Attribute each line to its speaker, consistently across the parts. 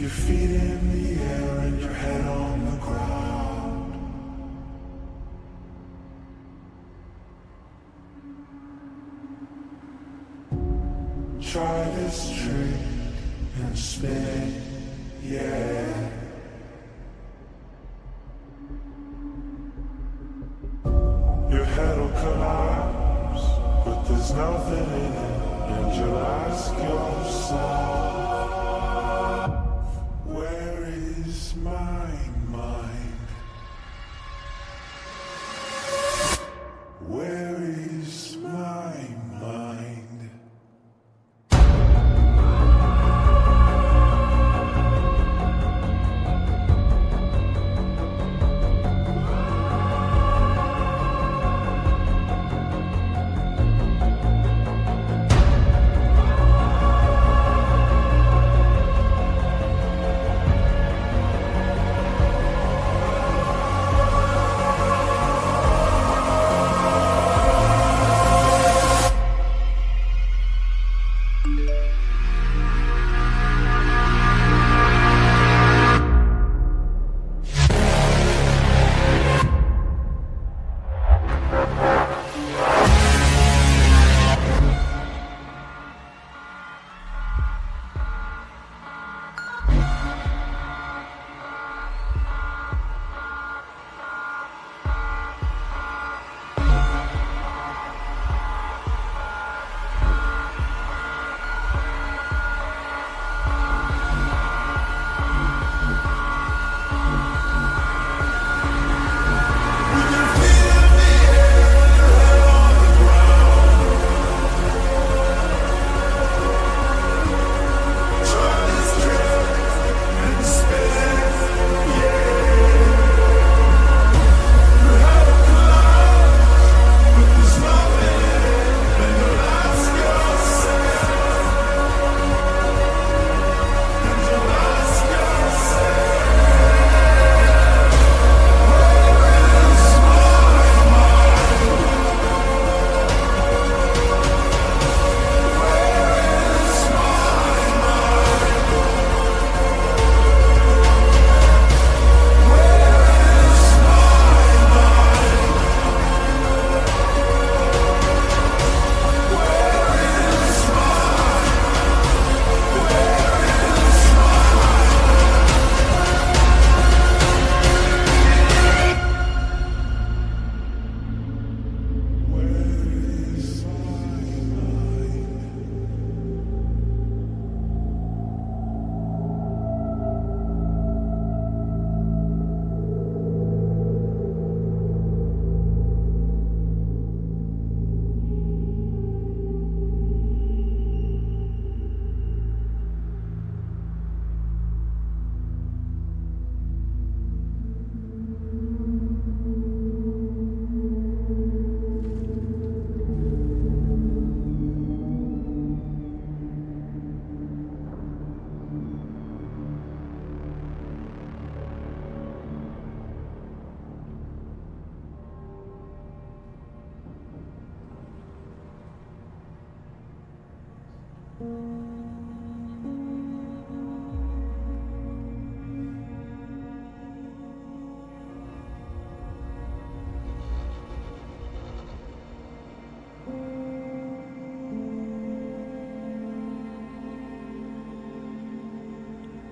Speaker 1: your feet in the air and your head on the ground. Try this trick and spin, yeah. Your head'll collapse, but there's nothing in it, and you'll ask yourself, where is my mind? Where is my mind?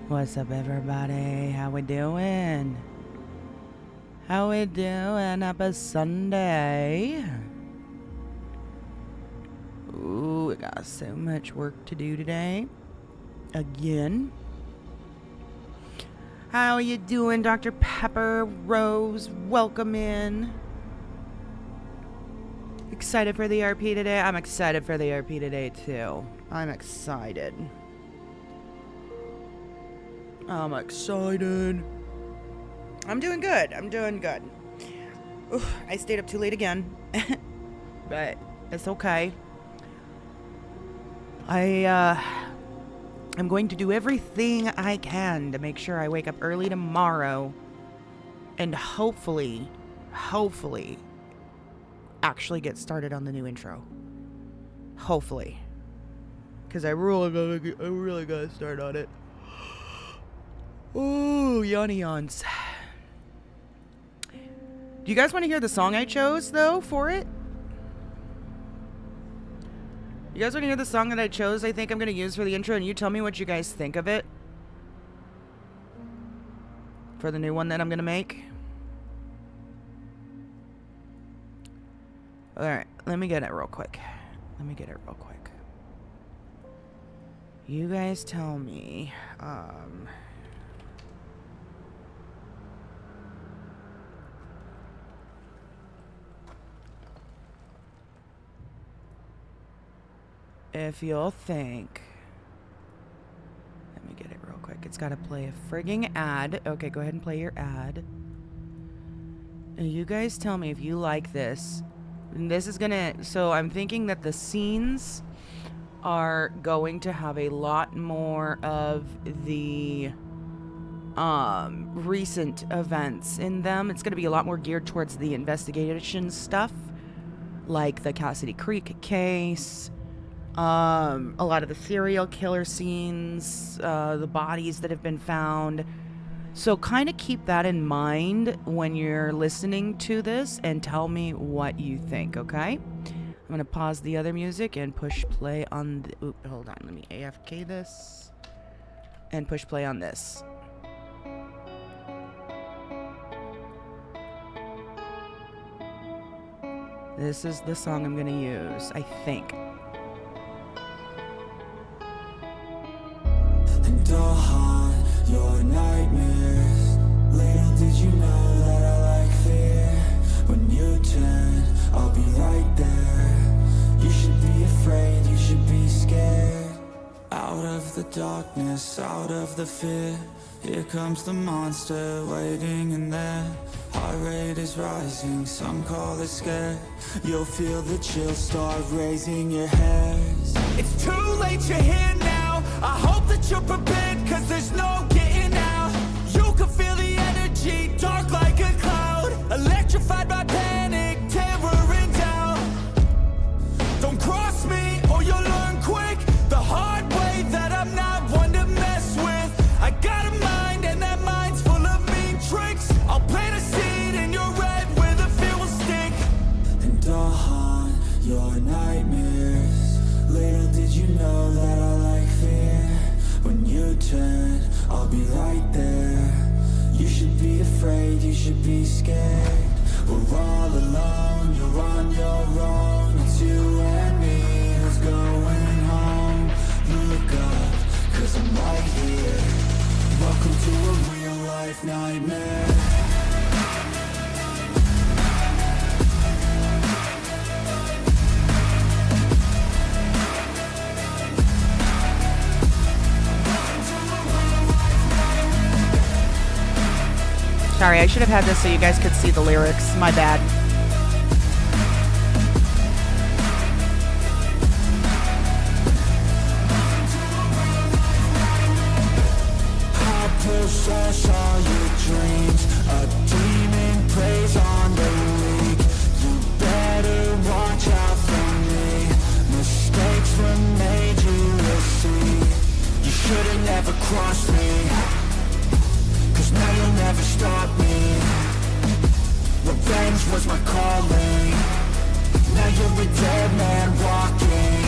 Speaker 2: What's up, everybody? How we doing? How we doing? Happy Sunday. Ooh, we got so much work to do today. Again. How you doing, Dr. Pepper? Rose, welcome in. Excited for the RP today? I'm excited for the RP today, too. I'm excited. I'm excited. I'm doing good. I'm doing good. Ooh, I stayed up too late again. But it's okay. I'm going to do everything I can to make sure I wake up early tomorrow. And hopefully, actually get started on the new intro. Hopefully. Because I really gotta start on it. Ooh, yawny yawns. Do you guys want to hear the song I chose, though, for it? You guys want to hear the song that I chose I think I'm going to use for the intro, and you tell me what you guys think of it? For the new one that I'm going to make? Alright, let me get it real quick. You guys tell me, if you'll think. Let me get it real quick. It's got to play a frigging ad. Okay, go ahead and play your ad. And you guys tell me if you like this. And this is gonna... So I'm thinking that the scenes are going to have a lot more of the recent events in them. It's going to be a lot more geared towards the investigation stuff, like the Cassidy Creek case, a lot of the serial killer scenes, the bodies that have been found. So kind of keep that in mind when you're listening to this and tell me what you think, okay? I'm going to pause the other music and push play on the... Oop, hold on, let me AFK this. And push play on this. This is the song I'm going to use, I think.
Speaker 3: And dawn, your nightmares. Little did you know that I like fear. When you turn, I'll be right there. You should be afraid, you should be scared. Out of the darkness, out of the fear. Here comes the monster waiting in there. Heart rate is rising, some call it scared. You'll feel the chill start raising your hairs. It's too late, you're here now. I hope that you're prepared, cause there's no getting out. You can feel the energy, dark like a cloud. Electrified by panic, terror and doubt. Don't cross me, or you'll learn quick the hard way that I'm not one to mess with. I got a mind, and that mind's full of mean tricks. I'll plant a seed in your red where the fear will stick. And dawn, your nightmares. Little did you know that I like fear. When you turn, I'll be right there. You should be afraid, you should be scared. We're all alone, you're on your own. It's you and me who's going home. Look up, cause I'm right here. Welcome to a real life nightmare.
Speaker 2: Sorry, I should have had this so you guys could see the lyrics. My bad.
Speaker 3: I possess all your dreams. A demon preys on the weak. You better watch out for me. Mistakes were made, you will see. You should have never crossed me. Now you'll never stop me. Revenge was my calling. Now you're a dead man walking.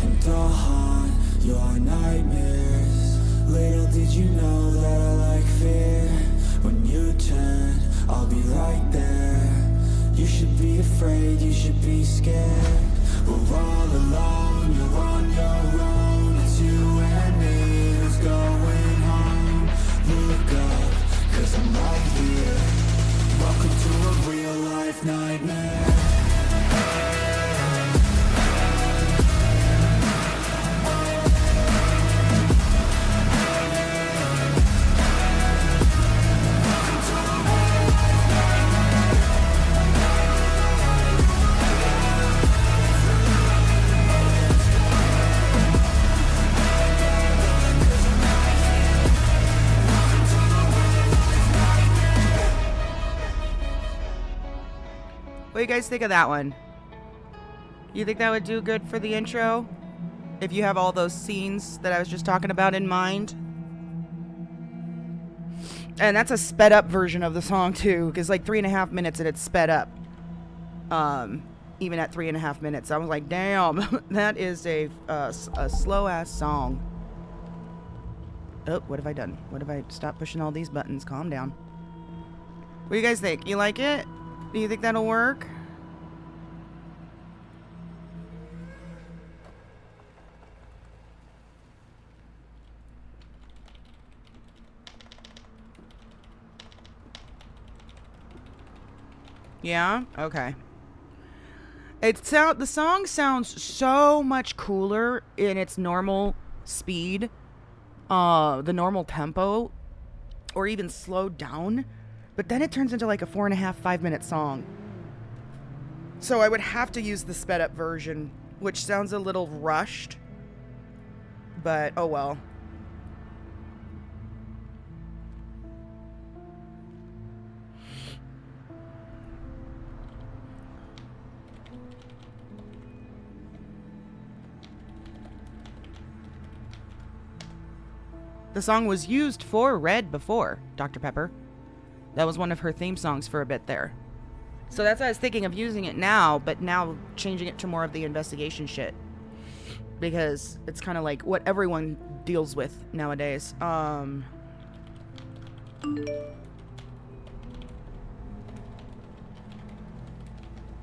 Speaker 3: And dawn, your nightmares. Little did you know that I like fear. When you turn, I'll be right there. You should be afraid, you should be scared. We're all alone, you're on your own. It's you and me who's going home. Look up, cause I'm right here. Welcome to a real life nightmare.
Speaker 2: What do you guys think of that one? You think that would do good for the intro? If you have all those scenes that I was just talking about in mind? And that's a sped up version of the song too, because like 3.5 minutes and it's sped up. Even at 3.5 minutes, I was like, damn, that is a slow ass song. Oh, what have I done? What have I stopped pushing all these buttons? Calm down. What do you guys think? You like it? Do you think that'll work? Yeah? Okay. The song sounds so much cooler in its normal speed, the normal tempo, or even slowed down, but then it turns into like a 4.5, 5 minute song. So I would have to use the sped up version, which sounds a little rushed, but oh well. The song was used for Red before, Dr. Pepper. That was one of her theme songs for a bit there. So that's why I was thinking of using it now, but now changing it to more of the investigation shit. Because it's kind of like what everyone deals with nowadays.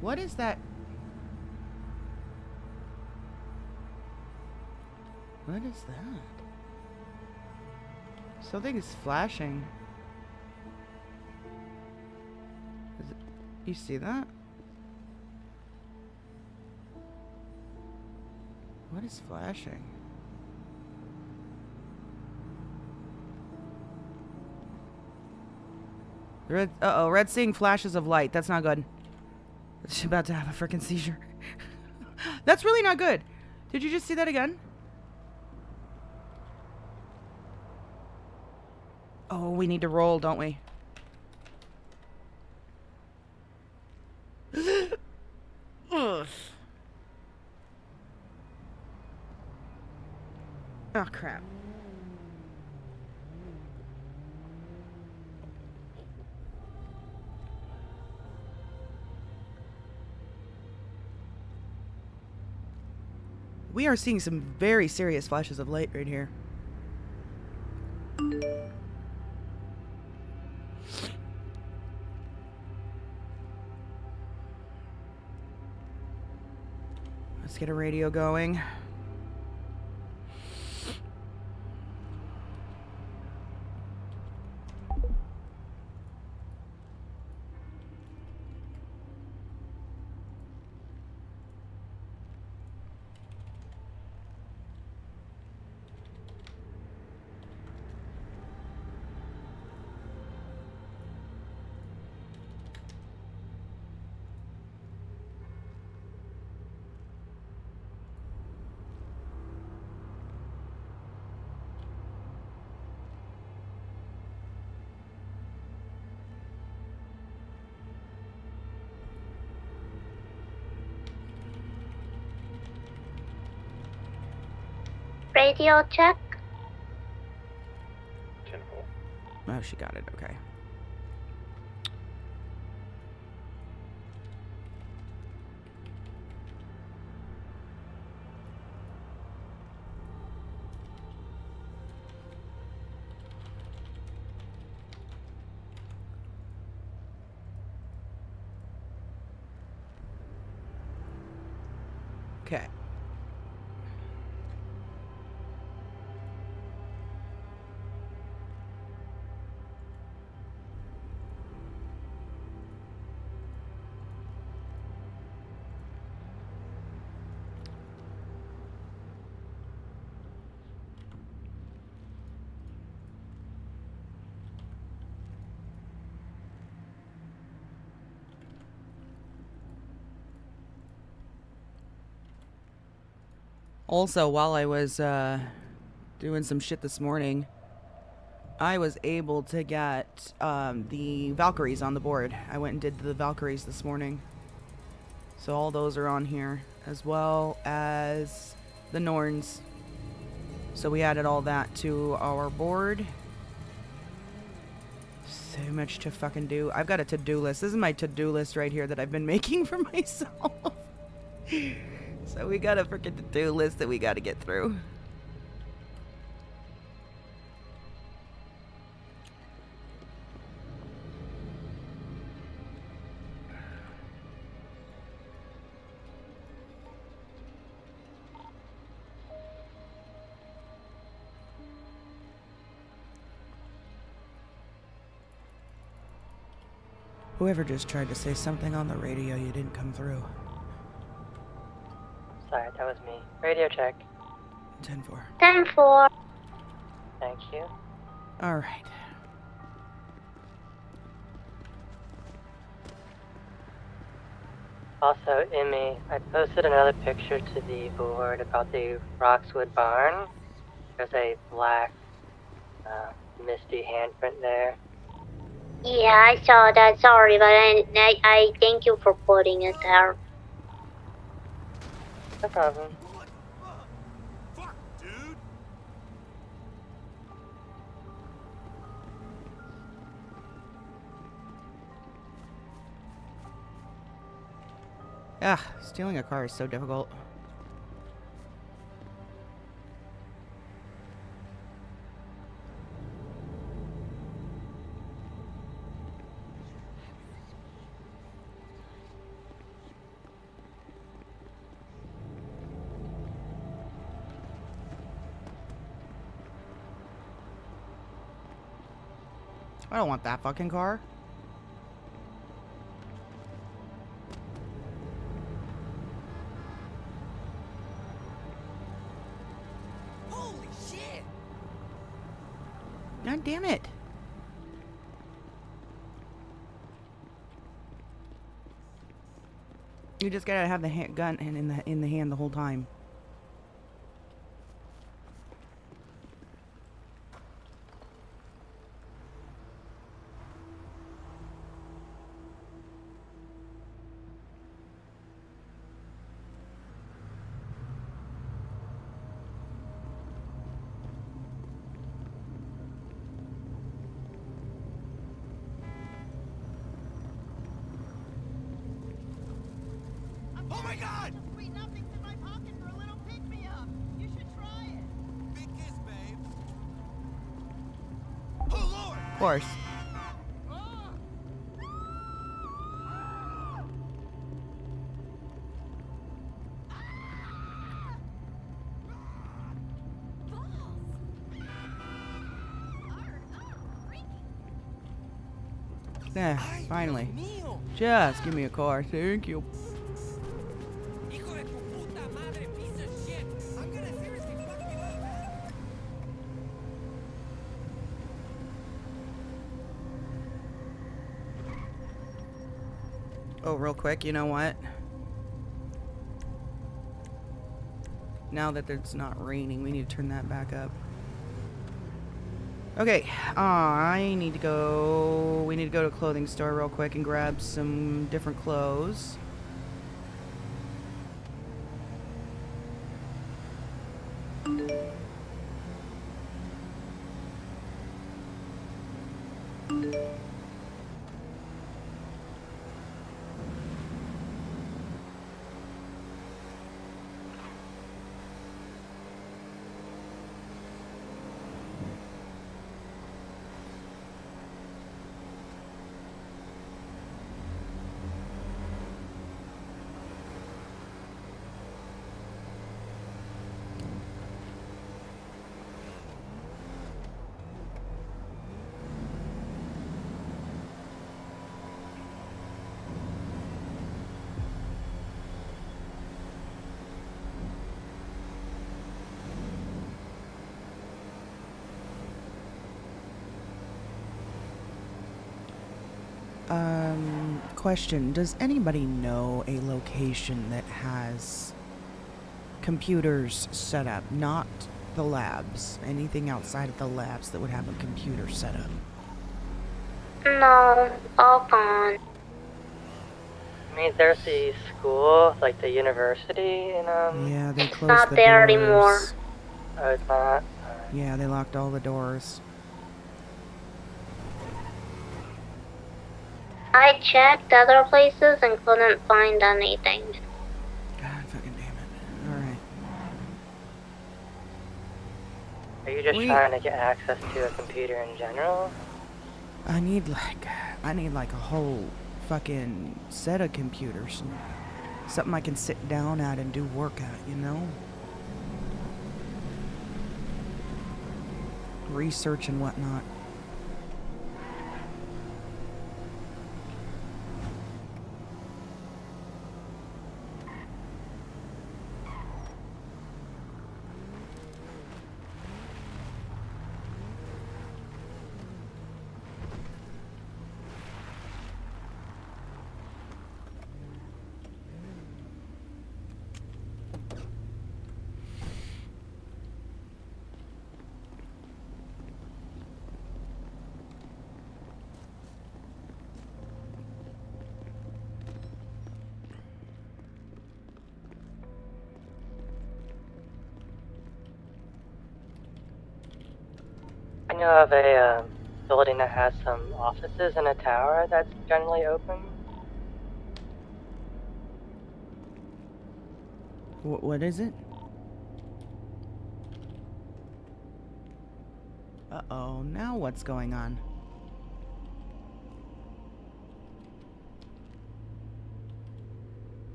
Speaker 2: What is that? What is that? Something is flashing. You see that? What is flashing? Red, uh-oh, Red's seeing flashes of light. That's not good. She's about to have a freaking seizure. That's really not good. Did you just see that again? Oh, we need to roll, don't we? Ugh. Oh, crap. We are seeing some very serious flashes of light right here. Let's get a radio going.
Speaker 4: Radio check.
Speaker 5: 10-4.
Speaker 2: Oh, she got it. Okay. Okay. Also, while I was doing some shit this morning, I was able to get the Valkyries on the board. I went and did the Valkyries this morning. So all those are on here, as well as the Norns. So we added all that to our board. too much to fucking do. I've got a to-do list. This is my to-do list right here that I've been making for myself. So we got a freaking to-do list that we got to get through. Whoever just tried to say something on the radio, you didn't come through.
Speaker 5: Sorry, that was me. Radio check.
Speaker 2: 10-4.
Speaker 4: 10-4.
Speaker 5: Thank you.
Speaker 2: All right.
Speaker 5: Also, Emmy, I posted another picture to the board about the Roxwood barn. There's a black, misty handprint there.
Speaker 4: Yeah, I saw that. Sorry, but I thank you for putting it there.
Speaker 5: No problem.
Speaker 1: Fuck, dude.
Speaker 2: Ah, stealing a car is so difficult. I don't want that fucking car.
Speaker 6: Holy shit!
Speaker 2: God damn it. You just gotta have the gun in the hand the whole time.
Speaker 6: Oh my god! Sweet nothing's in my pocket for a little pick-me-up. You should try it. Big kiss, babe. Oh lord!
Speaker 2: Of course. Yeah, finally. Just give me a car, thank you.
Speaker 6: Hijo de tu puta madre, piece of shit! I'm gonna seriously fuck you up, man.
Speaker 2: Oh, real quick, you know what? Now that it's not raining, we need to turn that back up. Okay, we need to go to a clothing store real quick and grab some different clothes. Question, does anybody know a location that has computers set up? Not the labs. Anything outside of the labs that would have a computer set up?
Speaker 4: No, all gone.
Speaker 5: I mean, there's the school, like the university, and
Speaker 2: Yeah, they
Speaker 4: It's
Speaker 2: closed
Speaker 4: not
Speaker 2: the
Speaker 4: there
Speaker 2: doors.
Speaker 4: anymore.
Speaker 5: oh, it's not.
Speaker 2: Yeah, they locked all the doors.
Speaker 4: I checked other places and couldn't find anything.
Speaker 2: God fucking damn it. Alright.
Speaker 5: Are you just trying to get access to a computer in general?
Speaker 2: I need like a whole fucking set of computers. Something I can sit down at and do work at, you know? Research and whatnot.
Speaker 5: I know of a building that has some offices and a tower that's generally open.
Speaker 2: What is it? Uh-oh, now what's going on?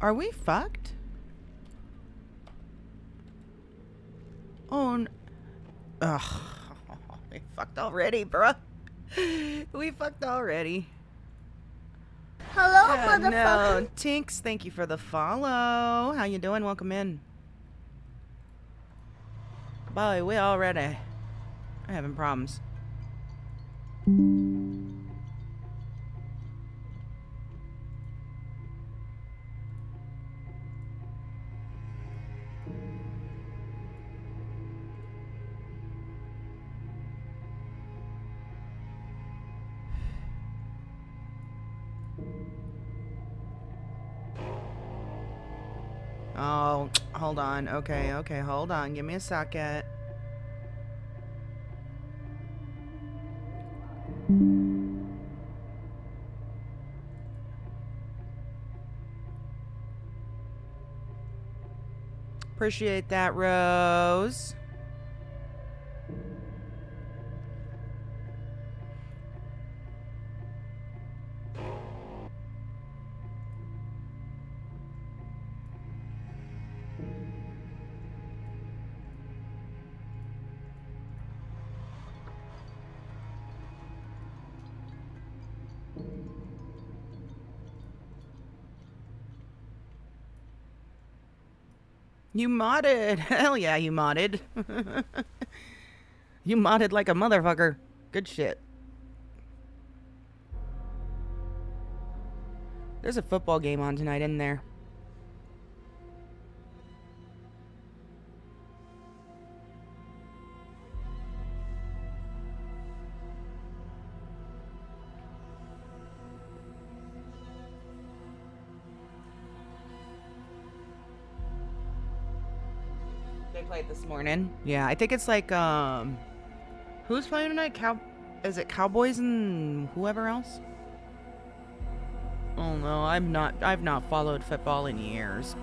Speaker 2: Are we fucked? Oh, ugh. We fucked already, bruh. We fucked already.
Speaker 7: Hello, motherfucker.
Speaker 2: No, Tinks, thank you for the follow. How you doing? Welcome in. Boy, we already having problems. Oh, hold on. Okay, hold on. Give me a second. Appreciate that, Rose. You modded. Hell yeah, you modded. You modded like a motherfucker. Good shit. There's a football game on tonight, isn't there? They played this morning. Yeah, I think it's like, who's playing tonight? Is it Cowboys and whoever else? Oh no, I've not followed football in years.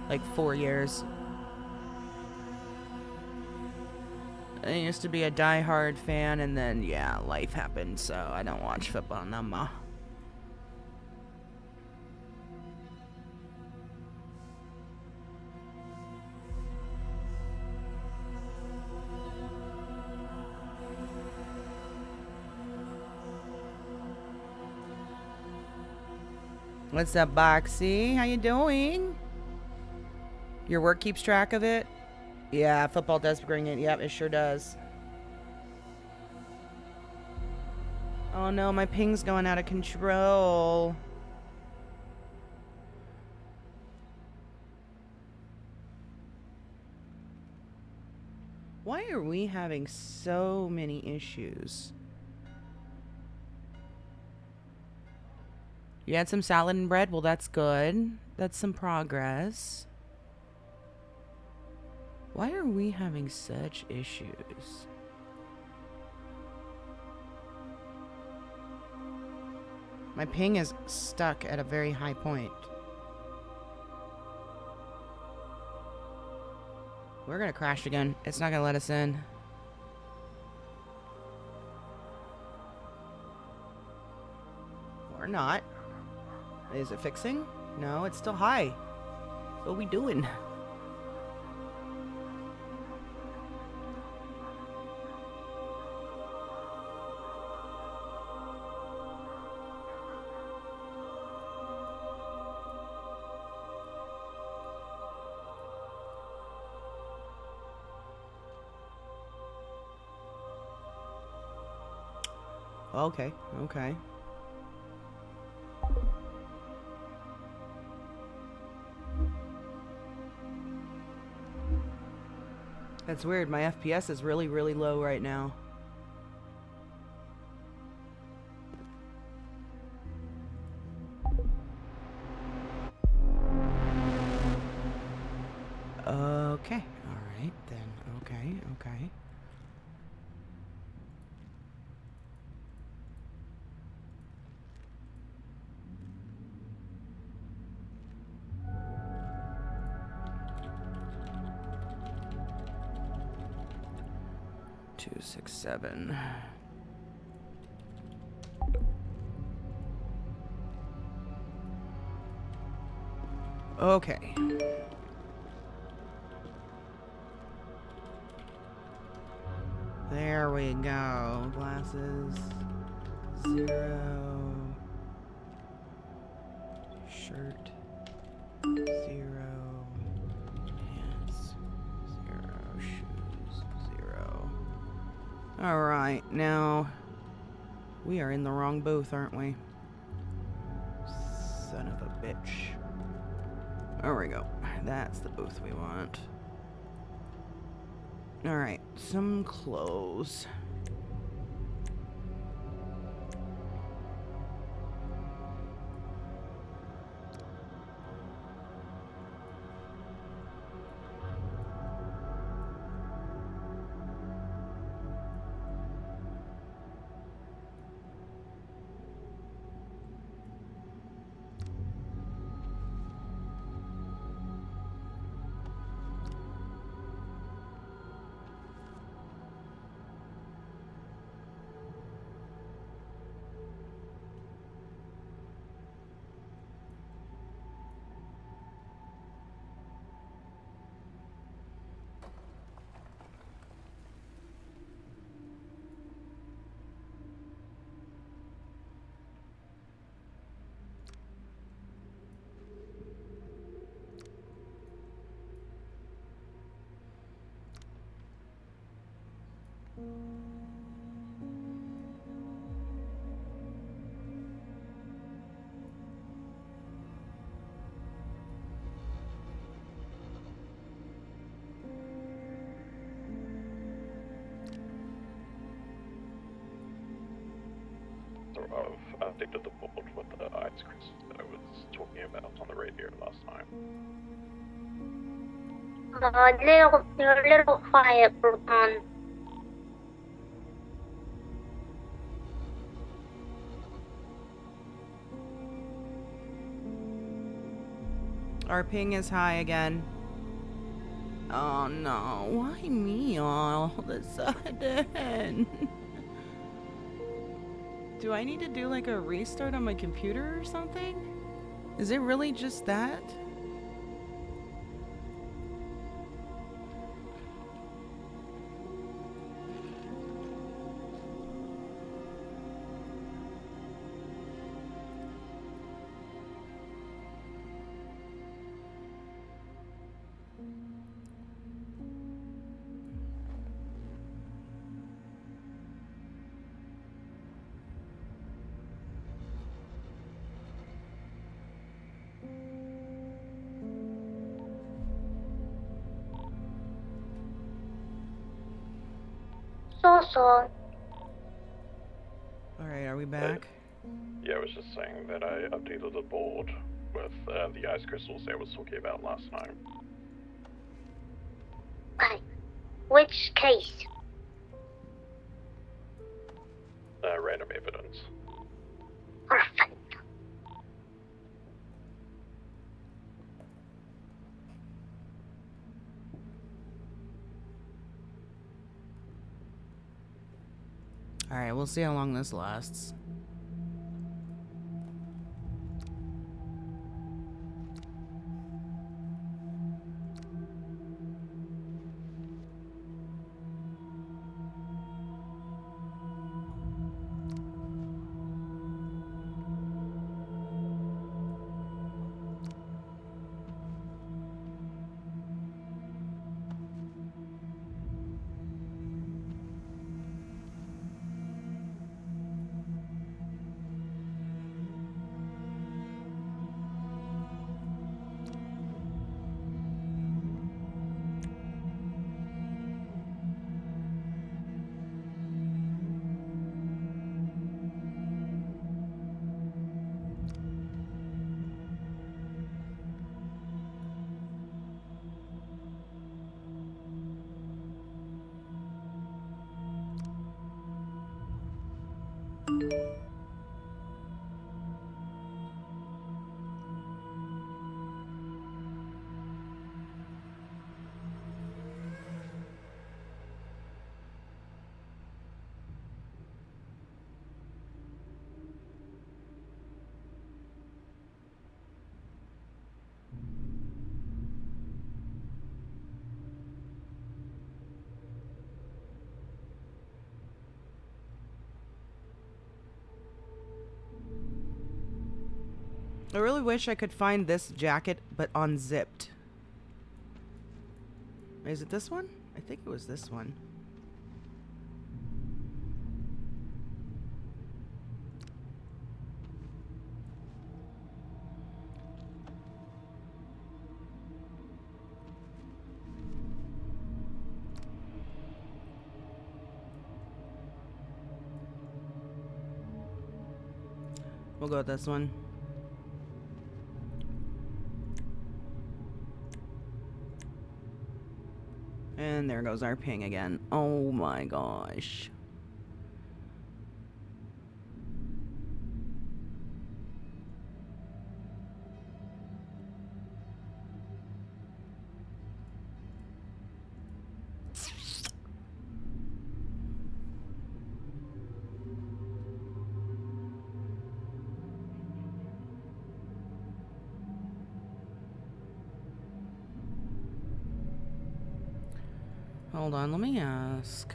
Speaker 2: Like 4 years. I used to be a diehard fan, and then, yeah, life happened, so I don't watch football no more. What's up, Boxy? How you doing? Your work keeps track of it? Yeah, football does bring it. Yep, it sure does. Oh no, my ping's going out of control. Why are we having so many issues? You had some salad and bread? Well, that's good. That's some progress. Why are we having such issues? My ping is stuck at a very high point. We're gonna crash again. It's not gonna let us in. Or not. Is it fixing? No, it's still high. What are we doing? Okay, okay. That's weird. My FPS is really, really low right now. Okay. Alright, then. Okay, okay. Two, 6, 7. Okay. There we go. Glasses. 0. Shirt. 0. Pants. 0. Shoes. 0. Alright, now we are in the wrong booth, aren't we? Son of a bitch. There we go. That's the booth we want. Alright, some clothes.
Speaker 7: I've updated the board with the ice crystals that I was talking about on the radio last time.
Speaker 4: You're a little quiet, Bruton.
Speaker 2: Our ping is high again. Oh no, why me all of a sudden? Do I need to do like a restart on my computer or something? Is it really just that?
Speaker 4: So.
Speaker 2: Alright, are we back?
Speaker 7: Yeah, I was just saying that I updated the board with the ice crystals I was talking about last time.
Speaker 4: Okay. Which case?
Speaker 7: Random evidence.
Speaker 4: Perfect.
Speaker 2: Alright, we'll see how long this lasts. I really wish I could find this jacket, but unzipped. Is it this one? I think it was this one. We'll go with this one. And there goes our ping again. Oh my gosh. Hold on, let me ask.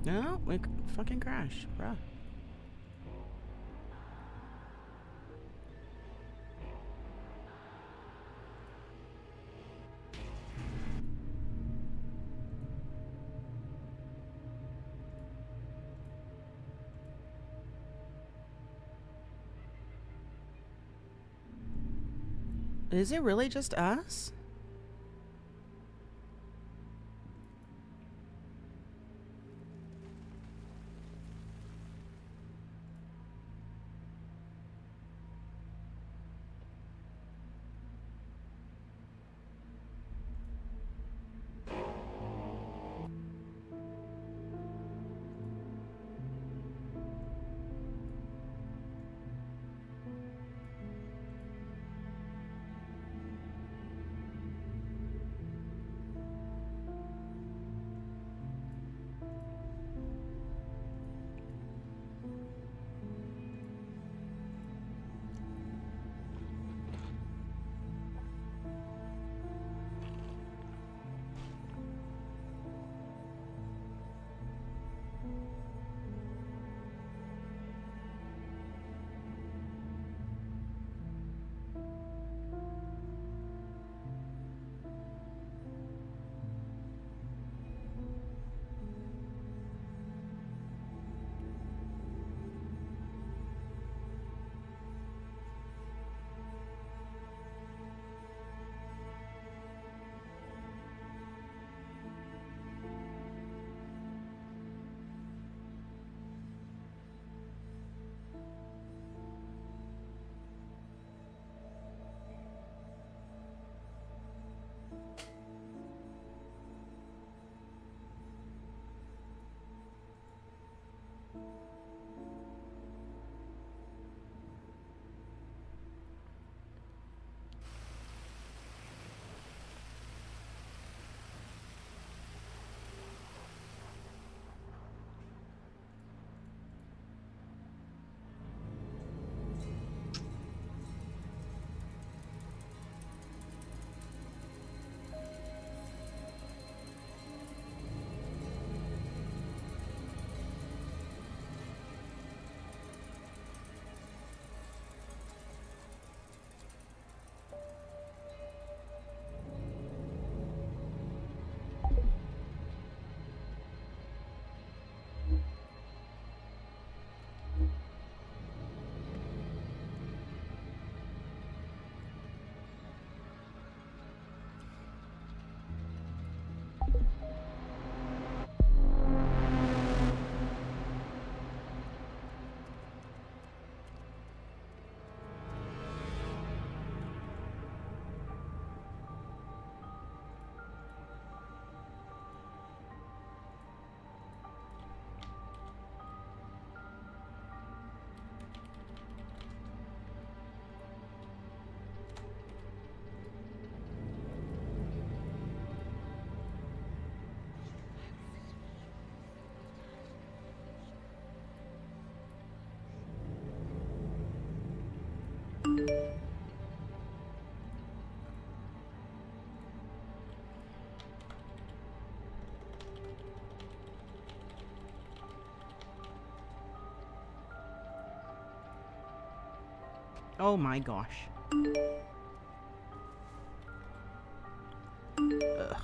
Speaker 2: No, we fucking crash, bruh. Is it really just us? Oh my gosh. Ugh.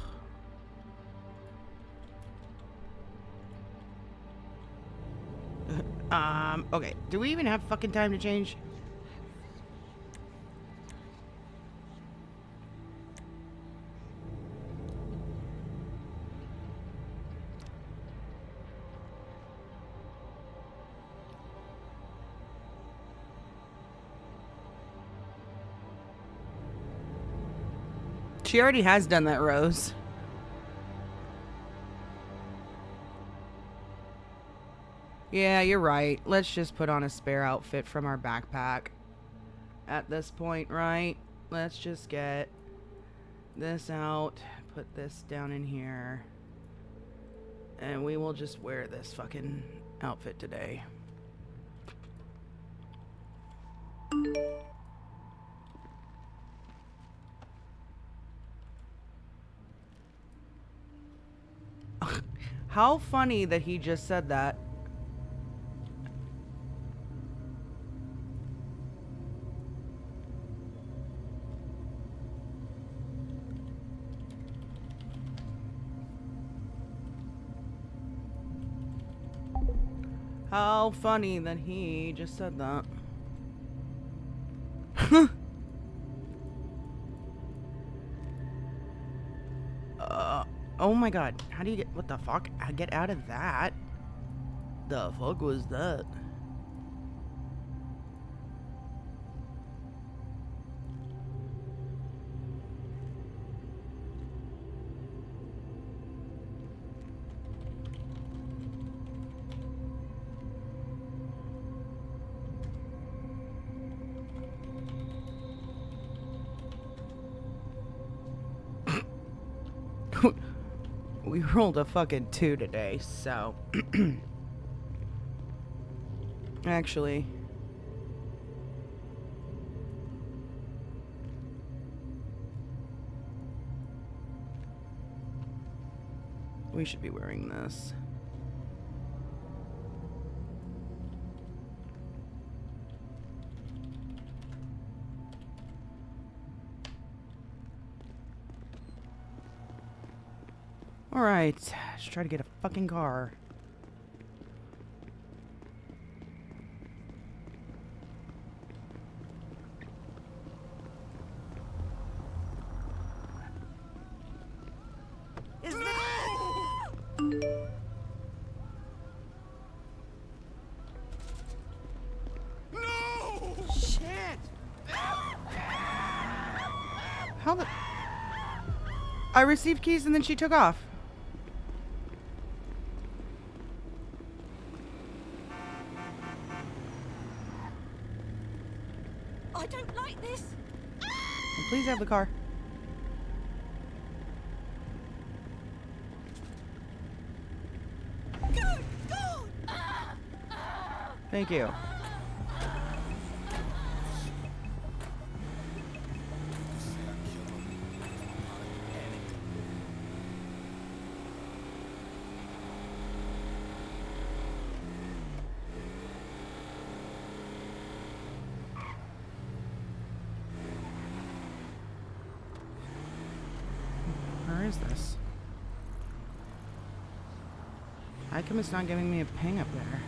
Speaker 2: Okay. Do we even have fucking time to change? She already has done that, Rose. Yeah, you're right. Let's just put on a spare outfit from our backpack. At this point, right? Let's just get this out. Put this down in here. And we will just wear this fucking outfit today. How funny that he just said that. How funny that he just said that. Oh my god. How do you get... What the fuck? I get out of that? The fuck was that? We rolled a fucking 2 today, so... Actually... we should be wearing this. Alright, let's try to get a fucking car. How the... I received keys and then she took off.
Speaker 6: I don't like this.
Speaker 2: Please have the car.
Speaker 6: Good God!
Speaker 2: Thank you. Where is this? How come it's not giving me a ping up there?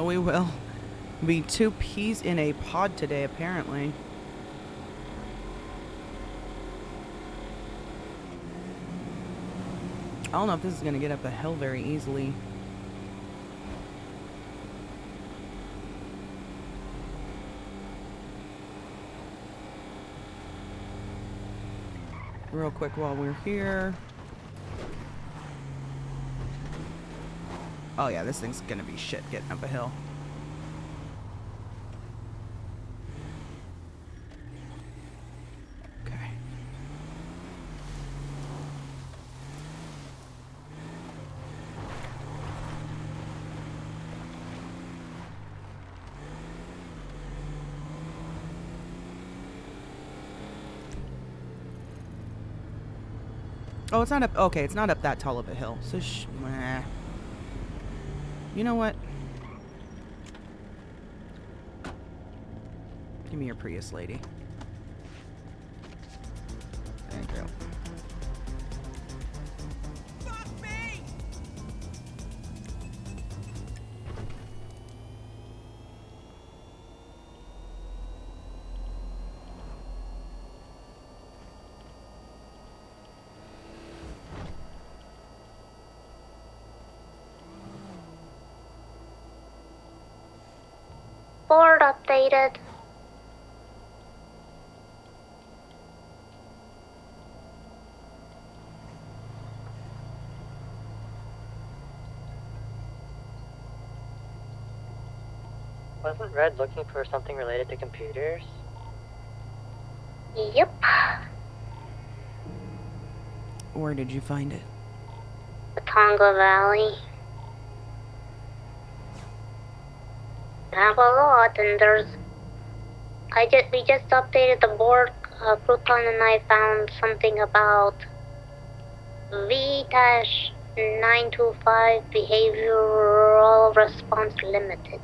Speaker 2: We will be 2 peas in a pod today, apparently. I don't know if this is going to get up a hill very easily. Real quick while we're here. Oh yeah, this thing's gonna be shit getting up a hill. Okay. Oh, it's not up. Okay, it's not up that tall of a hill. So, meh. You know what? Give me your Prius, lady. Thank you.
Speaker 6: Fuck me!
Speaker 4: Board updated.
Speaker 5: Wasn't Red looking for something related to computers?
Speaker 4: Yep.
Speaker 2: Where did you find it?
Speaker 4: The Tonga Valley. I have a lot, and we just updated the board. Crouton and I found something about V-925 Behavioral Response Limited.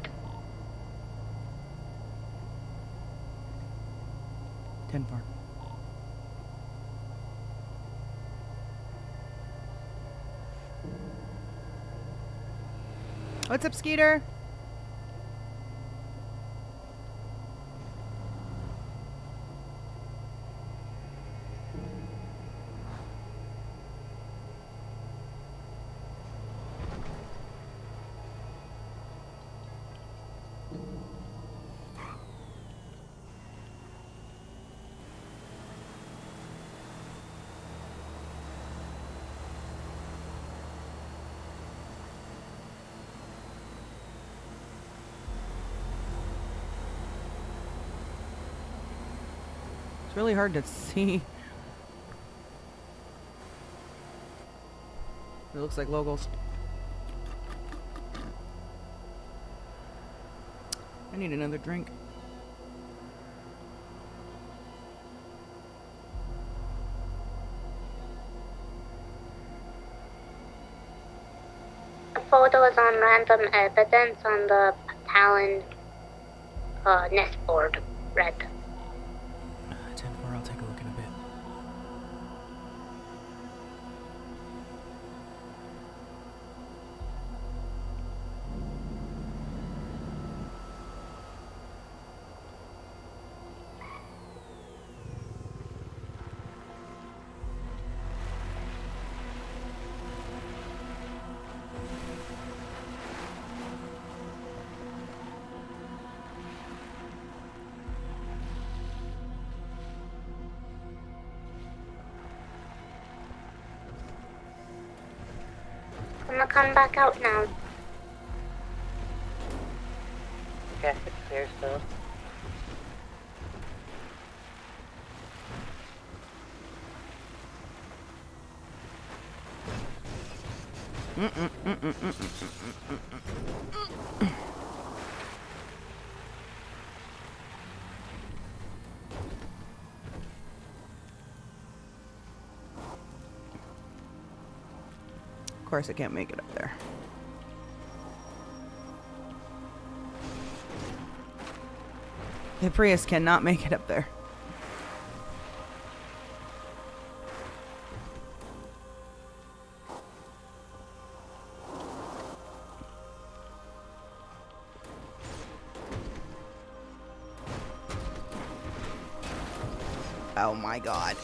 Speaker 2: 10-4. What's up, Skeeter? It's really hard to see. It looks like logos. I need another drink.
Speaker 4: The photo is on random evidence on the Talon nest board. Red.
Speaker 2: 10-4, I'll take a look in a bit.
Speaker 4: I'm gonna come back out now.
Speaker 5: Okay, it's clear still.
Speaker 2: Of course, I can't make it up there. The Prius cannot make it up there. Oh my god.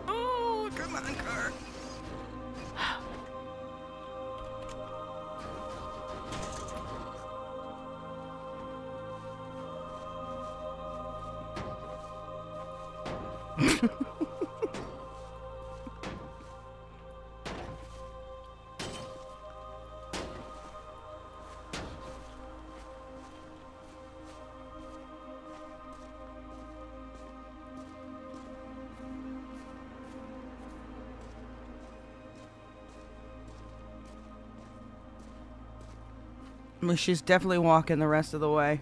Speaker 2: Oh, come on, car. Well, she's definitely walking the rest of the way.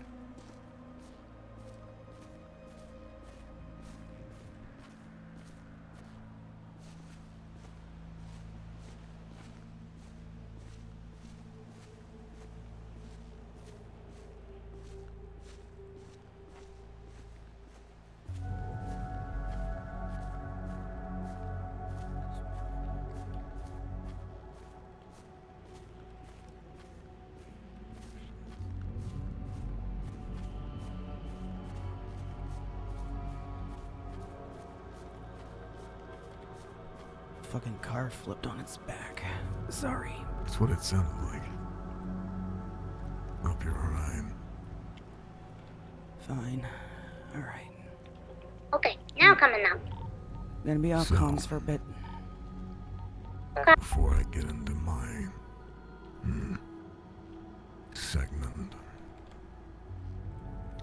Speaker 2: Fucking car flipped on its back. Sorry.
Speaker 8: That's what it sounded like. Hope you're alright.
Speaker 2: Fine. Alright.
Speaker 4: Okay, now coming up.
Speaker 2: Gonna be off
Speaker 8: So-
Speaker 2: comms for a bit.
Speaker 8: Before I get into my segment,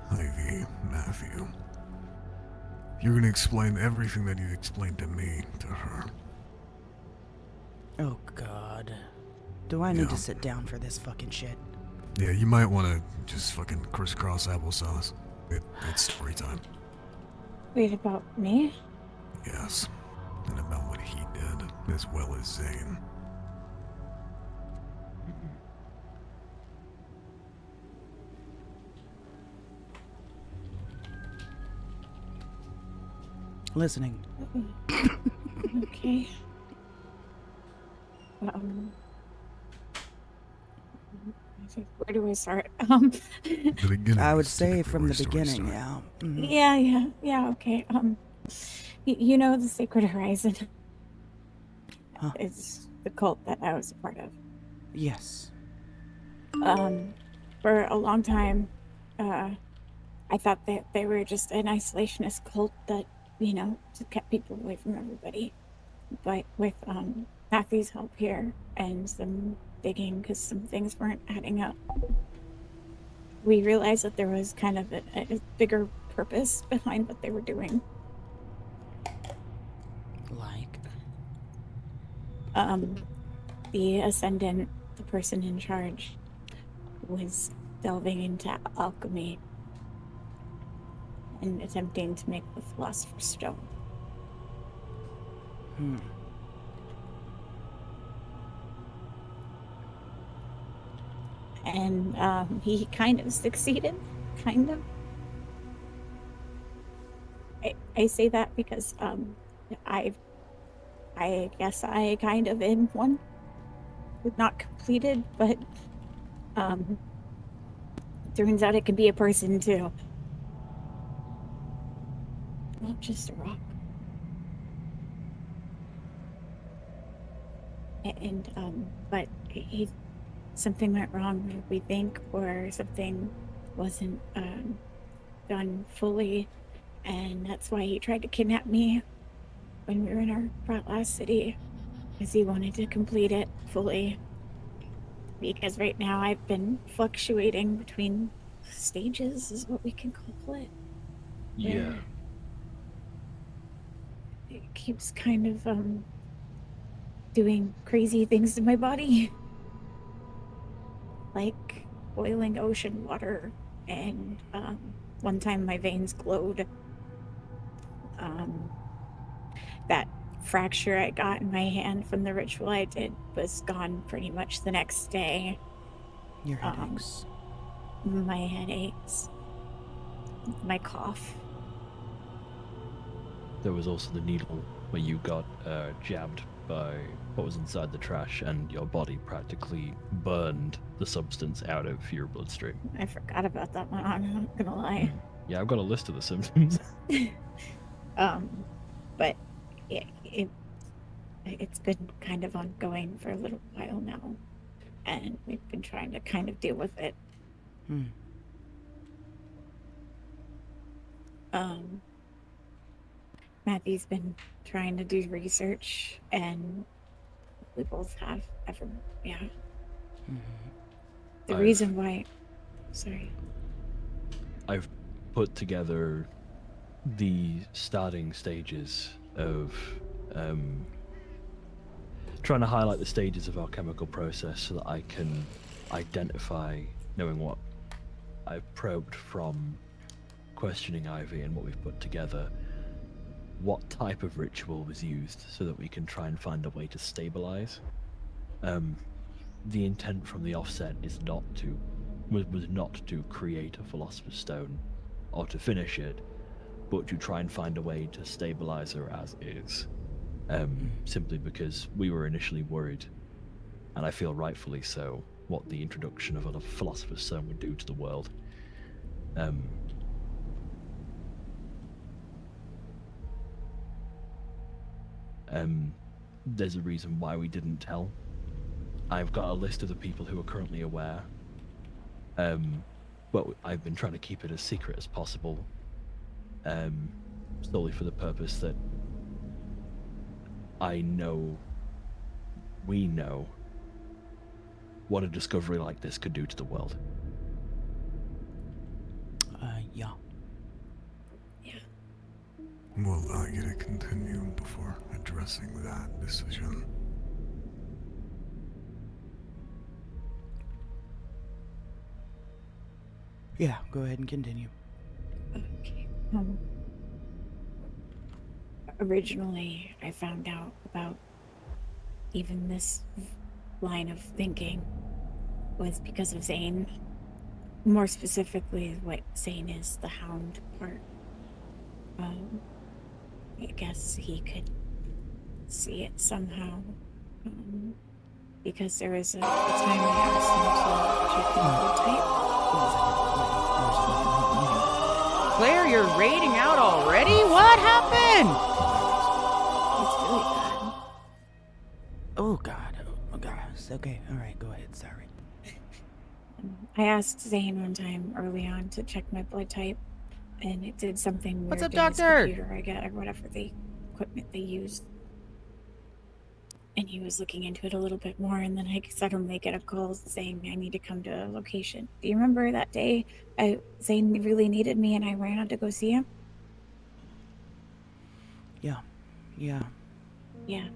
Speaker 8: Ivy, Matthew, you're gonna explain everything that you explained to me to her.
Speaker 2: Oh god. Do I need
Speaker 8: Yeah.
Speaker 2: to sit down for this fucking shit?
Speaker 8: Yeah, you might want to just fucking crisscross applesauce. It's story time.
Speaker 9: Wait, about me?
Speaker 8: Yes, and about what he did, as well as Zane.
Speaker 2: Listening.
Speaker 9: Okay. Um, where do I start?
Speaker 8: The beginning.
Speaker 2: I would
Speaker 8: is
Speaker 2: say
Speaker 8: typically
Speaker 2: from
Speaker 8: where
Speaker 2: the
Speaker 8: stories
Speaker 2: beginning,
Speaker 8: start.
Speaker 2: yeah. Mhm.
Speaker 9: yeah, okay. You know the Sacred Horizon
Speaker 2: Huh.
Speaker 9: is the cult that I was a part of.
Speaker 2: Yes.
Speaker 9: For a long time, I thought that they were just an isolationist cult that, just kept people away from everybody. But with Matthew's help here and some digging, because some things weren't adding up, we realized that there was kind of a bigger purpose behind what they were doing.
Speaker 2: Like.
Speaker 9: The Ascendant, the person in charge, was delving into alchemy and attempting to make the Philosopher's Stone. And he kind of succeeded, kind of. I say that because I guess I kind of am one. Not completed, but turns out it can be a person too. Not just a rock. But something went wrong, we think, or something wasn't done fully, and that's why he tried to kidnap me when we were in our last city, because he wanted to complete it fully. Because right now I've been fluctuating between stages, is what we can call it.
Speaker 10: Yeah.
Speaker 9: Where it keeps kind of doing crazy things to my body. Like boiling ocean water, and one time my veins glowed. That fracture I got in my hand from the ritual I did was gone pretty much the next day.
Speaker 2: Your headaches.
Speaker 9: My headaches, my cough.
Speaker 10: There was also the needle where you got jabbed by what was inside the trash, and your body practically burned the substance out of your bloodstream.
Speaker 9: I forgot about that one, I'm not gonna lie.
Speaker 10: Yeah, I've got a list of the symptoms.
Speaker 9: But it's been kind of ongoing for a little while now, and we've been trying to kind of deal with it. Matthew's been trying to do research, and we both have the reason why. Sorry.
Speaker 10: I've put together the starting stages of trying to highlight the stages of our chemical process so that I can identify, knowing what I've probed from questioning Ivy and what we've put together, what type of ritual was used so that we can try and find a way to stabilize. The intent from the offset is was not to create a Philosopher's Stone or to finish it, but to try and find a way to stabilize her as is. Simply because we were initially worried, and I feel rightfully so, what the introduction of a Philosopher's Stone would do to the world. there's a reason why we didn't tell. I've got a list of the people who are currently aware. But I've been trying to keep it as secret as possible. Solely for the purpose that we know what a discovery like this could do to the world.
Speaker 2: Yeah.
Speaker 8: We'll allow you to continue before addressing that decision.
Speaker 2: Yeah, go ahead and continue.
Speaker 9: Okay. Originally, I found out about even this line of thinking was because of Zane. More specifically, what Zane is, the hound part. I guess he could see it somehow. Because there was a time I asked him to check the blood type.
Speaker 2: Claire, you're raiding out already? What happened?
Speaker 9: It's really bad.
Speaker 2: Oh God. Oh God. Okay. All right. Go ahead. Sorry.
Speaker 9: I asked Zane one time early on to check my blood type, and it did something weird.
Speaker 2: What's up,
Speaker 9: to his
Speaker 2: doctor?
Speaker 9: computer, I get, or whatever the equipment they used. And he was looking into it a little bit more, and then I suddenly get a call saying I need to come to a location. Do you remember that day Zane really needed me and I ran out to go see him?
Speaker 2: Yeah.
Speaker 9: Yeah,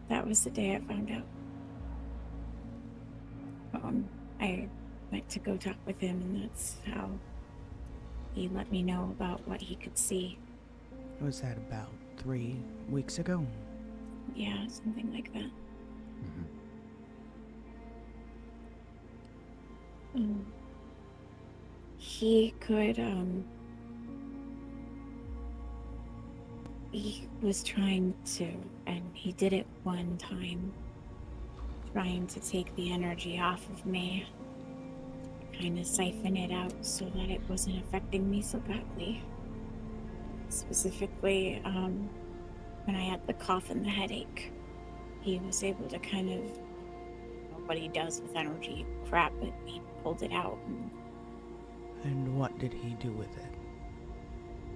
Speaker 9: that was the day I found out. I went to go talk with him, and that's how he let me know about what he could see.
Speaker 2: Was that about 3 weeks ago?
Speaker 9: Yeah, something like that. He could, he was trying to, and he did it one time, trying to take the energy off of me, kind of siphon it out so that it wasn't affecting me so badly. Specifically, when I had the cough and the headache, he was able to kind of, what he does with energy crap, but he pulled it out.
Speaker 2: And what did he do with it?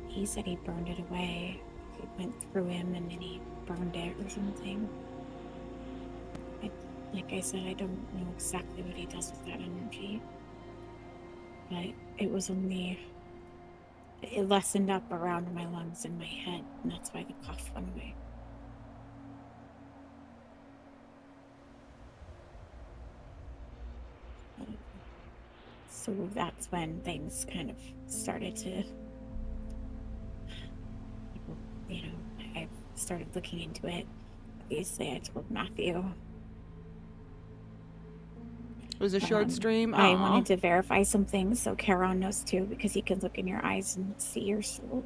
Speaker 9: He said he burned it away. It went through him and then he burned it or something. Like I said, I don't know exactly what he does with that energy. But it was only, it lessened up around my lungs and my head, and that's why the cough went away. So that's when things kind of started to, I started looking into it. Obviously, I told Matthew.
Speaker 2: It was a short stream.
Speaker 9: I wanted to verify some things so Charon knows too, because he can look in your eyes and see your soul.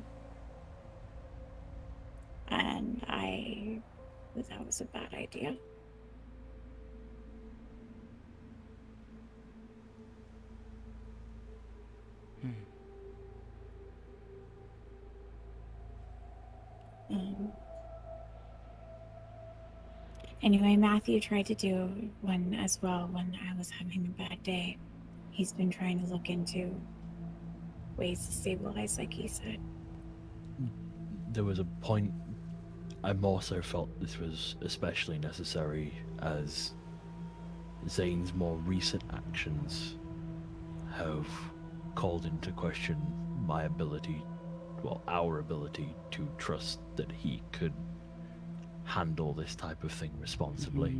Speaker 9: And that was a bad idea. Anyway, Matthew tried to do one as well when I was having a bad day. He's been trying to look into ways to stabilize, like he said.
Speaker 10: There was a point I more so felt this was especially necessary as Zane's more recent actions have called into question my ability, well, our ability to trust that he could handle this type of thing responsibly.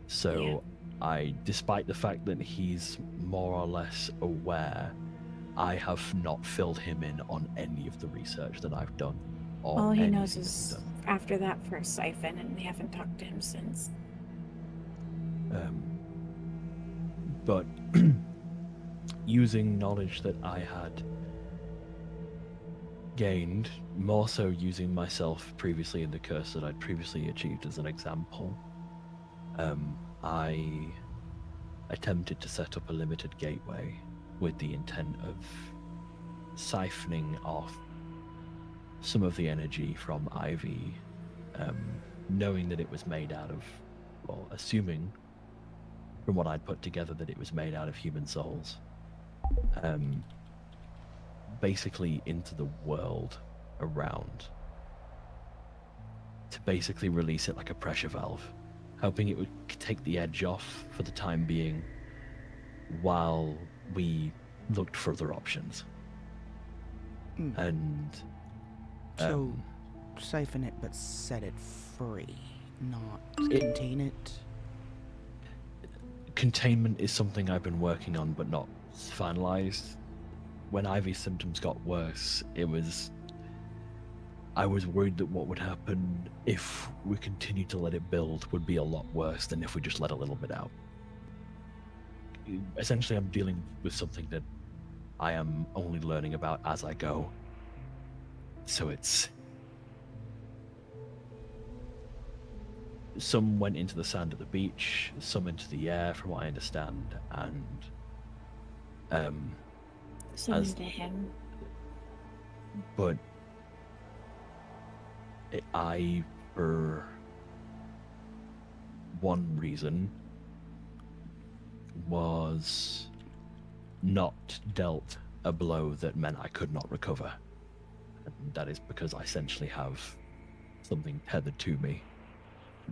Speaker 10: So despite the fact that he's more or less aware, I have not filled him in on any of the research that I've done.
Speaker 9: All he knows is after that first siphon, and we haven't talked to him since.
Speaker 10: But using knowledge that I had gained, more so using myself previously in the curse that I'd previously achieved as an example, I attempted to set up a limited gateway with the intent of siphoning off some of the energy from Ivy knowing that it was made out of, well, assuming from what I'd put together that it was made out of human souls, basically into the world around, to basically release it like a pressure valve, hoping it would take the edge off for the time being while we looked for other options. And
Speaker 2: So, siphon it but set it free, not contain it.
Speaker 10: Containment is something I've been working on but not finalized. When Ivy's symptoms got worse, I was worried that what would happen if we continued to let it build would be a lot worse than if we just let a little bit out. Essentially, I'm dealing with something that I am only learning about as I go. So it's... Some went into the sand at the beach, some into the air, from what I understand, and...
Speaker 9: So into him.
Speaker 10: But... I, for one reason, was not dealt a blow that meant I could not recover. And that is because I essentially have something tethered to me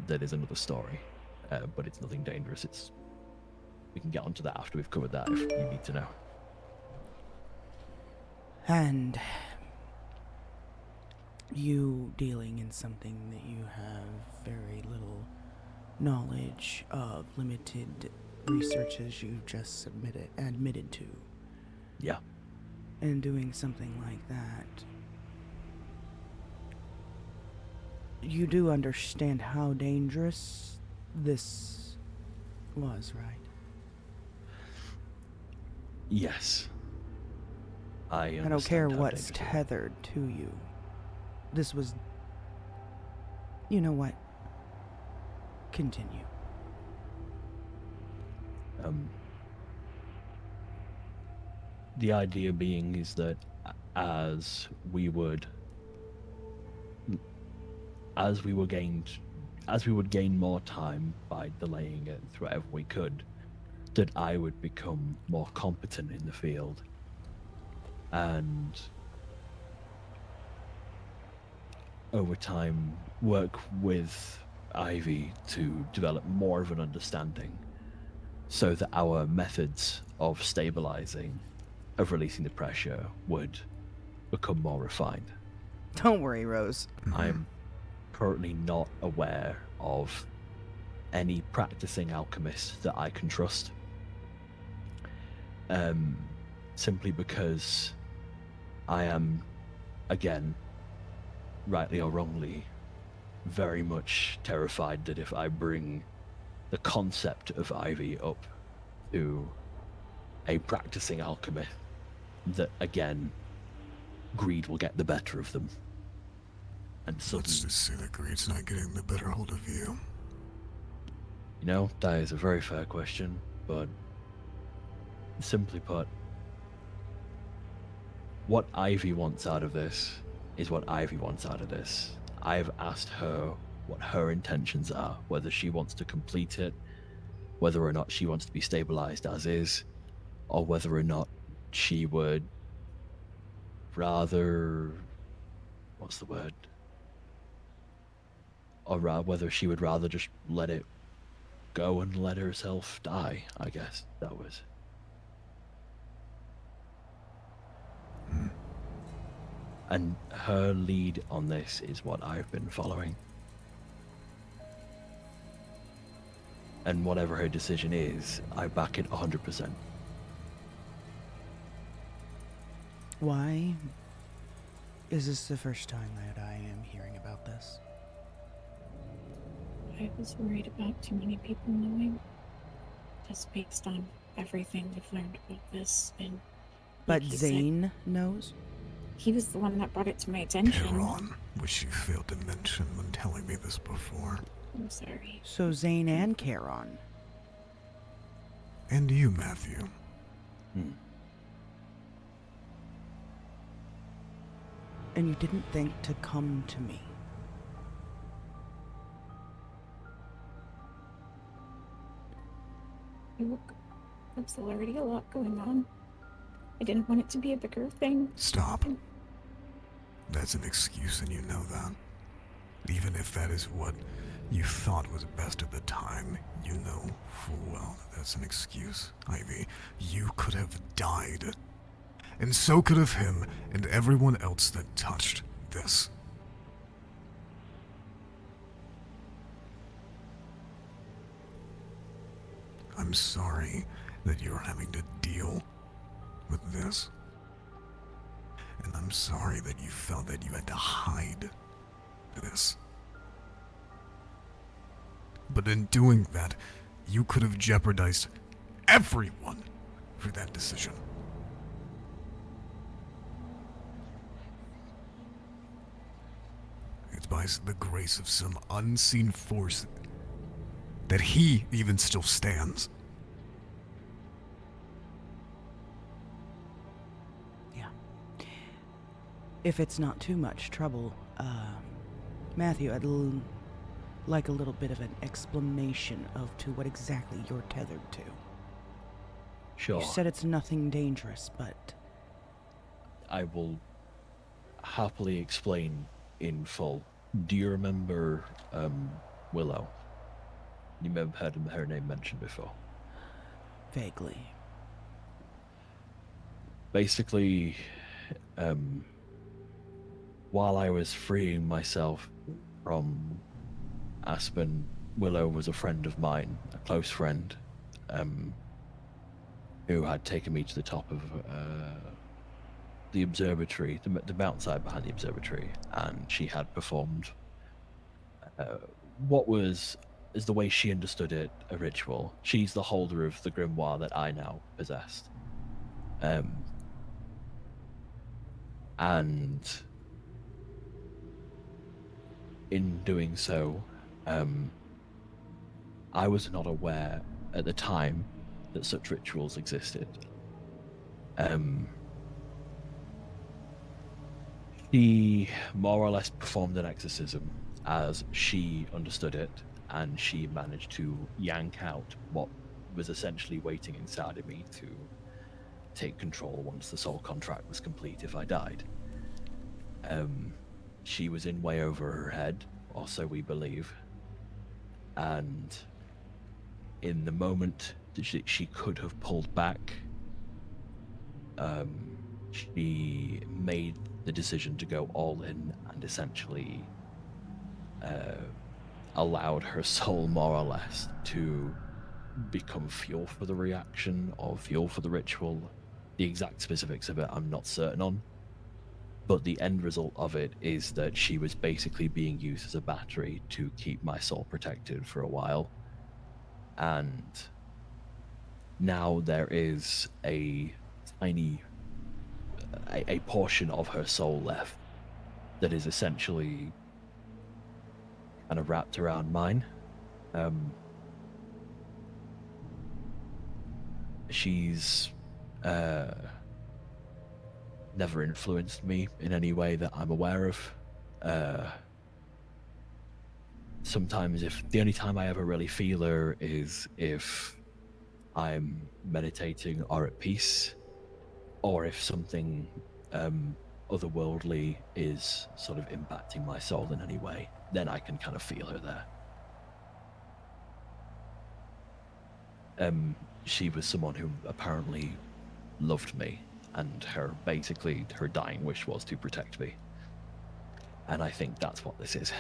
Speaker 10: that is another story. But it's nothing dangerous. We can get onto that after we've covered that if you need to know.
Speaker 2: And you dealing in something that you have very little knowledge of, limited researches you've just admitted to.
Speaker 10: Yeah.
Speaker 2: And doing something like that, you do understand how dangerous this was, right?
Speaker 10: Yes. I
Speaker 2: don't care
Speaker 10: understand how
Speaker 2: what's
Speaker 10: dangerous it is.
Speaker 2: tethered to you. This was... You know what? Continue.
Speaker 10: The idea being is that as we would gain more time by delaying it wherever we could, that I would become more competent in the field and over time work with Ivy to develop more of an understanding so that our methods of stabilizing, of releasing the pressure, would become more refined.
Speaker 2: Don't worry, Rose.
Speaker 10: I'm currently not aware of any practicing alchemists that I can trust. Simply because I am, again, rightly or wrongly, very much terrified that if I bring the concept of Ivy up to a practicing alchemist, that again, greed will get the better of them. And
Speaker 8: Let's just say that greed's not getting the better hold of you.
Speaker 10: You know, that is a very fair question, but simply put, what Ivy wants out of this is what Ivy wants out of this. I've asked her what her intentions are, whether she wants to complete it, whether or not she wants to be stabilized as is, or whether or not she would rather... what's the word? Or whether she would rather just let it go and let herself die, I guess that was. And her lead on this is what I've been following. And whatever her decision is, I back it 100%.
Speaker 2: Why is this the first time that I am hearing about this?
Speaker 9: I was worried about too many people knowing, just based on everything we've learned about this. And
Speaker 2: But
Speaker 9: like you
Speaker 2: Zane knows?
Speaker 9: said, he was the one that brought it to my attention.
Speaker 8: Charon, which you failed to mention when telling me this before.
Speaker 9: I'm sorry.
Speaker 2: So Zane and Charon.
Speaker 8: And you, Matthew.
Speaker 2: And you didn't think to come to me.
Speaker 9: Look, there's already a lot going on. I didn't want it to be a bigger thing.
Speaker 8: Stop. That's an excuse, and you know that. Even if that is what you thought was best at the time, you know full well that that's an excuse, Ivy. You could have died. And so could have him and everyone else that touched this. I'm sorry that you're having to deal with this. And I'm sorry that you felt that you had to hide this. But in doing that, you could have jeopardized everyone for that decision. It's by the grace of some unseen force that he even still stands.
Speaker 2: Yeah. If it's not too much trouble, Matthew, I'd like a little bit of an explanation of to what exactly you're tethered to.
Speaker 10: Sure.
Speaker 2: You said it's nothing dangerous, but...
Speaker 10: I will happily explain in full. Do you remember Willow? You may have heard her name mentioned before.
Speaker 2: Vaguely.
Speaker 10: Basically, while I was freeing myself from Aspen, Willow was a friend of mine, a close friend, who had taken me to the top of the observatory, the mountainside behind the observatory, and she had performed what is the way she understood it, a ritual. She's the holder of the grimoire that I now possessed. And in doing so, I was not aware at the time that such rituals existed. She more or less performed an exorcism as she understood it, and she managed to yank out what was essentially waiting inside of me to take control once the soul contract was complete if I died. She was in way over her head, or so we believe, and in the moment that she could have pulled back, she made the decision to go all in and essentially allowed her soul more or less to become fuel for the reaction or fuel for the ritual. The exact specifics of it I'm not certain on, but the end result of it is that she was basically being used as a battery to keep my soul protected for a while. And now there is a tiny a portion of her soul left that is essentially kind of wrapped around mine. She's never influenced me in any way that I'm aware of. Sometimes the only time I ever really feel her is if I'm meditating or at peace, or if something otherworldly is sort of impacting my soul in any way, then I can kind of feel her there. She was someone who apparently loved me, and her dying wish was to protect me. And I think that's what this is.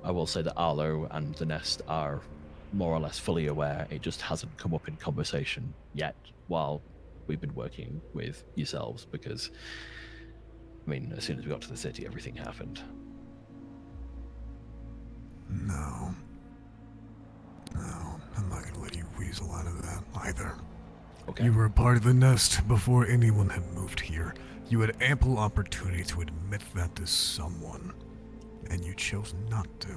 Speaker 10: I will say that Arlo and the Nest are more or less fully aware. It just hasn't come up in conversation yet while we've been working with yourselves, because, I mean, as soon as we got to the city, everything happened.
Speaker 8: No, I'm not gonna let you weasel out of that either.
Speaker 10: Okay.
Speaker 8: You were a part of the Nest before anyone had moved here. You had ample opportunity to admit that to someone, and you chose not to.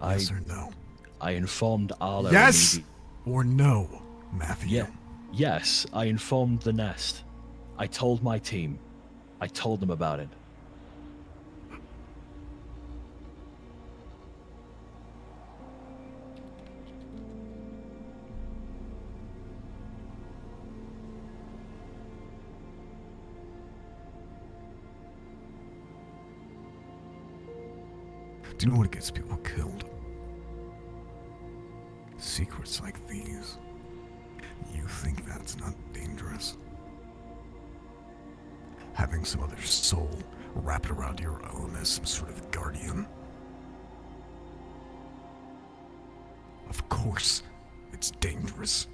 Speaker 8: Yes or no?
Speaker 10: I informed Arlo.
Speaker 8: Yes or no, Matthew?
Speaker 10: Yeah. Yes, I informed the Nest. I told my team. I told them about it.
Speaker 8: Do you know what gets people killed? Secrets like these. You think that's not dangerous? Having some other soul wrapped around your own as some sort of guardian? Of course, it's dangerous.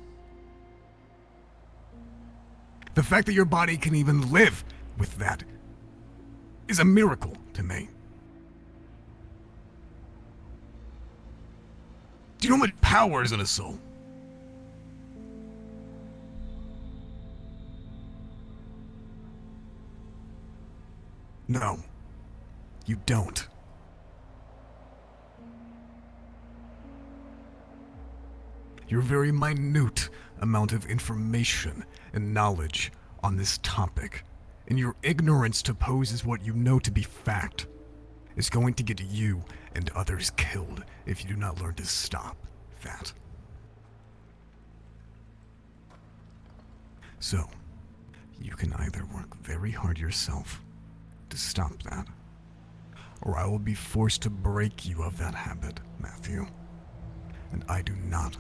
Speaker 8: The fact that your body can even live with that is a miracle to me. Do you know how much power is in a soul? No, you don't. Your very minute amount of information and knowledge on this topic, and your ignorance to pose as what you know to be fact, is going to get you and others killed if you do not learn to stop that. So, you can either work very hard yourself to stop that, or I will be forced to break you of that habit, Matthew. And I do not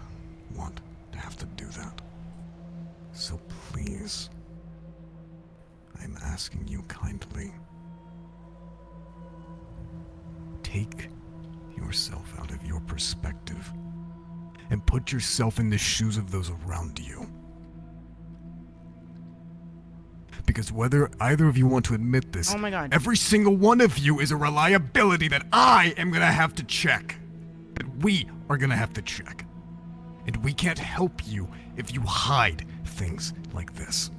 Speaker 8: want to have to do that. So please, I'm asking you kindly, take yourself out of your perspective and put yourself in the shoes of those around you. Because whether either of you want to admit this,
Speaker 2: Oh my God.
Speaker 8: every single one of you is a reliability that I am gonna have to check. That we are gonna have to check. And we can't help you if you hide things like this.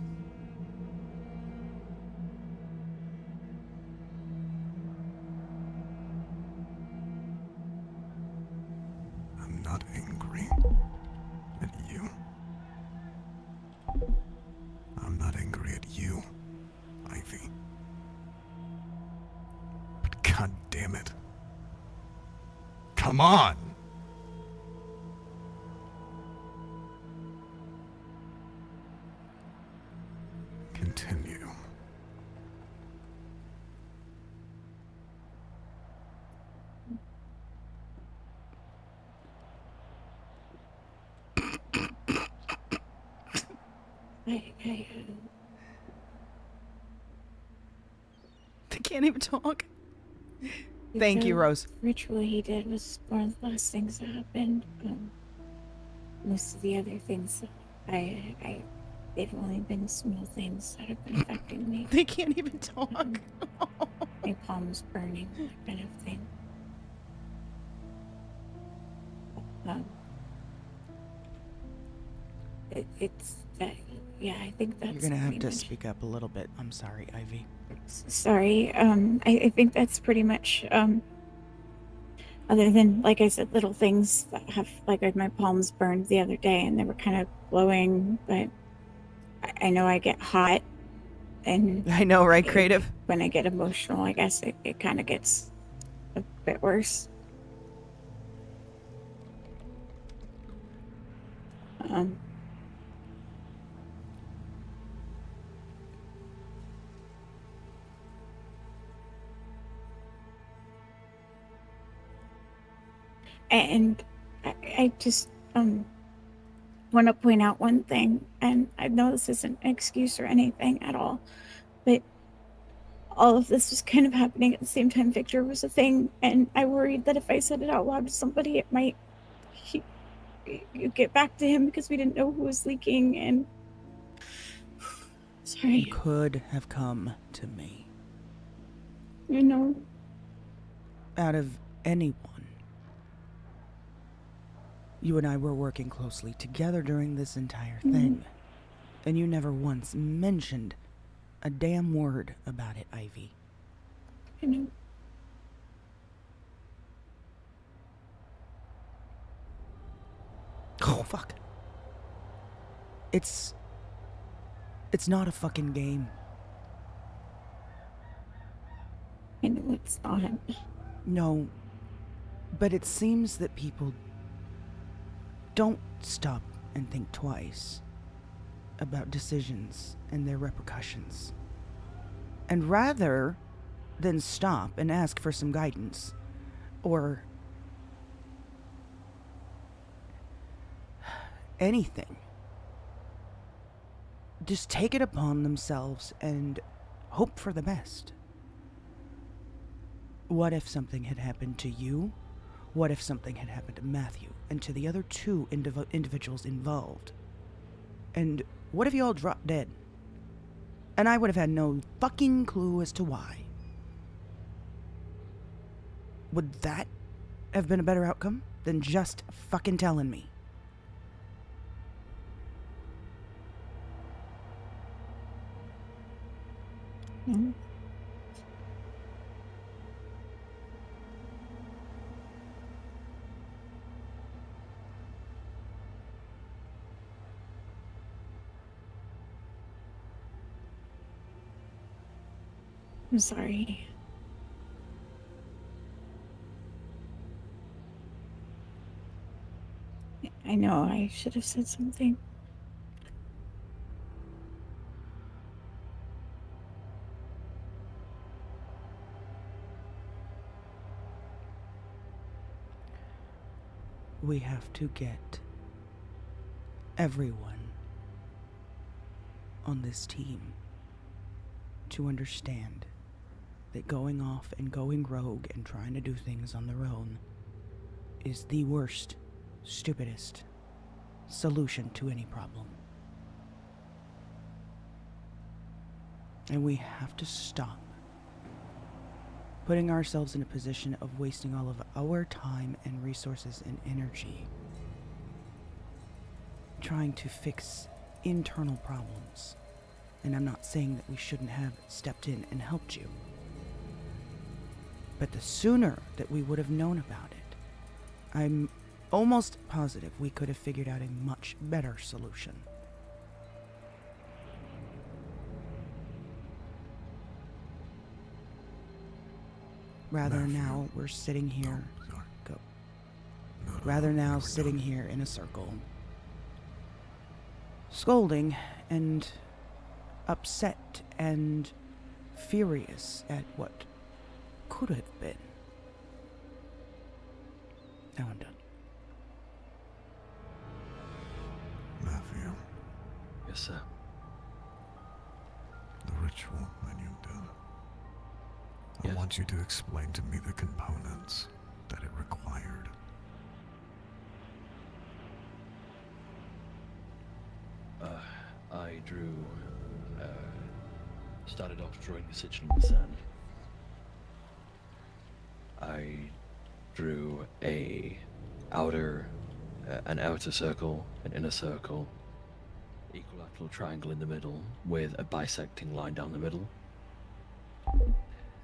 Speaker 8: I'm not angry at you. I'm not angry at you, Ivy. But god damn it. Come on! Continue.
Speaker 2: They can't even talk. Thank you, Rose.
Speaker 9: Ritual he did was one of the last things that happened. Most of the other things they've only been small things that have been affecting me.
Speaker 2: They can't even talk.
Speaker 9: My palms burning, that kind of thing. It's that. Yeah, I think that's.
Speaker 2: You're gonna have
Speaker 9: pretty
Speaker 2: to
Speaker 9: much-
Speaker 2: speak up a little bit. I'm sorry, Ivy.
Speaker 9: Sorry. I think that's pretty much. Other than, like I said, little things that have, like, I had my palms burned the other day and they were kind of glowing, but I know I get hot, and
Speaker 2: I know, right, Creative?
Speaker 9: when I get emotional, I guess it kind of gets a bit worse. And I just want to point out one thing, and I know this isn't an excuse or anything at all, but all of this was kind of happening at the same time Victor was a thing, and I worried that if I said it out loud to somebody, it might get back to him because we didn't know who was leaking. And sorry,
Speaker 2: You could have come to me.
Speaker 9: you know.
Speaker 2: Out of anyone. You and I were working closely together during this entire thing. And you never once mentioned a damn word about it, Ivy.
Speaker 9: I know.
Speaker 2: Oh, fuck. It's not a fucking game.
Speaker 9: it's not.
Speaker 2: No, but it seems that people don't stop and think twice about decisions and their repercussions. And rather than stop and ask for some guidance, or anything, just take it upon themselves and hope for the best. What if something had happened to you? What if something had happened to Matthew and to the other two individuals involved? And what if you all dropped dead? And I would have had no fucking clue as to why. Would that have been a better outcome than just fucking telling me?
Speaker 9: No. I'm sorry. I know I should have said something.
Speaker 2: We have to get everyone on this team to understand that going off and going rogue and trying to do things on their own is the worst, stupidest solution to any problem. And we have to stop putting ourselves in a position of wasting all of our time and resources and energy trying to fix internal problems. And I'm not saying that we shouldn't have stepped in and helped you. But the sooner that we would have known about it, I'm almost positive we could have figured out a much better solution. Rather
Speaker 8: Matthew.
Speaker 2: now we're sitting here.
Speaker 8: Oh, sorry.
Speaker 2: Go.
Speaker 8: No, no,
Speaker 2: Rather
Speaker 8: no,
Speaker 2: now
Speaker 8: we're
Speaker 2: sitting
Speaker 8: done.
Speaker 2: here in a circle, scolding and upset and furious at what could have been. Now I'm done.
Speaker 8: Matthew,
Speaker 10: Yes, sir.
Speaker 8: the ritual that you've done. I
Speaker 10: Yes.
Speaker 8: want you to explain to me the components that it required.
Speaker 10: I drew, started off drawing the sigil in the sand. I drew an outer circle, an inner circle, equilateral triangle in the middle with a bisecting line down the middle.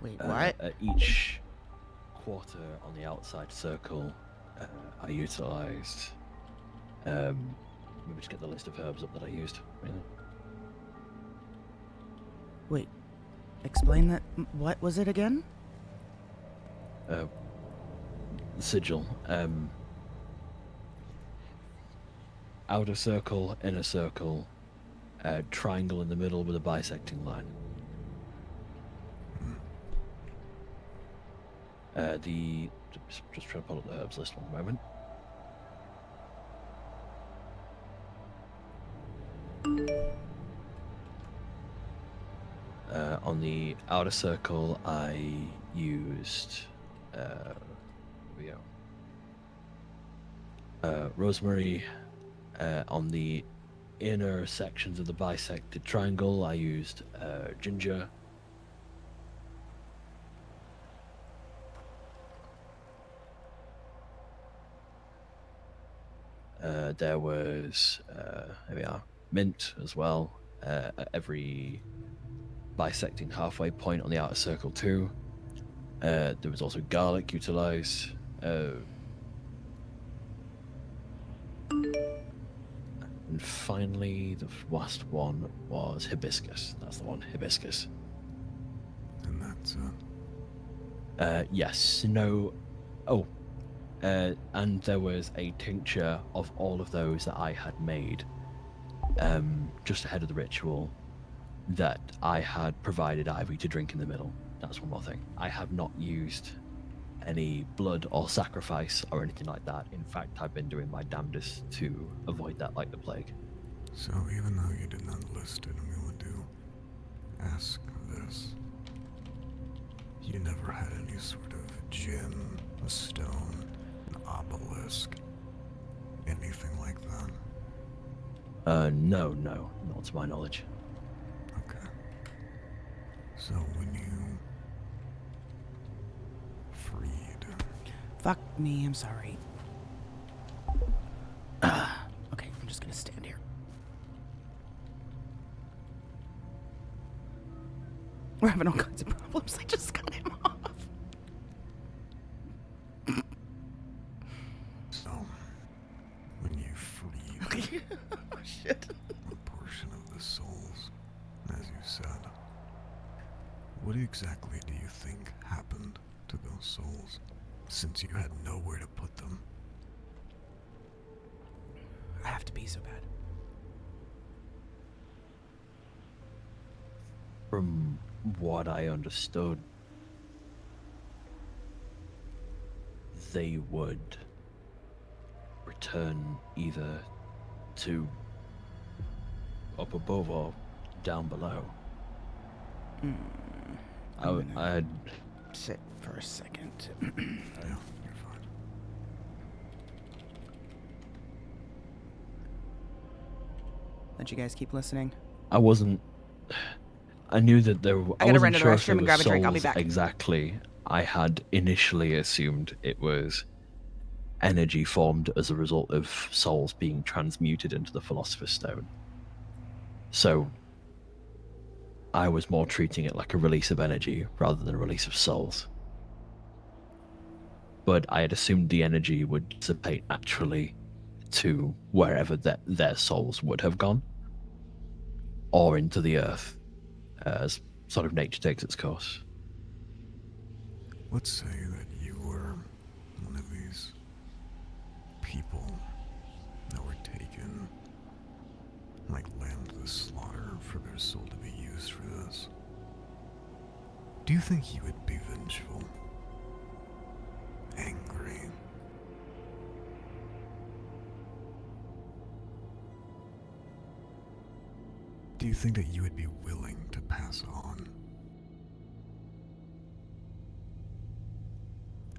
Speaker 2: Wait, what?
Speaker 10: At each quarter on the outside circle, I utilized. Let me just get the list of herbs up that I used. Really.
Speaker 2: Wait. Explain that. What was it again?
Speaker 10: The sigil. Outer circle, inner circle, triangle in the middle with a bisecting line. Just trying to pull up the herbs list one moment. On the outer circle, I used rosemary. On the inner sections of the bisected triangle, I used ginger. There was there we are, mint as well. At every bisecting halfway point on the outer circle too. There was also garlic utilized. And finally, the last one was hibiscus. That's the one, hibiscus.
Speaker 8: And that's
Speaker 10: Yes. No. Oh. And there was a tincture of all of those that I had made just ahead of the ritual that I had provided Ivy to drink in the middle. That's one more thing. I have not used any blood or sacrifice or anything like that. In fact, I've been doing my damnedest to avoid that like the plague.
Speaker 8: So even though you did not list it, I'm going to ask this. You never had any sort of gem, a stone, an obelisk, anything like that?
Speaker 10: No, not to my knowledge.
Speaker 8: Okay. So when you freed...
Speaker 2: Fuck me, I'm sorry. Okay, I'm just gonna stand here. We're having all kinds of problems. I just got him off.
Speaker 8: So, when you freed
Speaker 2: Oh, shit.
Speaker 8: a portion of the souls, as you said, what exactly do you think happened to those souls, since you had nowhere to put them?
Speaker 2: I have to be so bad.
Speaker 10: From what I understood, they would return either to up above or down below. I'd
Speaker 2: sit for a second.
Speaker 8: Yeah, you're fine.
Speaker 2: Let you guys keep listening.
Speaker 10: I wasn't. I knew that there.
Speaker 2: I gotta run
Speaker 10: wasn't
Speaker 2: to the
Speaker 10: sure if
Speaker 2: restroom
Speaker 10: there
Speaker 2: and
Speaker 10: was
Speaker 2: grab a drink. I'll be
Speaker 10: souls
Speaker 2: back.
Speaker 10: Exactly. I had initially assumed it was energy formed as a result of souls being transmuted into the Philosopher's Stone. So I was more treating it like a release of energy rather than a release of souls. But I had assumed the energy would dissipate naturally to wherever their souls would have gone, or into the earth, as sort of nature takes its course.
Speaker 8: Let's say that you were one of these people that were taken like lamb to the slaughter for their soul to be used for this. Do you think you would be vengeful? Angry? Do you think that you would be willing to pass on?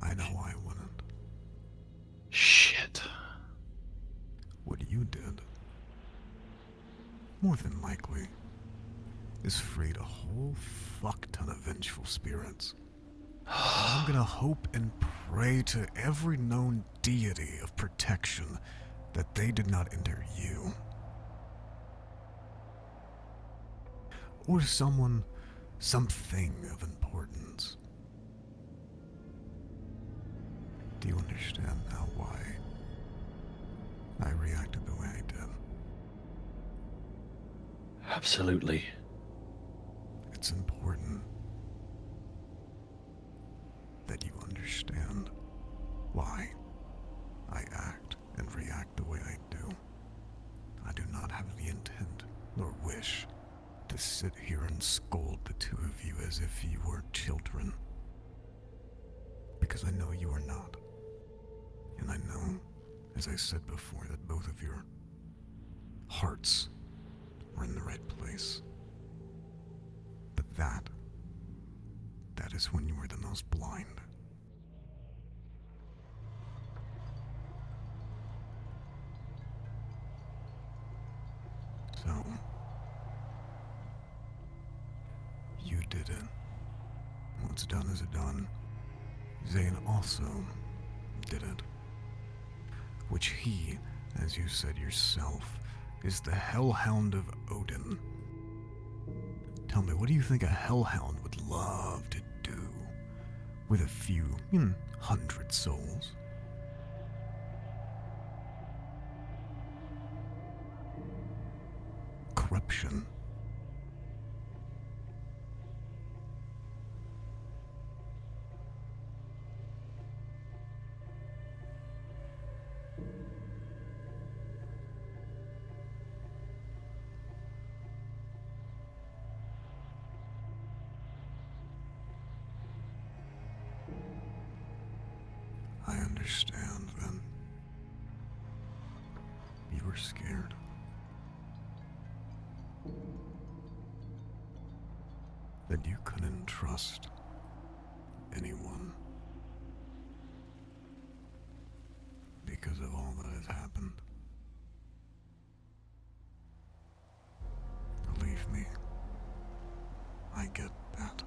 Speaker 8: I know I wouldn't.
Speaker 10: Shit.
Speaker 8: What you did, more than likely, is freed a whole fuck ton of vengeful spirits. And I'm gonna hope and pray to every known deity of protection that they did not enter you. Or someone, something of importance. Do you understand now why I reacted the way I did?
Speaker 10: Absolutely.
Speaker 8: It's important that you understand why I act and react the way I do. I do not have the intent nor wish to sit here and scold the two of you as if you were children. Because I know you are not. And I know, as I said before, that both of your hearts were in the right place. But that is when you were the most blind. So, you did it. What's done is done. Zane also did it. Which he, as you said yourself, is the Hellhound of Odin. Tell me, what do you think a Hellhound would love to do with a few, 100 souls? Corruption. understand then. You were scared. That you couldn't trust anyone. Because of all that has happened. Believe me, I get that.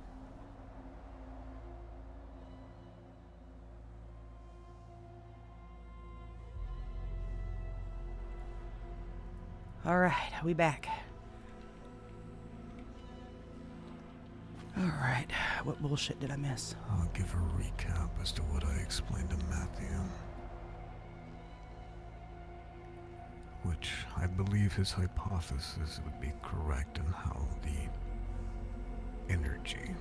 Speaker 2: All right, are we back? All right, what bullshit did I miss?
Speaker 8: I'll give a recap as to what I explained to Matthew. Which I believe his hypothesis would be correct in how the energy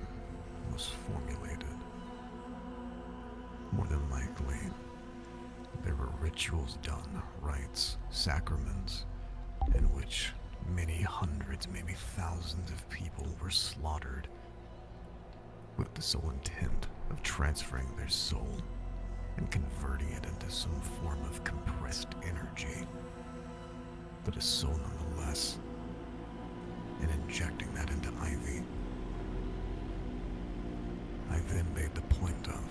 Speaker 8: was formulated. More than likely, there were rituals done, rites, sacraments, in which many hundreds, maybe thousands of people were slaughtered with the sole intent of transferring their soul and converting it into some form of compressed energy, but a soul nonetheless, and injecting that into Ivy. I then made the point of,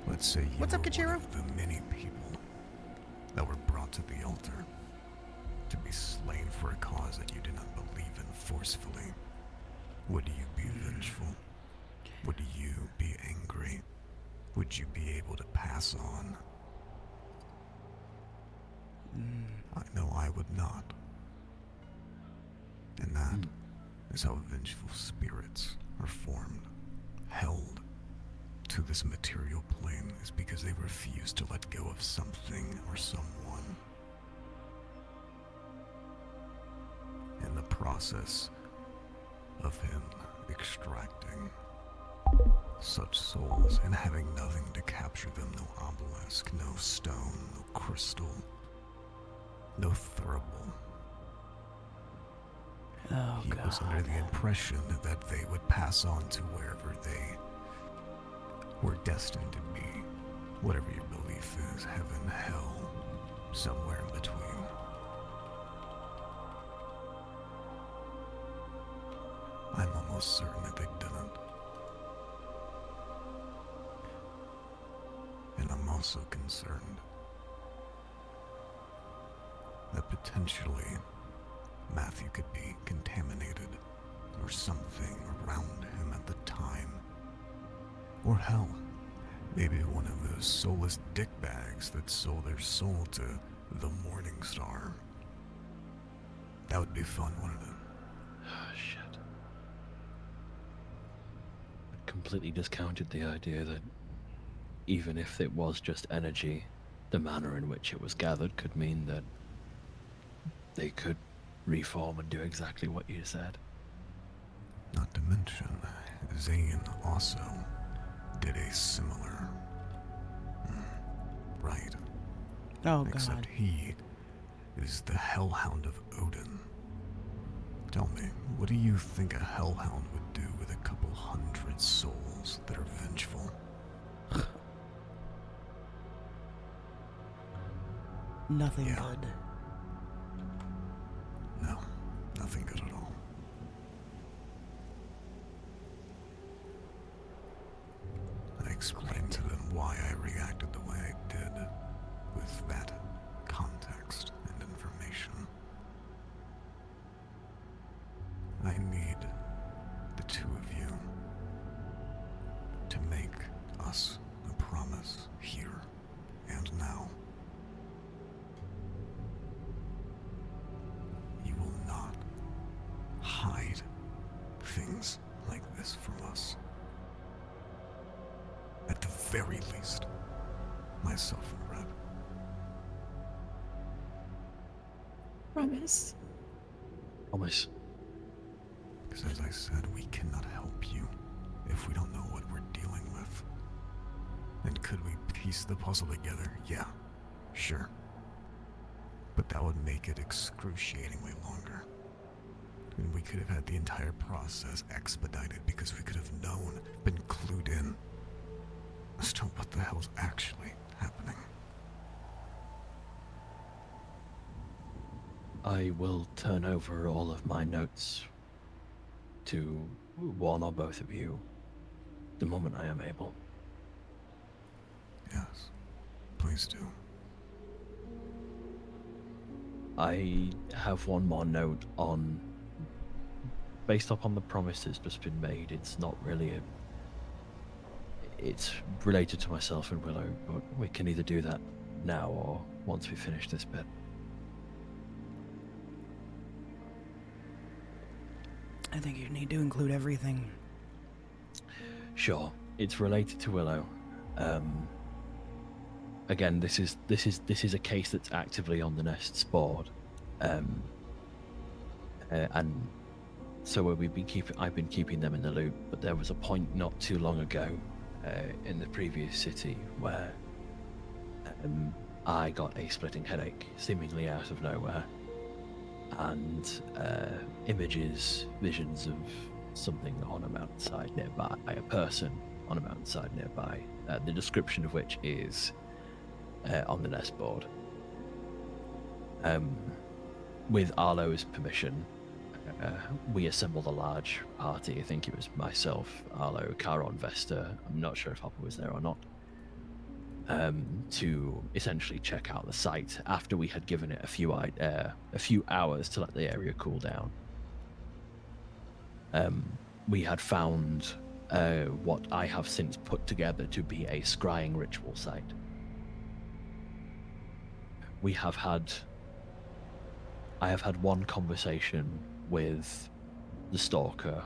Speaker 8: let's say you
Speaker 2: What's up,
Speaker 8: were
Speaker 2: Kichiro?
Speaker 8: one of the many people that were brought to the altar to be slain for a cause that you did not believe in forcefully. Would you be vengeful? Would you be angry? Would you be able to pass on? I know I would not. And that is how vengeful spirits are formed, held to this material plane, is because they refuse to let go of something or someone. In the process of him extracting such souls and having nothing to capture them, no obelisk, no stone, no crystal, no thurible.
Speaker 2: Oh,
Speaker 8: He was under the impression that they would pass on to wherever they were destined to be. Whatever your belief is, heaven, hell, somewhere in between. I'm almost certain that they didn't. And I'm also concerned that potentially Matthew could be contaminated or something around him at the time. Or hell, maybe one of those soulless dickbags that sold their soul to the Morning Star. That would be fun, wouldn't it?
Speaker 10: Oh, shit. I completely discounted the idea that even if it was just energy, the manner in which it was gathered could mean that they could reform and do exactly what you said.
Speaker 8: Not to mention, Zane also did a similar rite.
Speaker 2: Oh,
Speaker 8: Except
Speaker 2: God.
Speaker 8: he is the Hellhound of Odin. Tell me, what do you think a Hellhound would do with a couple hundred souls that are vengeful?
Speaker 2: Nothing
Speaker 8: Yeah.
Speaker 2: good.
Speaker 8: No, nothing good at all. I explained to them why I reacted the way I did, with that context and information. I need the two of you to make us a promise here and now. You will not hide things like this from us. At the very least, myself and Red.
Speaker 9: Promise.
Speaker 10: Promise.
Speaker 8: Because as I said, we cannot help you if we don't know what we're dealing with. And could we piece the puzzle together? Yeah, sure. But that would make it excruciatingly longer. And we could have had the entire process expedited because we could have known, been clued in as to what the hell's actually happening.
Speaker 10: I will turn over all of my notes to one or both of you the moment I am able.
Speaker 8: Yes, please do.
Speaker 10: I have one more note on, based upon the promise that's just been made, it's not really it's related to myself and Willow, but we can either do that now or once we finish this bit.
Speaker 2: I think you need to include everything.
Speaker 10: Sure, it's related to Willow. Again, this is a case that's actively on the Nest's board, and so I've been keeping them in the loop. But there was a point not too long ago, in the previous city where I got a splitting headache, seemingly out of nowhere, and visions of something on a mountainside nearby, a person on a mountainside nearby, the description of which is on the Nest board. With Arlo's permission, we assembled a large party. I think it was myself, Arlo, Charon, Vesta. I'm not sure if Hopper was there or not. To essentially check out the site after we had given it a few hours to let the area cool down. We had found what I have since put together to be a scrying ritual site. I have had one conversation with the stalker,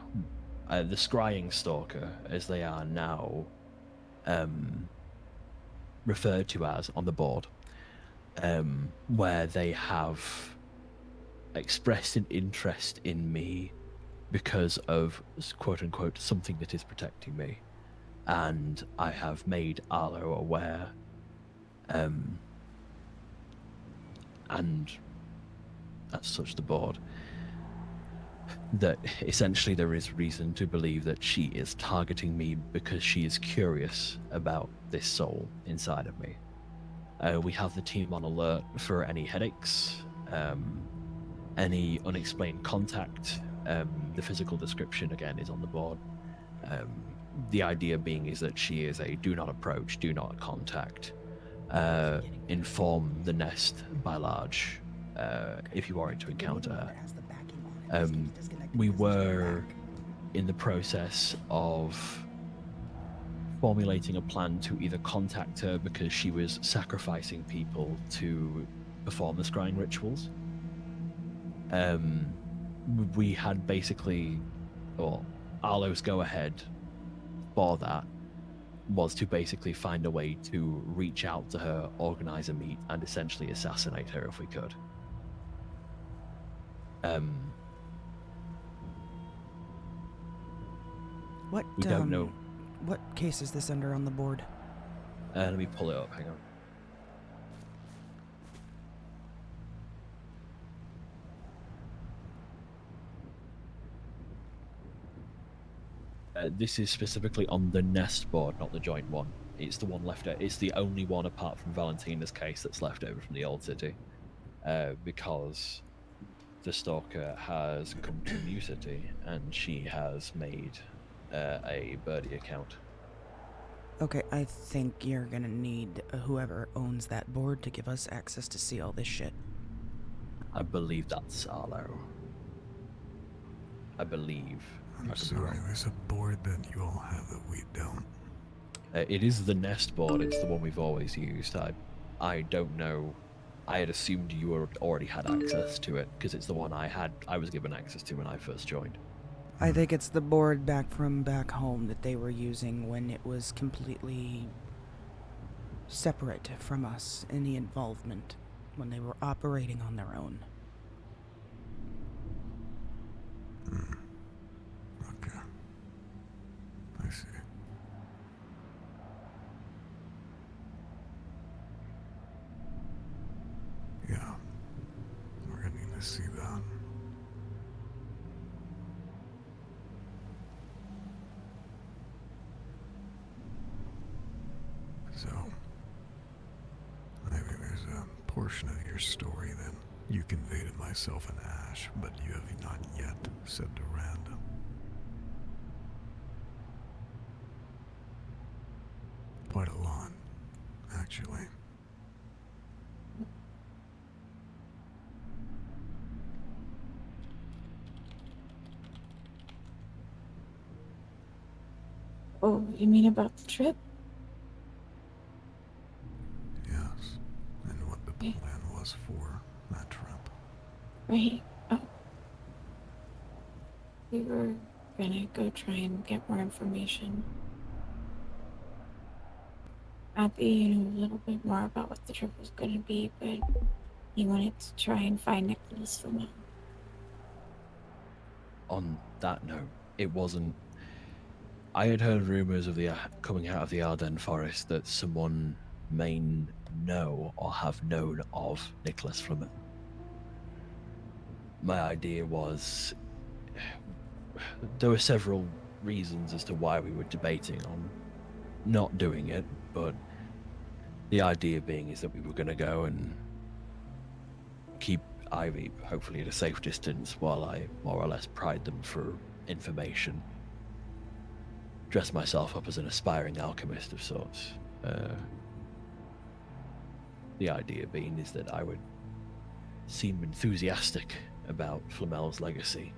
Speaker 10: the scrying stalker, as they are now referred to as on the board, where they have expressed an interest in me because of, quote unquote, something that is protecting me. And I have made Arlo aware, and as such the board, that essentially there is reason to believe that she is targeting me because she is curious about this soul inside of me. We have the team on alert for any headaches, any unexplained contact. The physical description, again, is on the board. The idea being is that she is a do not approach, do not contact, inform the Nest by large if you are to encounter her. We were in the process of formulating a plan to either contact her because she was sacrificing people to perform the scrying rituals. We had basically, or Arlo's go-ahead for that was to basically find a way to reach out to her, organize a meet, and essentially assassinate her if we could.
Speaker 2: What
Speaker 10: We don't know.
Speaker 2: What case is this under on the board?
Speaker 10: Let me pull it up. Hang on. This is specifically on the Nest board, not the joint one. It's the one left. It's the only one apart from Valentina's case that's left over from the old city, because the stalker has come to New City and she has made a birdie account.
Speaker 2: Okay, I think you're gonna need whoever owns that board to give us access to see all this shit.
Speaker 10: I believe that's Arlo. I believe.
Speaker 8: I'm sorry, there's a board that you all have that we don't.
Speaker 10: It is the Nest board. It's the one we've always used. I don't know. I had assumed you already had access to it because it's the one I was given access to when I first joined.
Speaker 2: I think it's the board back from back home that they were using when it was completely separate from us, any involvement, when they were operating on their own.
Speaker 8: Okay. I see. Yeah. We're gonna need to see that. So, portion of your story, then. You conveyed it myself and Ash, but you have not yet said to Rand. Quite a lot, actually.
Speaker 9: Oh, you mean about the trip?
Speaker 8: Yes, and what the plan was for that trip.
Speaker 9: Right. Oh. We were gonna go try and get more information. Abby knew a little bit more about what the trip was gonna be, but he wanted to try and find Nicholas Flamel.
Speaker 10: On that note, it wasn't. I had heard rumors of the coming out of the Ardennes forest that someone may know or have known of Nicholas Flamel. My idea was there were several reasons as to why we were debating on not doing it, but the idea being is that we were going to go and keep Ivy hopefully at a safe distance while I more or less pried them for information. Dress myself up as an aspiring alchemist of sorts. The idea being is that I would seem enthusiastic about Flamel's legacy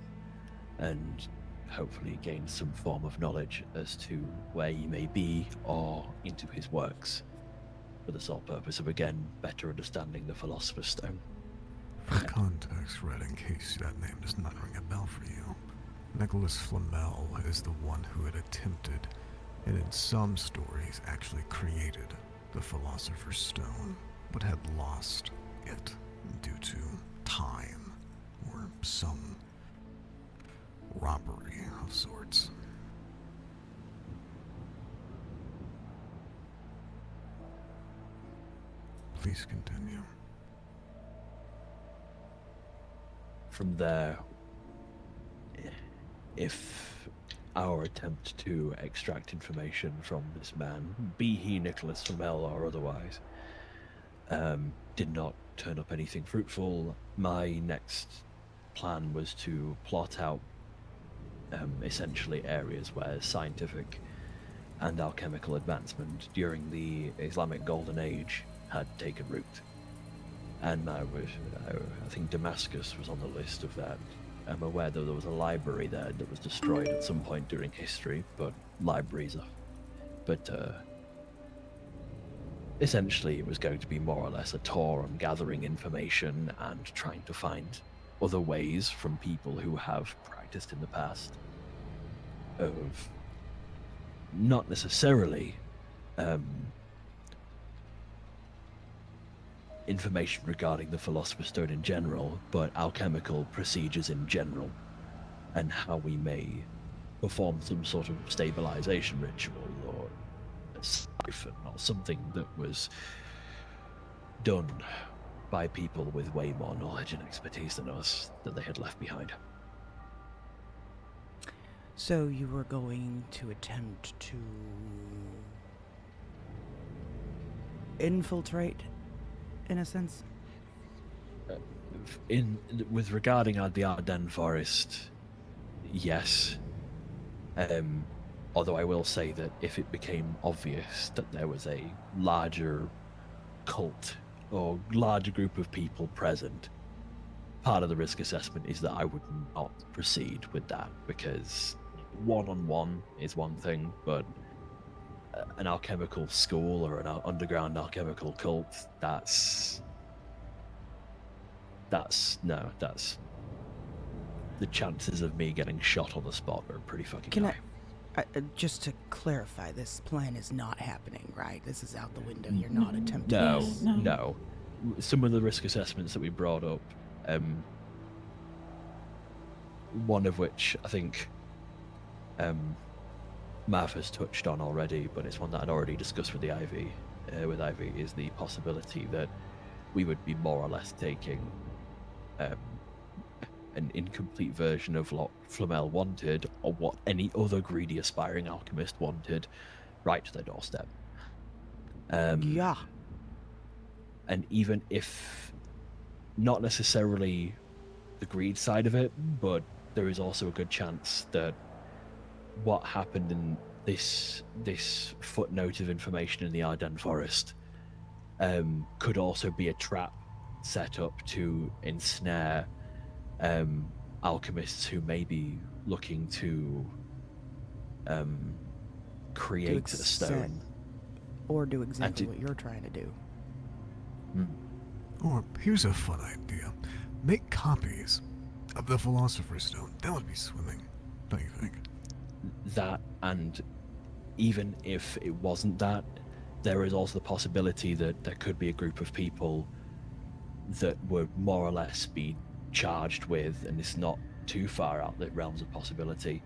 Speaker 10: and hopefully gain some form of knowledge as to where he may be or into his works, for the sole purpose of, again, better understanding the Philosopher's Stone.
Speaker 8: For context, Red, in case that name does not ring a bell for you, Nicholas Flamel is the one who had attempted, and in some stories actually created, the Philosopher's Stone, but had lost it due to time or some robbery of sorts. Please continue.
Speaker 10: From there, if our attempt to extract information from this man, be he Nicholas Flamel or otherwise, did not turn up anything fruitful, my next plan was to plot out essentially areas where scientific and alchemical advancement during the Islamic Golden Age had taken root. And I think Damascus was on the list of that. I'm aware that there was a library there that was destroyed at some point during history, but libraries are... But essentially it was going to be more or less a tour on gathering information and trying to find other ways from people who have practiced in the past of not necessarily information regarding the Philosopher's Stone in general, but alchemical procedures in general, and how we may perform some sort of stabilization ritual or a siphon or something that was done by people with way more knowledge and expertise than us that they had left behind.
Speaker 2: So you were going to attempt to infiltrate, in a sense?
Speaker 10: With regarding the Ardennes forest, yes. Although I will say that if it became obvious that there was a larger cult or larger group of people present, part of the risk assessment is that I would not proceed with that, because one-on-one is one thing, but an alchemical school or an underground alchemical cult, that's the chances of me getting shot on the spot are pretty fucking high.
Speaker 2: Just to clarify, this plan is not happening, right? This is out the window. You're not attempting
Speaker 10: No,
Speaker 2: this.
Speaker 10: no. Some of the risk assessments that we brought up, one of which I think Mav has touched on already, but it's one that I'd already discussed with Ivy, is the possibility that we would be more or less taking an incomplete version of what Flamel wanted, or what any other greedy aspiring alchemist wanted, right to their doorstep.
Speaker 2: Yeah.
Speaker 10: And even if not necessarily the greed side of it, but there is also a good chance that what happened in this footnote of information in the Ardennes forest could also be a trap set up to ensnare alchemists who may be looking to create a stone.
Speaker 2: Or do exactly what you're trying to do.
Speaker 8: Or here's a fun idea. Make copies of the Philosopher's Stone. That would be swimming, don't you think?
Speaker 10: That, and even if it wasn't that, there is also the possibility that there could be a group of people that would more or less be charged with, and it's not too far out the realms of possibility,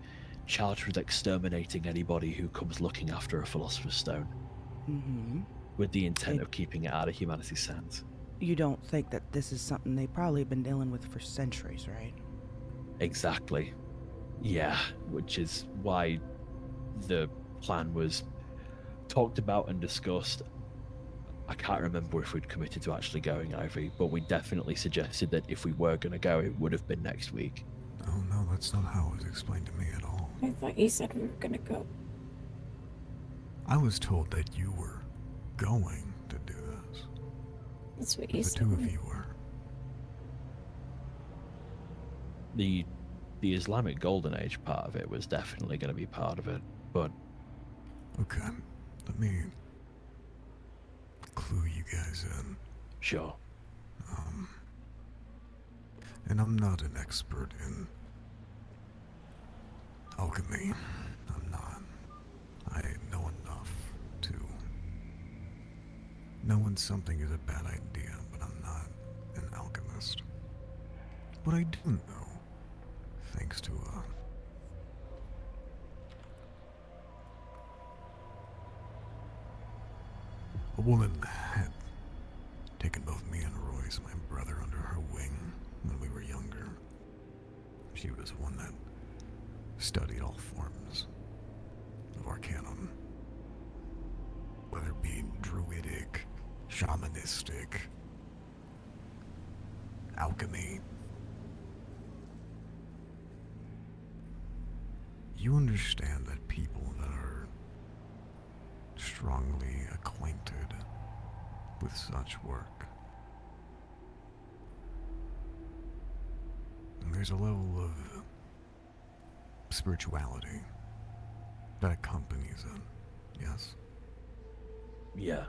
Speaker 10: charged with exterminating anybody who comes looking after a Philosopher's Stone.
Speaker 2: Mm-hmm.
Speaker 10: With the intent of keeping it out of humanity's hands.
Speaker 2: You don't think that this is something they've probably been dealing with for centuries, right?
Speaker 10: Exactly. Yeah, which is why the plan was talked about and discussed. I can't remember if we'd committed to actually going, Ivy, but we definitely suggested that if we were going to go, it would have been next week.
Speaker 8: Oh no, that's not how it was explained to me at all.
Speaker 9: I thought you said we were gonna go.
Speaker 8: I was told that you were going to do this.
Speaker 9: That's what you
Speaker 8: The
Speaker 9: said.
Speaker 8: two of you were.
Speaker 10: The Islamic Golden Age part of it was definitely going to be part of it, but...
Speaker 8: Okay, let me clue you guys in.
Speaker 10: Sure.
Speaker 8: And I'm not an expert in alchemy. I'm not. I know enough to know when something is a bad idea, but I'm not an alchemist. What I do know, thanks to a woman had taken both me and Royce, my brother, under her wing when we were younger. She was one that studied all forms of arcanum, whether it be druidic, shamanistic, alchemy. You understand that people that are strongly acquainted with such work, and there's a level of spirituality that accompanies it, yes?
Speaker 10: Yeah.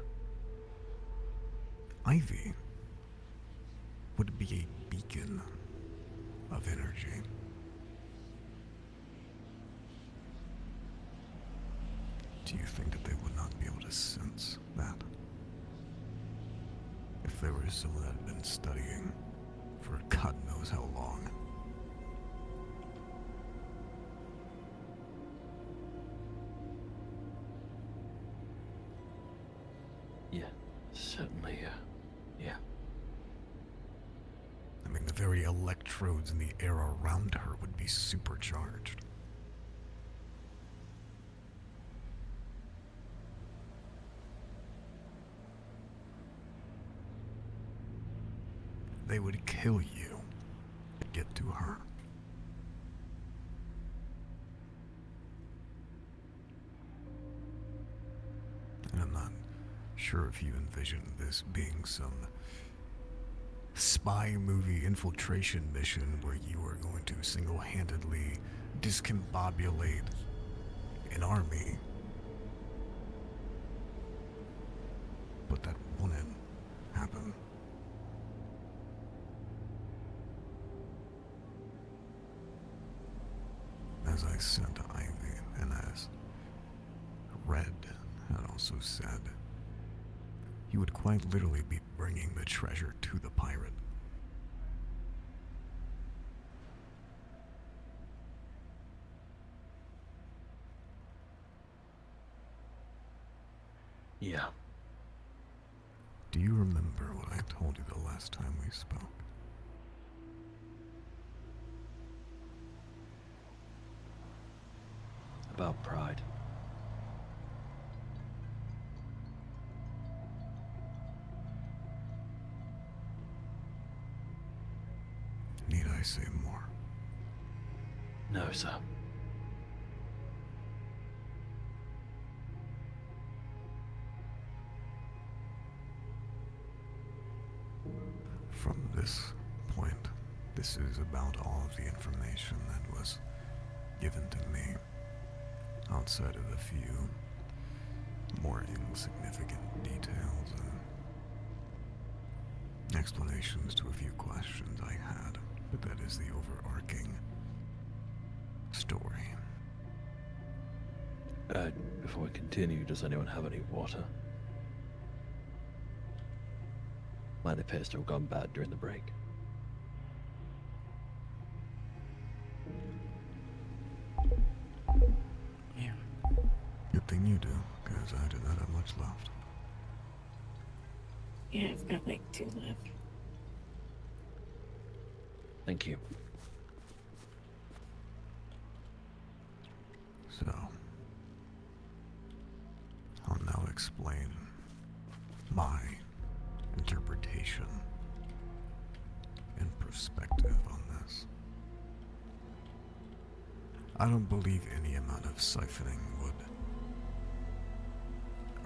Speaker 8: Ivy would be a beacon of energy. Do you think that they would not be able to sense that? If there was someone that had been studying for God knows how long.
Speaker 10: Yeah, certainly, yeah.
Speaker 8: I mean, the very electrodes in the air around her would be supercharged. They would kill you to get to her. And I'm not sure if you envision this being some spy movie infiltration mission where you are going to single-handedly discombobulate an army. But that wouldn't happen. As I said to Ivy, and as Red had also said, he would quite literally be bringing the treasure to the pirate.
Speaker 10: Yeah.
Speaker 8: Do you remember what I told you the last time we spoke?
Speaker 10: About pride.
Speaker 8: say more?
Speaker 10: No, sir.
Speaker 8: From this point, this is about all of the information that was given to me, outside of a few more insignificant details and explanations to a few questions I had, but that is the overarching story.
Speaker 10: Before we continue, does anyone have any water? Mine appears to have gone bad during the break.
Speaker 2: Yeah.
Speaker 8: Good thing you do, because I do not have much left.
Speaker 9: Yeah, I've got like 2 left.
Speaker 10: Thank you.
Speaker 8: So, I'll now explain my interpretation and perspective on this. I don't believe any amount of siphoning would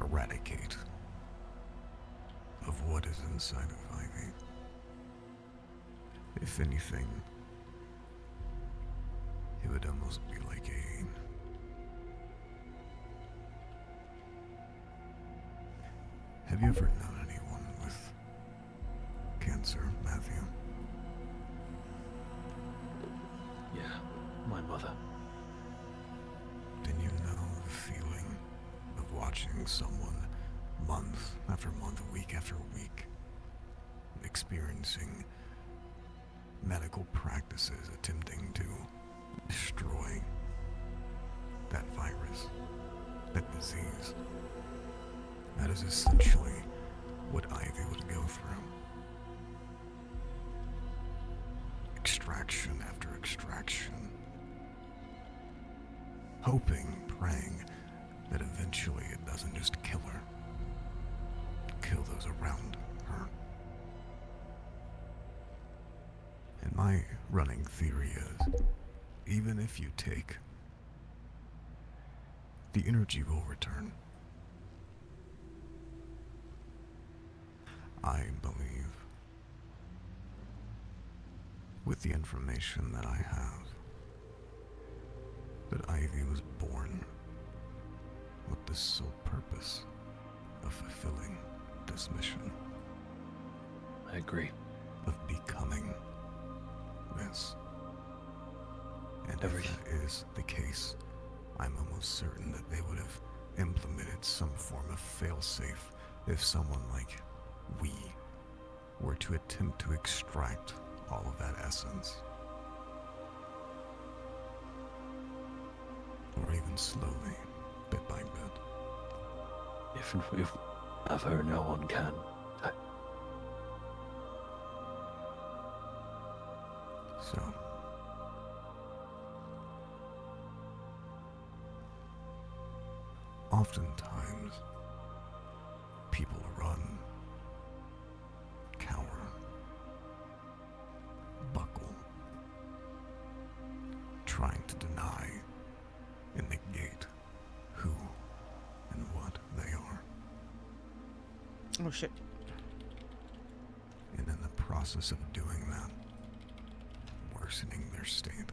Speaker 8: eradicate of what is inside of Ivy. If anything, it would almost be like a Have you ever known anyone with cancer, Matthew?
Speaker 10: Yeah, my mother.
Speaker 8: Then you know the feeling of watching someone month after month, week after week, experiencing medical practices attempting to destroy that virus, that disease. That is essentially what Ivy would go through. Extraction after extraction. Hoping, praying that eventually it doesn't just kill her, kill those around her. And my running theory is, even if you take, the energy will return. I believe, with the information that I have, that Ivy was born with the sole purpose of fulfilling this mission.
Speaker 10: I agree.
Speaker 8: Of becoming this. And if that is the case, I'm almost certain that they would have implemented some form of failsafe if someone like we were to attempt to extract all of that essence. Or even slowly, bit by bit.
Speaker 10: If ever no one can.
Speaker 8: So, oftentimes, people run, cower, buckle, trying to deny and negate who and what they are.
Speaker 2: Oh shit.
Speaker 8: And in the process of doing that, worsening their state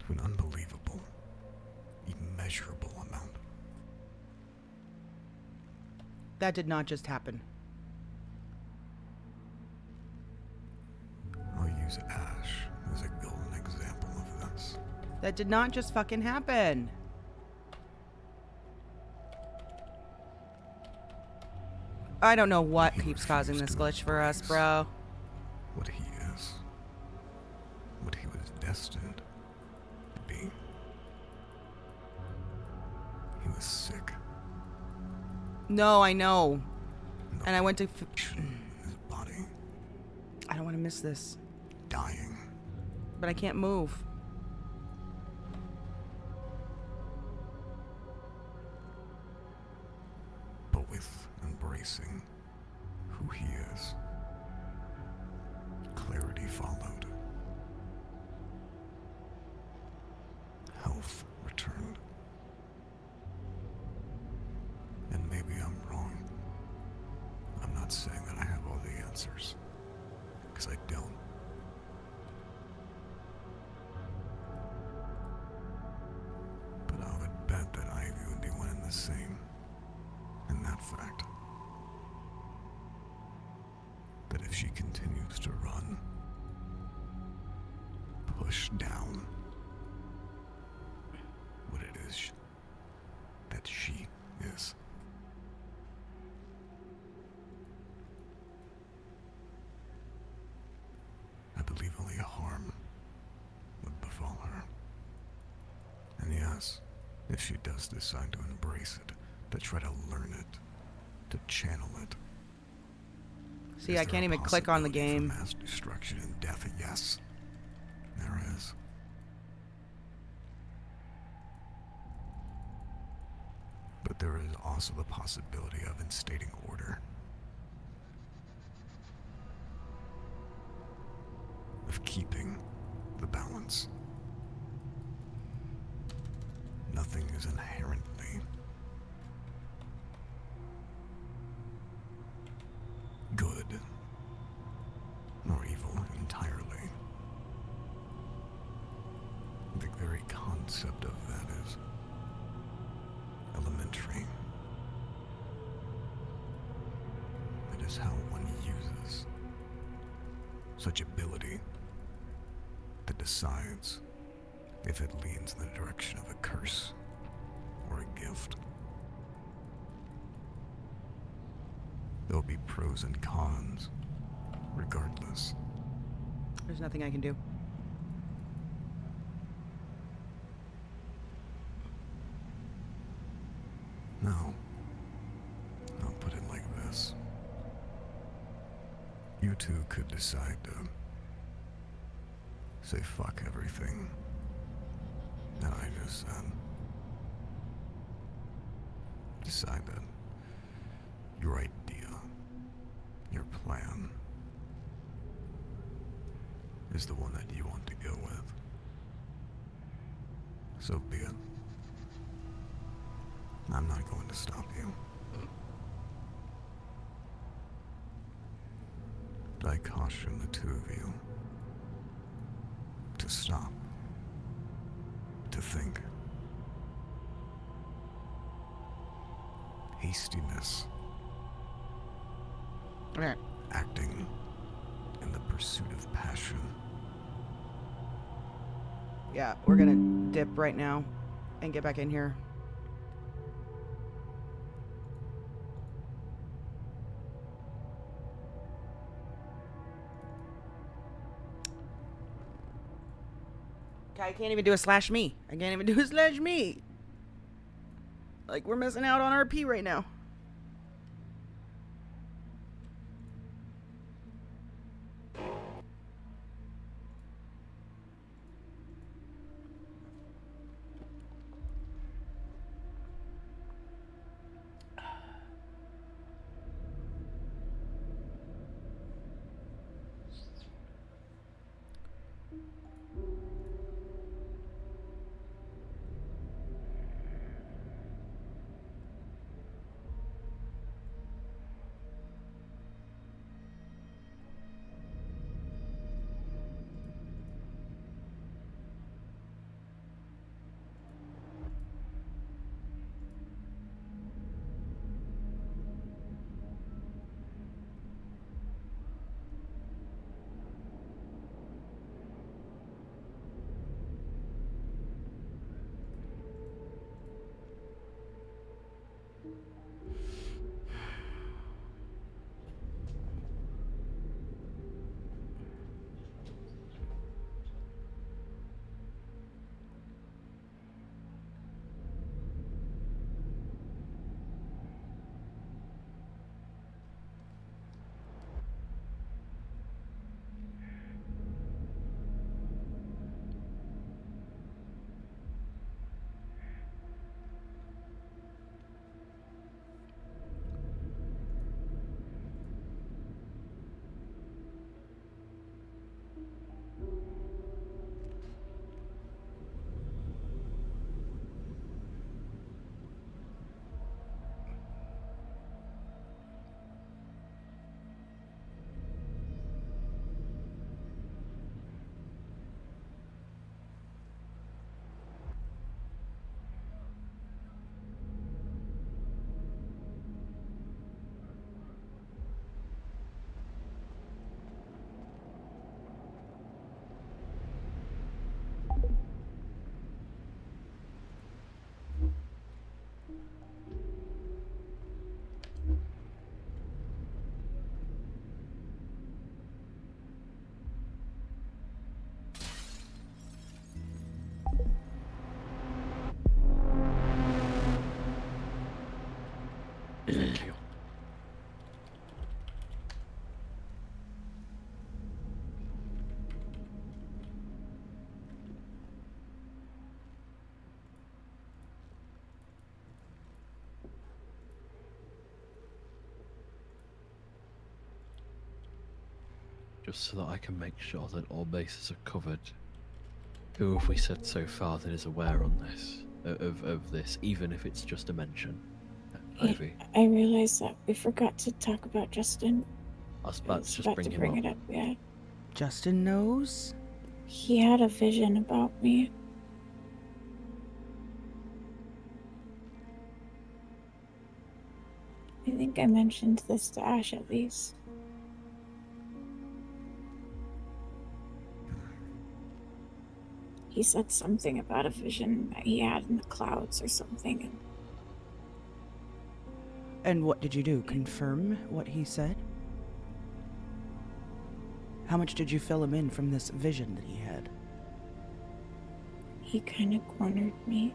Speaker 8: to an unbelievable, immeasurable amount.
Speaker 2: That did not just happen.
Speaker 8: I'll use Ash as a golden example of this.
Speaker 2: That did not just fucking happen. I don't know what keeps causing this glitch for us, bro.
Speaker 8: What he is. What he was destined to be. He was sick.
Speaker 2: No, I know. And I went to...
Speaker 8: in his body.
Speaker 2: I don't want to miss this.
Speaker 8: Dying.
Speaker 2: But I can't move.
Speaker 8: But with embracing who he is, clarity followed. Health returned. And maybe I'm wrong. I'm not saying that I have all the answers, because I don't. But I would bet that Ivy would be one and the same. And that fact, that if she continues to run, push down what it is that she is. I believe only harm would befall her. And yes, if she does decide to embrace it, to try to learn it, to channel it.
Speaker 2: See, I can't even click on the game.
Speaker 8: Mass destruction and death, yes. There is. But there is also the possibility of instating order. Of keeping the balance. Nothing is inherently good nor evil entirely. The very concept of that is elementary. It is how one uses such ability that decides if it leans in the direction of a curse or a gift. There'll be pros and cons, regardless.
Speaker 2: There's nothing I can do.
Speaker 8: No. I'll put it like this. You two could decide to say fuck everything that I just said. Decide that your idea, your plan, is the one that you want to go with. So be it. I'm not going to stop you. But I caution the two of you to stop, to think. Hastiness,
Speaker 2: Okay.
Speaker 8: acting in the pursuit of passion.
Speaker 2: Yeah, we're gonna dip right now and get back in here. I can't even do a slash me. I can't even do a slash me. Like, we're missing out on RP right now.
Speaker 10: Thank you. Just so that I can make sure that all bases are covered. Who have we said so far that is aware on this, of this, even if it's just a mention? Ivy.
Speaker 9: I realized that we forgot to talk about Justin.
Speaker 10: I was
Speaker 9: I
Speaker 10: about
Speaker 9: was
Speaker 10: to just
Speaker 9: about
Speaker 10: bring
Speaker 9: to
Speaker 10: him
Speaker 9: bring
Speaker 10: up.
Speaker 9: it up, yeah.
Speaker 2: Justin knows?
Speaker 9: He had a vision about me. I think I mentioned this to Ash at least. He said something about a vision that he had in the clouds or something.
Speaker 2: And what did you do? Confirm what he said? How much did you fill him in from this vision that he had?
Speaker 9: He kind of cornered me.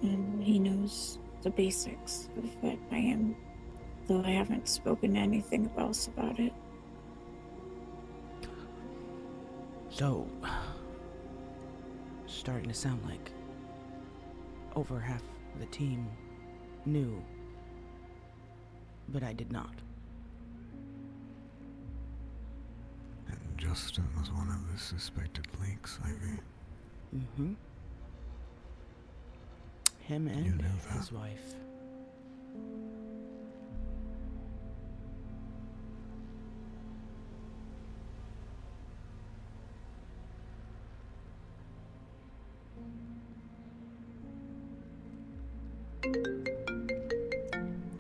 Speaker 9: And he knows the basics of what I am, though I haven't spoken anything else about it.
Speaker 2: So, starting to sound like over half the team knew, but I did not.
Speaker 8: And Justin was one of the suspected links, Ivy.
Speaker 2: Mm-hmm. Him and
Speaker 8: You knew that.
Speaker 2: his wife.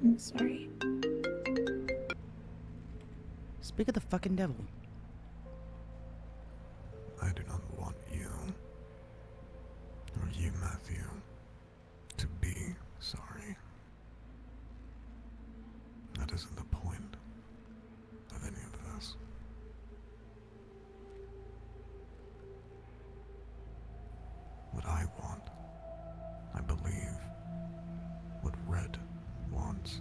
Speaker 9: I'm sorry.
Speaker 2: Speak of the fucking devil.
Speaker 8: I do not want you, or you, Matthew, to be sorry. That isn't the point of any of this. What I want, I believe, what Red wants,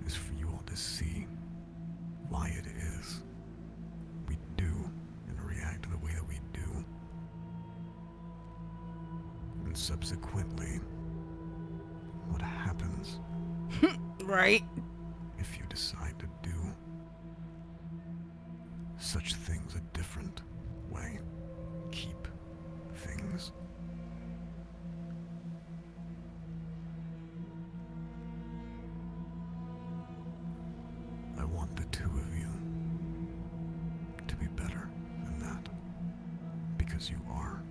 Speaker 8: is for you all to see why it is we do and react the way that we do. And subsequently, what happens
Speaker 2: Right.
Speaker 8: if you decide to do such things a different way. Keep things. I want the two of you to be better than that. Because you are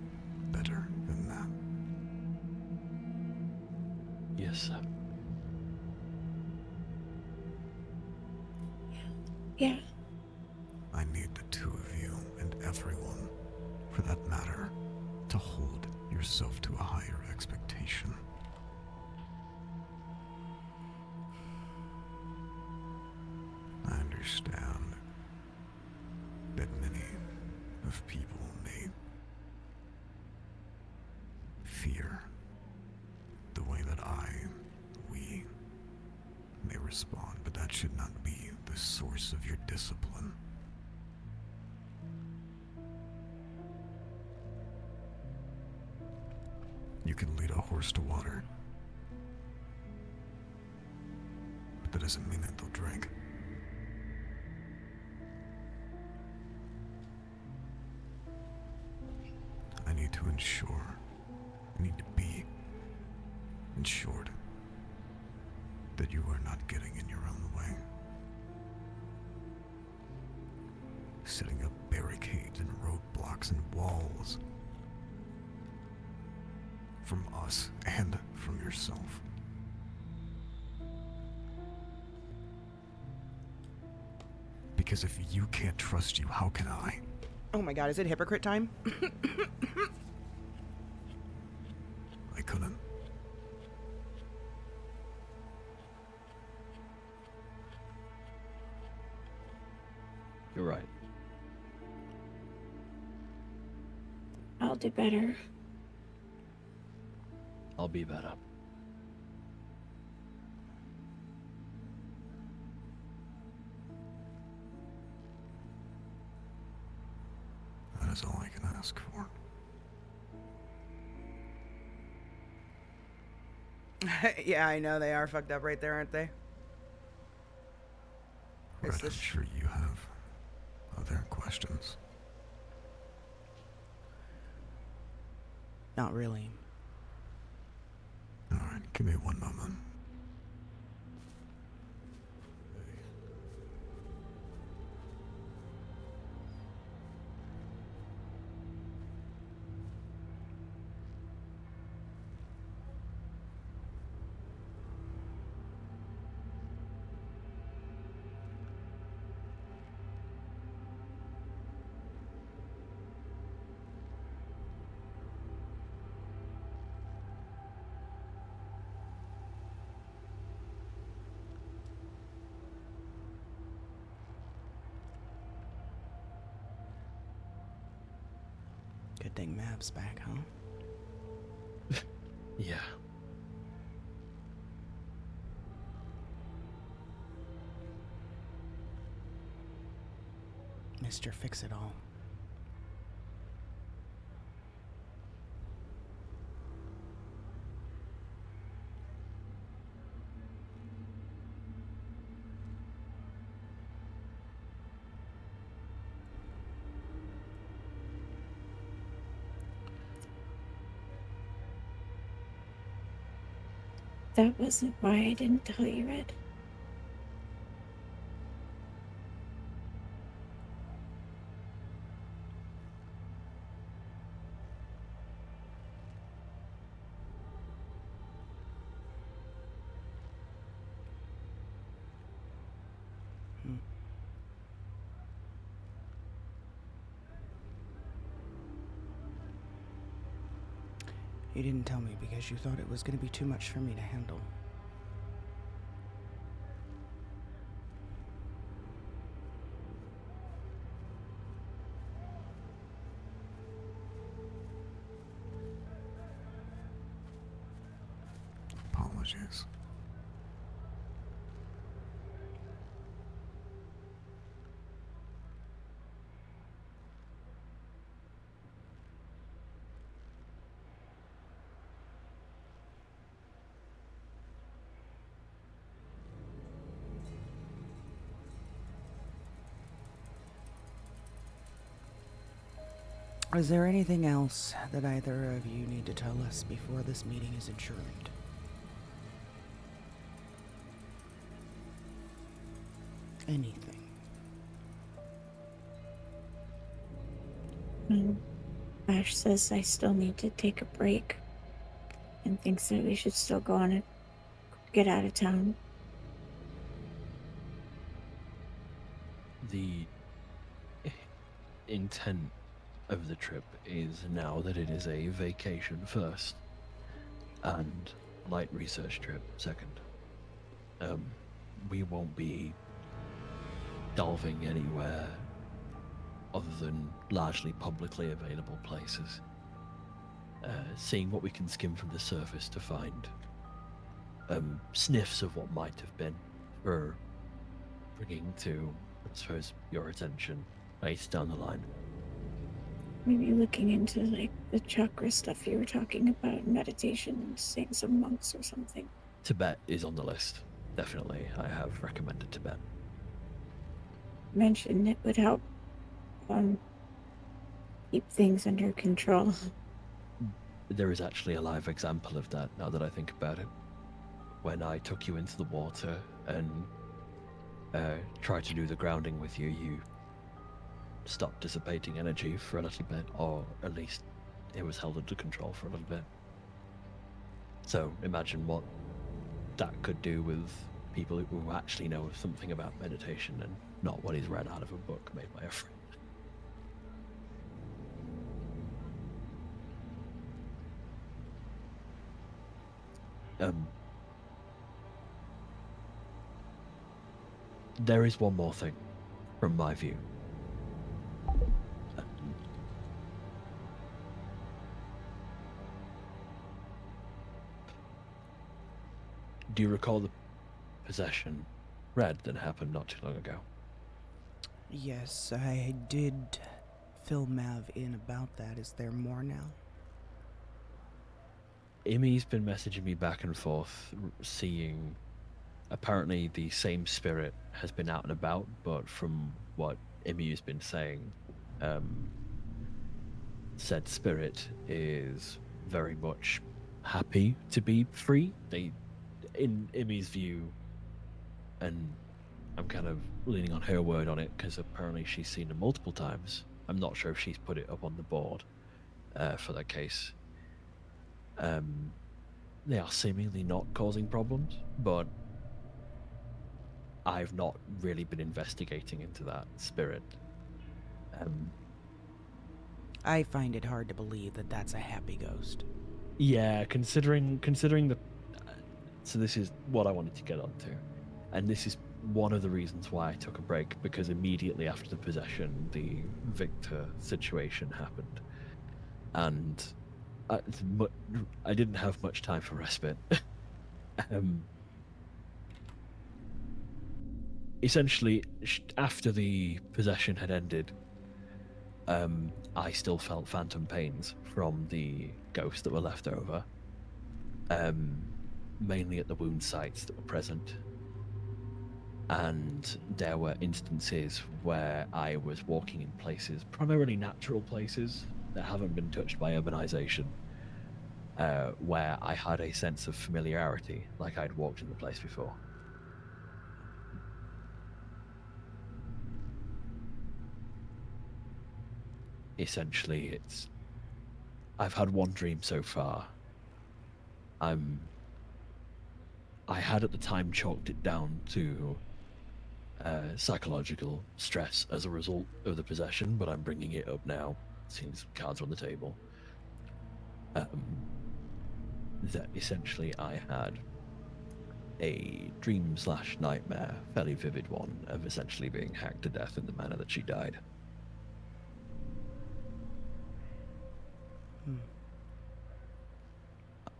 Speaker 8: better than that.
Speaker 10: Yes, sir.
Speaker 9: Yeah.
Speaker 8: I need the two of you, and everyone, for that matter, to hold yourself to a higher expectation. I understand that many of people may fear the way that we may respond, but that should not be the source of your discipline. You can lead a horse to water, but that doesn't mean that they'll drink. I need to be ensured that you are not getting in your own way. Setting up barricades and roadblocks and walls from us and from yourself. Because if you can't trust you, how can I?
Speaker 2: Oh my god, is it hypocrite time?
Speaker 8: I couldn't.
Speaker 10: You're right.
Speaker 9: I'll do better.
Speaker 10: I'll be better.
Speaker 8: That is all I can ask for.
Speaker 2: Yeah, I know they are fucked up right there, aren't they?
Speaker 8: But
Speaker 2: It's the
Speaker 8: I'm sure you have other questions.
Speaker 2: Not really.
Speaker 8: Alright, give me one moment.
Speaker 2: Good thing Mav's back, huh?
Speaker 10: Yeah.
Speaker 2: Mr. Fix-It-All.
Speaker 9: That wasn't why I didn't tell you, Red.
Speaker 2: You didn't tell me because you thought it was going to be too much for me to handle.
Speaker 8: Apologies.
Speaker 2: Is there anything else that either of you need to tell us before this meeting is adjourned? Anything?
Speaker 9: Ash says I still need to take a break and thinks that we should still go on and get out of town.
Speaker 10: The intent of the trip is now that it is a vacation first and light research trip second. We won't be delving anywhere other than largely publicly available places. Seeing what we can skim from the surface to find sniffs of what might have been for bringing to, I suppose, your attention later down the line.
Speaker 9: Maybe looking into like the chakra stuff you were talking about, meditation and seeing some monks or something.
Speaker 10: Tibet is on the list. Definitely, I have recommended Tibet.
Speaker 9: Mentioned it would help keep things under control.
Speaker 10: There is actually a live example of that now that I think about it. When I took you into the water and tried to do the grounding with you, you stopped dissipating energy for a little bit, or at least it was held under control for a little bit. So imagine what that could do with people who actually know something about meditation and not what is read out of a book made by a friend. There is one more thing, from my view. Do you recall the possession, Red, that happened not too long ago?
Speaker 2: Yes, I did fill Mav in about that. Is there more now?
Speaker 10: Imi's been messaging me back and forth, seeing apparently the same spirit has been out and about, but from what Imi has been saying, said spirit is very much happy to be free. They, in Imi's view, and I'm kind of leaning on her word on it because apparently she's seen them multiple times. I'm not sure if she's put it up on the board for that case. They are seemingly not causing problems, but I've not really been investigating into that spirit.
Speaker 2: I find it hard to believe that that's a happy ghost.
Speaker 10: Yeah, considering the. So this is what I wanted to get onto, and this is one of the reasons why I took a break, because immediately after the possession, the Victor situation happened, and I didn't have much time for respite. Essentially, after the possession had ended, I still felt phantom pains from the ghosts that were left over, mainly at the wound sites that were present. And there were instances where I was walking in places, primarily natural places that haven't been touched by urbanization, where I had a sense of familiarity, like I'd walked in the place before. Essentially, I've had one dream so far. I had at the time chalked it down to psychological stress as a result of the possession, but I'm bringing it up now, since cards are on the table. That essentially I had a dream/nightmare, fairly vivid one, of essentially being hacked to death in the manner that she died.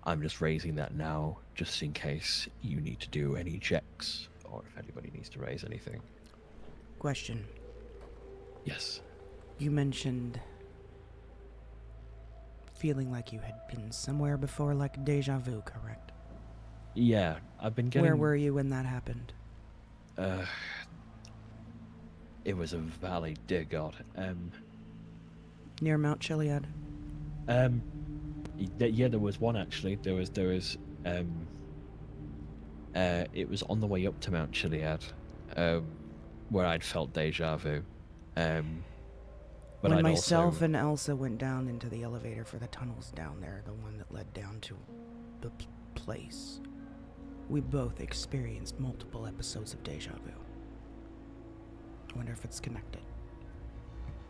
Speaker 10: I'm just raising that now, just in case you need to do any checks, or if anybody needs to raise anything.
Speaker 2: Question.
Speaker 10: Yes.
Speaker 2: You mentioned feeling like you had been somewhere before, like deja vu, correct?
Speaker 10: Yeah, I've been getting...
Speaker 2: Where were you when that happened?
Speaker 10: It was a valley, dear God.
Speaker 2: Near Mount Chiliad?
Speaker 10: Yeah, there was one actually. There was it was on the way up to Mount Chiliad, where I'd felt deja vu. But
Speaker 2: when
Speaker 10: I'd
Speaker 2: myself
Speaker 10: also...
Speaker 2: and Elsa went down into the elevator for the tunnels down there, the one that led down to the place, we both experienced multiple episodes of deja vu. I wonder if it's connected.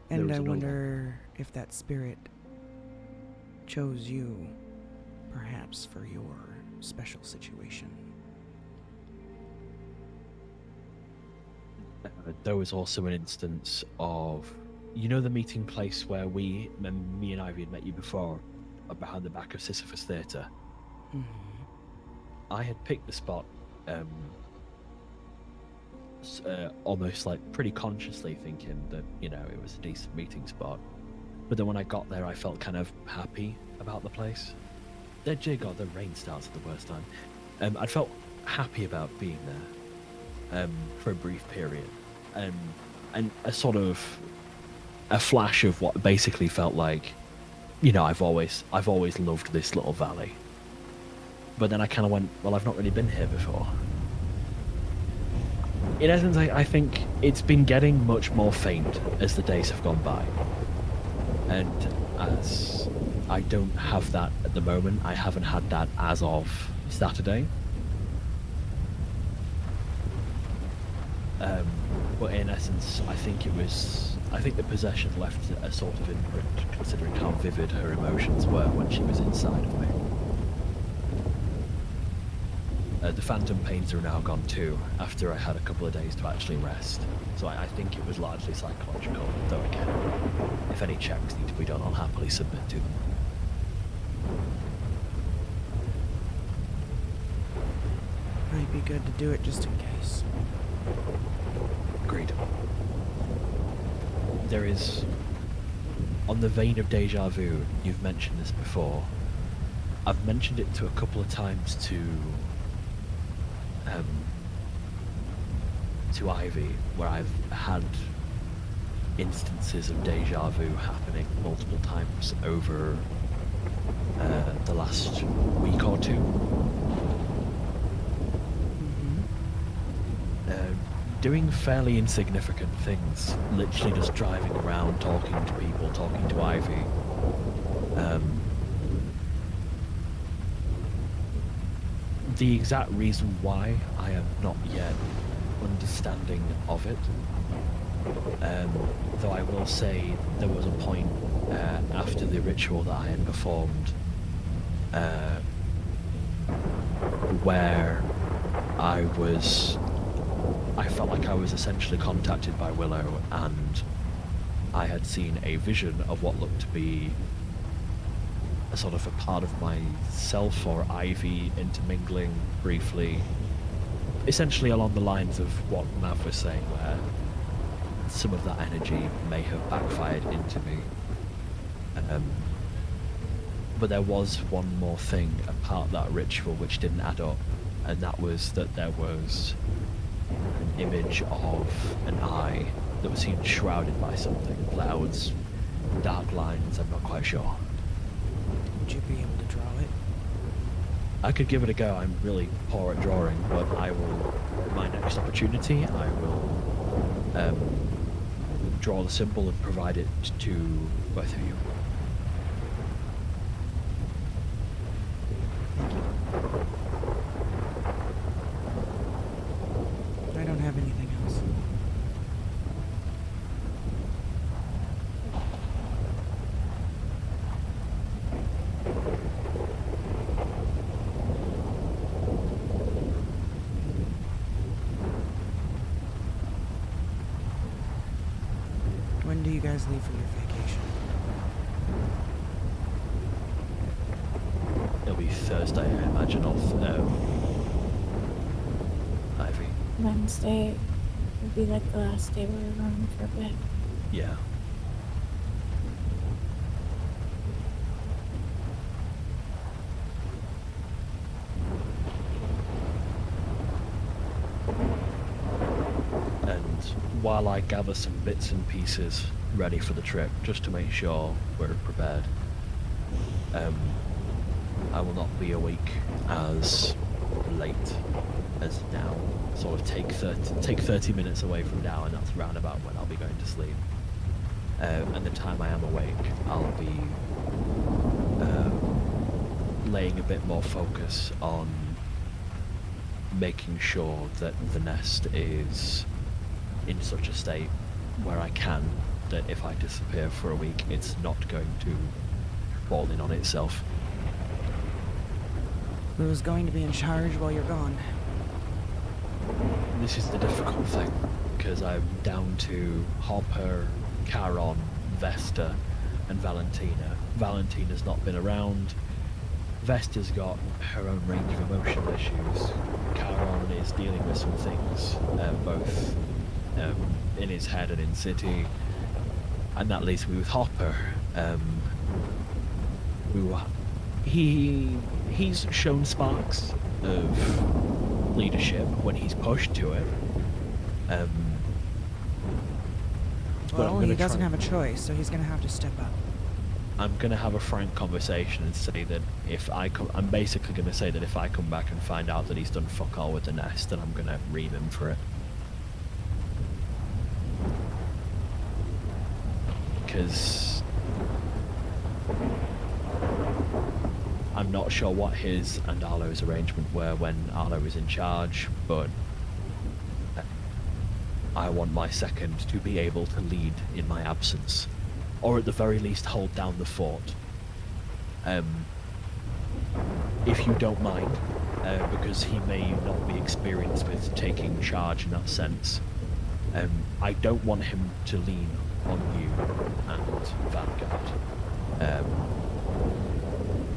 Speaker 2: And I wonder if that spirit chose you, perhaps, for your special situation.
Speaker 10: There was also an instance of, you know, the meeting place where me and Ivy had met you before, behind the back of Sisyphus Theatre.
Speaker 2: Mm-hmm.
Speaker 10: I had picked the spot, almost like pretty consciously, thinking that, you know, it was a decent meeting spot. But then when I got there, I felt kind of happy about the place. Dear God, the rain starts at the worst time. I felt happy about being there for a brief period. And a sort of a flash of what basically felt like, you know, I've always loved this little valley. But then I kind of went, well, I've not really been here before. In essence, I think it's been getting much more faint as the days have gone by. And as I don't have that at the moment, I haven't had that as of Saturday. But in essence, I think the possession left a sort of imprint, considering how vivid her emotions were when she was inside of me. The phantom pains are now gone too, after I had a couple of days to actually rest. So I think it was largely psychological, though again, if any checks need to be done, I'll happily submit to them.
Speaker 2: Might be good to do it just in case.
Speaker 10: Agreed. There is, on the vein of deja vu, you've mentioned this before. I've mentioned it to a couple of times to Ivy, where I've had instances of deja vu happening multiple times over the last week or two. Doing fairly insignificant things, literally just driving around, talking to people, talking to Ivy. The exact reason why I am not yet understanding of it, though I will say there was a point after the ritual that I had performed where I felt like I was essentially contacted by Willow, and I had seen a vision of what looked to be a sort of a part of myself or Ivy intermingling briefly, essentially along the lines of what Mav was saying, where some of that energy may have backfired into me. But there was one more thing, a part of that ritual which didn't add up, and that was that there was an image of an eye that was seen shrouded by something, clouds, dark lines, I'm not quite sure.
Speaker 2: Would you be able to draw it?
Speaker 10: I could give it a go. I'm really poor at drawing, but I will, my next opportunity, I will draw the symbol and provide it to both of you.
Speaker 2: I don't have anything else. When do you guys leave for your vacation?
Speaker 10: It'll be Thursday, I imagine, off Ivy.
Speaker 9: Wednesday would be like the last day we're around for a bit.
Speaker 10: Yeah. And while I gather some bits and pieces ready for the trip, just to make sure we're prepared, I will not be awake as late as now. Sort of take 30 minutes away from now, and that's round about when I'll be going to sleep. And the time I am awake, I'll be laying a bit more focus on making sure that the nest is in such a state where I can, that if I disappear for a week, it's not going to fall in on itself.
Speaker 2: Who's going to be in charge while you're gone?
Speaker 10: This is the difficult thing, because I'm down to Hopper, Charon, Vesta, and Valentina. Valentina's not been around. Vesta's got her own range of emotional issues. Charon is dealing with some things, both in his head and in city. And that leaves me with Hopper. He's shown sparks of leadership when he's pushed to it.
Speaker 2: Well, he doesn't have a choice, so he's gonna have to step up.
Speaker 10: I'm gonna have a frank conversation and say that I'm basically gonna say that if I come back and find out that he's done fuck all with the nest, then I'm gonna ream him for it. Because I'm not sure what his and Arlo's arrangement were when Arlo was in charge, but I want my second to be able to lead in my absence, or at the very least hold down the fort. If you don't mind, because he may not be experienced with taking charge in that sense, I don't want him to lean on you and Vanguard.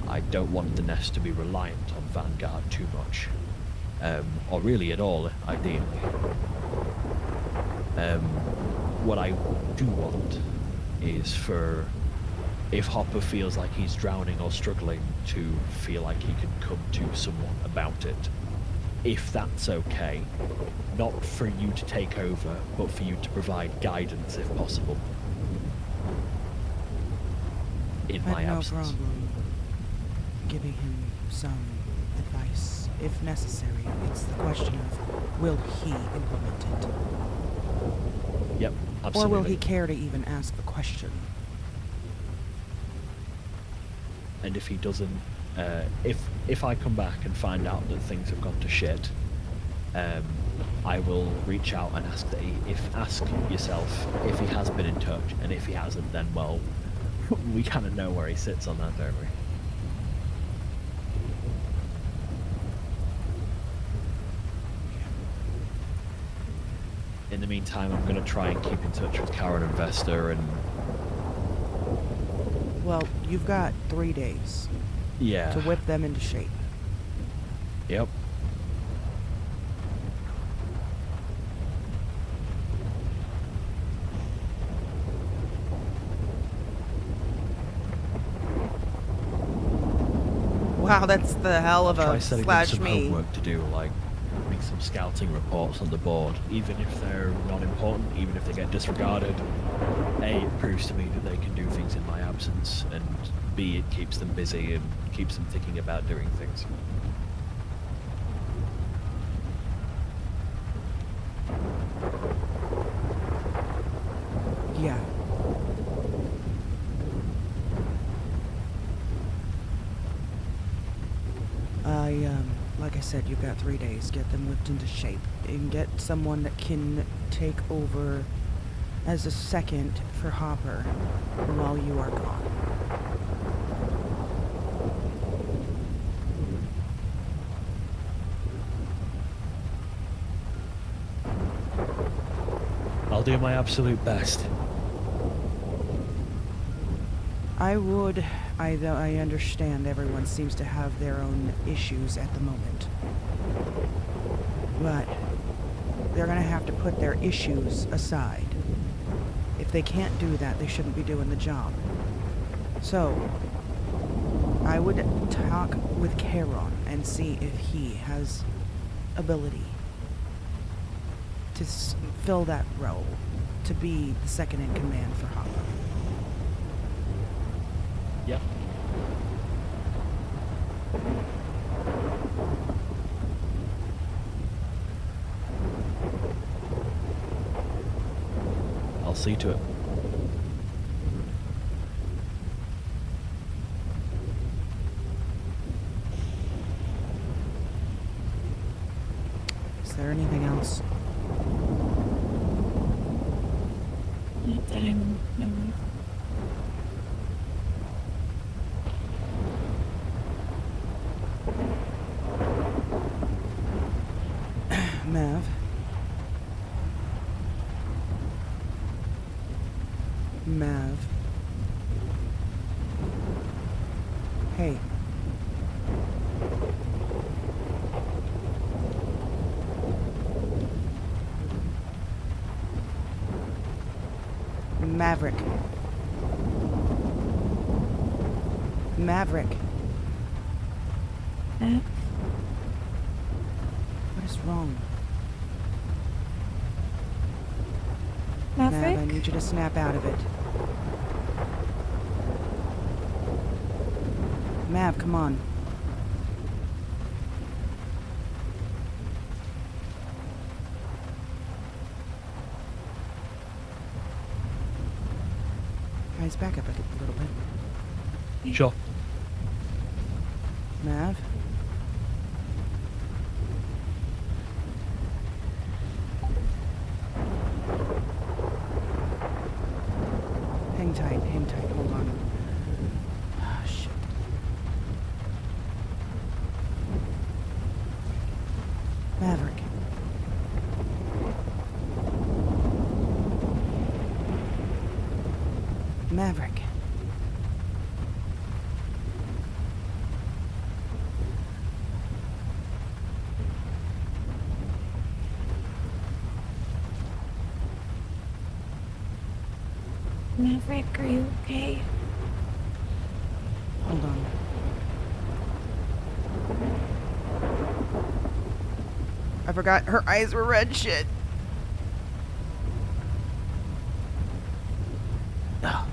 Speaker 10: I don't want the nest to be reliant on Vanguard too much. or really at all, ideally. What I do want is for, if Hopper feels like he's drowning or struggling, to feel like he can come to someone about it. If that's okay, not for you to take over, but for you to provide guidance if possible. In my
Speaker 2: I have no
Speaker 10: absence.
Speaker 2: problem giving him some advice if necessary. It's the question of, will he implement it?
Speaker 10: Yep,
Speaker 2: Or
Speaker 10: absolutely.
Speaker 2: will he care to even ask the question?
Speaker 10: And if he doesn't, if I come back and find out that things have gone to shit, I will reach out and ask ask yourself if he has been in touch, and if he hasn't, then well, we kind of know where he sits on that, don't we? In the meantime, I'm going to try and keep in touch with Karen and Vesta, and
Speaker 2: Well, you've got 3 days
Speaker 10: yeah.
Speaker 2: to whip them into shape.
Speaker 10: Yep.
Speaker 2: Wow, that's the hell of
Speaker 10: Try
Speaker 2: a
Speaker 10: setting them
Speaker 2: slash
Speaker 10: some
Speaker 2: me.
Speaker 10: homework to do, like make some scouting reports on the board, even if they're not important, even if they get disregarded. A, it proves to me that they can do things in my absence, and B, it keeps them busy and keeps them thinking about doing things.
Speaker 2: Yeah. Like I said, you've got 3 days. Get them whipped into shape. And get someone that can take over as a second for Hopper while you are gone.
Speaker 10: I'll do my absolute best.
Speaker 2: I understand everyone seems to have their own issues at the moment. But they're gonna have to put their issues aside. If they can't do that, they shouldn't be doing the job. So, I would talk with Charon and see if he has ability to fill that role, to be the second in command for Hopper.
Speaker 10: Yep. I'll see to it.
Speaker 2: Is there anything else?
Speaker 9: Not that I'm no.
Speaker 2: Mav? Mav? Hey. Maverick. Maverick. What is wrong? Mav, I
Speaker 9: Maverick?
Speaker 2: need you to snap out of it. Mav, come on. Guys, back up a little bit.
Speaker 10: Sure.
Speaker 2: Mav? Hang tight, hold on. Ah, shit. Maverick. Maverick.
Speaker 9: Maverick, are you okay?
Speaker 2: Hold on. I forgot her eyes were red. Shit. Ugh.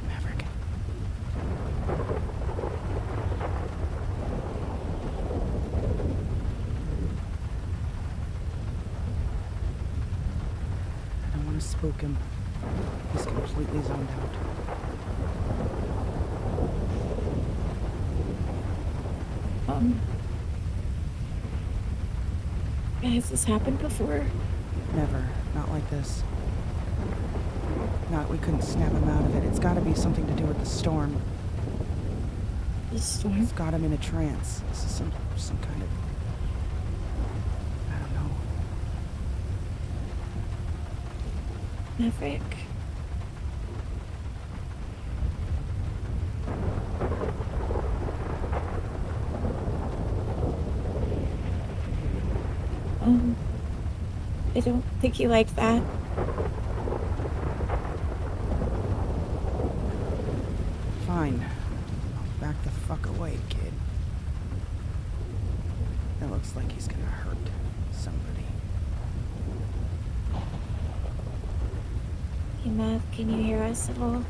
Speaker 2: Maverick. I don't want to spook him. He's completely zoned out.
Speaker 9: Has this happened before?
Speaker 2: Never. Not like this. Not, we couldn't snap him out of it. It's got to be something to do with the storm.
Speaker 9: The storm?
Speaker 2: It's got him in a trance. This is some kind of... I don't know.
Speaker 9: Maverick. I don't think you like that.
Speaker 2: Fine. Back the fuck away, kid. That looks like he's gonna hurt somebody.
Speaker 9: Hey, Mav, can you hear us at all?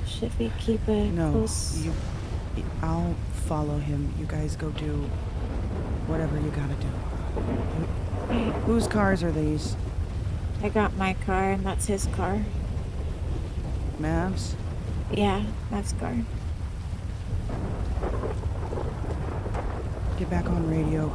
Speaker 9: Should we keep a
Speaker 2: No,
Speaker 9: close...
Speaker 2: I'll follow him. You guys go do whatever you gotta do.
Speaker 9: Okay.
Speaker 2: Whose cars are these?
Speaker 9: I got my car, and that's his car.
Speaker 2: Mav's?
Speaker 9: Yeah, Mav's car.
Speaker 2: Get back on radio.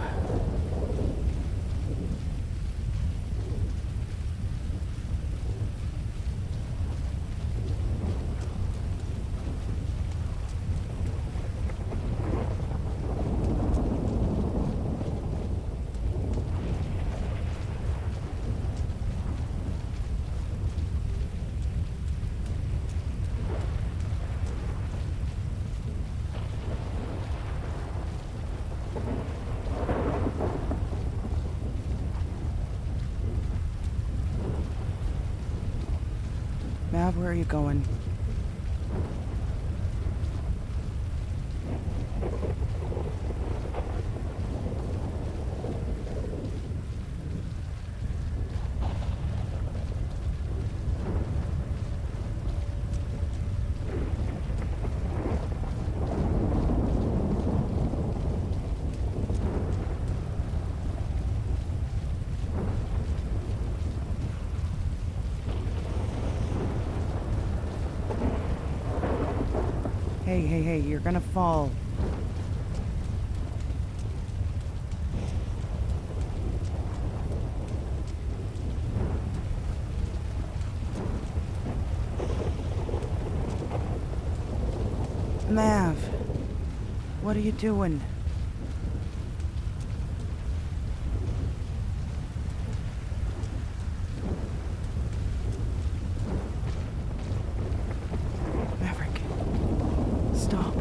Speaker 2: Mav, where are you going? Hey, you're gonna fall. Mav, what are you doing? Maverick, stop.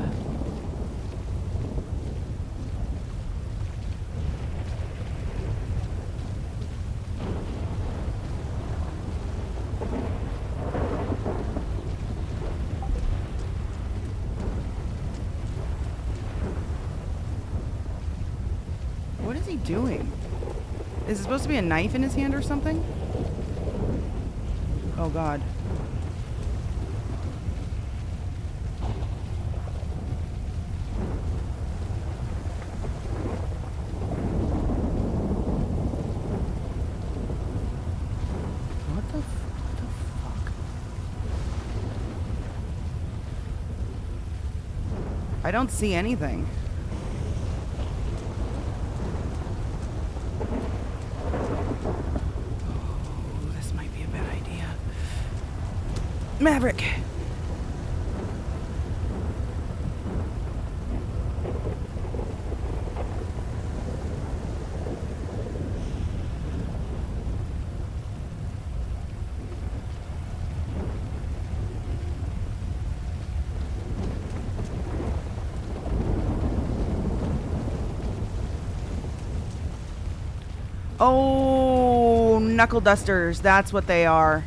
Speaker 2: What is he doing? Is it supposed to be a knife in his hand or something? Oh God. What the fuck? I don't see anything. Maverick. Oh, knuckle dusters. That's what they are.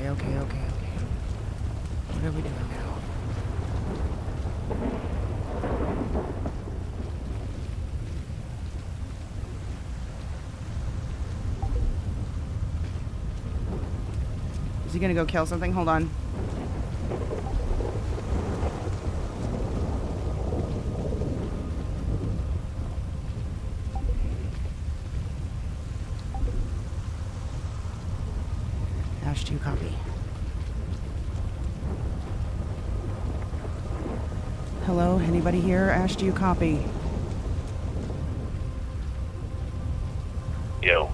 Speaker 2: Okay. What are we doing now? Is he gonna go kill something? Hold on. Ash 2 copy. Hello, anybody here? Ash 2 copy.
Speaker 11: Yo.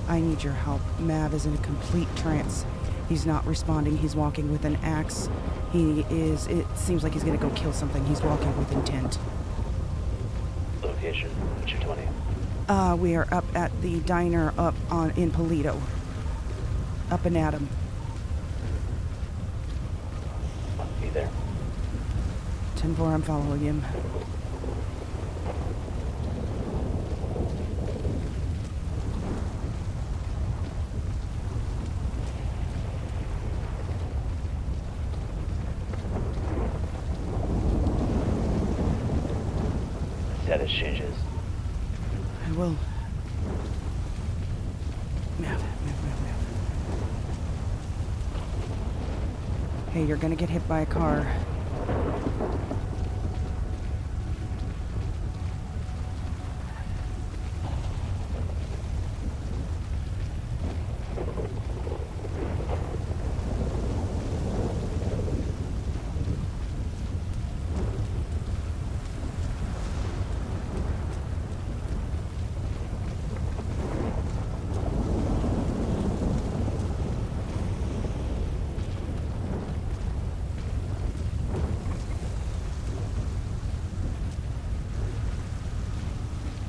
Speaker 2: I need your help. Mav is in a complete trance. He's not responding. He's walking with an axe. It seems like he's gonna go kill something. He's walking with intent.
Speaker 11: Location, what's your 20?
Speaker 2: We are up at the diner in Polito. Up and at him.
Speaker 11: Be there.
Speaker 2: 10-4, I'm following him.
Speaker 11: Status changes.
Speaker 2: I will. Mav. Hey, you're gonna get hit by a car.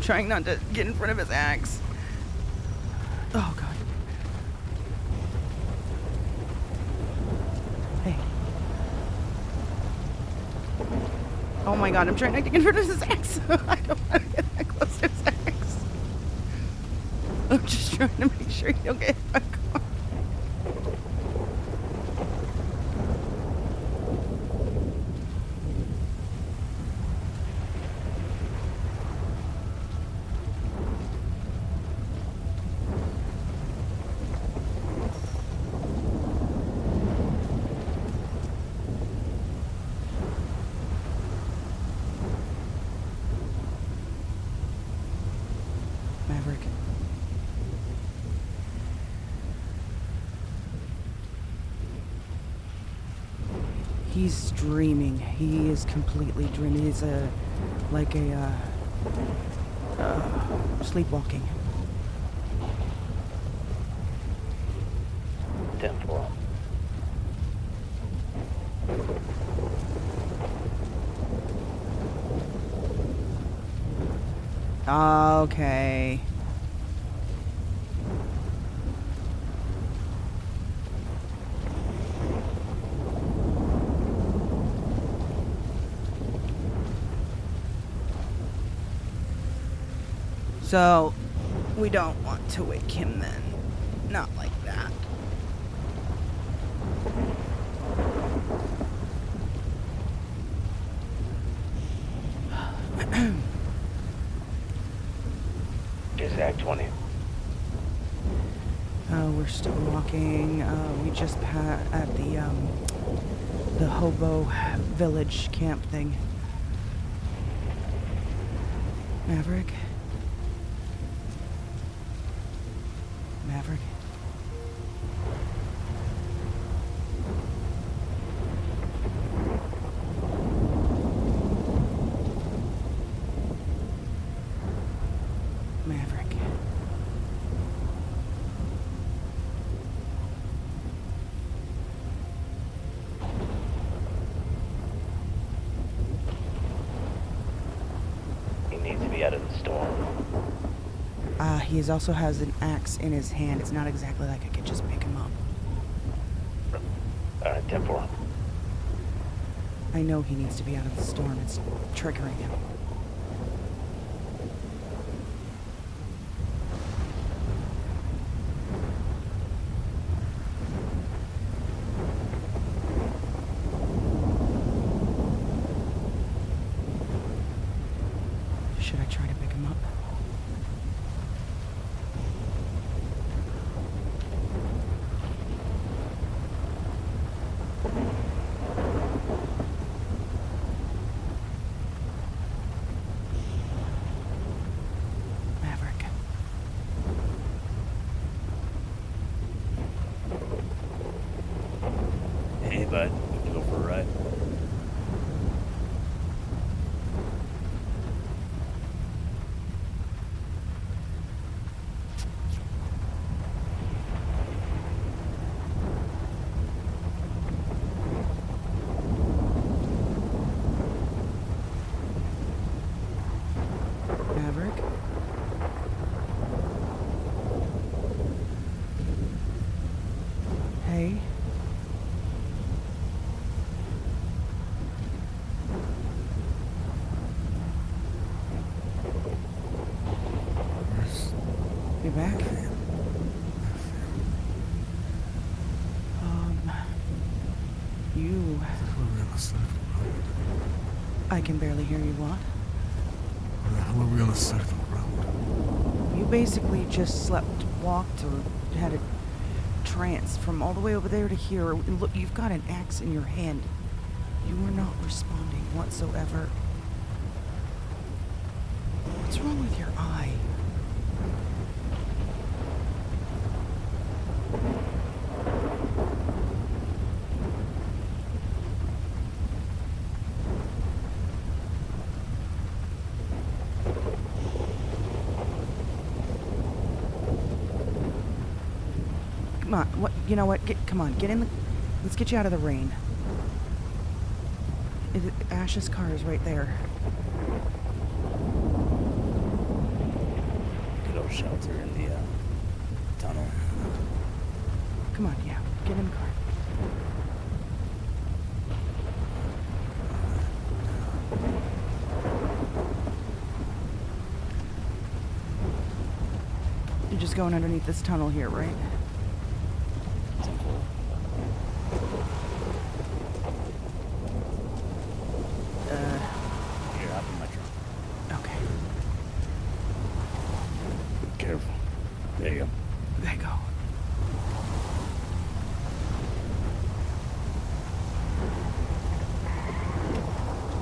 Speaker 2: Trying not to get in front of his axe. Oh, God. Hey. Oh, my God. I'm trying not to get in front of his axe. I don't want to get that close to his axe. I'm just trying to make sure you don't get hit by a car. Maverick. He's dreaming. He is completely dreaming. He's sleepwalking.
Speaker 11: 10-4.
Speaker 2: Okay. So, we don't want to wake him then. Not like that.
Speaker 11: Just Act 20.
Speaker 2: We're still walking. We just at the hobo village camp thing. Maverick? Maverick? He also has an axe in his hand. It's not exactly like I could just pick him up.
Speaker 11: Alright, 10-4.
Speaker 2: I know he needs to be out of the storm. It's triggering him. Should I try to pick him up? Maverick.
Speaker 12: Hey, bud. You go for a ride?
Speaker 2: Maverick? Hey? You back? You... I can barely hear you, what?
Speaker 8: Where the hell are we on the side of the road?
Speaker 2: You basically just slept, walked, or had a trance from all the way over there to here. And look, you've got an axe in your hand. You were not responding whatsoever. What's wrong with your eye? Come on, what? You know what? Come on, get in the... Let's get you out of the rain. Ash's car is right there.
Speaker 12: Good old shelter in the tunnel.
Speaker 2: Come on, yeah, get in the car. You're just going underneath this tunnel here, right?
Speaker 12: Here, hop in my trunk.
Speaker 2: Okay,
Speaker 12: Careful. There you go.
Speaker 2: there you go.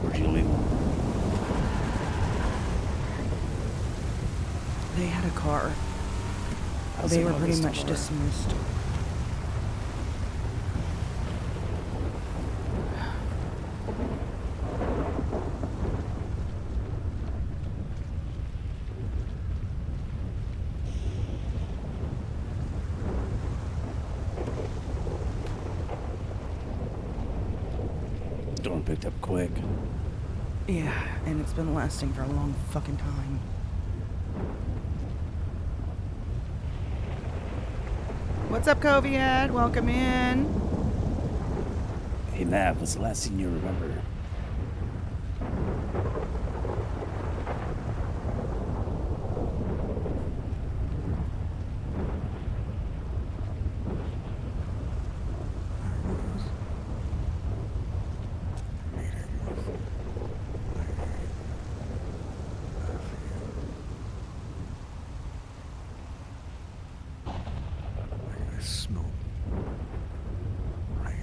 Speaker 12: Where'd you leave them?
Speaker 2: They had a car.
Speaker 12: How's
Speaker 2: They
Speaker 12: the
Speaker 2: were pretty
Speaker 12: longest
Speaker 2: much
Speaker 12: tunnel
Speaker 2: dismissed.
Speaker 12: Storm picked up quick.
Speaker 2: Yeah, and it's been lasting for a long fucking time. What's up, Coviad? Welcome in.
Speaker 12: Hey, Mav, what's the last thing you remember?
Speaker 8: I smell rain.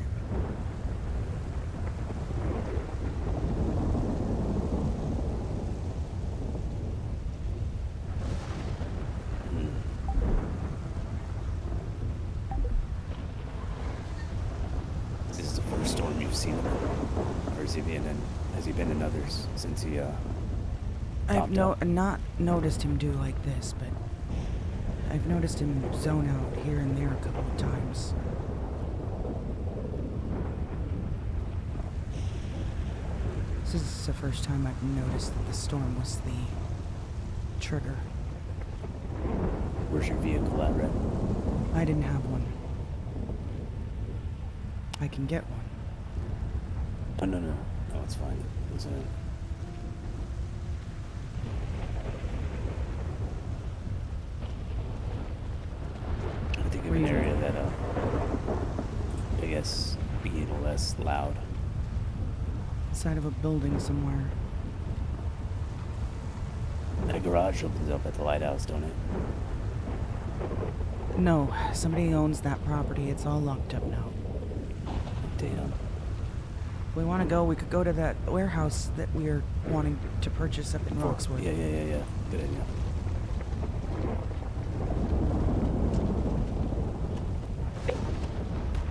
Speaker 12: Is this the first storm you've seen him? Or has he been in others since he
Speaker 2: I've
Speaker 12: popped up?
Speaker 2: not noticed him do like this, but I've noticed him zone out here and there a couple of times. This is the first time I've noticed that the storm was the trigger.
Speaker 12: Where's your vehicle at, Red?
Speaker 2: I didn't have one. I can get one.
Speaker 12: Oh, no, no. No, it's fine. It's I think of an area that, I guess, be a little less loud.
Speaker 2: Side of a building somewhere.
Speaker 12: That garage opens up at the lighthouse, don't it?
Speaker 2: No, somebody owns that property. It's all locked up now.
Speaker 12: Damn.
Speaker 2: If we want to go, we could go to that warehouse that we're wanting to purchase up in Roxwood.
Speaker 12: Yeah. Good idea.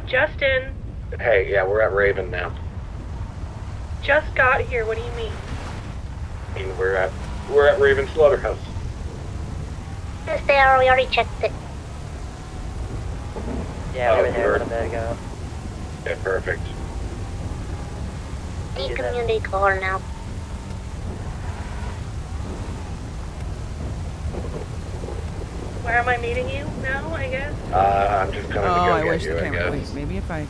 Speaker 13: Justin,
Speaker 7: Hey, yeah, we're at Raven now.
Speaker 13: just got here. What do you mean?
Speaker 7: I mean, we're at Raven Slaughterhouse.
Speaker 4: It's there, we already checked it.
Speaker 5: Yeah, we
Speaker 7: Oh,
Speaker 5: were there a
Speaker 7: you're-
Speaker 5: little bit ago.
Speaker 7: Yeah, perfect.
Speaker 4: Need community call now.
Speaker 13: Where am I meeting you now, I guess?
Speaker 7: I'm just coming to go
Speaker 2: I
Speaker 7: get
Speaker 2: wish
Speaker 7: you,
Speaker 2: the
Speaker 7: I
Speaker 2: camera.
Speaker 7: guess.
Speaker 2: Wait, maybe if I.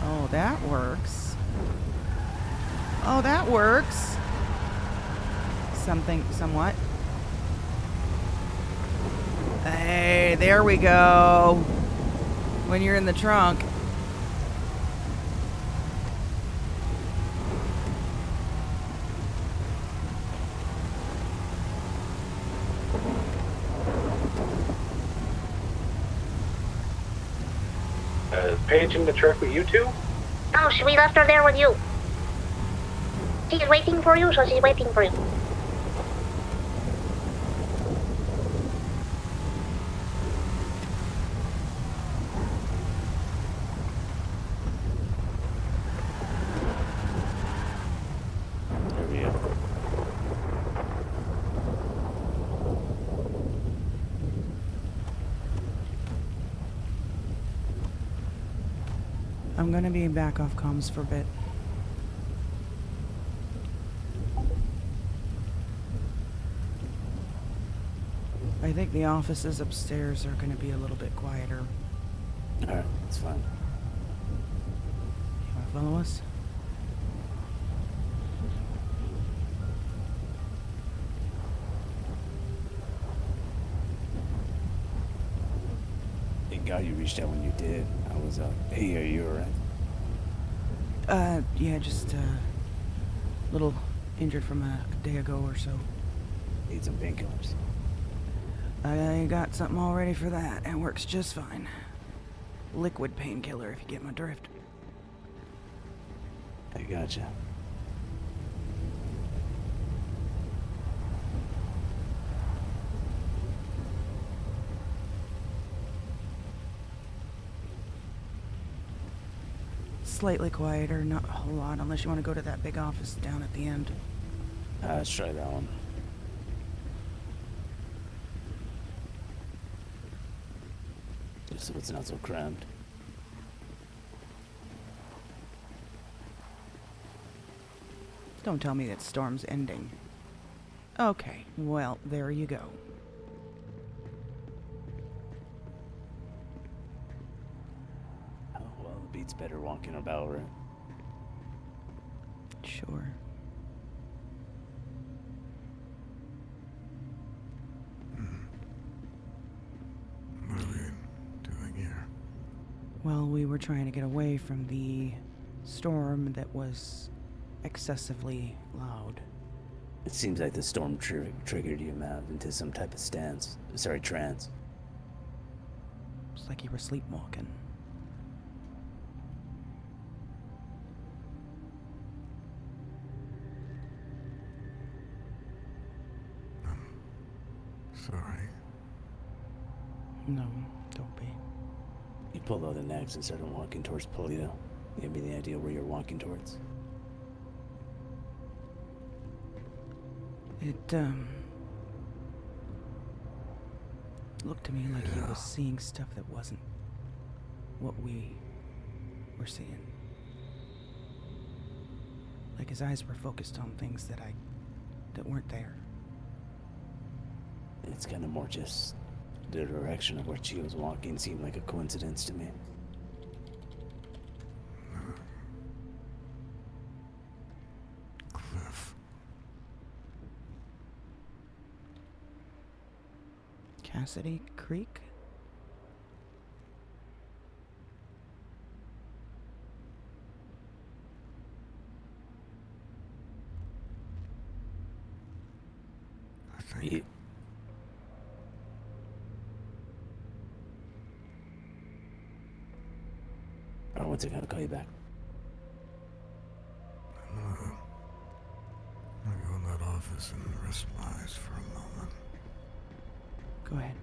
Speaker 2: Oh, that works. Oh, that works. Somewhat. Hey, there we go. When you're in the trunk.
Speaker 7: Is Paige in the truck with you two?
Speaker 4: No, we left her there with you. She's waiting for you, so she's waiting for you.
Speaker 12: There we go.
Speaker 2: I'm gonna be back off comms for a bit. I think the offices upstairs are gonna be a little bit quieter.
Speaker 12: Alright, it's fine.
Speaker 2: You wanna follow us?
Speaker 12: Thank God you reached out when you did. I was, hey, are you alright?
Speaker 2: Yeah, just little injured from a day ago or so.
Speaker 12: Need some painkillers.
Speaker 2: I got something all ready for that, and works just fine. Liquid painkiller, if you get my drift.
Speaker 12: I gotcha.
Speaker 2: Slightly quieter, not a whole lot, unless you want to go to that big office down at the end.
Speaker 12: Let's try that one. Just so it's not so cramped.
Speaker 2: Don't tell me that storm's ending. Okay, well, there you go.
Speaker 12: Oh, well, it beats better walking about, right?
Speaker 2: Sure.
Speaker 8: What are we doing here?
Speaker 2: Well, we were trying to get away from the storm that was excessively loud.
Speaker 12: It seems like the storm triggered you, Mav, into some type of trance.
Speaker 2: It's like you were sleepwalking.
Speaker 8: Sorry.
Speaker 2: No, don't be.
Speaker 12: You pulled out the next and started walking towards Polito. Give me the idea where you're walking towards.
Speaker 2: It, looked to me like he was seeing stuff that wasn't what we were seeing. Like his eyes were focused on things that weren't there.
Speaker 12: It's kind of more just the direction of where she was walking seemed like a coincidence to me.
Speaker 8: Cliff.
Speaker 2: Cassidy Creek?
Speaker 8: I think.
Speaker 12: Alright, one second, I'll call you back.
Speaker 8: I'm gonna go in that office and rest my eyes for a moment.
Speaker 2: Go ahead.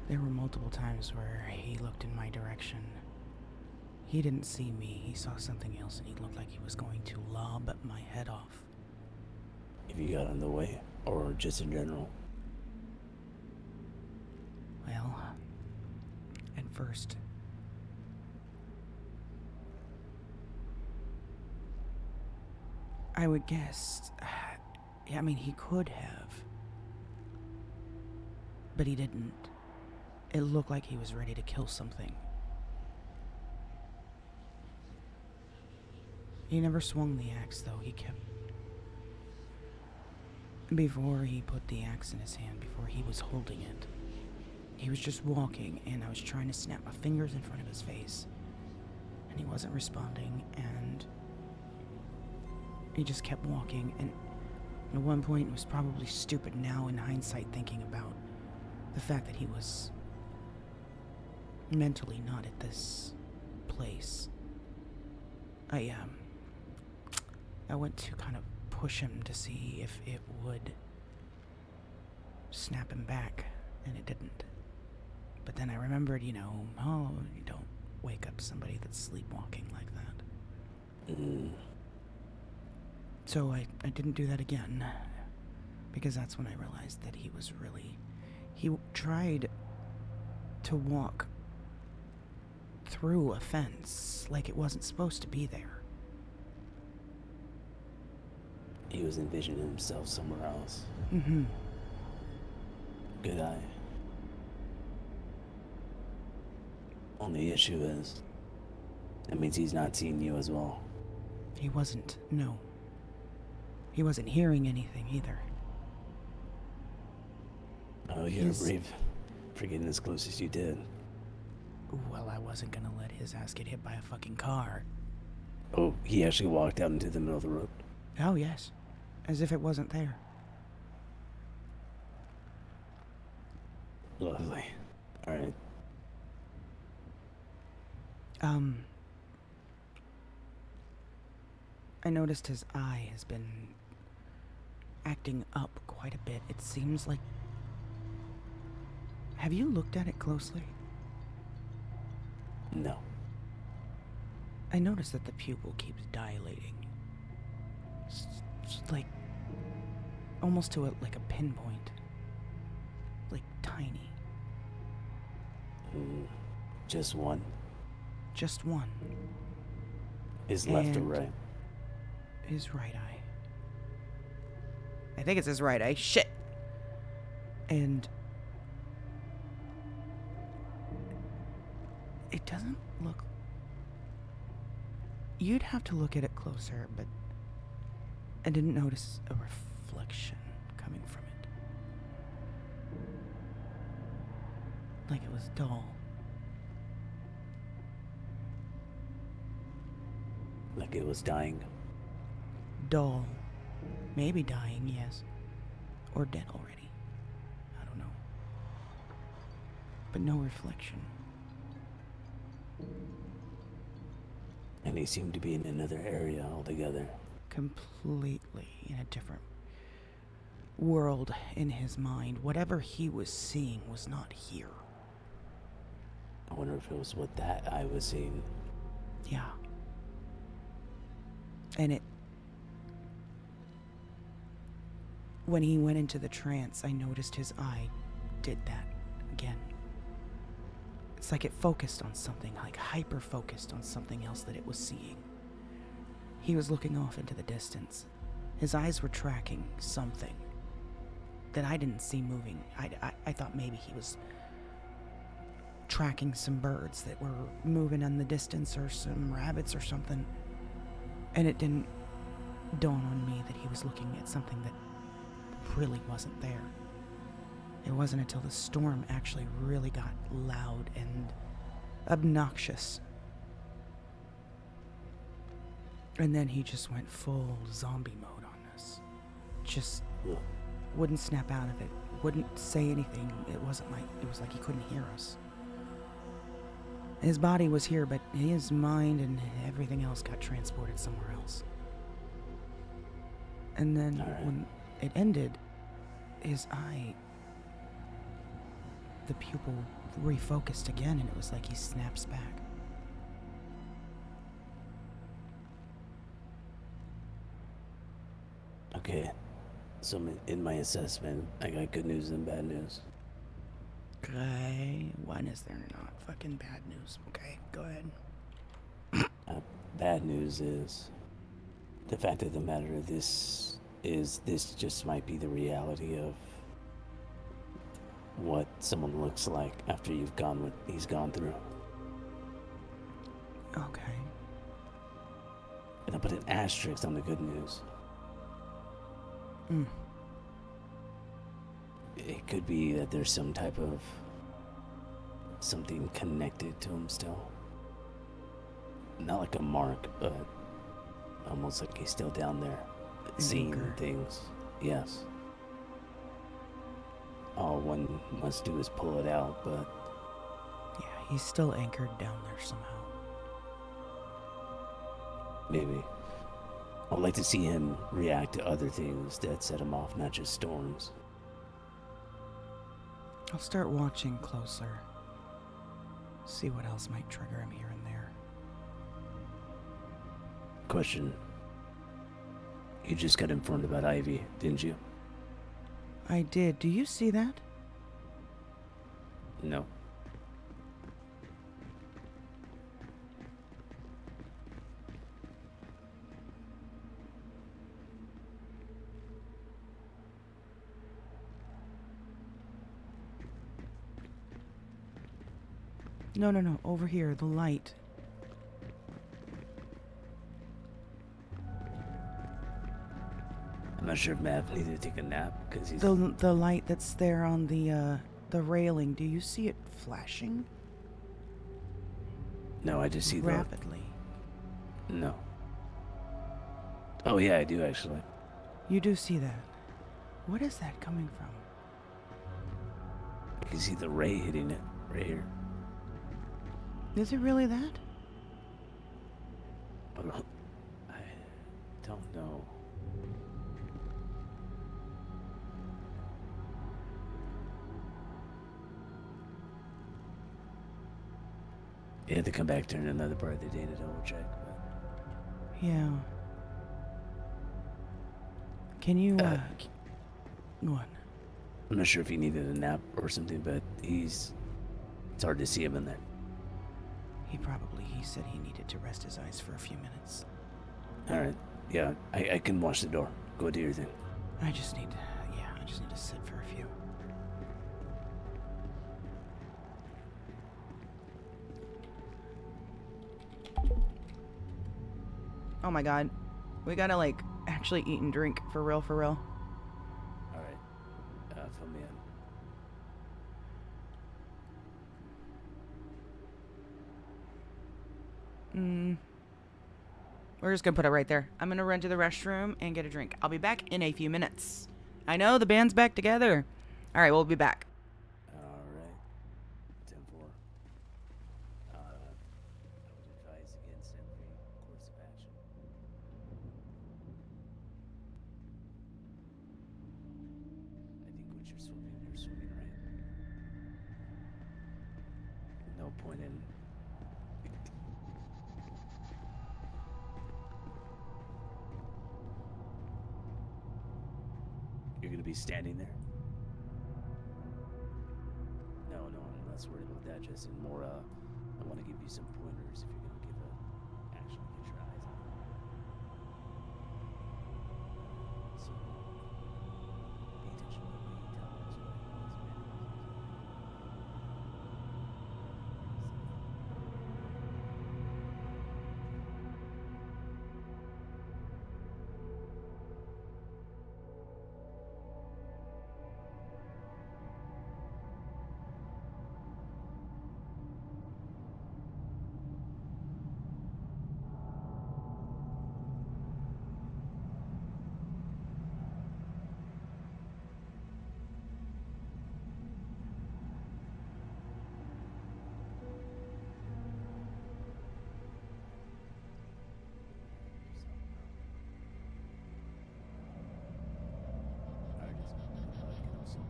Speaker 2: There were multiple times where he looked in my direction. He didn't see me, he saw something else, and he looked like he was going to lob my head off.
Speaker 12: If you got on the way, or just in general.
Speaker 2: Well, at first, I would guess, I mean, he could have, but he didn't. It looked like he was ready to kill something. He never swung the axe, though. He kept... Before he put the axe in his hand, before he was holding it, he was just walking, and I was trying to snap my fingers in front of his face, and he wasn't responding, and he just kept walking, and at one point, it was probably stupid now in hindsight thinking about the fact that he was mentally not at this place. I went to kind of push him to see if it would snap him back, and it didn't. But then I remembered, you don't wake up somebody that's sleepwalking like that. So I didn't do that again, because that's when I realized that he was really... He tried to walk through a fence like it wasn't supposed to be there.
Speaker 12: He was envisioning himself somewhere else.
Speaker 2: Mm-hmm.
Speaker 12: Good eye. Only issue is, that means he's not seeing you as well.
Speaker 2: He wasn't, no. He wasn't hearing anything either.
Speaker 12: Oh, you're brave for getting as close as you did.
Speaker 2: Well, I wasn't gonna let his ass get hit by a fucking car.
Speaker 12: Oh, he actually walked out into the middle of the road.
Speaker 2: Oh, yes. As if it wasn't there.
Speaker 12: Lovely. Alright.
Speaker 2: I noticed his eye has been acting up quite a bit. It seems like... Have you looked at it closely?
Speaker 12: No.
Speaker 2: I noticed that the pupil keeps dilating. It's like... almost to like a pinpoint. Like tiny.
Speaker 12: Just one?
Speaker 2: Just one.
Speaker 12: His left or right?
Speaker 2: His right eye. I think it's his right eye. Shit! And... it doesn't look... You'd have to look at it closer, but I didn't notice a reflection coming from it. Like it was dull.
Speaker 12: Like it was dying.
Speaker 2: Dull. Maybe dying, yes. Or dead already. I don't know. But no reflection.
Speaker 12: And he seemed to be in another area altogether.
Speaker 2: Completely in a different world in his mind. Whatever he was seeing was not here.
Speaker 12: I wonder if it was what that eye was seeing.
Speaker 2: Yeah. And it... When he went into the trance, I noticed his eye did that again. It's like it focused on something, like hyper-focused on something else that it was seeing. He was looking off into the distance. His eyes were tracking something that I didn't see moving. I thought maybe he was tracking some birds that were moving in the distance or some rabbits or something. And it didn't dawn on me that he was looking at something that really wasn't there. It wasn't until the storm actually really got loud and obnoxious. And then he just went full zombie mode on us. Just wouldn't snap out of it. Wouldn't say anything. It was like he couldn't hear us. His body was here, but his mind and everything else got transported somewhere else. And then when it ended, his eye, the pupil refocused again, and it was like he snaps back.
Speaker 12: Okay, so in my assessment, I got good news and bad news.
Speaker 2: Okay, when is there not fucking bad news? Okay, go ahead.
Speaker 12: Bad news is the fact of the matter. This just might be the reality of what someone looks like after you've gone what he's gone through.
Speaker 2: Okay.
Speaker 12: And I put an asterisk on the good news. It could be that there's some type of something connected to him still. Not like a mark, but almost like he's still down there, seeing things. Yes. All one must do is pull it out, but...
Speaker 2: Yeah, he's still anchored down there somehow.
Speaker 12: Maybe. I would like to see him react to other things that set him off, not just storms.
Speaker 2: I'll start watching closer. See what else might trigger him here and there.
Speaker 12: Question. You just got informed about Ivy, didn't you?
Speaker 2: I did. Do you see that?
Speaker 12: No.
Speaker 2: No. Over here, the light.
Speaker 12: I'm not sure if Matt needed to take a nap because he's...
Speaker 2: The light that's there on the railing. Do you see it flashing?
Speaker 12: No, I just see
Speaker 2: rapidly.
Speaker 12: No. Oh yeah, I do actually.
Speaker 2: You do see that. What is that coming from?
Speaker 12: You can see the ray hitting it right here.
Speaker 2: Is it really that?
Speaker 12: I don't know. You have to come back during another part of the day to double check. But...
Speaker 2: Yeah. Can you, go on.
Speaker 12: I'm not sure if he needed a nap or something, but it's hard to see him in there.
Speaker 2: He said he needed to rest his eyes for a few minutes.
Speaker 12: Alright, yeah, I can watch the door. Go do your thing.
Speaker 2: I just need to sit for a few. Oh my god. We gotta, like, actually eat and drink. For real, for real.
Speaker 12: Alright. Fill me in.
Speaker 2: We're just gonna put it right there. I'm gonna run to the restroom and get a drink. I'll be back in a few minutes. I know, the band's back together. Alright, we'll be back.
Speaker 12: Alright. 10-4. I would advise against every course of action. I think what you're swimming right. No point in... You're gonna be standing there? No, less worried about that, Jesse. More, I want to give you some pointers if you're gonna actually get your eyes on it. So, pay attention to the way you tell us what it was, man.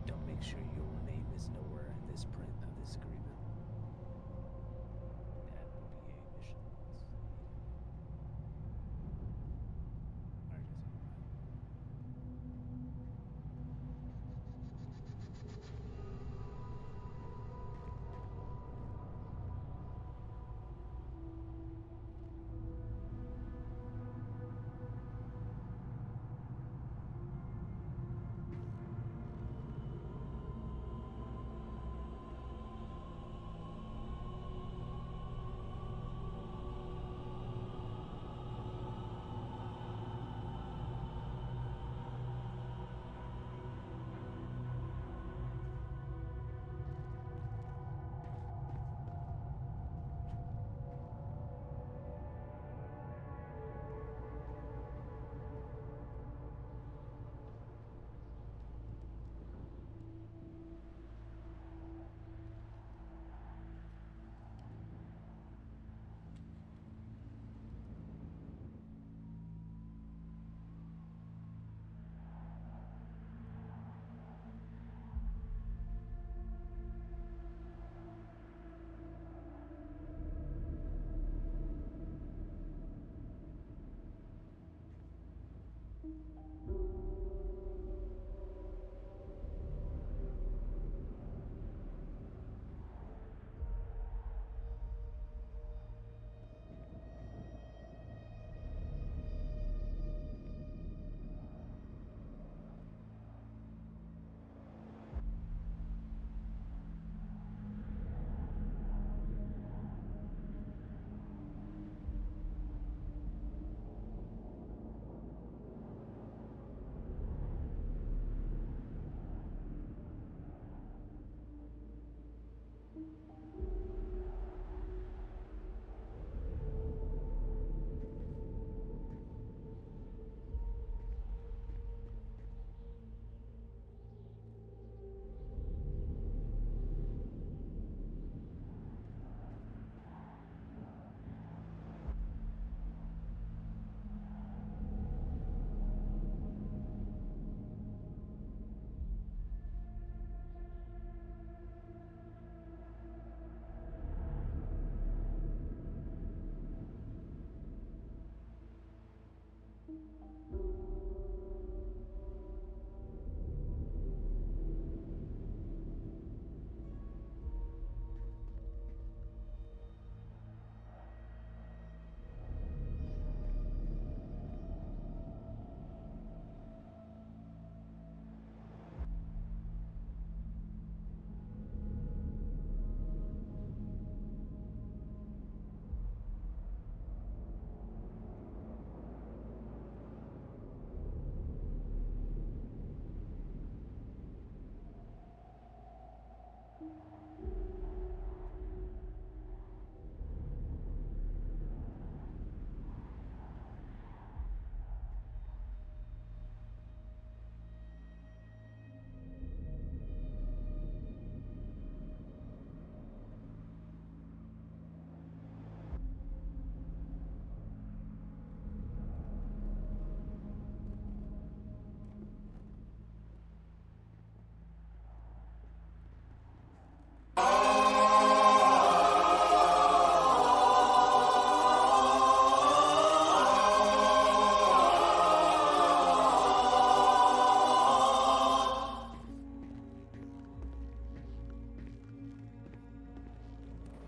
Speaker 12: Don't make sure your name is nowhere in this print of this agreement. That would be a mission loss. Alright, Jesse.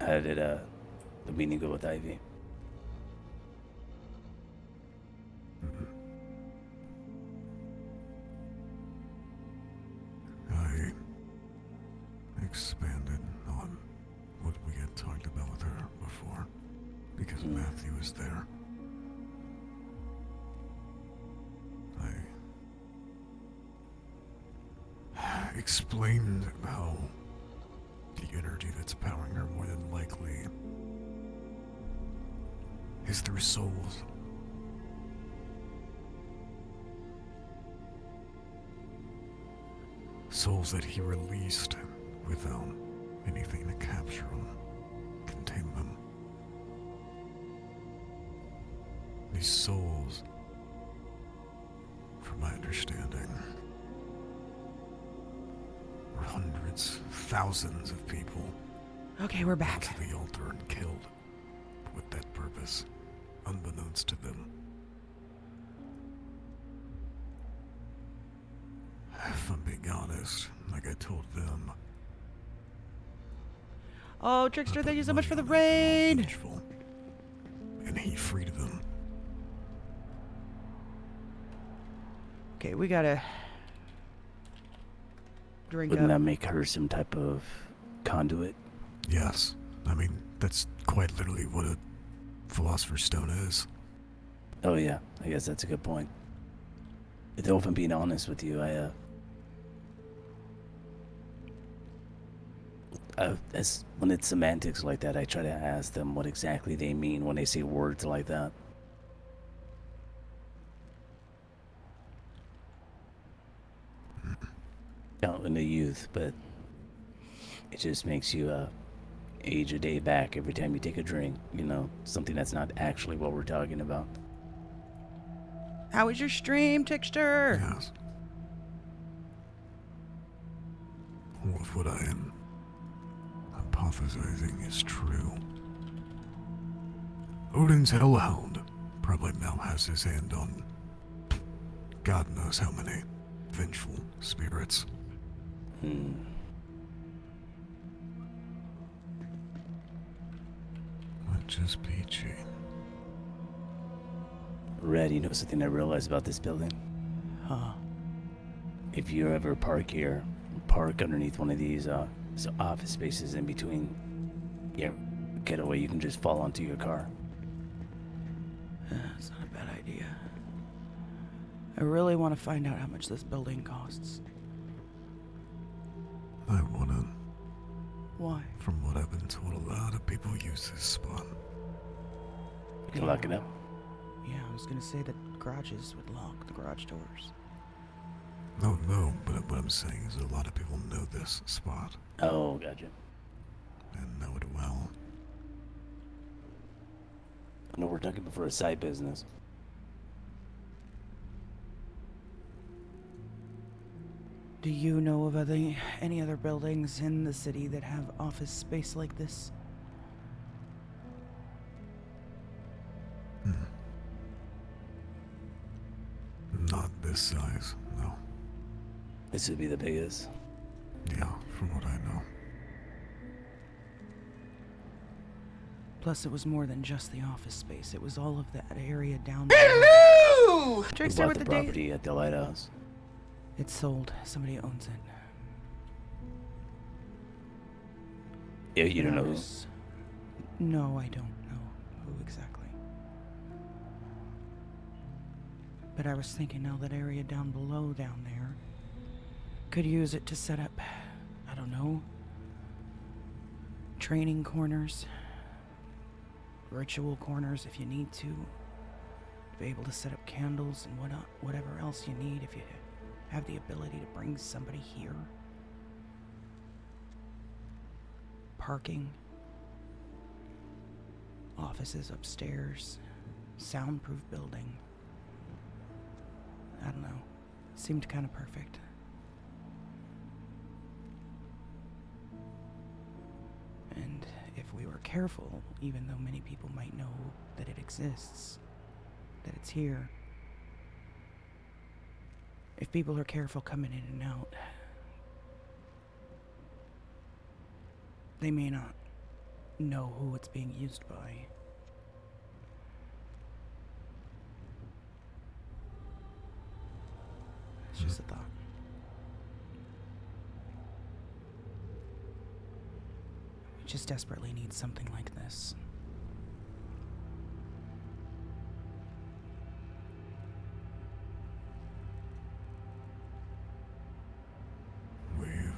Speaker 12: How did the meeting go with Ivy?
Speaker 8: I expanded on what we had talked about with her before, because Matthew was there. I explained how the energy that's powering her more than likely is through souls. Souls that he released without anything to capture them, contain them. These souls, from my understanding, were hundreds, thousands of people.
Speaker 2: Okay, we're back.
Speaker 8: To the altar and killed with that purpose, unbeknownst to them. If I'm being honest, like I told them.
Speaker 2: Oh, Trickster, thank you so much for the raid!
Speaker 8: And he freed them.
Speaker 2: Okay, we gotta drink
Speaker 12: Wouldn't
Speaker 2: up.
Speaker 12: that make her some type of conduit?
Speaker 8: Yes. I mean, that's quite literally what a Philosopher's Stone is.
Speaker 12: Oh yeah, I guess that's a good point. If I'm being honest with you, when it's semantics like that, I try to ask them what exactly they mean when they say words like that. Out in the youth, but it just makes you age a day back every time you take a drink. You know, something that's not actually what we're talking about.
Speaker 2: How was your stream, Trickster?
Speaker 8: Yes. If what I am hypothesizing is true, Odin's Hellhound probably now has his hand on God knows how many vengeful spirits. Might just be cheap.
Speaker 12: Red, you know something I realized about this building?
Speaker 2: Huh.
Speaker 12: If you ever park here, park underneath one of these office spaces in between your getaway, you can just fall onto your car.
Speaker 2: That's not a bad idea. I really want to find out how much this building costs.
Speaker 8: I wanna.
Speaker 2: Why?
Speaker 8: From what I've been told, a lot of people use this spot.
Speaker 12: You can lock it up.
Speaker 2: Yeah, I was gonna say that garages would lock the garage doors.
Speaker 8: No, but what I'm saying is a lot of people know this spot.
Speaker 12: Oh, gotcha.
Speaker 8: And know it well.
Speaker 12: I know we're talking for a side business.
Speaker 2: Do you know of any other buildings in the city that have office space like this?
Speaker 8: Not this size, no.
Speaker 12: This would be the biggest.
Speaker 8: Yeah, from what I know.
Speaker 2: Plus, it was more than just the office space. It was all of that area down
Speaker 12: Hello!
Speaker 2: there. Trickster with
Speaker 12: the
Speaker 2: the
Speaker 12: property at the lighthouse.
Speaker 2: It's sold. Somebody owns it.
Speaker 12: Yeah, you don't know who?
Speaker 2: No, I don't know who exactly. But I was thinking now that area down below down there could use it to set up, I don't know, training corners, ritual corners if you need to be able to set up candles and whatever else you need if you have the ability to bring somebody here. Parking, offices upstairs, soundproof building. I don't know. It seemed kind of perfect. And if we were careful, even though many people might know that it exists, that it's here, if people are careful coming in and out, they may not know who it's being used by. It's just a thought. We just desperately need something like this.
Speaker 8: We've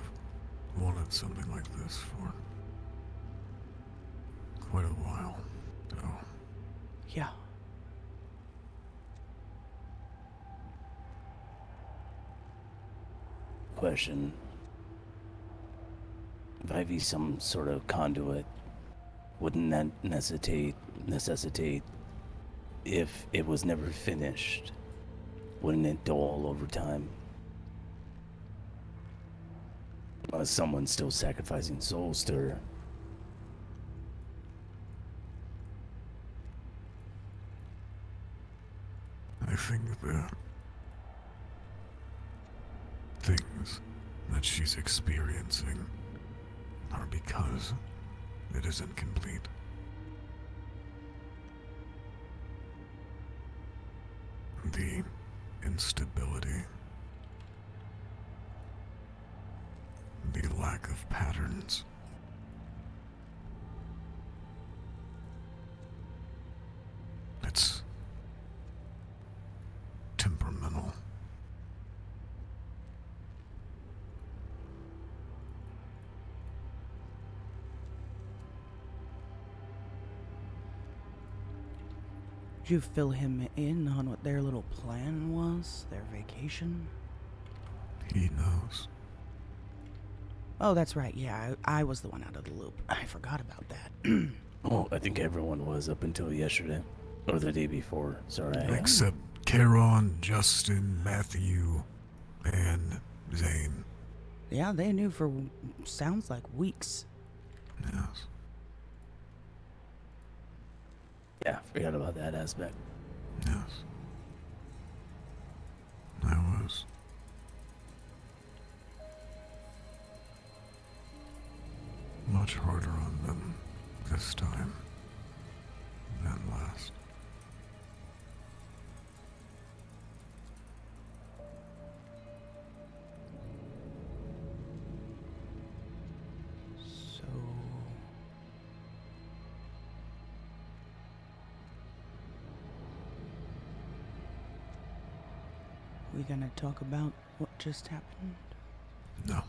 Speaker 8: wanted something like this for quite a while, though.
Speaker 2: Yeah.
Speaker 12: Question. If I be some sort of conduit, wouldn't that necessitate if it was never finished? Wouldn't it dull over time? Someone's still sacrificing souls to her.
Speaker 8: I think the things that she's experiencing are because it isn't complete. The instability, the lack of patterns, it's temperamental.
Speaker 2: Did you fill him in on what their little plan was? Their vacation?
Speaker 8: He knows.
Speaker 2: Oh, that's right. Yeah, I was the one out of the loop. I forgot about that.
Speaker 12: Oh, I think everyone was up until yesterday. Or the day before, sorry.
Speaker 8: Except Caron, Justin, Matthew, and Zane.
Speaker 2: Yeah, they knew for sounds like weeks.
Speaker 8: Yes.
Speaker 12: Yeah, forgot about that aspect.
Speaker 8: Yes. I was. Much harder on them this time than last.
Speaker 2: So... we gonna talk about what just happened?
Speaker 8: No.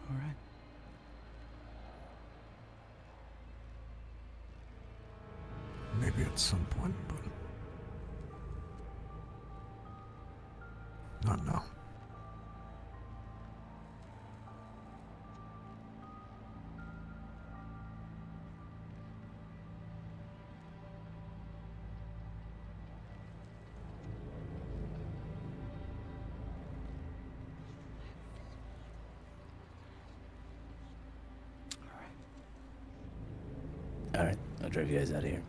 Speaker 2: Alright.
Speaker 8: Maybe at some point, but not now.
Speaker 12: Alright, I'll drive you guys out of here.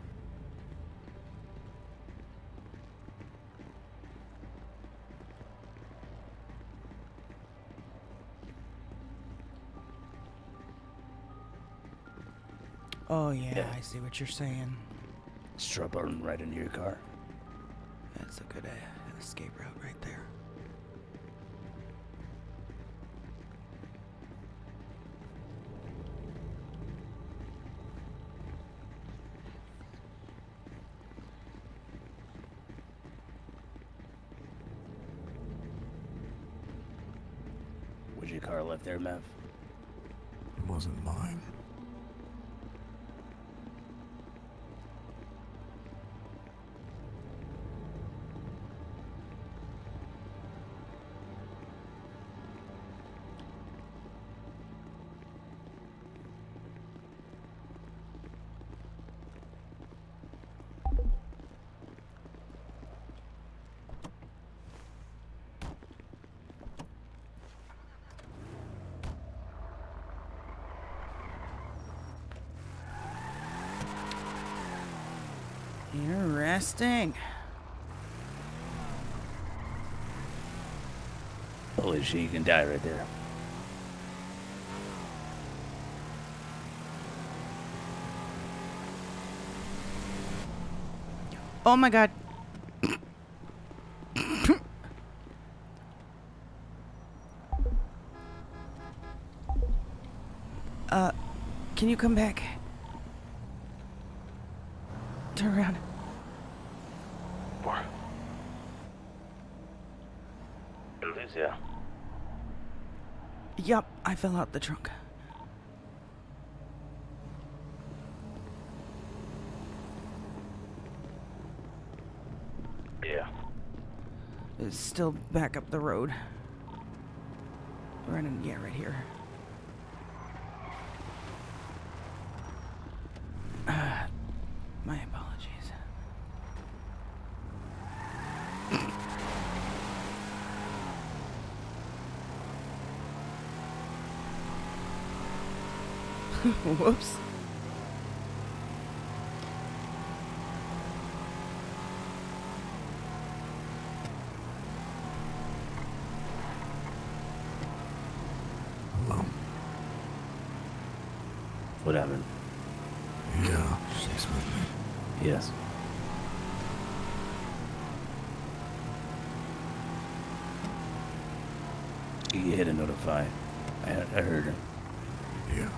Speaker 2: Oh yeah, I see what you're saying.
Speaker 12: Strap on right into your car.
Speaker 2: That's a good escape route right there.
Speaker 12: Was your car left there, Mav?
Speaker 8: It wasn't mine.
Speaker 2: Interesting.
Speaker 12: Holy shit, you can die right there.
Speaker 2: Oh my god. Can you come back? Turn around.
Speaker 11: Alicia.
Speaker 2: Yup, I fell out the trunk.
Speaker 11: Yeah.
Speaker 2: It's still back up the road. Running, yeah, right here. My apologies. Whoops.
Speaker 8: Hello.
Speaker 12: What happened?
Speaker 8: Yeah, she's with me.
Speaker 12: Yes. You hit a notify. I heard her.
Speaker 8: Yeah.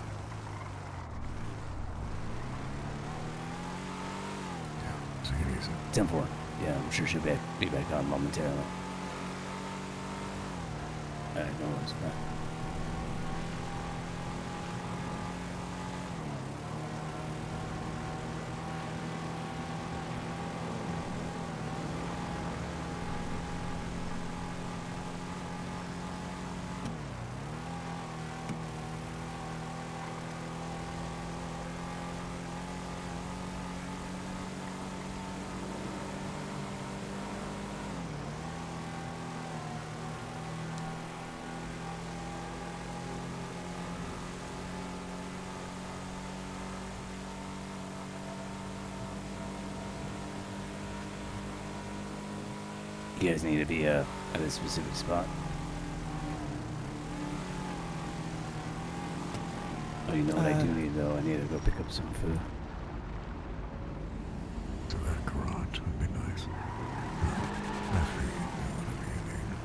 Speaker 8: Take it easy.
Speaker 12: 10-4. Yeah, I'm sure she'll be back on momentarily. Alright, no worries, man. You guys need to be at a specific spot. Oh, you know what I do need though? I need to go pick up some food.
Speaker 8: To that garage would be nice. After you do whatever you need.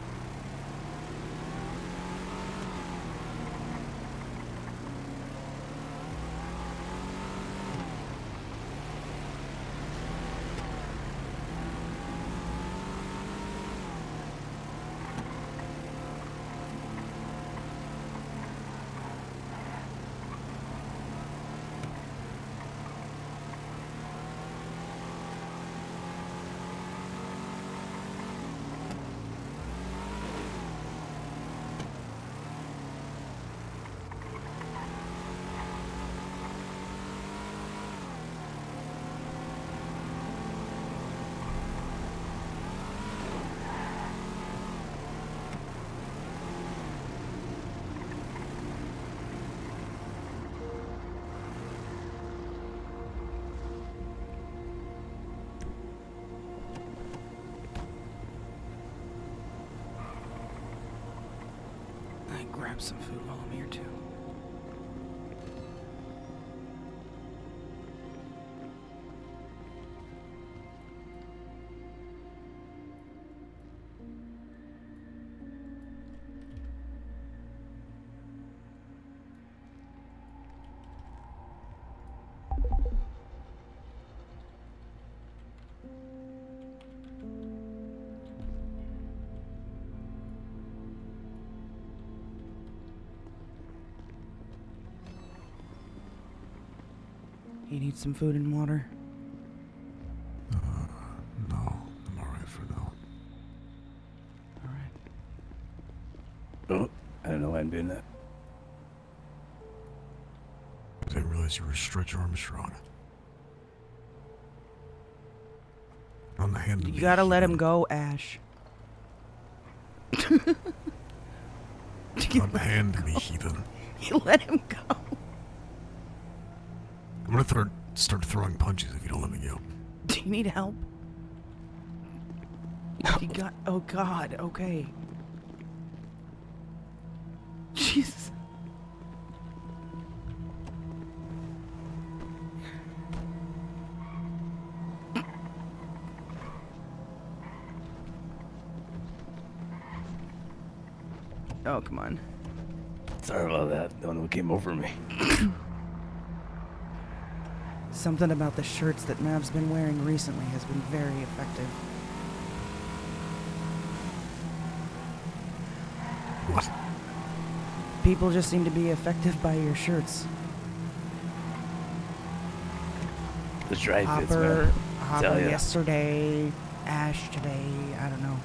Speaker 2: I grab some food while I'm here too. You need some food and water?
Speaker 8: No, I'm alright for now.
Speaker 2: Alright.
Speaker 12: Oh, I don't know why I'm doing that.
Speaker 8: I didn't realize you were Stretch Armstrong. On the hand of
Speaker 2: You gotta let him go, Ash.
Speaker 8: Unhand me, heathen.
Speaker 2: You let him go.
Speaker 8: I'm gonna start throwing punches if you don't let me go.
Speaker 2: Do you need help? You got. Oh God. Okay. Jesus. Oh, come on.
Speaker 12: Sorry about that. Don't know what came over me.
Speaker 2: Something about the shirts that Mav's been wearing recently has been very effective.
Speaker 8: What?
Speaker 2: People just seem to be affected by your shirts.
Speaker 12: The dry fits,
Speaker 2: Hopper,
Speaker 12: man.
Speaker 2: Hopper yesterday, Ash today, I don't know.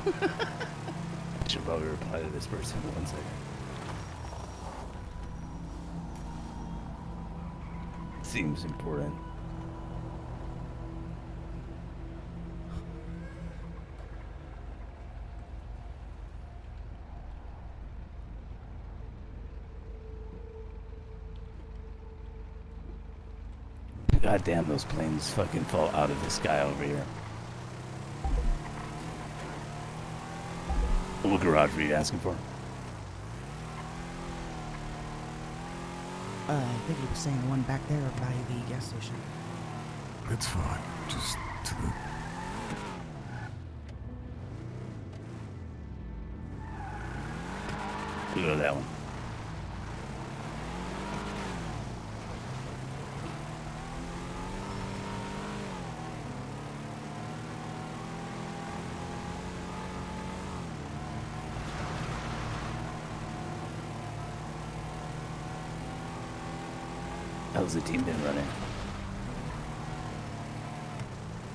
Speaker 12: I should probably reply to this person in 1 second. Seems important. God damn, those planes fucking fall out of the sky over here. What garage were you asking for?
Speaker 2: I think he was saying the one back there by the gas station.
Speaker 8: It's fine. Just to the...
Speaker 12: We'll go to that one. How's the team been running?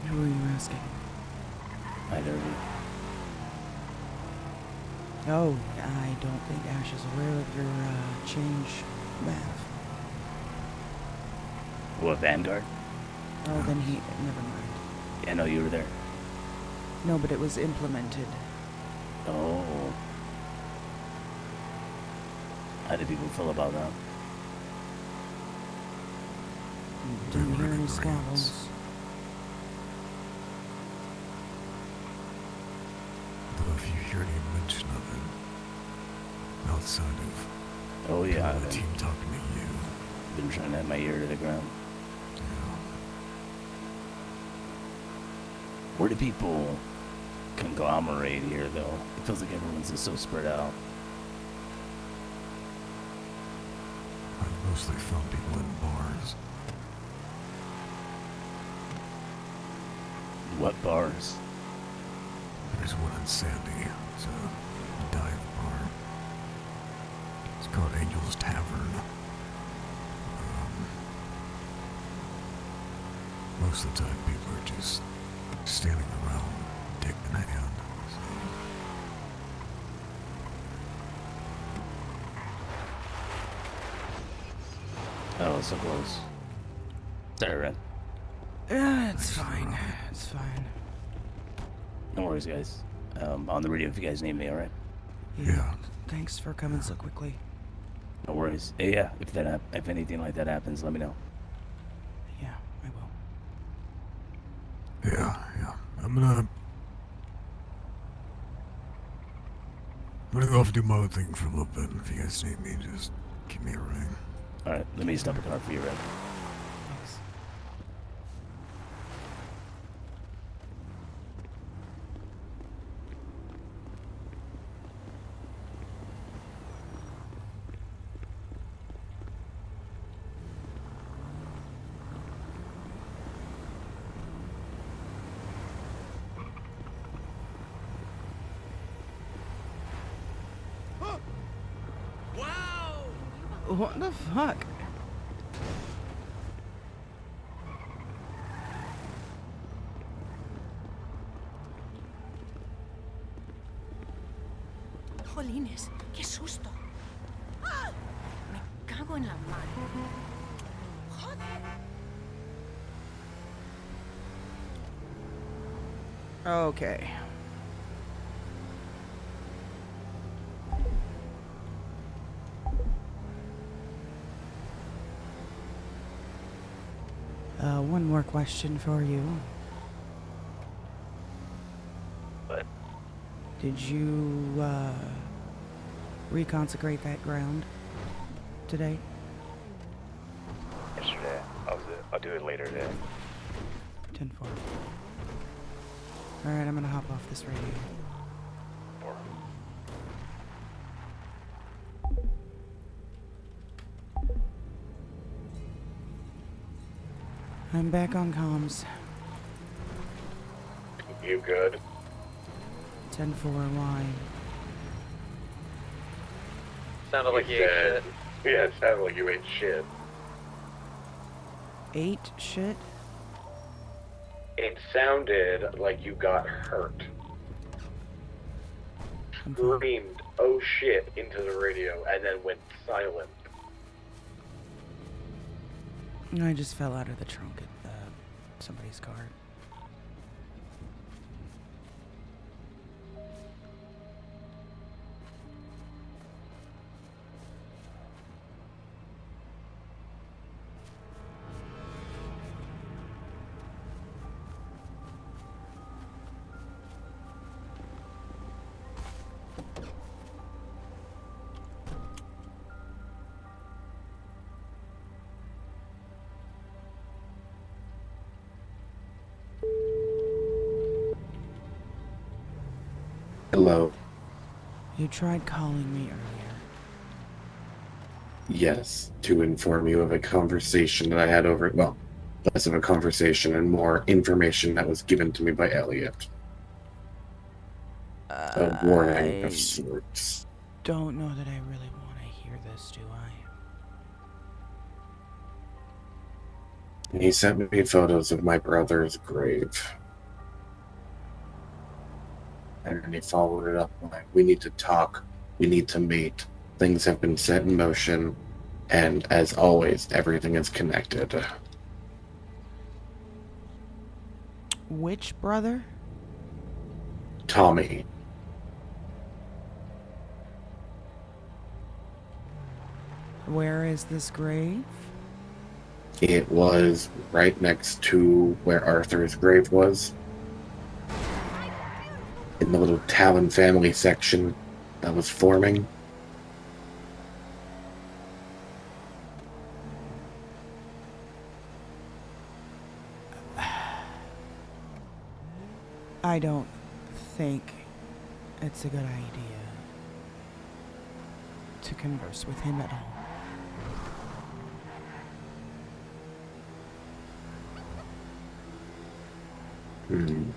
Speaker 2: Who are you asking?
Speaker 12: I don't know.
Speaker 2: Oh, I don't think Ash is aware of your change, Mav.
Speaker 12: What, Vanguard?
Speaker 2: Oh, then he... never mind.
Speaker 12: Yeah, no, you were there.
Speaker 2: No, but it was implemented.
Speaker 12: Oh. How did people feel about that?
Speaker 2: Didn't hear any squabbles.
Speaker 8: Though if you hear any mention of it, outside of
Speaker 12: Oh yeah,
Speaker 8: the team talking to you,
Speaker 12: been trying to have my ear to the ground.
Speaker 8: yeah,
Speaker 12: Where do people conglomerate here, though? It feels like everyone's just so spread out.
Speaker 8: I've mostly found people in bars.
Speaker 12: What bars?
Speaker 8: There's one in Sandy. It's a dive bar. It's called Angel's Tavern. Most of the time, people are just standing around, dick in hand.
Speaker 12: Oh, so close. Sorry, Red.
Speaker 2: Yeah, it's fine. It's fine.
Speaker 12: No worries, guys. On the radio if you guys need me, alright?
Speaker 2: Yeah. Thanks for coming so quickly.
Speaker 12: No worries. Yeah, if anything like that happens, let me know.
Speaker 2: Yeah, I will.
Speaker 8: Yeah. I'm gonna go off and do my own thing for a little bit. If you guys need me, just give me a ring.
Speaker 12: Alright, let me stop a car for you, Red.
Speaker 2: Thanks.
Speaker 6: Wow!
Speaker 2: What the fuck?
Speaker 14: Jolines, qué susto. ¡Ah! Me cago en la mar. Joder.
Speaker 2: Okay. One more question for you.
Speaker 12: What?
Speaker 2: Did you, reconsecrate that ground today?
Speaker 11: Yesterday. I'll do it later today.
Speaker 2: 10-4. Alright, I'm gonna hop off this radio. I'm back on comms.
Speaker 15: You good?
Speaker 2: 10-4, why?
Speaker 16: Sounded like you ate shit.
Speaker 15: Yeah, it sounded like you ate shit.
Speaker 2: Ate shit?
Speaker 15: It sounded like you got hurt. Screamed, oh shit, into the radio, and then went silent.
Speaker 2: I just fell out of the trunk at somebody's car.
Speaker 17: Hello.
Speaker 2: You tried calling me earlier.
Speaker 17: Yes, to inform you of a conversation that I had over, well, less of a conversation and more information that was given to me by Elliot. A warning of sorts.
Speaker 2: Don't know that I really want to hear this, do I?
Speaker 17: He sent me photos of my brother's grave. And then he followed it up like, we need to talk, we need to meet. Things have been set in motion, and as always, everything is connected.
Speaker 2: Which brother?
Speaker 17: Tommy.
Speaker 2: Where is this grave?
Speaker 17: It was right next to where Arthur's grave was. In the little Talon family section that was forming.
Speaker 2: I don't think it's a good idea to converse with him at all.
Speaker 17: Hmm.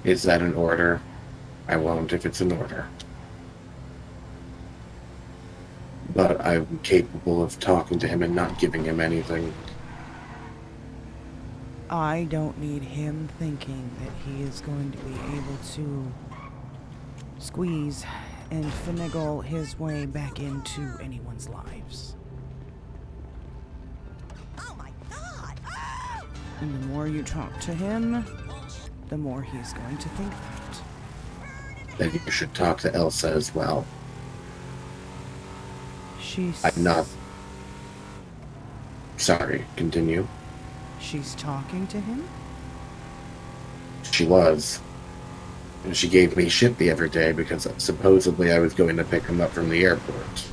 Speaker 17: Is that an order? I won't if it's an order. But I'm capable of talking to him and not giving him anything.
Speaker 2: I don't need him thinking that he is going to be able to squeeze and finagle his way back into anyone's lives.
Speaker 6: Oh my god!
Speaker 2: And the more you talk to him, the more he's going to think that.
Speaker 17: Then you should talk to Elsa as well.
Speaker 2: I'm
Speaker 17: not... Sorry, continue.
Speaker 2: She's talking to him?
Speaker 17: She was. And she gave me shit the other day because supposedly I was going to pick him up from the airport.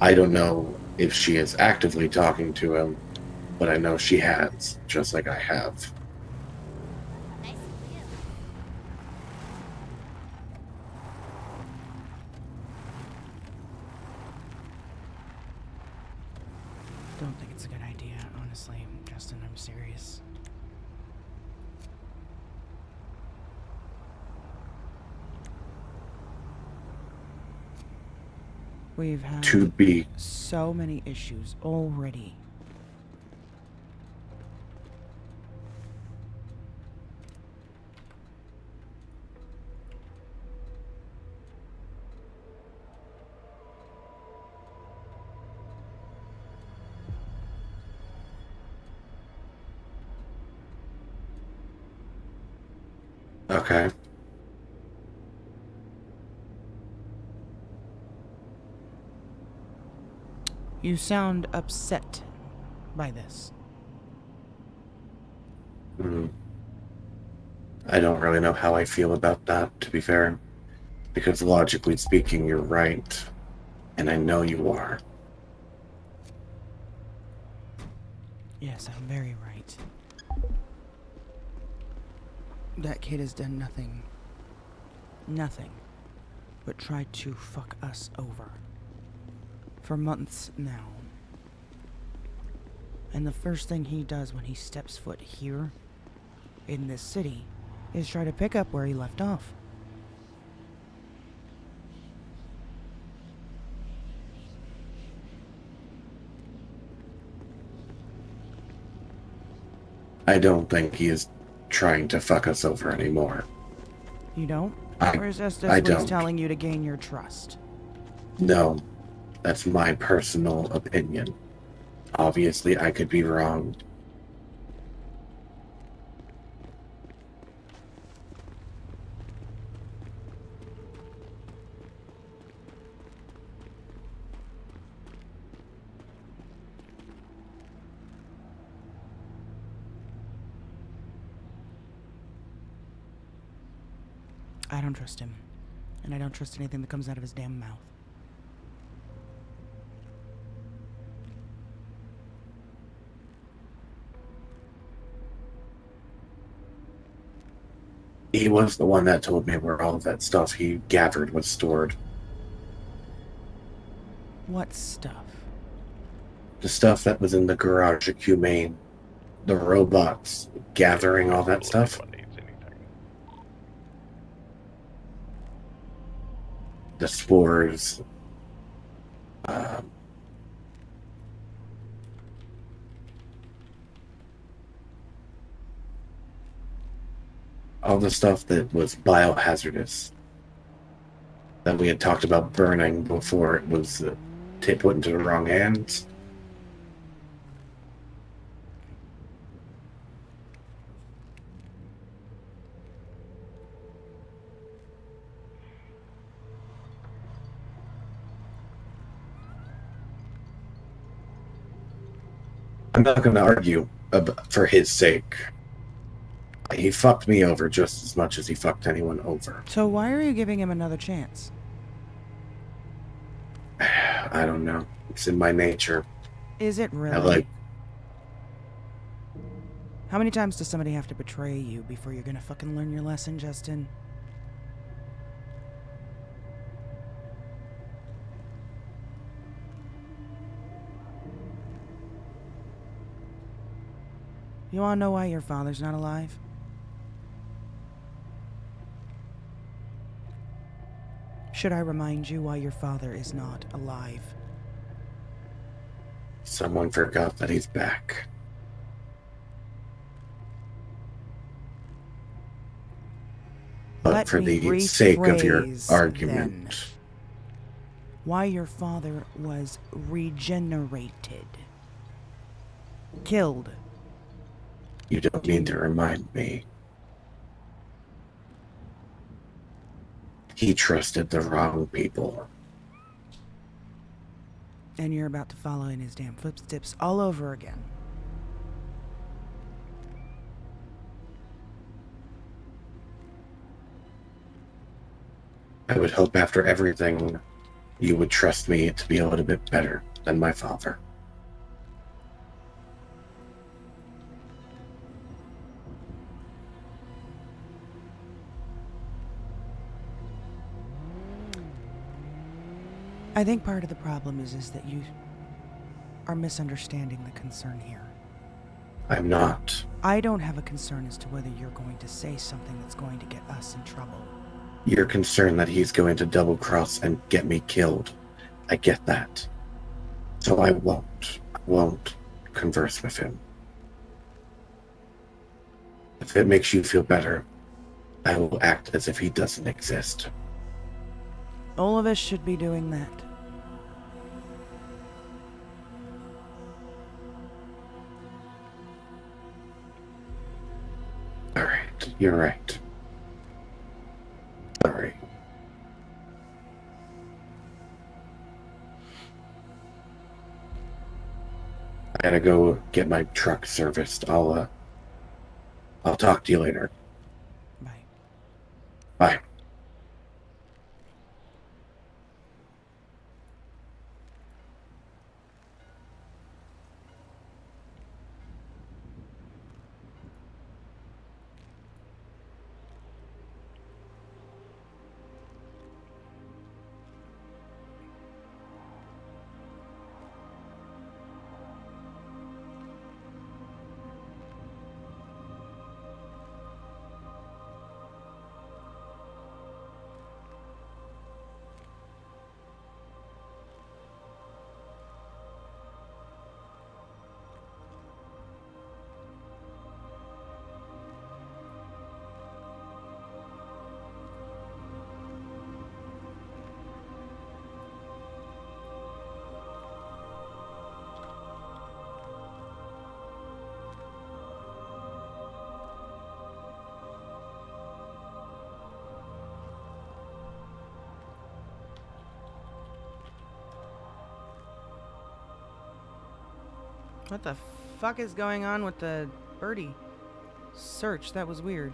Speaker 17: I don't know if she is actively talking to him, but I know she has, just like I have.
Speaker 2: Don't think it's a good idea, honestly. Justin, I'm serious. We've had so many issues already.
Speaker 17: Okay.
Speaker 2: You sound upset by this.
Speaker 17: I don't really know how I feel about that, to be fair. Because logically speaking, you're right. And I know you are.
Speaker 2: Yes, I'm very right. That kid has done nothing. Nothing. But tried to fuck us over. For months now. And the first thing he does when he steps foot here, in this city, is try to pick up where he left off.
Speaker 17: I don't think he is trying to fuck us over anymore.
Speaker 2: You don't? Or is this
Speaker 17: I
Speaker 2: what he's
Speaker 17: don't.
Speaker 2: telling you to gain your trust?
Speaker 17: No, that's my personal opinion. Obviously, I could be wrong.
Speaker 2: I don't trust him. And I don't trust anything that comes out of his damn mouth.
Speaker 17: He was the one that told me where all of that stuff he gathered was stored.
Speaker 2: What stuff?
Speaker 17: The stuff that was in the garage at Humane. The robots gathering all that stuff. The spores. All the stuff that was biohazardous. That we had talked about burning before it was put into the wrong hands. I'm not going to argue for his sake. He fucked me over just as much as he fucked anyone over.
Speaker 2: So why are you giving him another chance?
Speaker 17: I don't know. It's in my nature.
Speaker 2: Is it really?
Speaker 17: I
Speaker 2: How many times does somebody have to betray you before you're gonna fucking learn your lesson, Justin? You wanna know why your father's not alive? Should I remind you why your father is not alive?
Speaker 17: Someone forgot that he's back. But for the sake of your argument.
Speaker 2: Then, why your father was regenerated. Killed.
Speaker 17: You don't need to remind me. He trusted the wrong people.
Speaker 2: And you're about to follow in his damn footsteps all over again.
Speaker 17: I would hope after everything, you would trust me to be a little bit better than my father.
Speaker 2: I think part of the problem is that you are misunderstanding the concern here.
Speaker 17: I'm not.
Speaker 2: I don't have a concern as to whether you're going to say something that's going to get us in trouble.
Speaker 17: You're concerned that he's going to double cross and get me killed. I get that. So I won't converse with him. If it makes you feel better, I will act as if he doesn't exist.
Speaker 2: All of us should be doing that.
Speaker 17: Alright, you're right. Sorry. I gotta go get my truck serviced. I'll I'll talk to you later.
Speaker 2: Bye.
Speaker 17: Bye.
Speaker 2: What the fuck is going on with the birdie search? That was weird.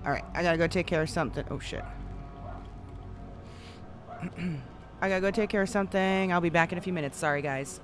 Speaker 2: Alright, I gotta go take care of something. Oh shit. I gotta go take care of something. I'll be back in a few minutes. Sorry, guys.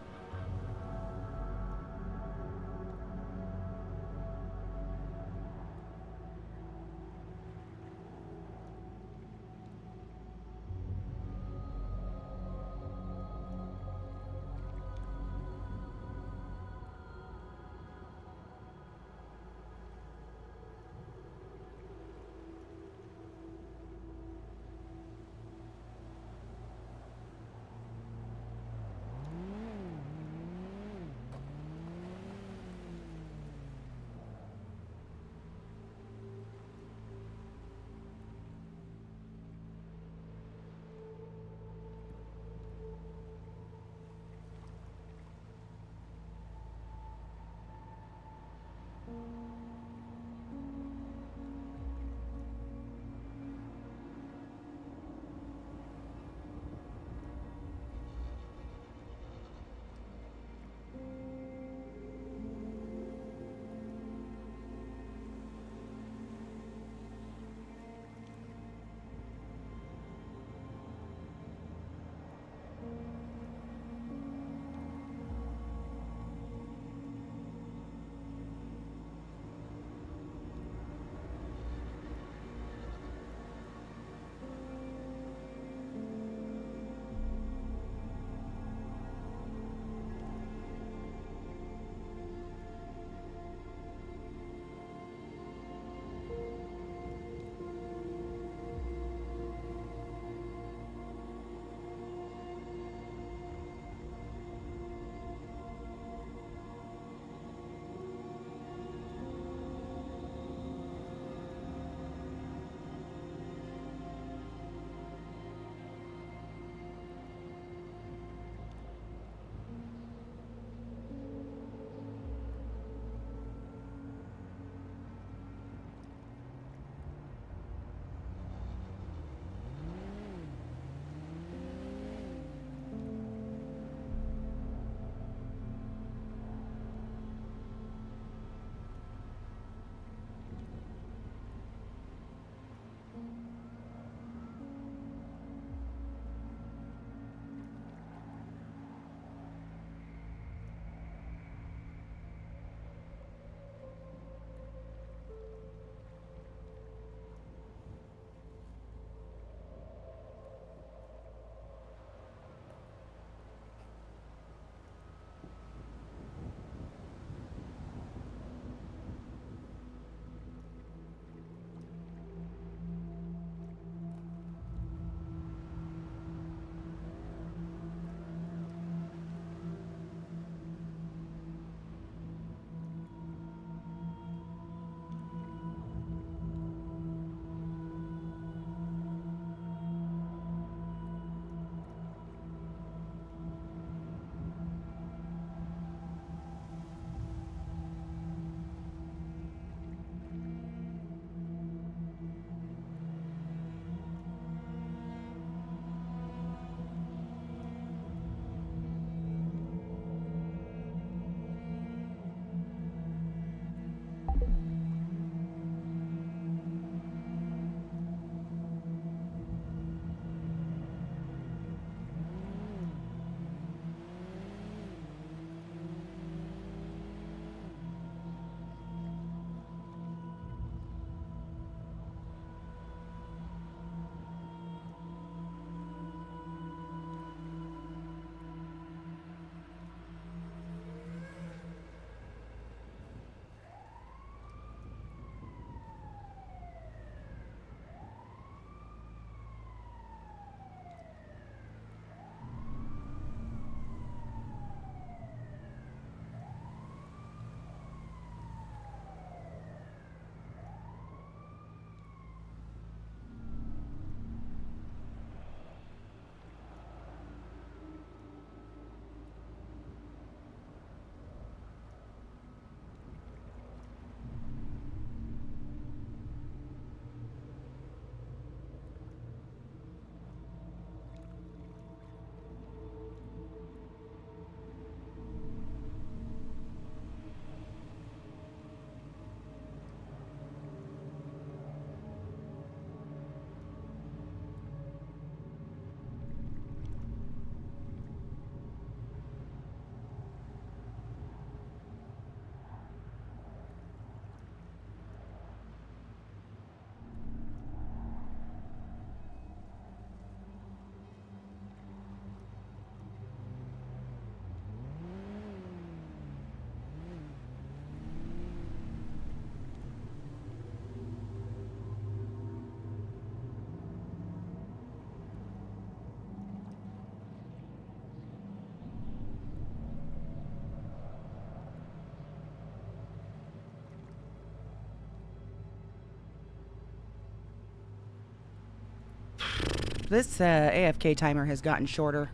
Speaker 2: This AFK timer has gotten shorter.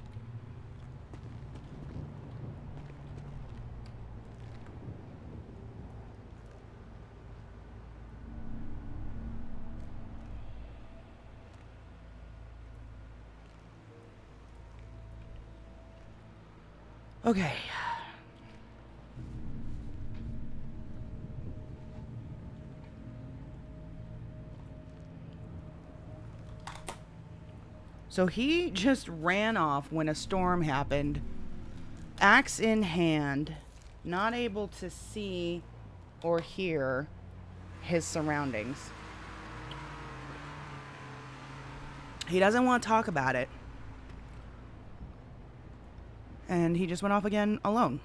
Speaker 2: Okay. So he just ran off when a storm happened, axe in hand, not able to see or hear his surroundings. He doesn't want to talk about it. And he just went off again alone.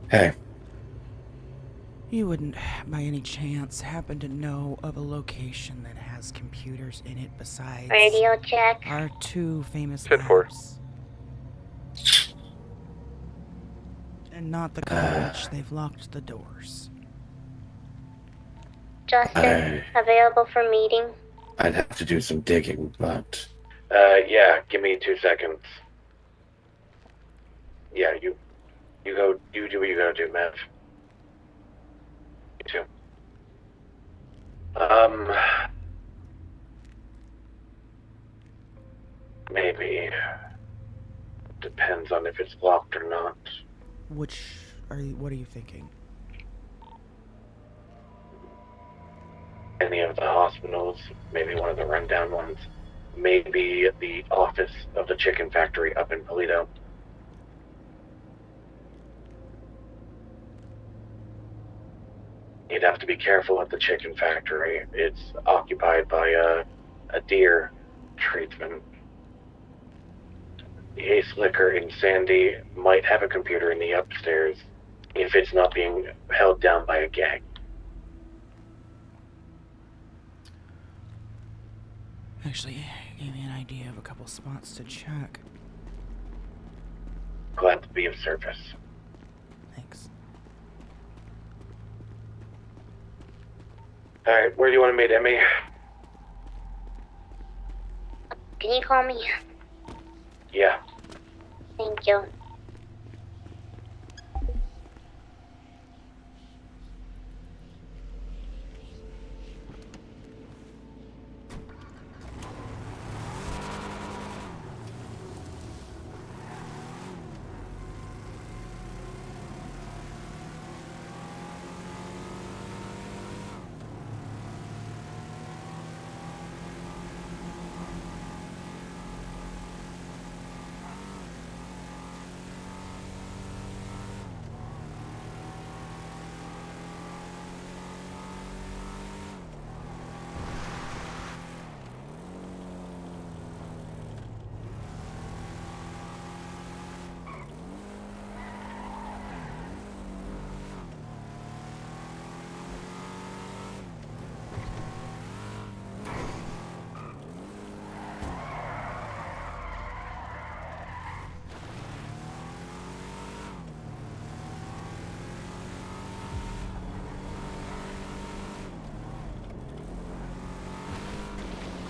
Speaker 17: Hey.
Speaker 2: You wouldn't, by any chance, happen to know of a location that has computers in it besides
Speaker 4: Radio check.
Speaker 2: our two famous
Speaker 7: 10-4.
Speaker 2: labs? And not the college. They've locked the doors.
Speaker 4: Justin, available for meeting?
Speaker 17: I'd have to do some digging, but...
Speaker 15: Yeah, give me 2 seconds. Yeah, you go, you do what you gotta do, Mav. You too. Maybe. Depends on if it's locked or not.
Speaker 2: What are you thinking?
Speaker 15: Any of the hospitals, maybe one of the rundown ones. Maybe the office of the chicken factory up in Polito. You'd have to be careful at the chicken factory. It's occupied by a deer tradesman. The Ace Liquor in Sandy might have a computer in the upstairs if it's not being held down by a gang.
Speaker 2: Actually, gave me an idea of a couple spots to check.
Speaker 15: Glad to be of service.
Speaker 2: Thanks.
Speaker 15: Alright, where do you want to meet, Emmy?
Speaker 4: Can you call me?
Speaker 15: Yeah.
Speaker 4: Thank you.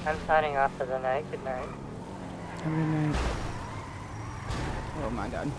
Speaker 5: I'm signing off for the night. Good night.
Speaker 2: Have a good night. Oh my god.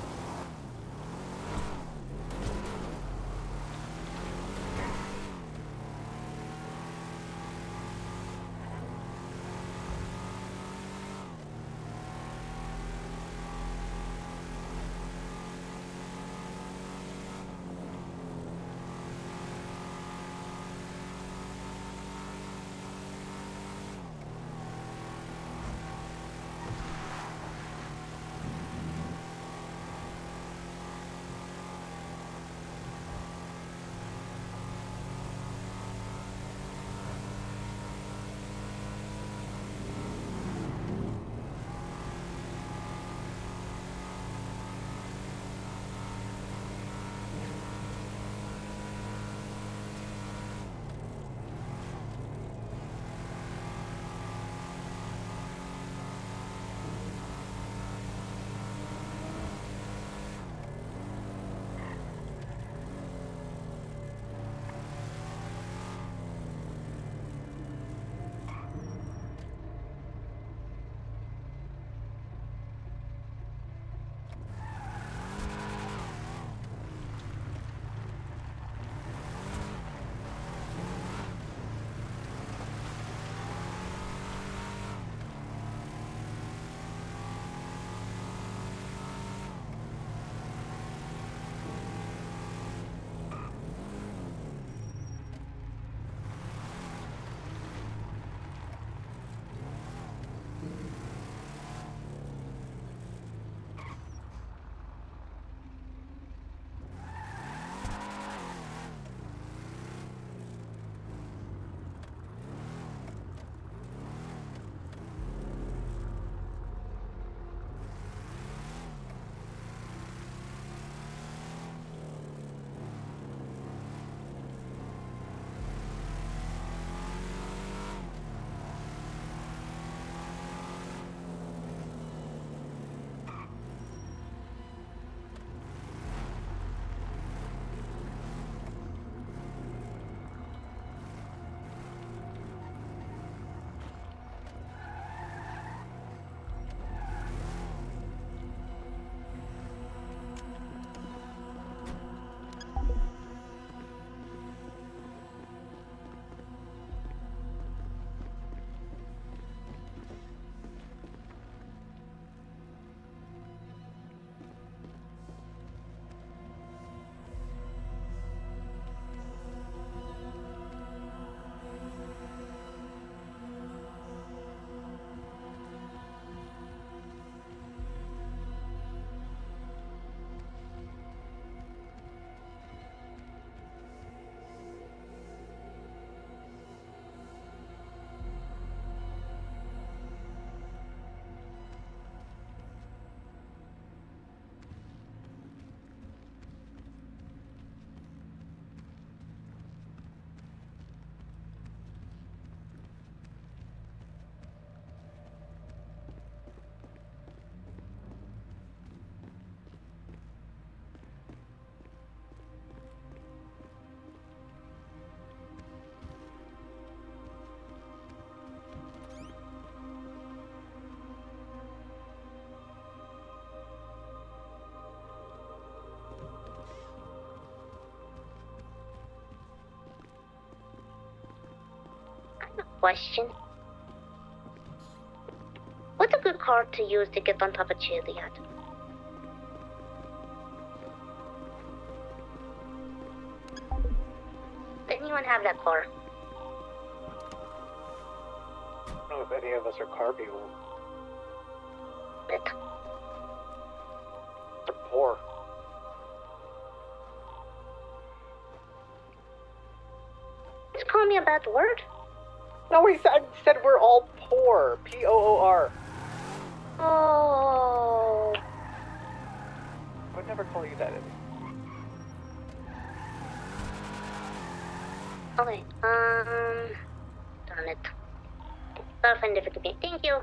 Speaker 4: question. What's a good car to use to get on top of Chiliad? Does anyone have that car?
Speaker 16: I don't know if any of us are car people.
Speaker 4: But
Speaker 16: We're poor.
Speaker 4: just call me a bad word.
Speaker 16: No, he said we're all poor. Poor.
Speaker 4: Oh.
Speaker 16: I would never call you that.
Speaker 4: Okay, darn it. Gotta find a different game. Thank you.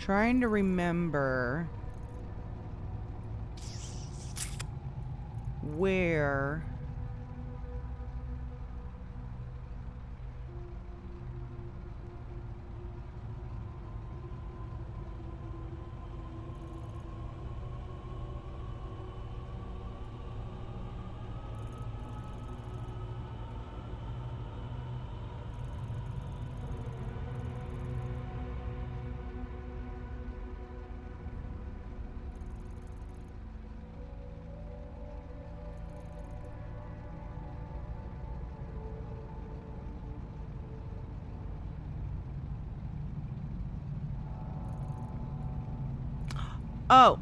Speaker 2: Trying to remember where oh,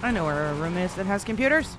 Speaker 2: I know where a room is that has computers.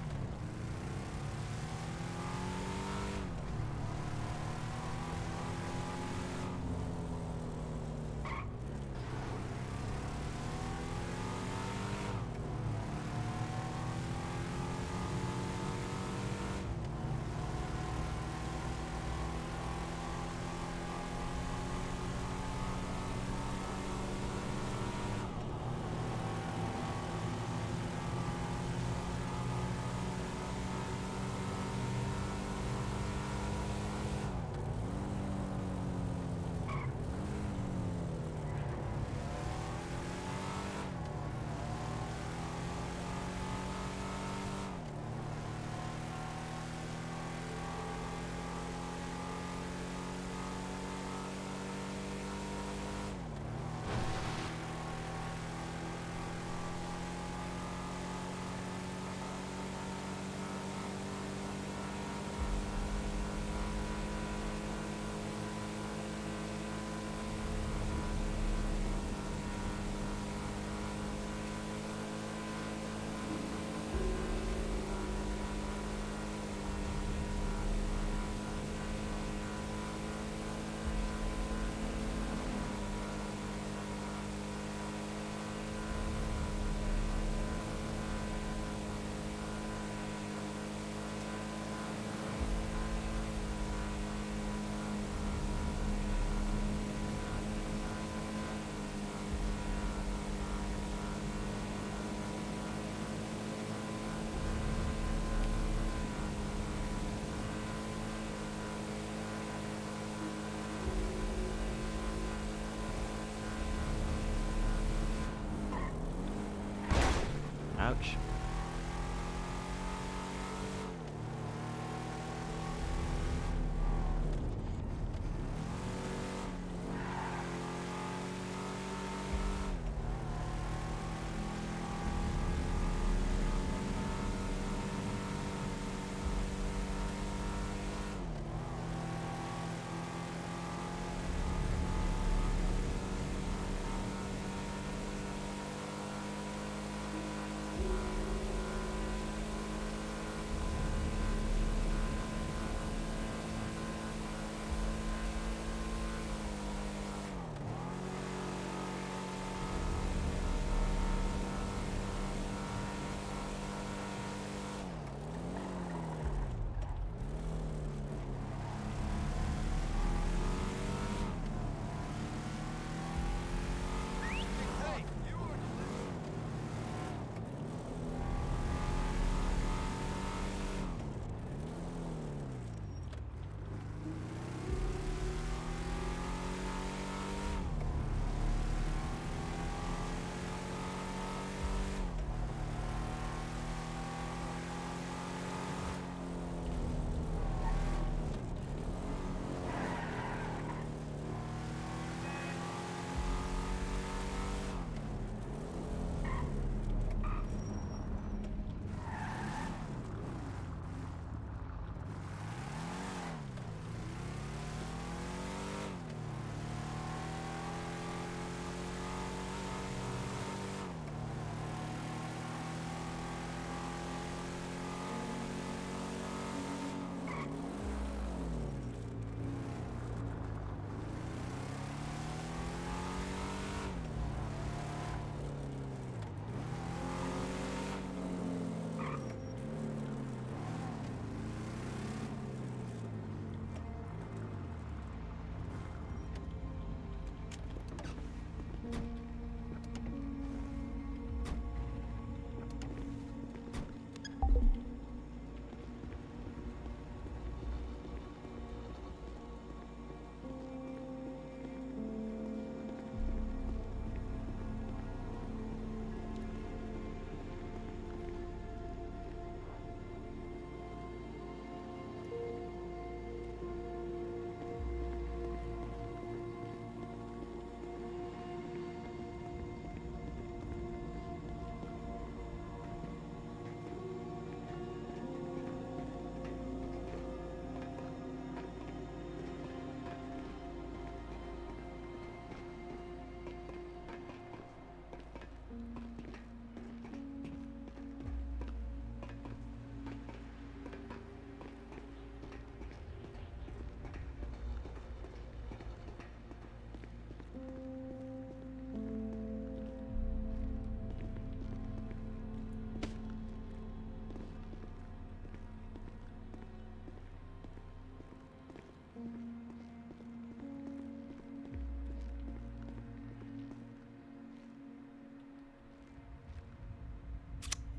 Speaker 10: Ouch.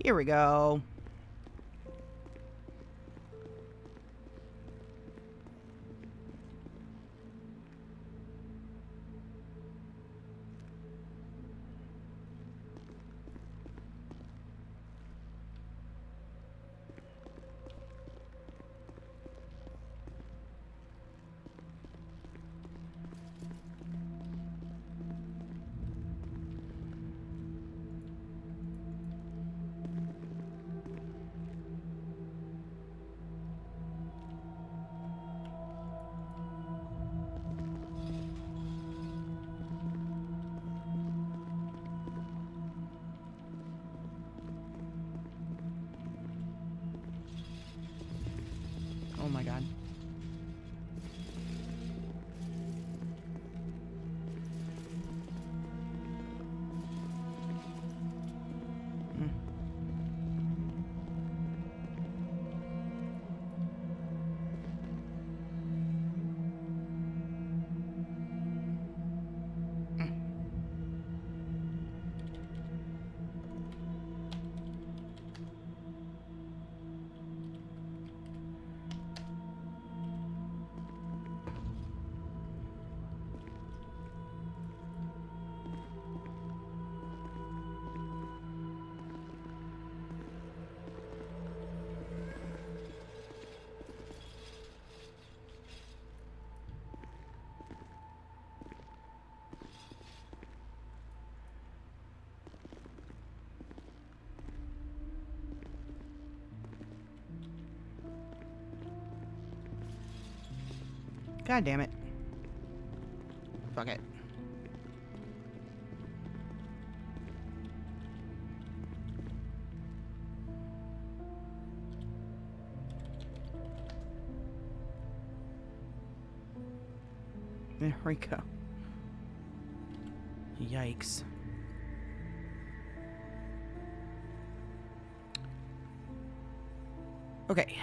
Speaker 2: Here we go. Oh my god. God damn it. Fuck it. There we go. Yikes. Okay.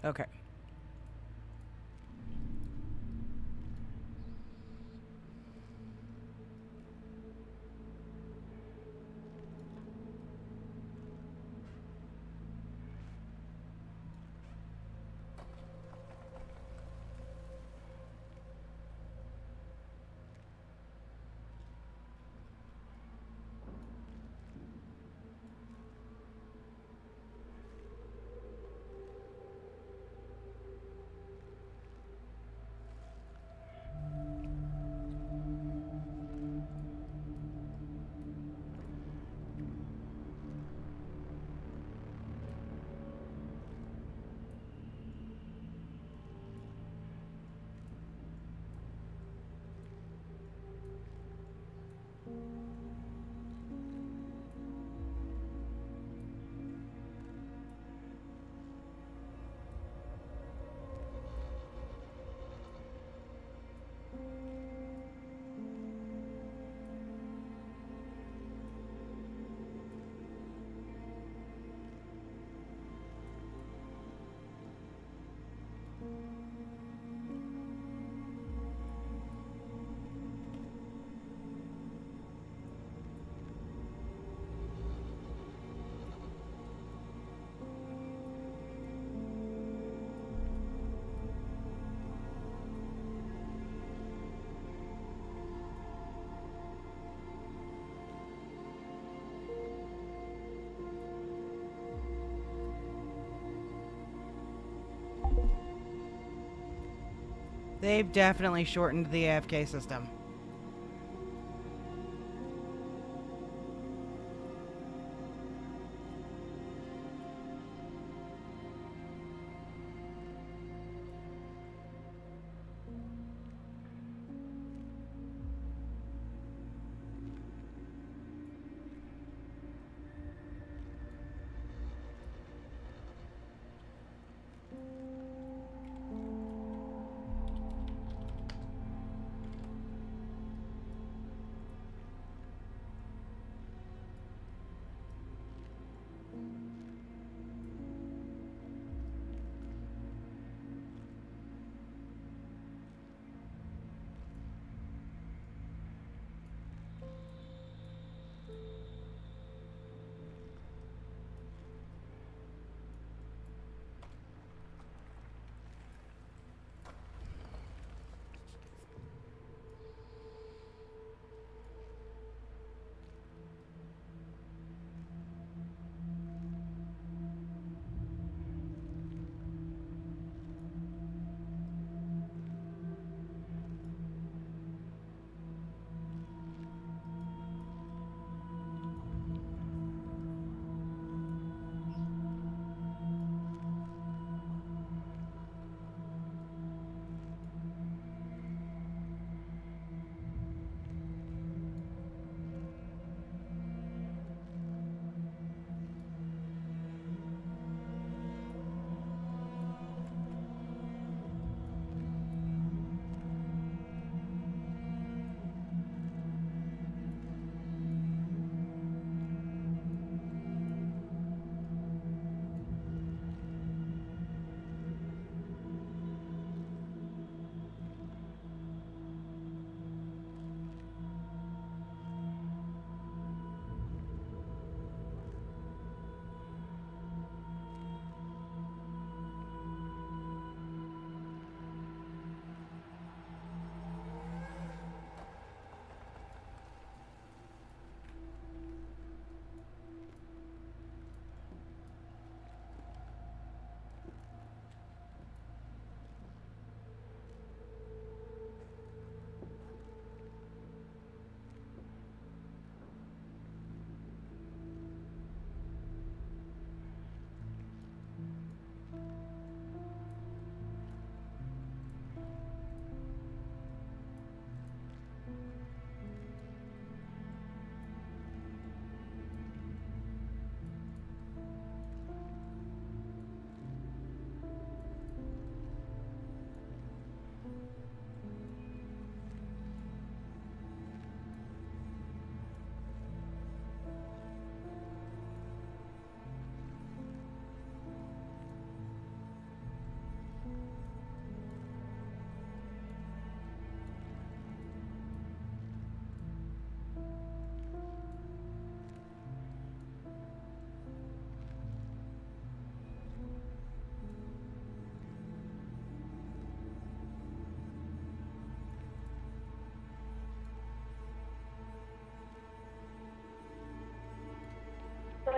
Speaker 2: Okay. They've definitely shortened the AFK system.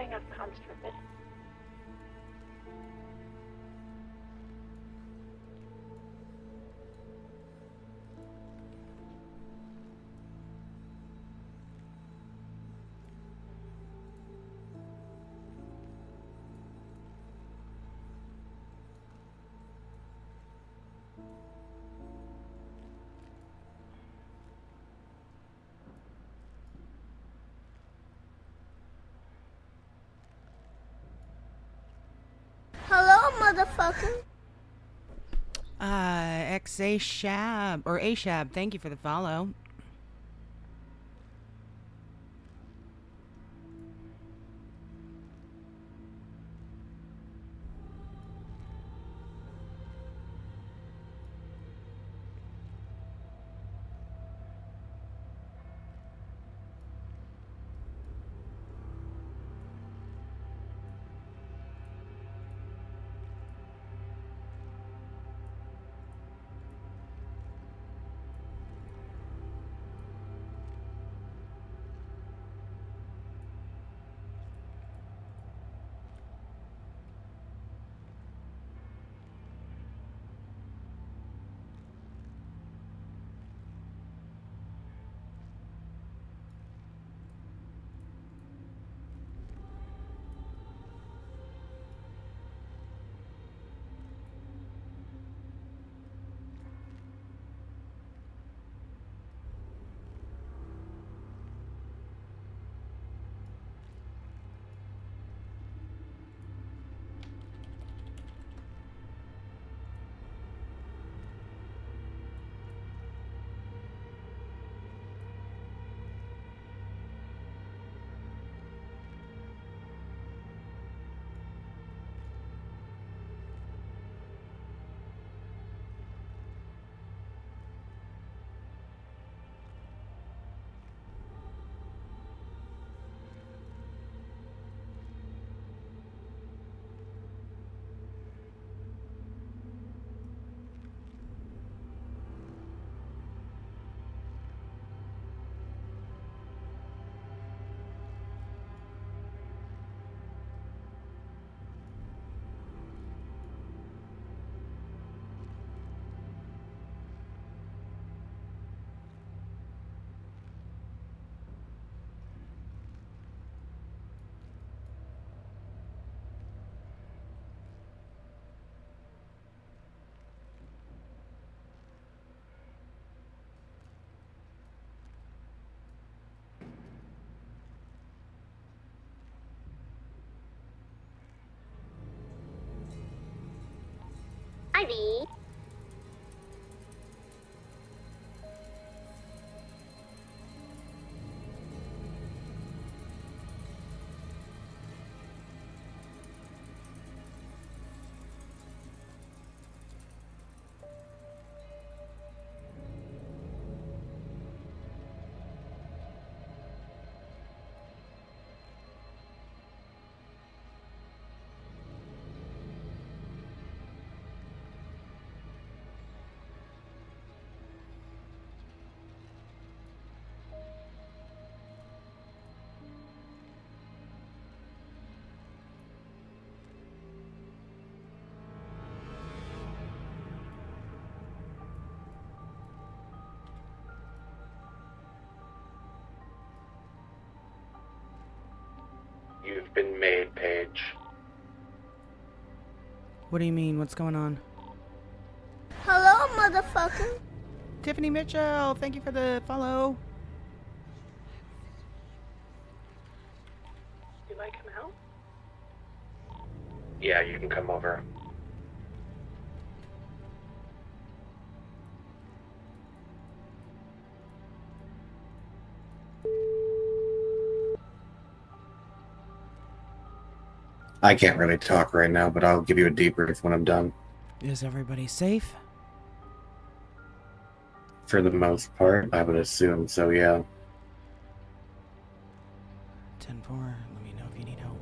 Speaker 13: getting us conscripted.
Speaker 18: Hello, motherfucker.
Speaker 2: XA Shab, or A Shab, thank you for the follow.
Speaker 4: Ivy.
Speaker 15: You've been made, Paige.
Speaker 2: What do you mean? What's going on?
Speaker 18: Hello, motherfucker.
Speaker 2: Tiffany Mitchell, thank you for the follow.
Speaker 13: Do I come out?
Speaker 15: Yeah, you can come over.
Speaker 17: I can't really talk right now, but I'll give you a debrief when I'm done.
Speaker 2: Is everybody safe?
Speaker 17: For the most part, I would assume so, yeah.
Speaker 2: 10-4, let me know if you need help.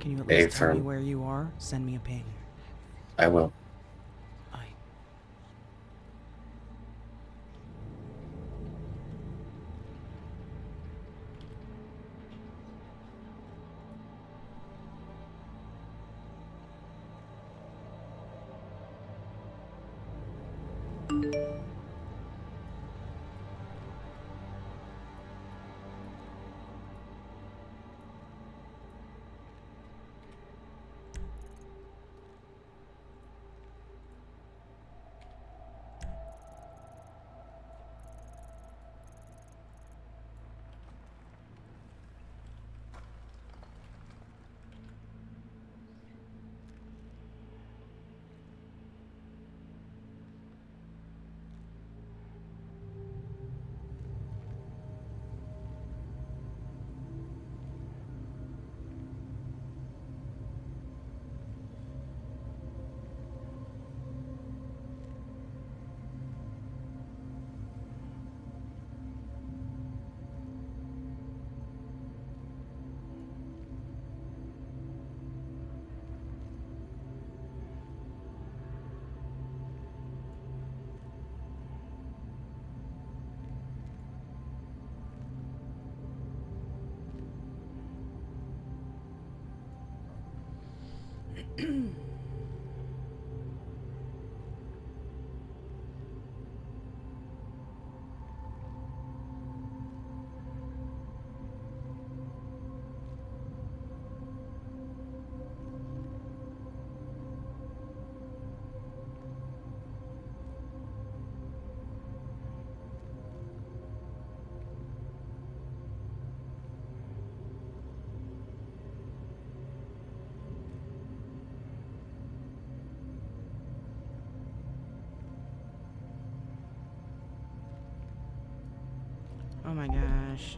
Speaker 2: Can you at least tell me
Speaker 17: Affirm.
Speaker 2: where you are? Send me a ping.
Speaker 17: I will.
Speaker 2: Oh my gosh.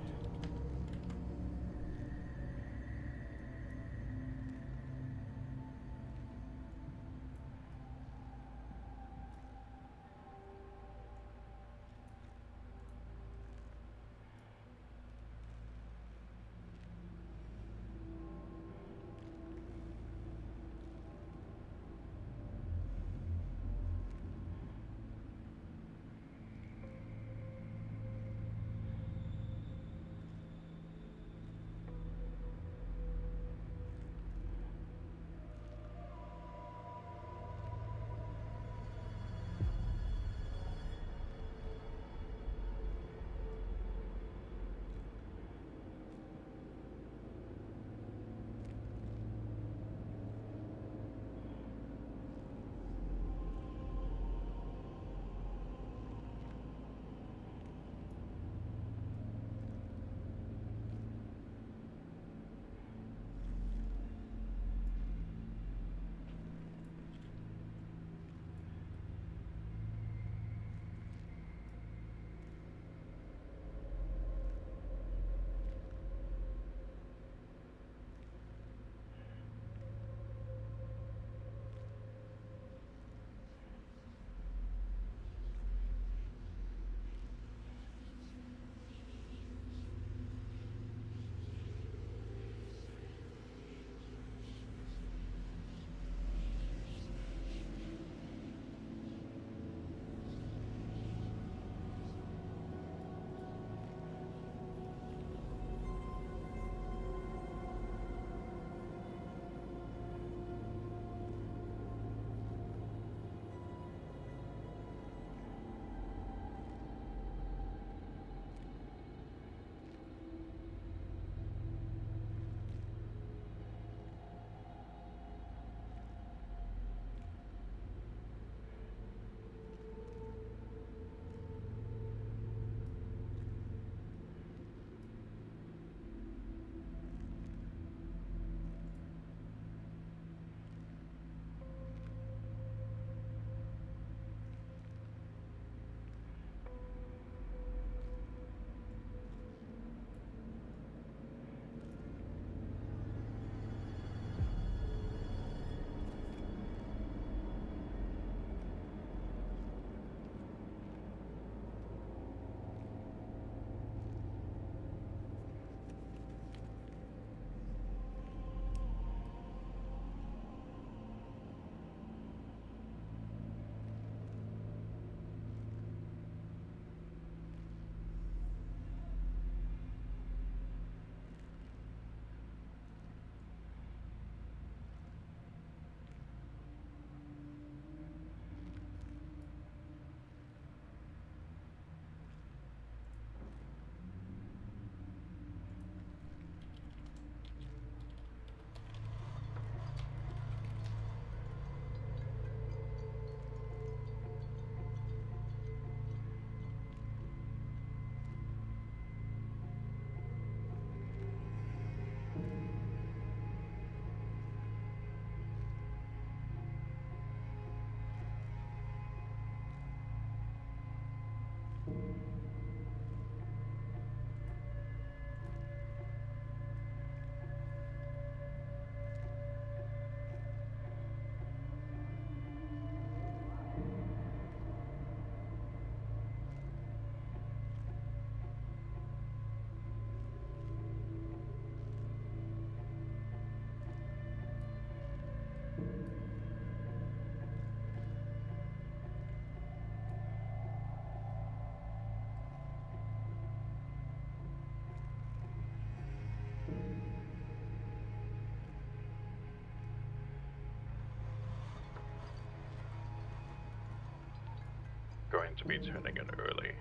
Speaker 7: to be turning in early.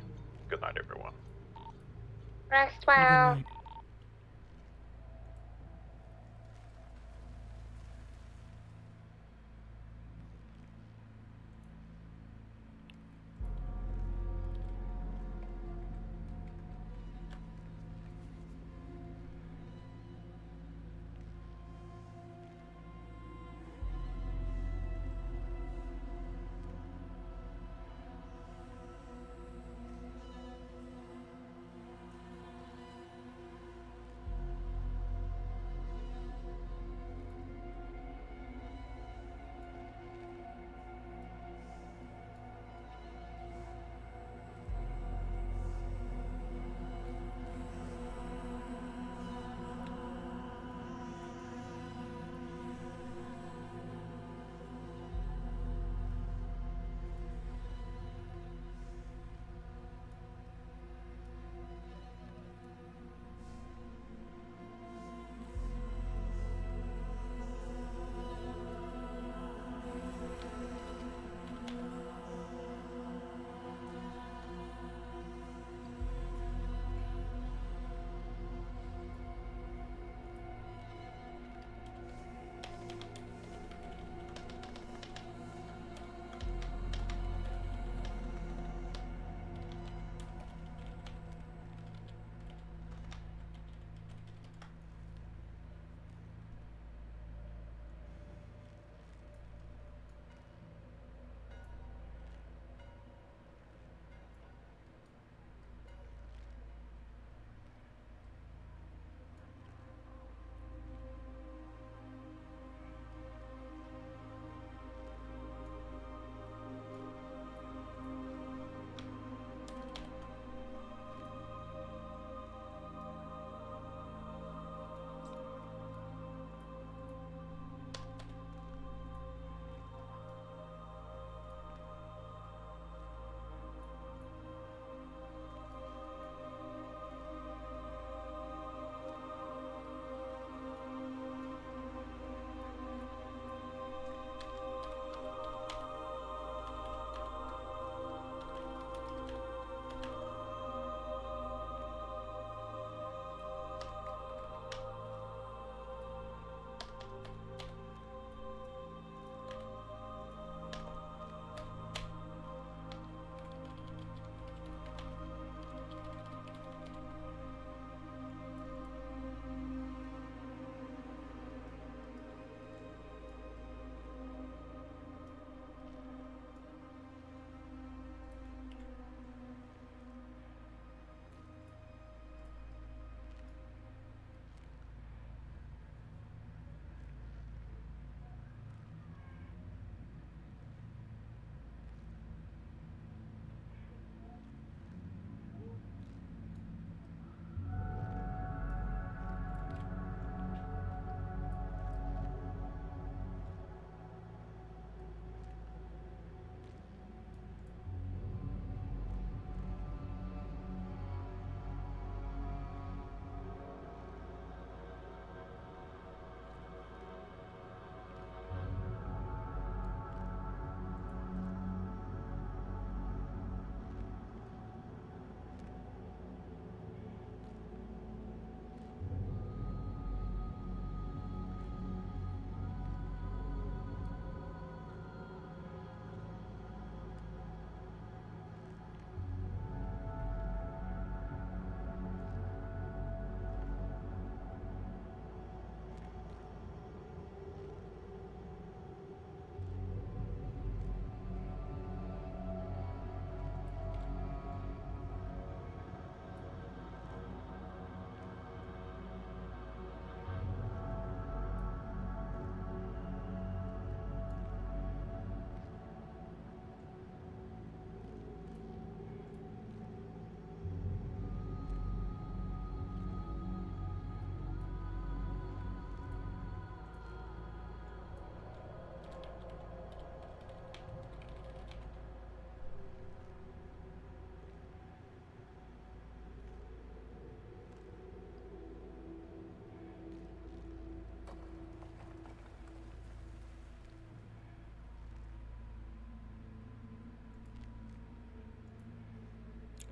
Speaker 7: Good night, everyone.
Speaker 4: Rest well.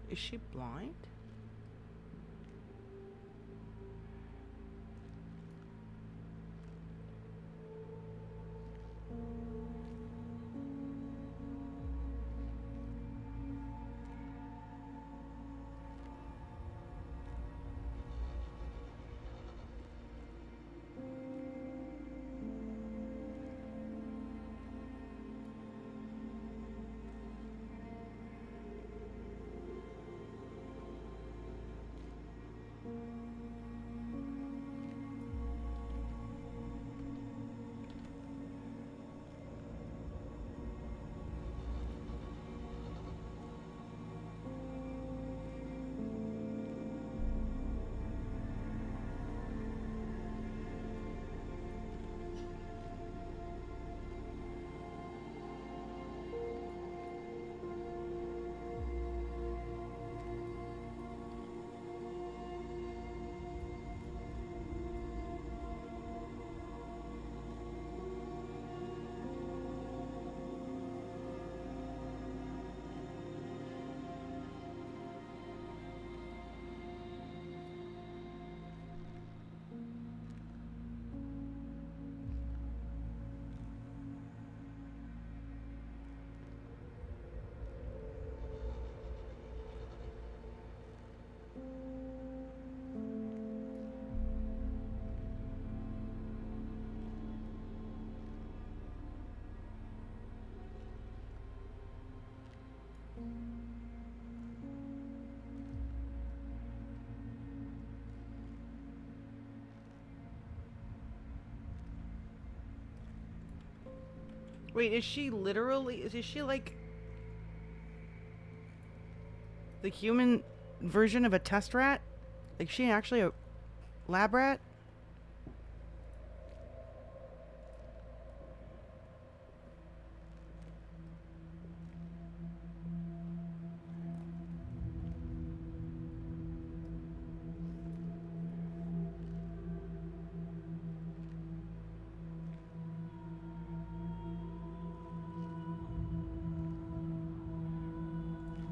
Speaker 2: Is she blind? Wait, is she literally, is she like the human version of a test rat? Like, she actually a lab rat?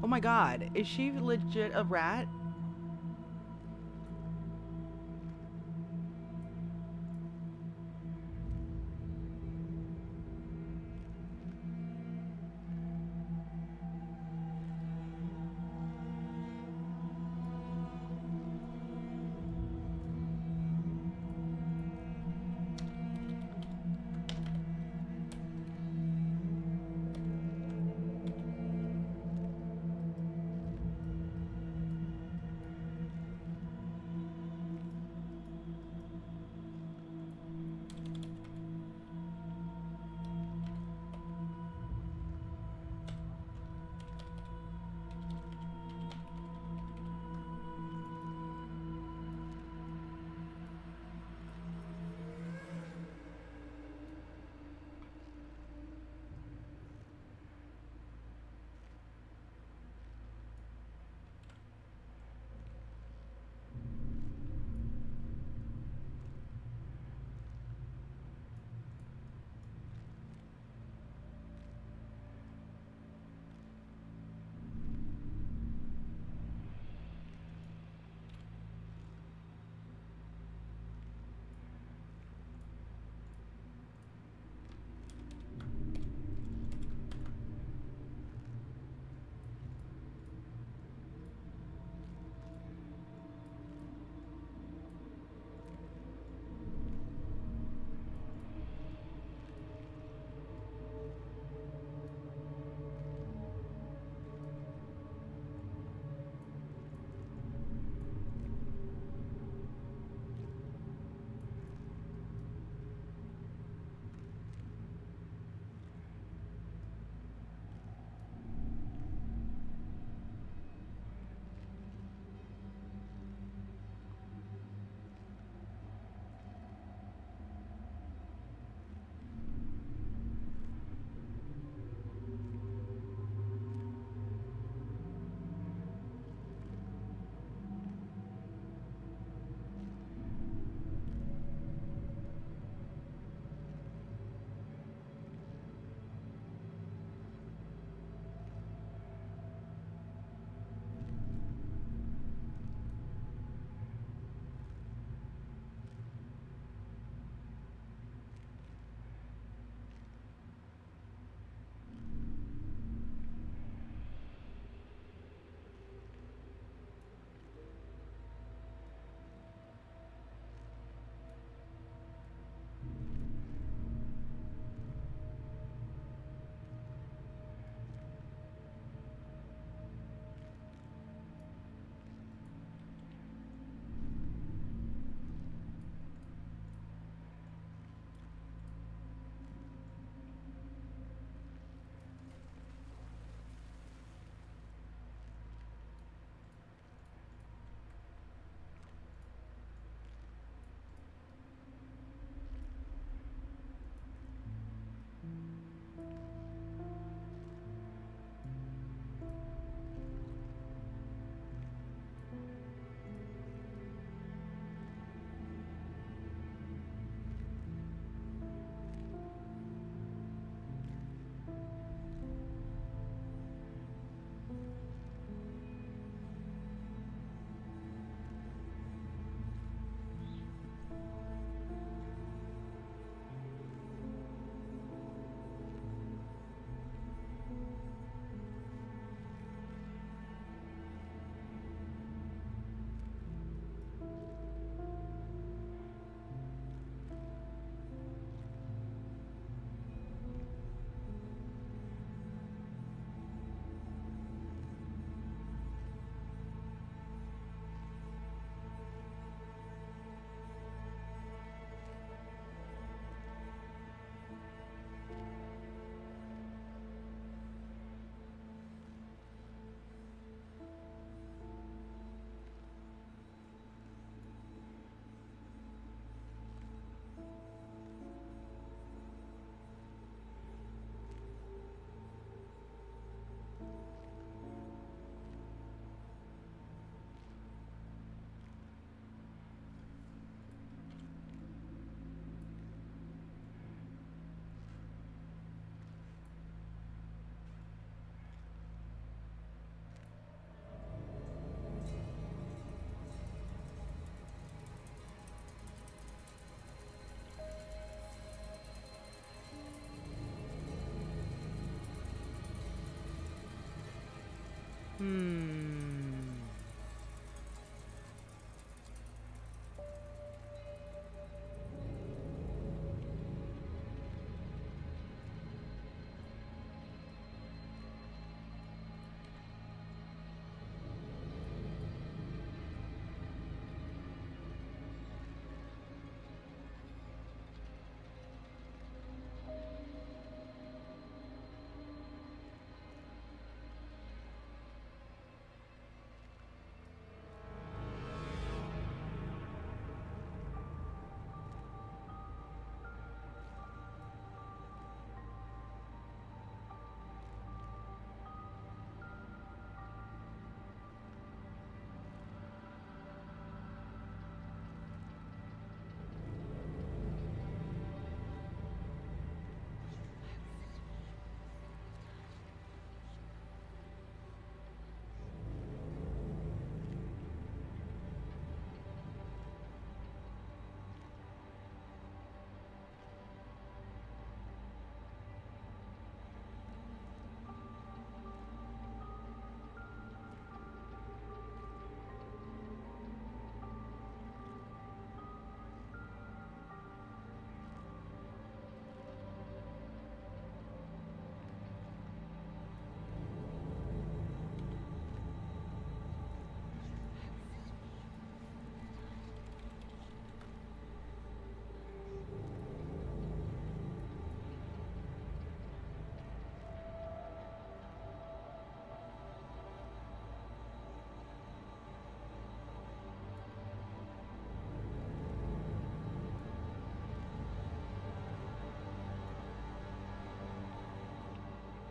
Speaker 2: Oh my god, is she legit a rat?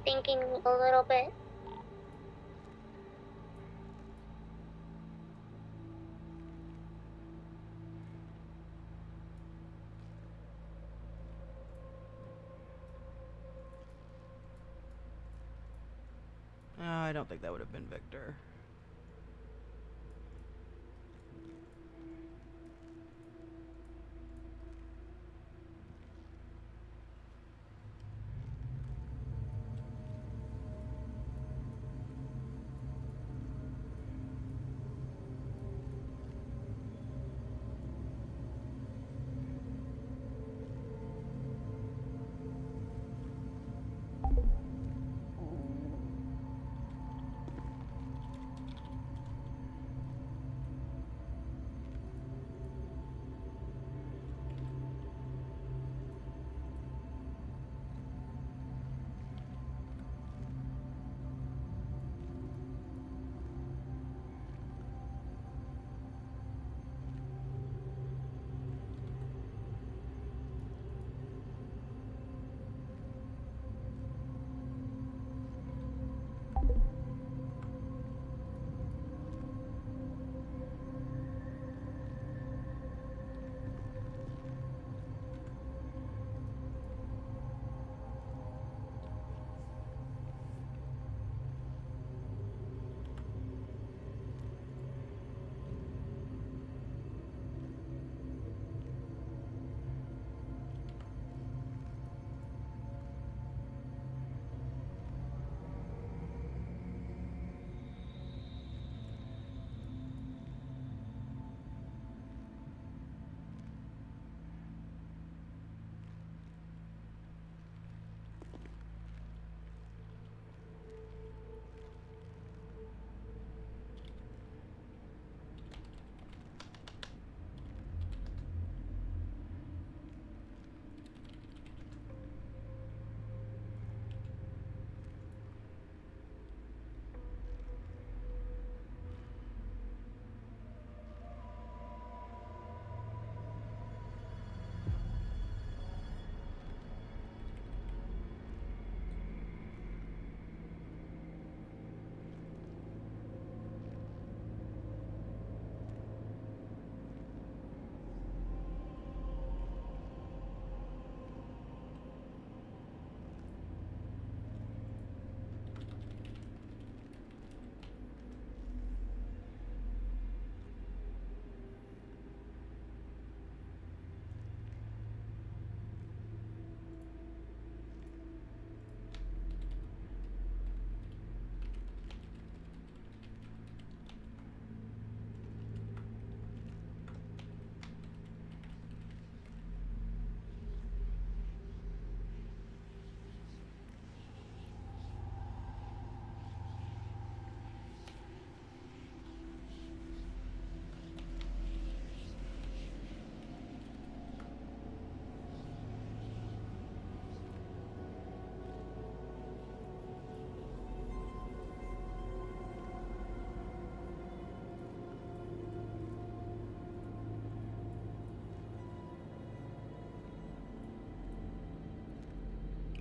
Speaker 4: Thinking a little bit.
Speaker 2: I don't think that would have been Victor.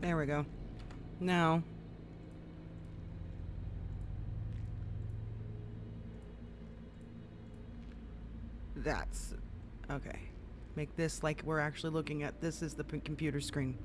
Speaker 2: There we go. Now. That's okay. Make this like we're actually looking at this is the computer screen.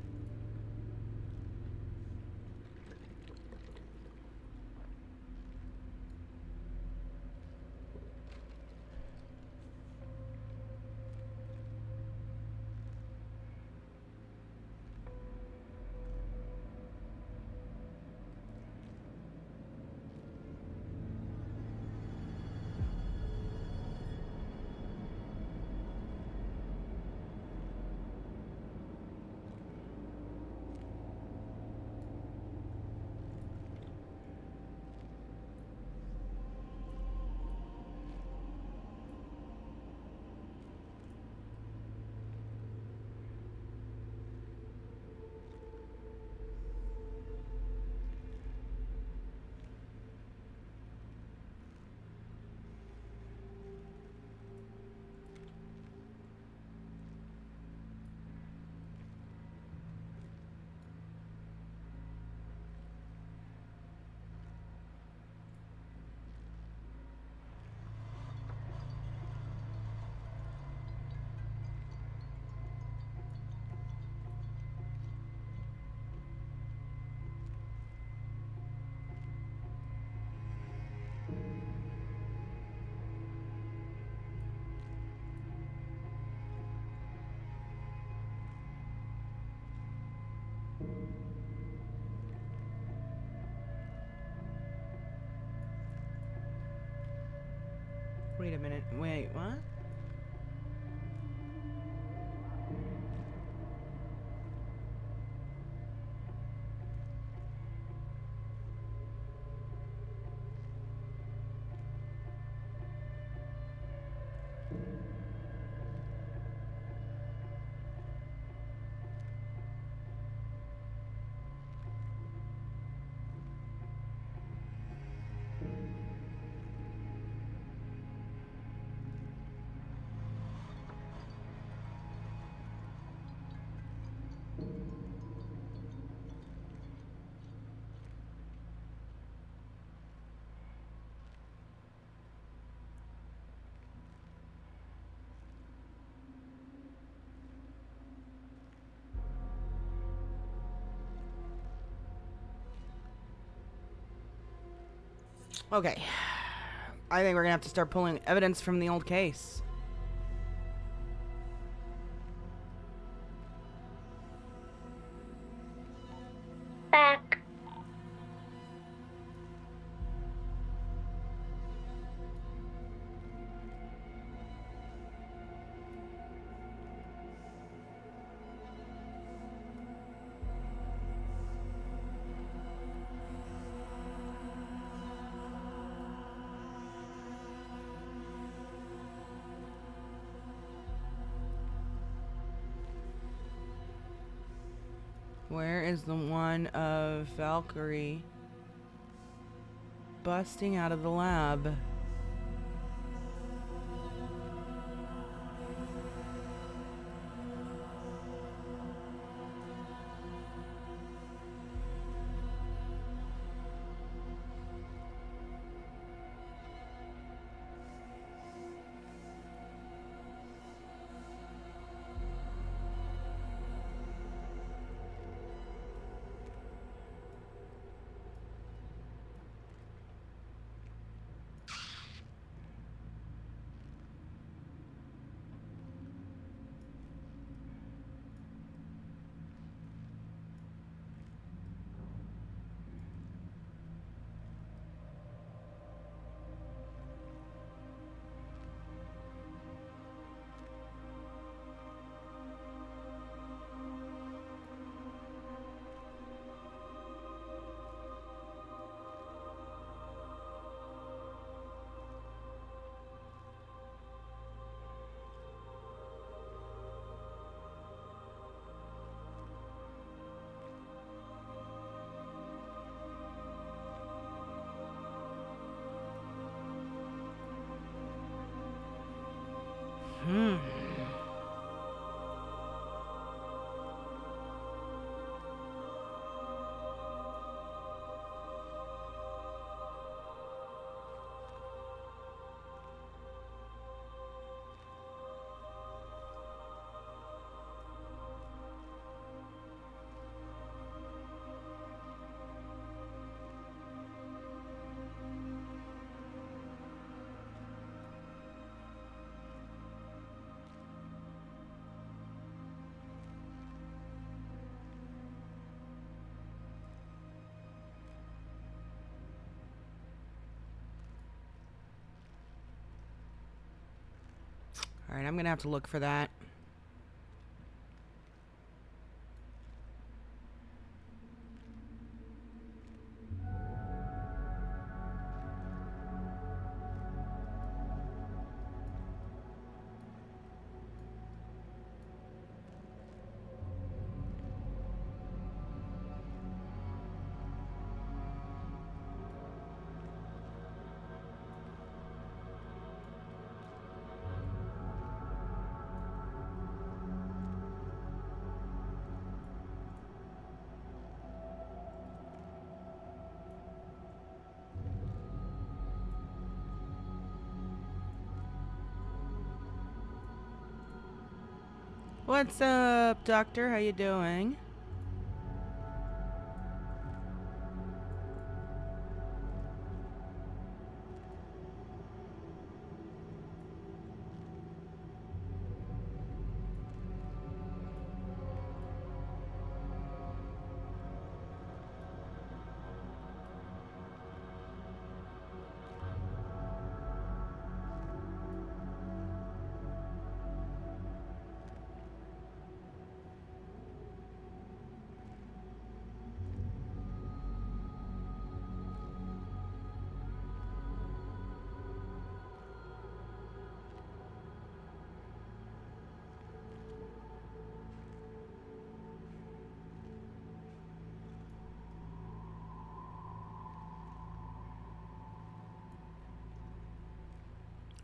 Speaker 2: Wait a minute. Wait, what? Okay. I think we're gonna have to start pulling evidence from the old case.
Speaker 4: Back.
Speaker 2: Where is the one of Valkyrie busting out of the lab? Alright, I'm gonna have to look for that. What's up, Doctor? How you doing?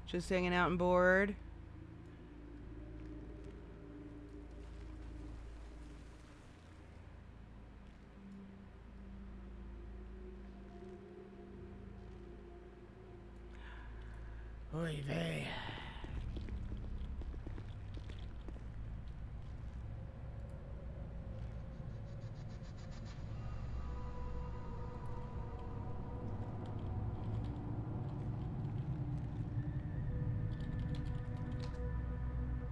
Speaker 2: Just hanging out and bored. Oy vey.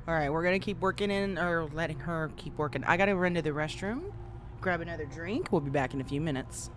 Speaker 2: Alright, we're gonna keep working in, or letting her keep working. I gotta run to the restroom, grab another drink. We'll be back in a few minutes.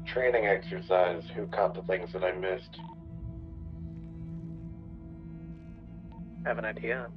Speaker 15: Training exercise. Who caught the things that I missed?
Speaker 16: Have an idea.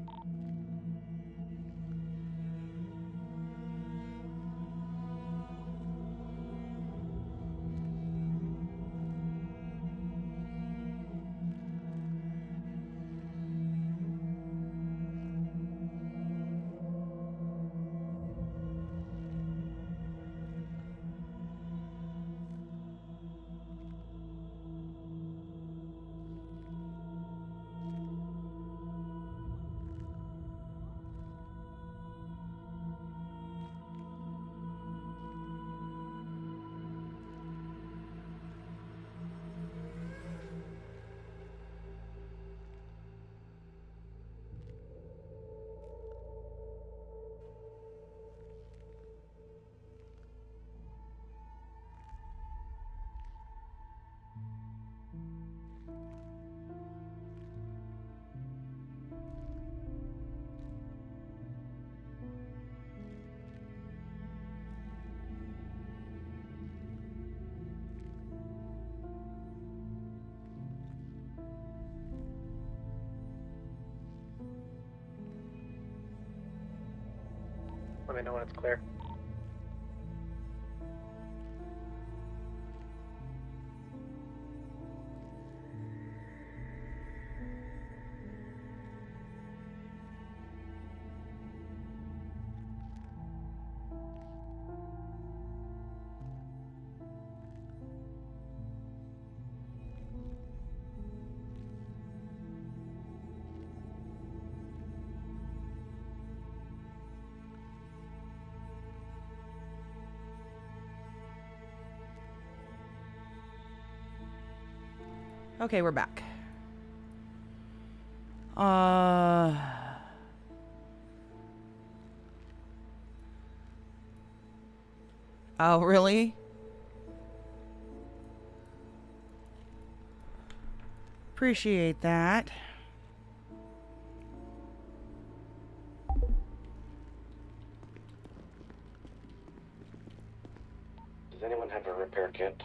Speaker 16: let me know when it's clear.
Speaker 2: Okay, we're back. Oh, really? Appreciate that.
Speaker 17: Does anyone have a repair kit?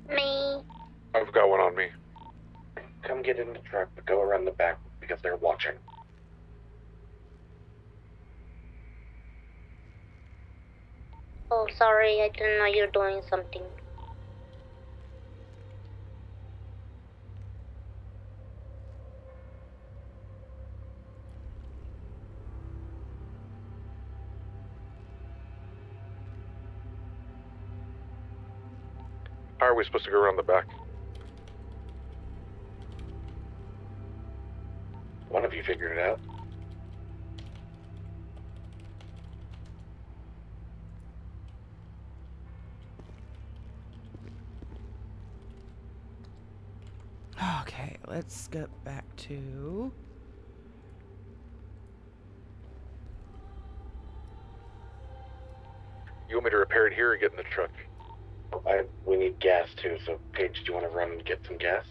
Speaker 4: Me.
Speaker 7: I've got one on me.
Speaker 17: Come get in the truck, but go around the back because they're watching.
Speaker 4: Oh, sorry, I didn't know you're doing something.
Speaker 7: How are we supposed to go around the back?
Speaker 17: One of you figured it out.
Speaker 2: Okay, let's get back to...
Speaker 7: You want me to repair it here or get in the truck?
Speaker 17: We need gas too, so Paige, do you want to run and get some gas?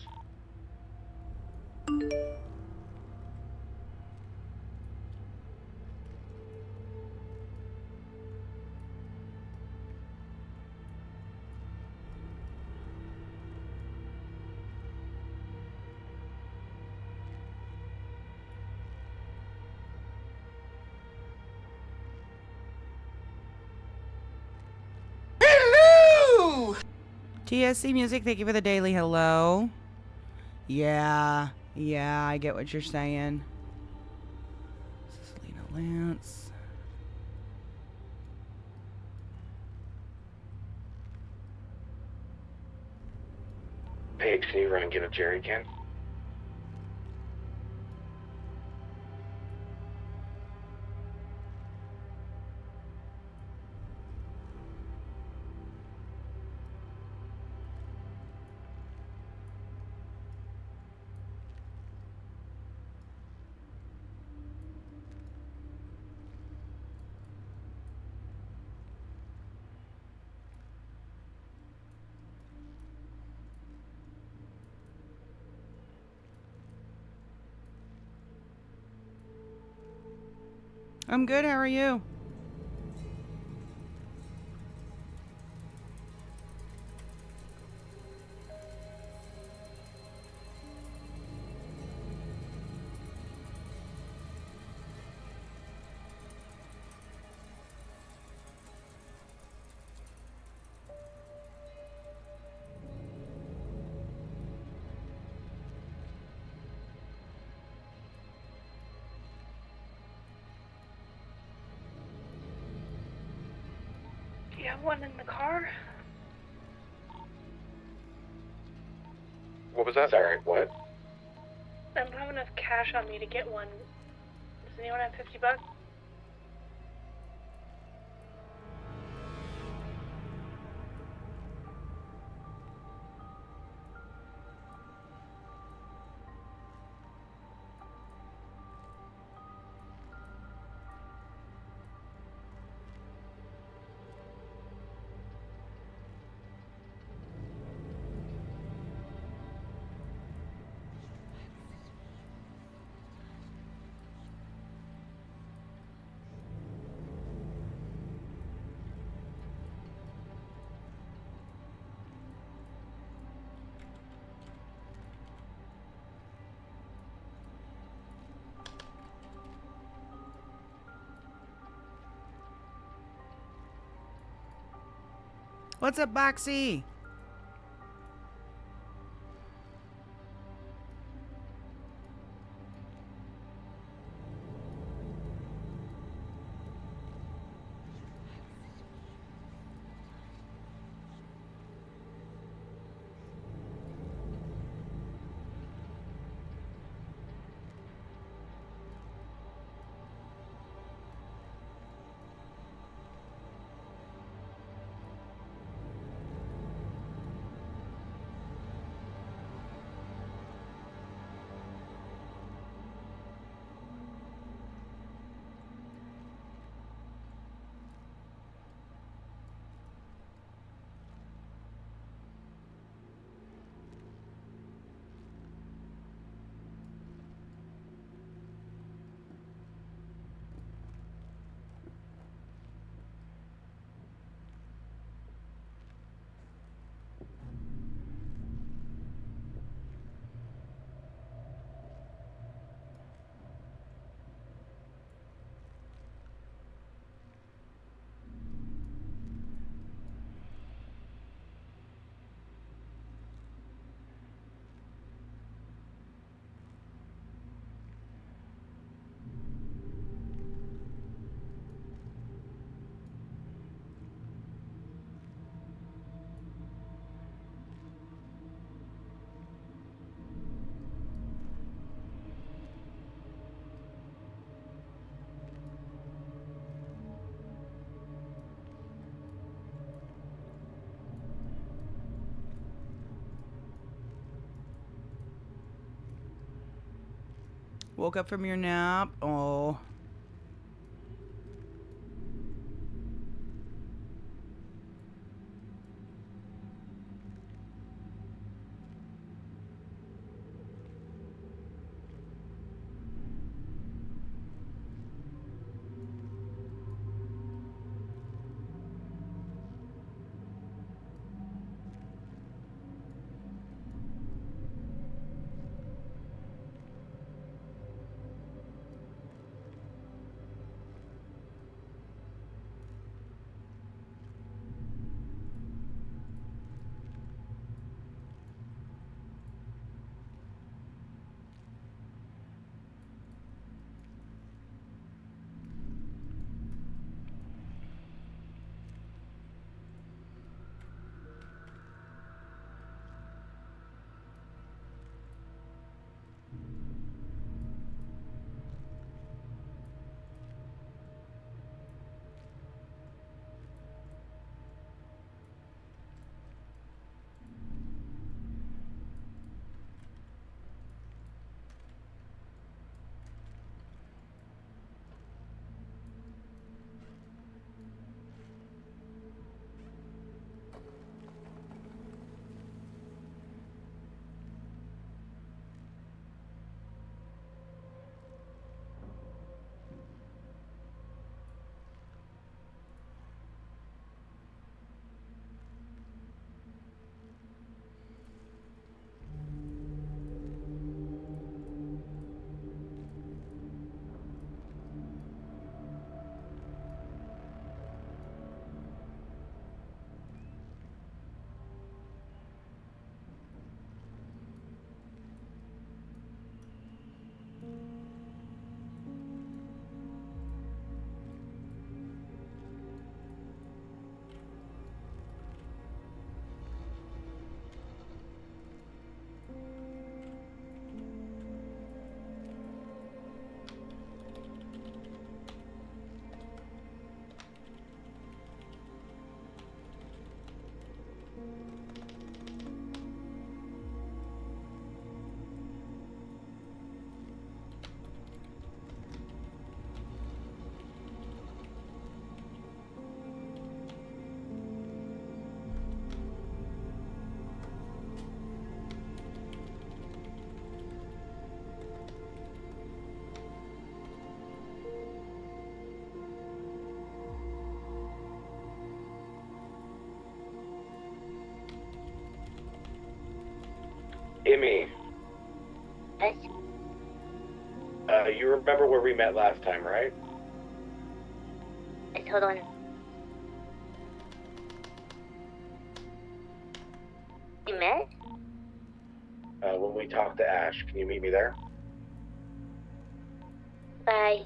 Speaker 2: TSC Music, thank you for the daily hello. Yeah, I get what you're saying. This is Lena Lance.
Speaker 17: Paige, can you run and get a jerry can?
Speaker 2: I'm good, how are you?
Speaker 13: Do you have one in the car?
Speaker 7: What was that?
Speaker 17: Sorry, what?
Speaker 13: I don't have enough cash on me to get one. Does anyone have $50?
Speaker 2: What's up, Boxy? Woke up from your nap? Oh.
Speaker 15: Amy,
Speaker 4: Yes?
Speaker 15: you remember where we met last time, right?
Speaker 4: Yes, hold on. met?
Speaker 15: When we talk to Ash, can you meet me there?
Speaker 4: Bye.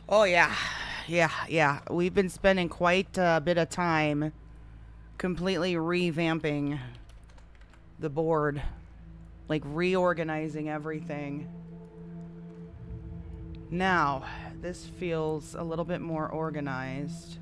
Speaker 2: Oh, yeah. Yeah. We've been spending quite a bit of time completely revamping the board. Like, reorganizing everything. Now, this feels a little bit more organized.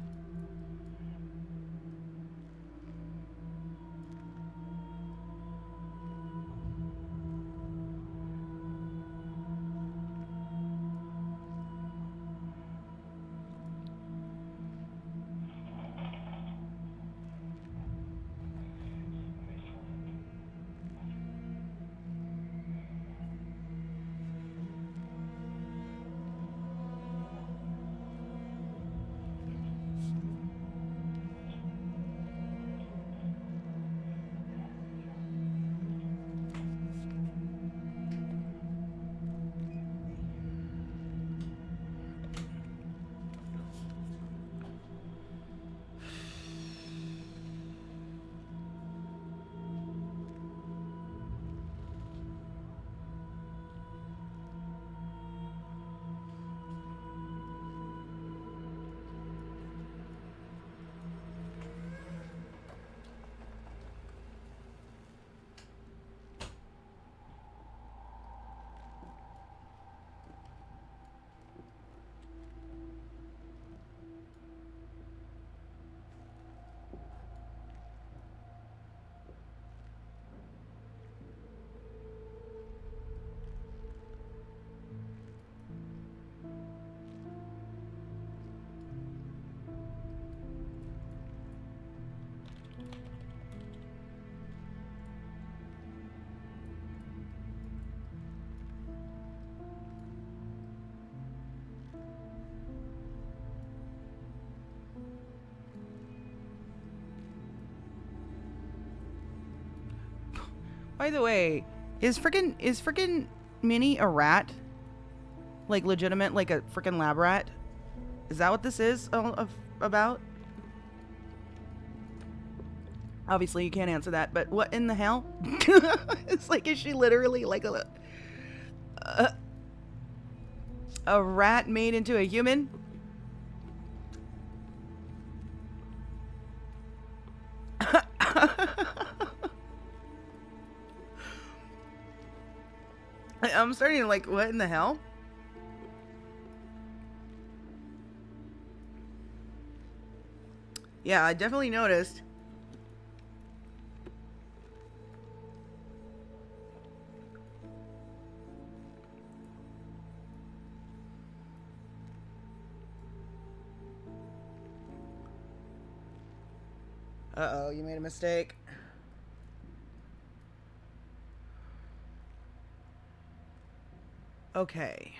Speaker 2: By the way, is freaking Minnie a rat? Like, legitimate, like a freaking lab rat? Is that what this is about? Obviously, you can't answer that, but what in the hell? It's like, is she literally like a rat made into a human? I'm starting to like, what in the hell? Yeah, I definitely noticed. Uh-oh, you made a mistake. Okay.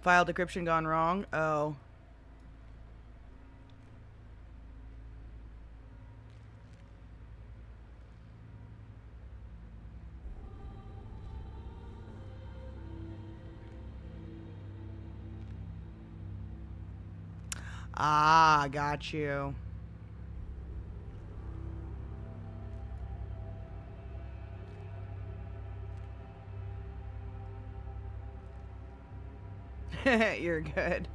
Speaker 2: File decryption gone wrong. Oh. Ah, got you. You're good.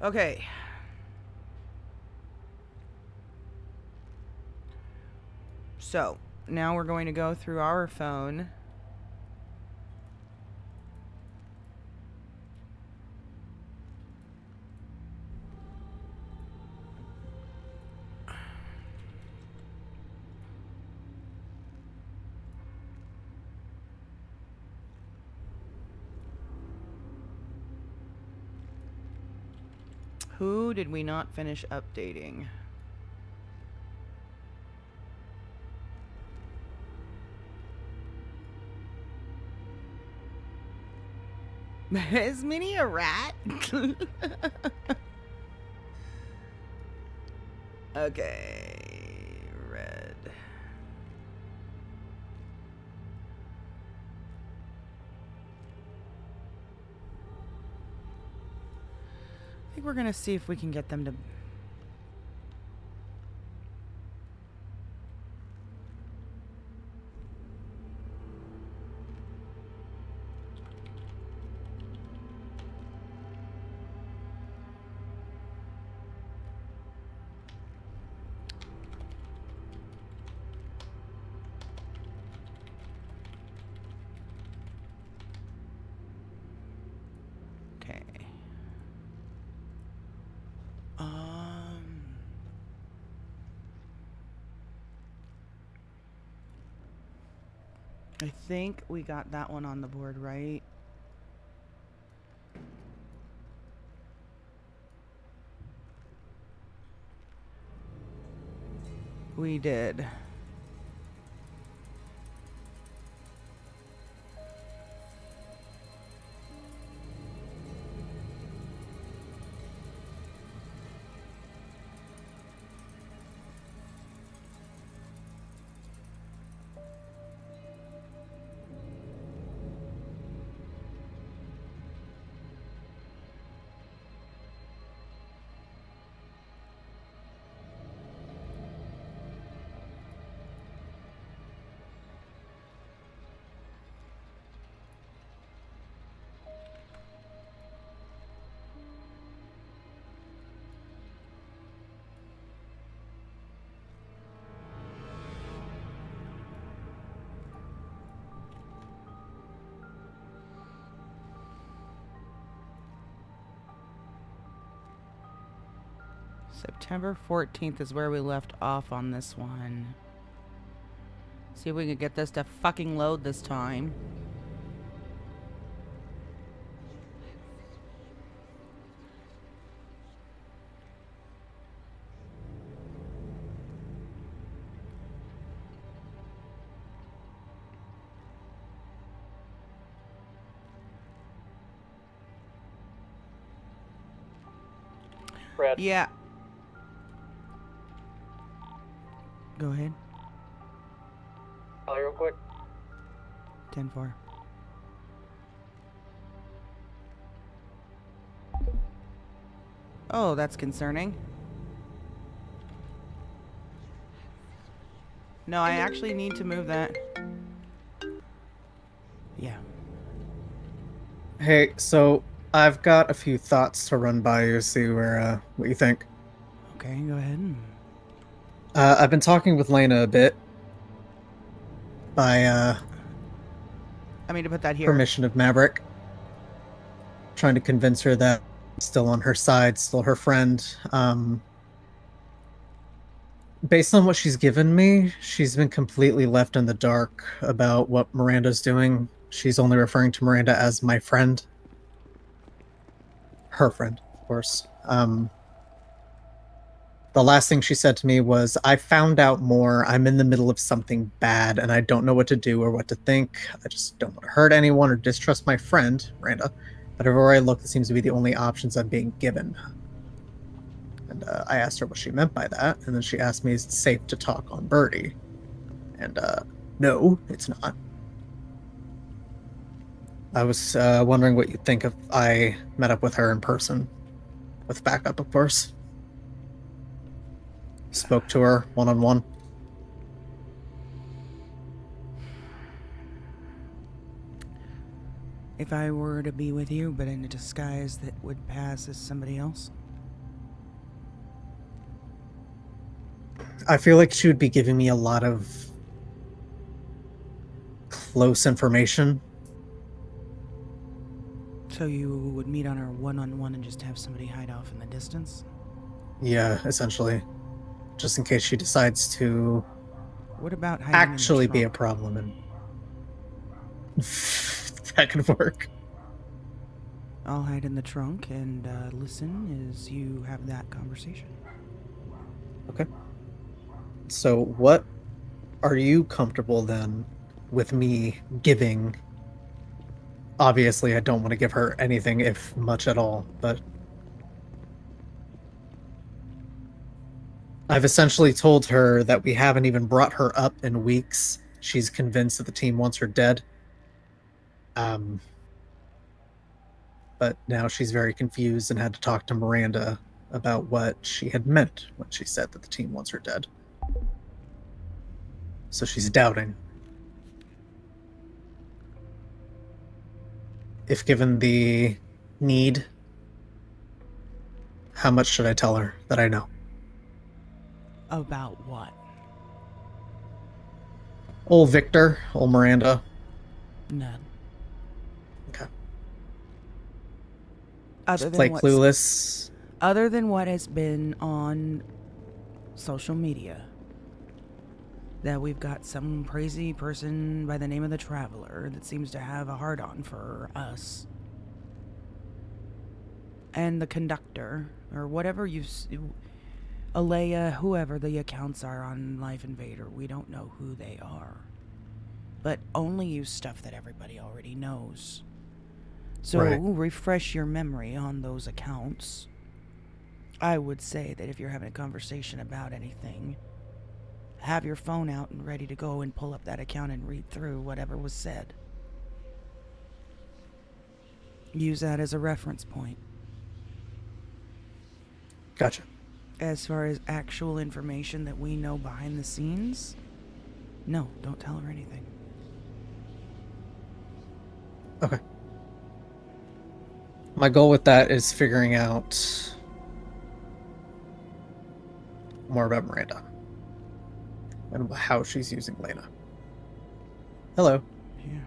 Speaker 2: Okay. So, now we're going to go through our phone. Who did we not finish updating? Is Minnie a rat? Okay, red. I think we're gonna see if we can get them to. Okay. I think we got that one on the board, right? We did. September 14th is where we left off on this one. See if we can get this to fucking load this time.
Speaker 19: Brad.
Speaker 2: Yeah. Go ahead.
Speaker 19: Real quick.
Speaker 2: 10-4. Oh, that's concerning. No, I actually need to move that. Yeah.
Speaker 20: Hey, so I've got a few thoughts to run by you, see where what you think.
Speaker 2: Okay, go ahead.
Speaker 20: I've been talking with Lena a bit. By
Speaker 2: I mean to put that here.
Speaker 20: Permission of Maverick. Trying to convince her that I'm still on her side, still her friend. Based on what she's given me, she's been completely left in the dark about what Miranda's doing. She's only referring to Miranda as my friend. Her friend, of course. The last thing she said to me was, I found out more. I'm in the middle of something bad, and I don't know what to do or what to think. I just don't want to hurt anyone or distrust my friend, Miranda. But everywhere I look, it seems to be the only options I'm being given. And I asked her what she meant by that, and then she asked me, is it safe to talk on Birdie? And no, it's not. I was wondering what you'd think if I met up with her in person. With backup, of course. Spoke to her one-on-one.
Speaker 2: If I were to be with you, but in a disguise that would pass as somebody else?
Speaker 20: I feel like she would be giving me a lot of close information.
Speaker 2: So you would meet on her one-on-one and just have somebody hide off in the distance?
Speaker 20: Yeah, essentially. Just in case she decides to
Speaker 2: what about
Speaker 20: actually be a problem, and that could work.
Speaker 2: I'll hide in the trunk and listen as you have that conversation.
Speaker 20: Okay. So what are you comfortable then with me giving? Obviously, I don't want to give her anything, if much at all, but I've essentially told her that we haven't even brought her up in weeks. She's convinced that the team wants her dead. But now she's very confused and had to talk to Miranda about what she had meant when she said that the team wants her dead. So she's doubting. If given the need, how much should I tell her that I know?
Speaker 2: About what?
Speaker 20: Old Victor, old Miranda.
Speaker 2: None.
Speaker 20: Okay.
Speaker 2: Other
Speaker 20: Just play
Speaker 2: than
Speaker 20: clueless.
Speaker 2: Other than what has been on social media. That we've got some crazy person by the name of the Traveler that seems to have a hard-on for us. And the conductor, or whatever Alea, whoever the accounts are on Life Invader, we don't know who they are. But only use stuff that everybody already knows. So refresh your memory on those accounts. I would say that if you're having a conversation about anything, have your phone out and ready to go and pull up that account and read through whatever was said. Use that as a reference point.
Speaker 20: Gotcha.
Speaker 2: As far as actual information that we know behind the scenes, no, don't tell her anything.
Speaker 20: Okay. My goal with that is figuring out more about Miranda and how she's using Lena. Hello.
Speaker 2: Yeah.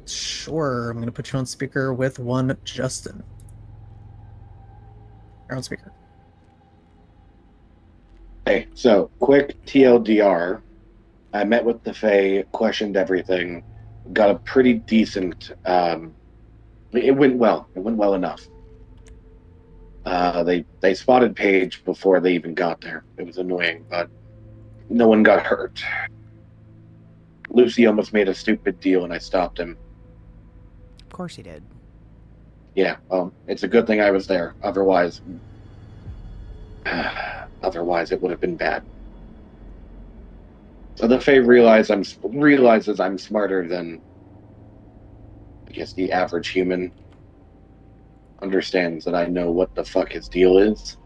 Speaker 20: Sure, I'm going to put you on speaker with one Justin. You're on speaker.
Speaker 17: Hey, so quick TLDR. I met with the Fae, questioned everything, got a pretty decent. It went well. It went well enough. They spotted Paige before they even got there. It was annoying, but no one got hurt. Lucy almost made a stupid deal, and I stopped him.
Speaker 2: Of course he did.
Speaker 17: Yeah, well, it's a good thing I was there. Otherwise, it would have been bad. So the Fae realizes I'm smarter than, I guess, the average human. Understands that I know what the fuck his deal is.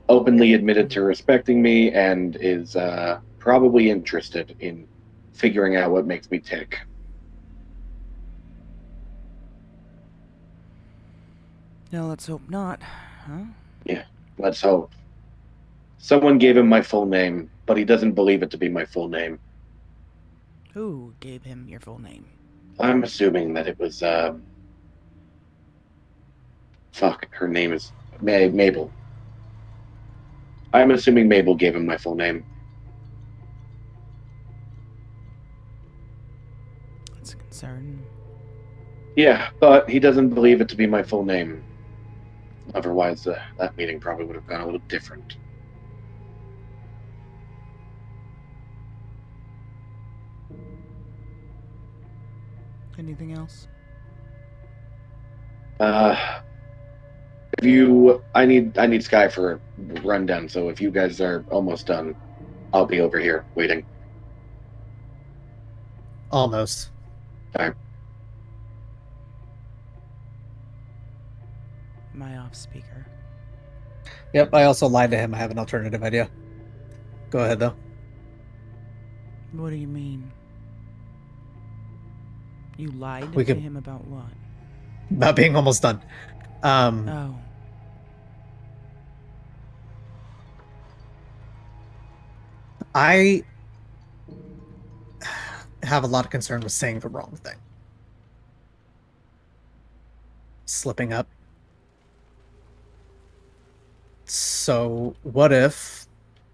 Speaker 17: Openly admitted to respecting me and is probably interested in figuring out what makes me tick.
Speaker 2: No, let's hope not, huh?
Speaker 17: Yeah, let's hope. Someone gave him my full name, but he doesn't believe it to be my full name.
Speaker 2: Who gave him your full name?
Speaker 17: I'm assuming that it was, fuck, her name is Mabel. I'm assuming Mabel gave him my full name.
Speaker 2: That's a concern.
Speaker 17: Yeah, but he doesn't believe it to be my full name. Otherwise, that meeting probably would have gone a little different.
Speaker 2: Anything else?
Speaker 17: I need Sky for a rundown, so if you guys are almost done, I'll be over here waiting.
Speaker 20: Almost.
Speaker 17: All right.
Speaker 2: Am I off speaker?
Speaker 20: Yep, I also lied to him. I have an alternative idea. Go ahead, though.
Speaker 2: What do you mean? You lied to him about what?
Speaker 20: About being almost done.
Speaker 2: Oh.
Speaker 20: I have a lot of concern with saying the wrong thing. Slipping up. So, what if,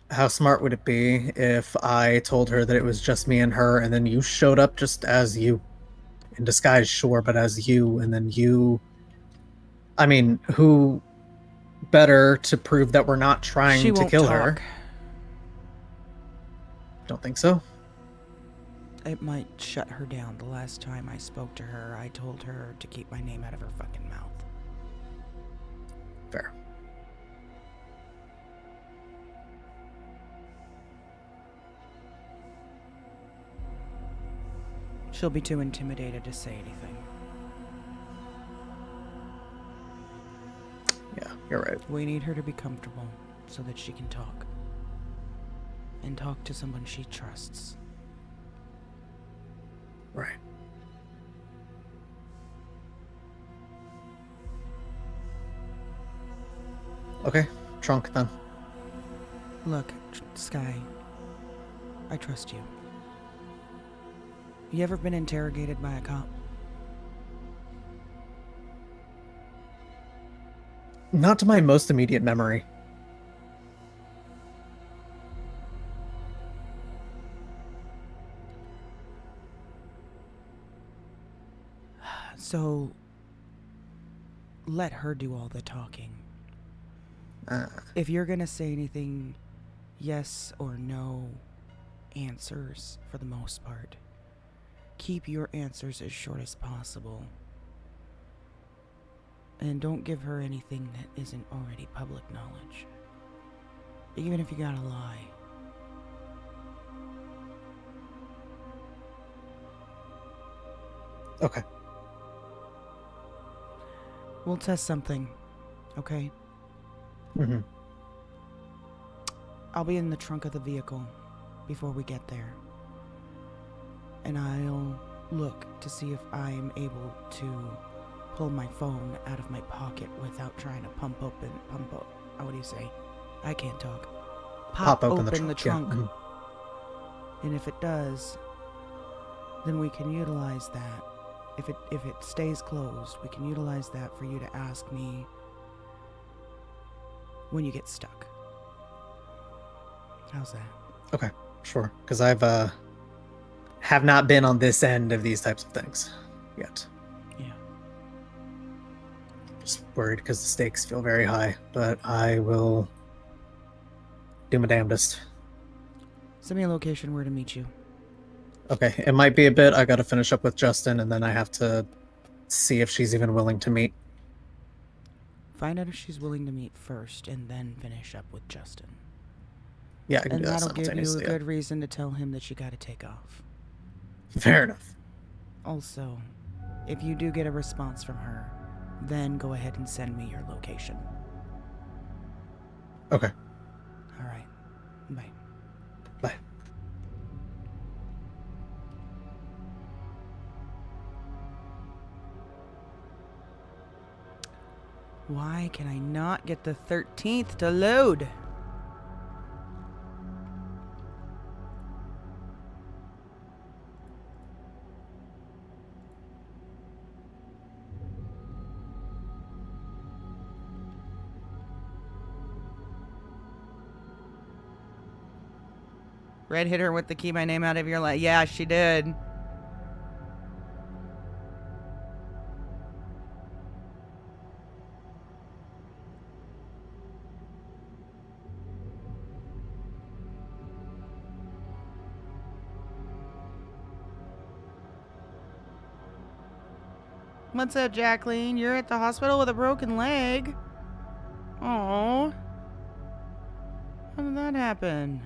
Speaker 20: how smart would it be if I told her that it was just me and her, and then you showed up just as you? in disguise, sure, but as you, and then you... I mean, who better to prove that we're not trying
Speaker 2: She
Speaker 20: to
Speaker 2: won't
Speaker 20: kill
Speaker 2: talk.
Speaker 20: her? Don't think so?
Speaker 2: It might shut her down. The last time I spoke to her, I told her to keep my name out of her fucking mouth.
Speaker 20: Fair.
Speaker 2: She'll be too intimidated to say anything.
Speaker 20: Yeah, you're right.
Speaker 2: We need her to be comfortable so that she can talk. And talk to someone she trusts.
Speaker 20: Right. Okay, trunk then.
Speaker 2: Look, Sky, I trust you. You ever been interrogated by a cop?
Speaker 20: Not to my most immediate memory.
Speaker 2: So, let her do all the talking. If you're gonna say anything, yes or no answers for the most part. Keep your answers as short as possible. And don't give her anything that isn't already public knowledge. Even if you gotta lie.
Speaker 20: Okay.
Speaker 2: We'll test something, okay?
Speaker 20: Mm-hmm.
Speaker 2: I'll be in the trunk of the vehicle before we get there. And I'll look to see if I'm able to pull my phone out of my pocket without trying to what do you say? I can't talk. Pop open the trunk.
Speaker 20: Yeah. Mm-hmm.
Speaker 2: And if it does, then we can utilize that. If it stays closed, we can utilize that for you to ask me when you get stuck. How's that?
Speaker 20: Okay, sure. Because I've have not been on this end of these types of things yet.
Speaker 2: Yeah.
Speaker 20: Just worried because the stakes feel very high, but I will do my damnedest.
Speaker 2: Send me a location where to meet you.
Speaker 20: Okay, it might be a bit. I gotta finish up with Justin, and then I have to see if she's even willing to meet.
Speaker 2: Find out if she's willing to meet first, and then finish up with Justin.
Speaker 20: Yeah, I can
Speaker 2: and
Speaker 20: do that
Speaker 2: that'll give you a
Speaker 20: simultaneously.
Speaker 2: good reason to tell him that you gotta take off.
Speaker 20: Fair enough.
Speaker 2: Also, if you do get a response from her, then go ahead and send me your location.
Speaker 20: Okay.
Speaker 2: Alright. Bye.
Speaker 20: Bye.
Speaker 2: Why can I not get the 13th to load? Red hit her with the keep my name out of your life. Yeah, she did. What's up, Jacqueline? You're at the hospital with a broken leg. Oh. How did that happen?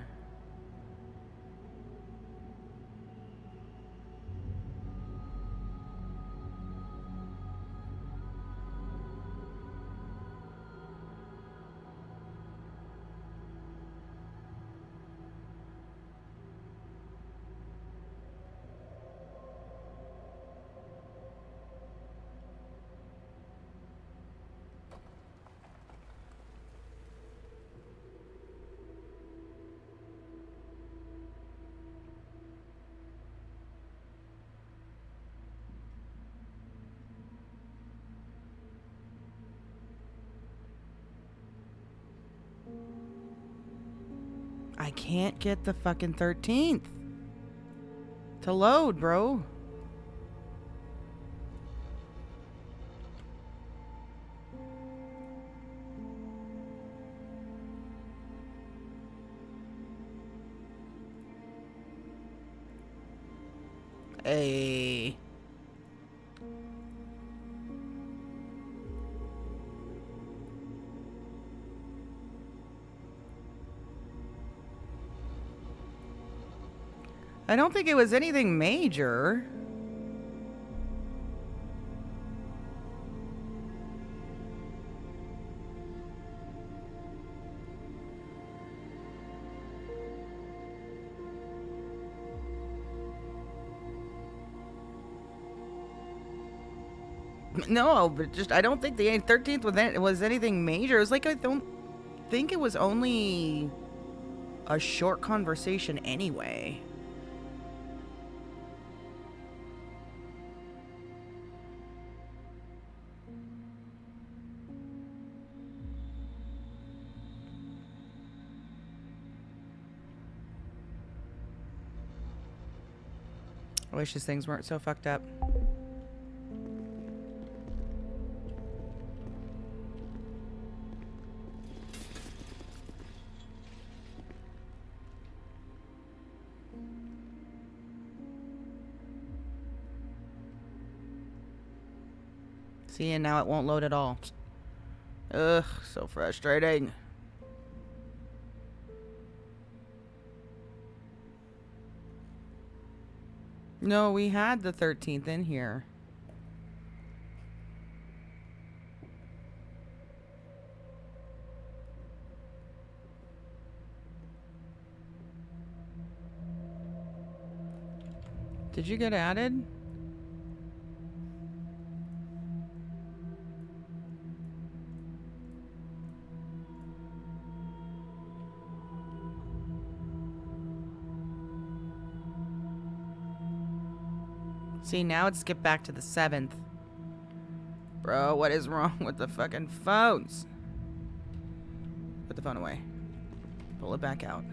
Speaker 2: I can't get the fucking 13th to load, bro. Hey. I don't think it was anything major. No, but just I don't think the 13th was anything major. It was like I don't think it was only a short conversation anyway. I wish these things weren't so fucked up. See, and now it won't load at all. Ugh, so frustrating. No, we had the 13th in here. Did you get added? See, now it's skipped back to the 7th. Bro, what is wrong with the fucking phones? Put the phone away. Pull it back out.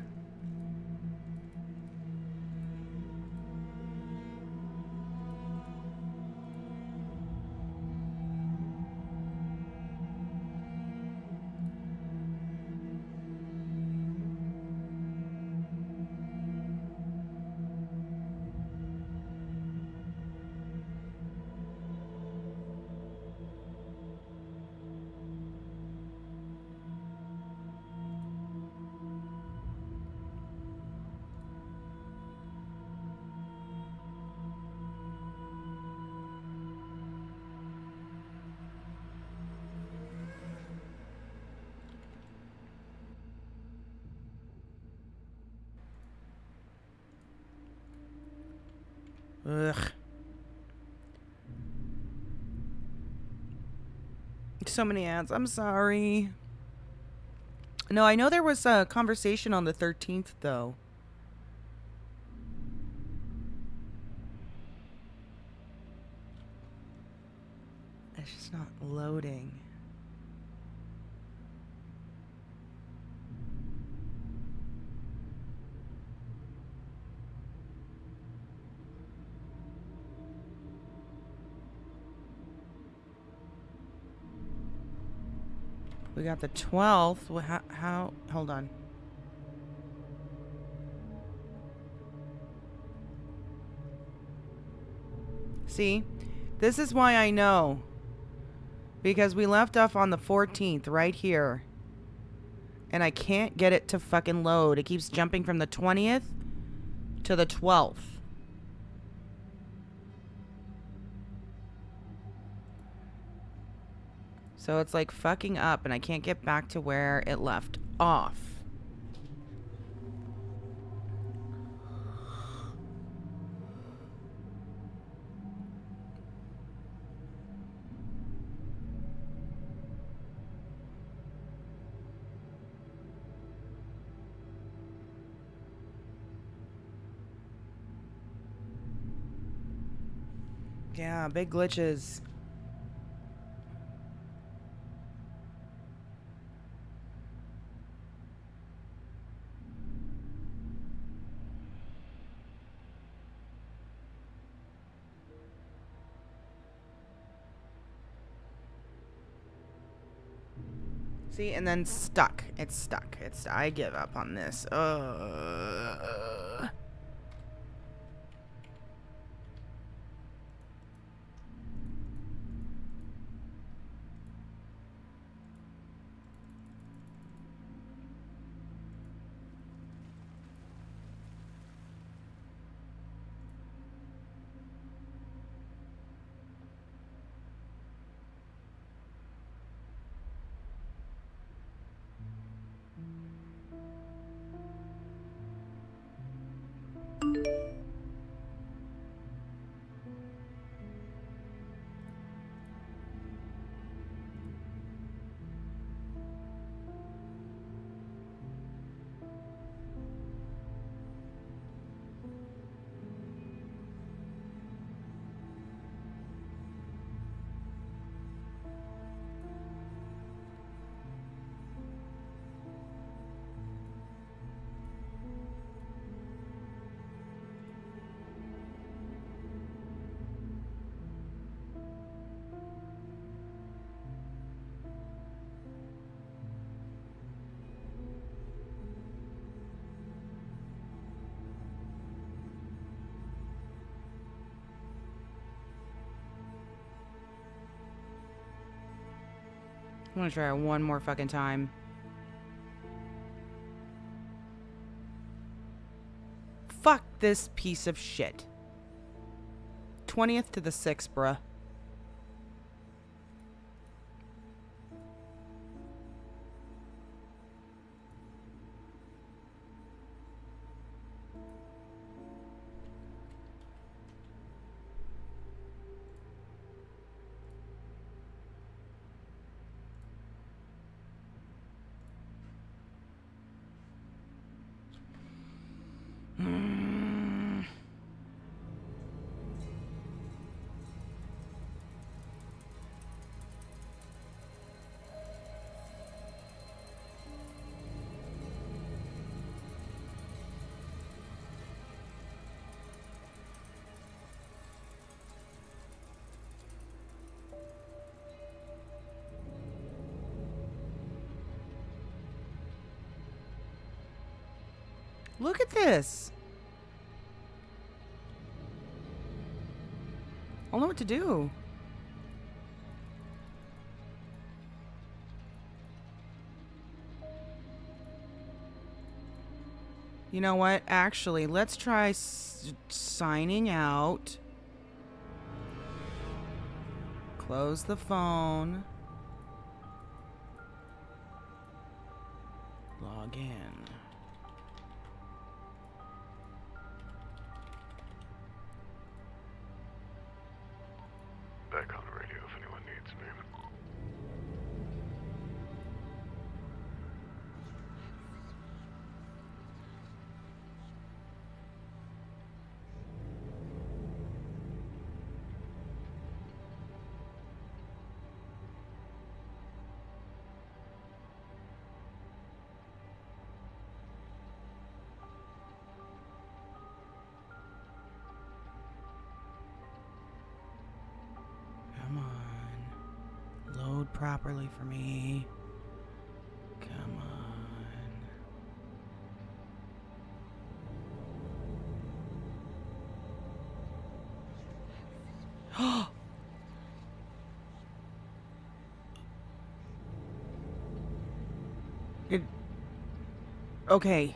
Speaker 2: Ugh. So many ads. I'm sorry. No, I know there was a conversation on the 13th, though. It's just not loading. We got the 12th. How? Hold on. See? This is why I know. Because we left off on the 14th right here. And I can't get it to fucking load. It keeps jumping from the 20th to the 12th. So it's like fucking up and I can't get back to where it left off. Yeah, big glitches. See, and then stuck. It's stuck. I give up on this. I'm gonna try it one more fucking time. Fuck this piece of shit. 20th to the 6th, bruh. Look at this. I don't know what to do. You know what? Actually, let's try signing out. Close the phone. Log in.
Speaker 8: Back on the radio if anyone needs me.
Speaker 2: Come on. Load properly for me. Come on. Okay.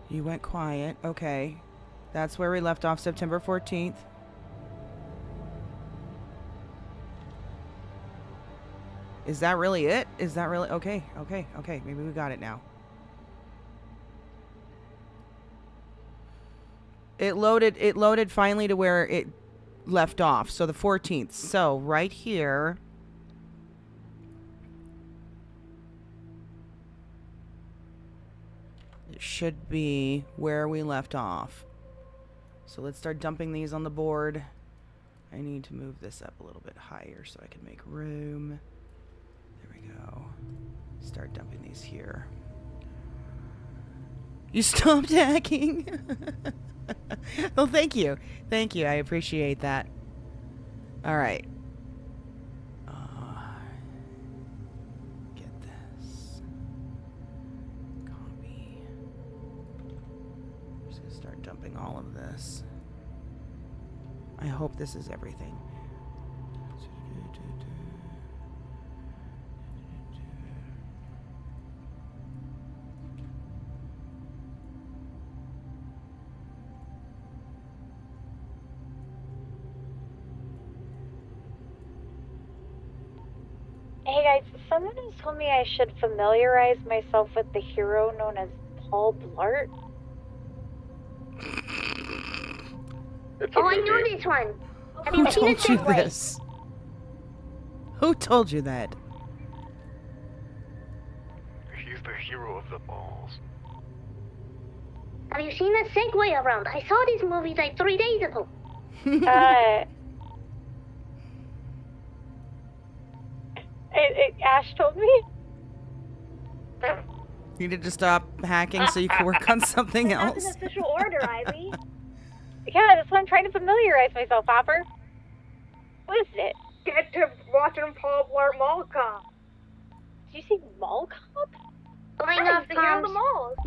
Speaker 2: You went quiet. Okay. That's where we left off, September 14th. Is that really it? Is that really... Okay, okay, okay. Maybe we got it now. It loaded finally to where it left off. So the 14th. So right here... It should be where we left off. So let's start dumping these on the board. I need to move this up a little bit higher so I can make room. There we go. Start dumping these here. You stopped hacking? Well, thank you. Thank you. I appreciate that. All right. Get this. Copy. I'm just going to start dumping all of this. I hope this is everything.
Speaker 21: Hey guys, someone has told me I should familiarize myself with the hero known as Paul Blart.
Speaker 4: Oh, I know this one. Have
Speaker 2: Who
Speaker 4: you seen it
Speaker 2: told you
Speaker 4: this way?
Speaker 2: this? Who told you that?
Speaker 8: He's the hero of the balls.
Speaker 4: Have you seen the Segway around? I saw this movie like 3 days ago.
Speaker 21: Ash told me.
Speaker 2: You need to stop hacking so you can work on something else.
Speaker 21: That's an official order, Ivy. Yeah, that's why I'm trying to familiarize myself, Hopper. What is it?
Speaker 13: Get to watching Paul Blart Mall Cop.
Speaker 21: Did you say Mall Cop?
Speaker 4: Going
Speaker 21: Right,
Speaker 4: off
Speaker 21: the guy on the
Speaker 4: comms.
Speaker 21: malls.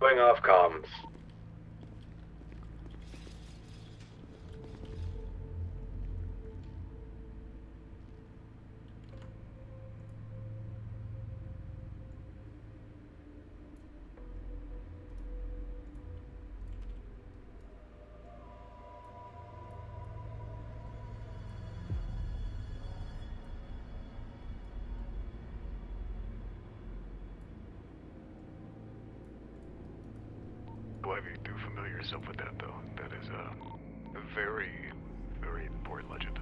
Speaker 15: Going off comms.
Speaker 8: Glad you do familiar yourself with that, though. That is a very, very important legend.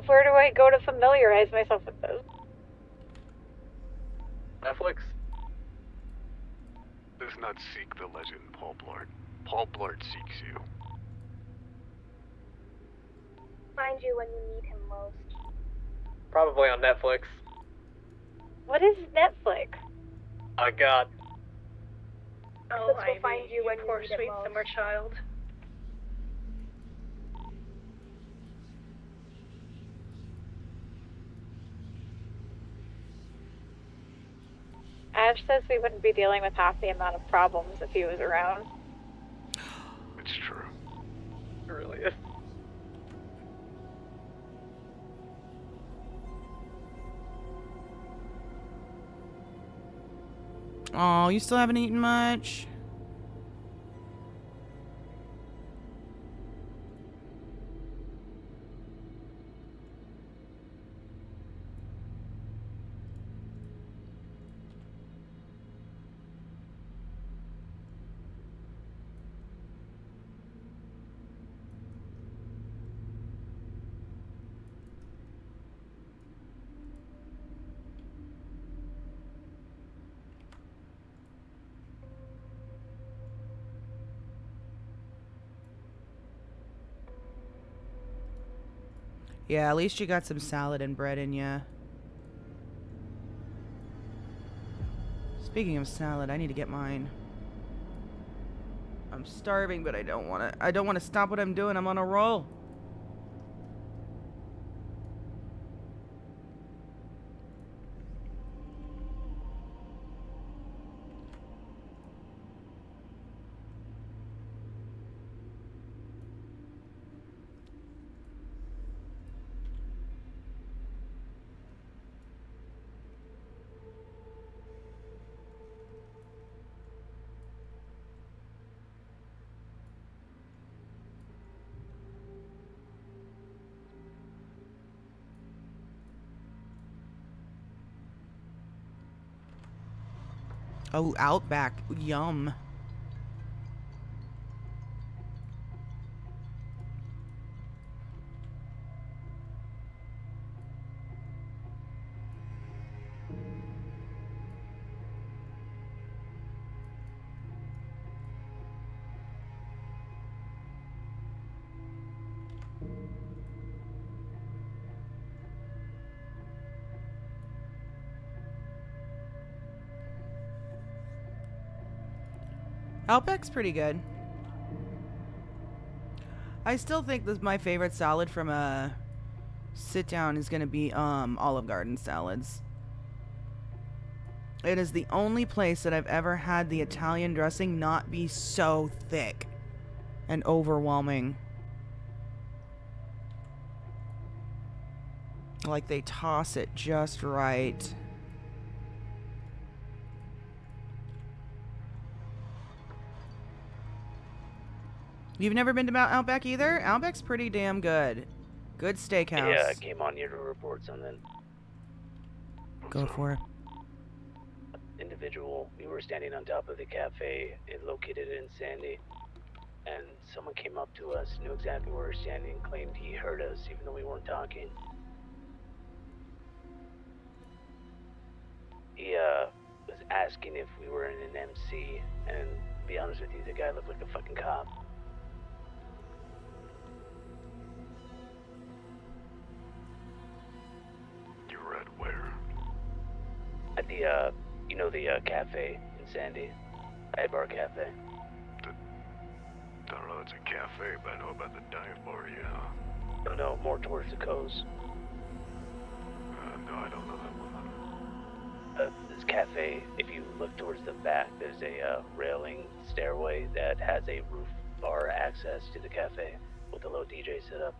Speaker 21: Where do I go to familiarize myself with this?
Speaker 19: Netflix?
Speaker 8: Does not seek the legend, Paul Blart. Paul Blart seeks you.
Speaker 4: Find you when you need him most.
Speaker 19: Probably on Netflix.
Speaker 21: What is Netflix?
Speaker 19: My God.
Speaker 13: Oh,
Speaker 4: This will
Speaker 13: Ivy,
Speaker 4: find you when you
Speaker 13: poor
Speaker 4: need it
Speaker 13: sweet
Speaker 4: most.
Speaker 13: summer child.
Speaker 21: Ash says we wouldn't be dealing with half the amount of problems if he was around.
Speaker 8: It's true.
Speaker 19: It really is.
Speaker 2: Oh, you still haven't eaten much? Yeah, at least you got some salad and bread in ya. Speaking of salad, I need to get mine. I'm starving, but I don't want to stop what I'm doing. I'm on a roll. Oh, Outback. Yum. Outback's pretty good. I still think this my favorite salad from a sit down is gonna be Olive Garden salads. It is the only place that I've ever had the Italian dressing not be so thick and overwhelming. Like they toss it just right. You've never been to Outback either? Outback's pretty damn good. Good steakhouse.
Speaker 12: Yeah, I came on here to report something.
Speaker 2: Go for it.
Speaker 12: Individual, we were standing on top of the cafe located in Sandy, and someone came up to us, knew exactly where we were standing, claimed he heard us even though we weren't talking. He was asking if we were in an MC, and to be honest with you, the guy looked like a fucking cop.
Speaker 8: You read where?
Speaker 12: At the, you know, the cafe in Sandy? Dive Bar Cafe.
Speaker 8: Don't know it's a cafe, but I know about the dive bar, yeah.
Speaker 12: No, more towards the coast.
Speaker 8: No, I don't know that one.
Speaker 12: This cafe, if you look towards the back, there's a railing stairway that has a roof bar access to the cafe with a low DJ set up.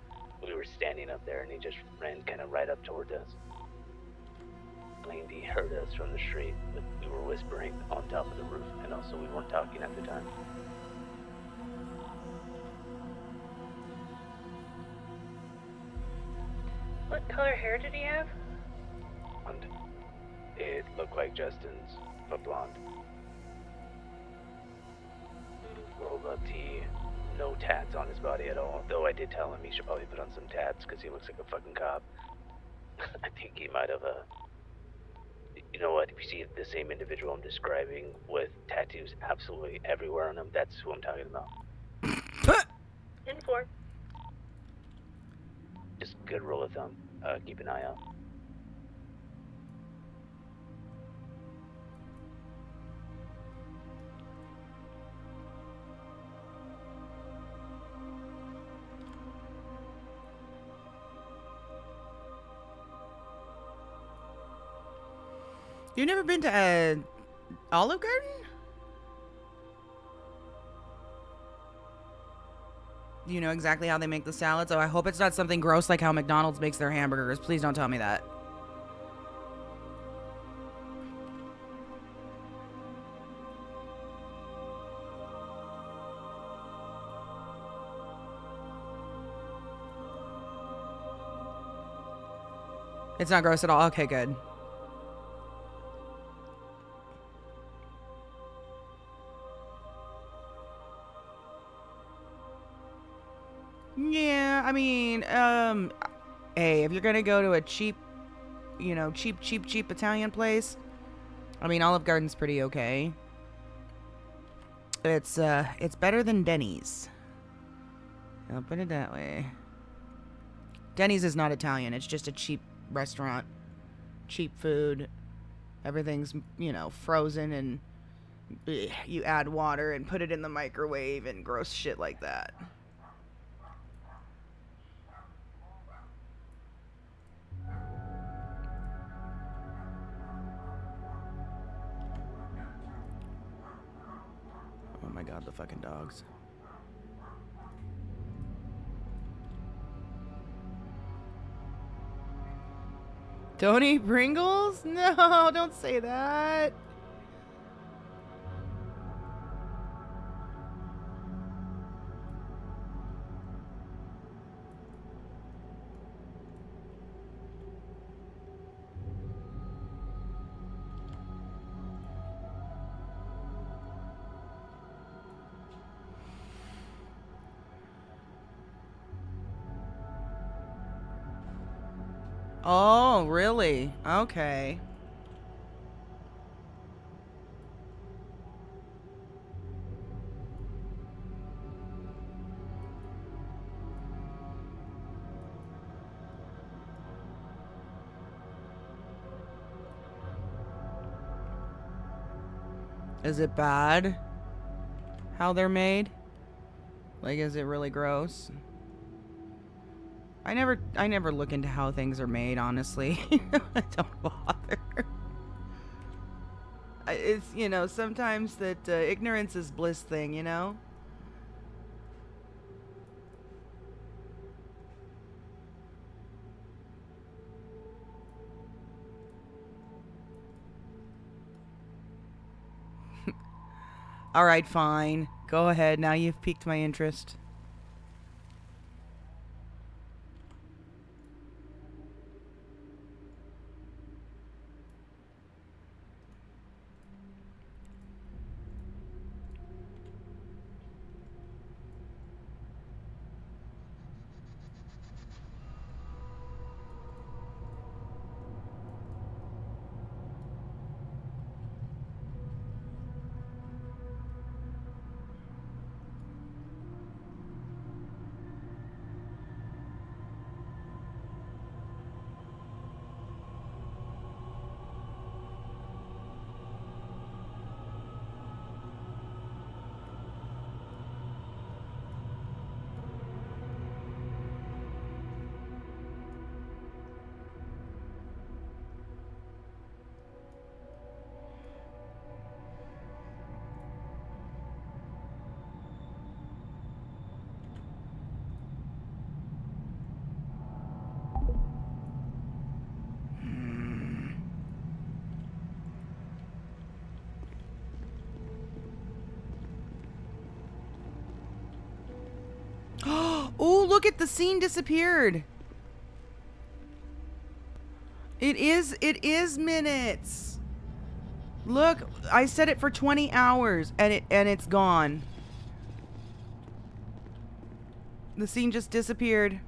Speaker 12: We were standing up there and he just ran kind of right up toward us. Claimed he heard us from the street, but we were whispering on top of the roof, and also we weren't talking at the time.
Speaker 13: What color hair did he have?
Speaker 12: And it look like Justin's, but blonde. Rolled up tee, no tats on his body at all. Though I did tell him he should probably put on some tats because he looks like a fucking cop. I think he might have you know what, if you see the same individual I'm describing with tattoos absolutely everywhere on him, that's who I'm talking about.
Speaker 13: In 4.
Speaker 12: Just good rule of thumb. Keep an eye out.
Speaker 2: You've never been to Olive Garden? Do you know exactly how they make the salads? Oh, I hope it's not something gross like how McDonald's makes their hamburgers. Please don't tell me that. It's not gross at all. Okay, good. Yeah, I mean, hey, if you're gonna go to a cheap, you know, cheap Italian place, I mean, Olive Garden's pretty okay. It's better than Denny's. I'll put it that way. Denny's is not Italian. It's just a cheap restaurant. Cheap food. Everything's, you know, frozen and you add water and put it in the microwave and gross shit like that. Oh my god, the fucking dogs. Don't eat Pringles? No, don't say that. Oh, really? Okay. Is it bad? How they're made? Like, is it really gross? I never look into how things are made, honestly. I don't bother. It's, you know, sometimes that ignorance is bliss thing, you know? Alright, fine. Go ahead, now you've piqued my interest. Oh, look at the scene disappeared. It is minutes. Look, I set it for 20 hours and it's gone. The scene just disappeared.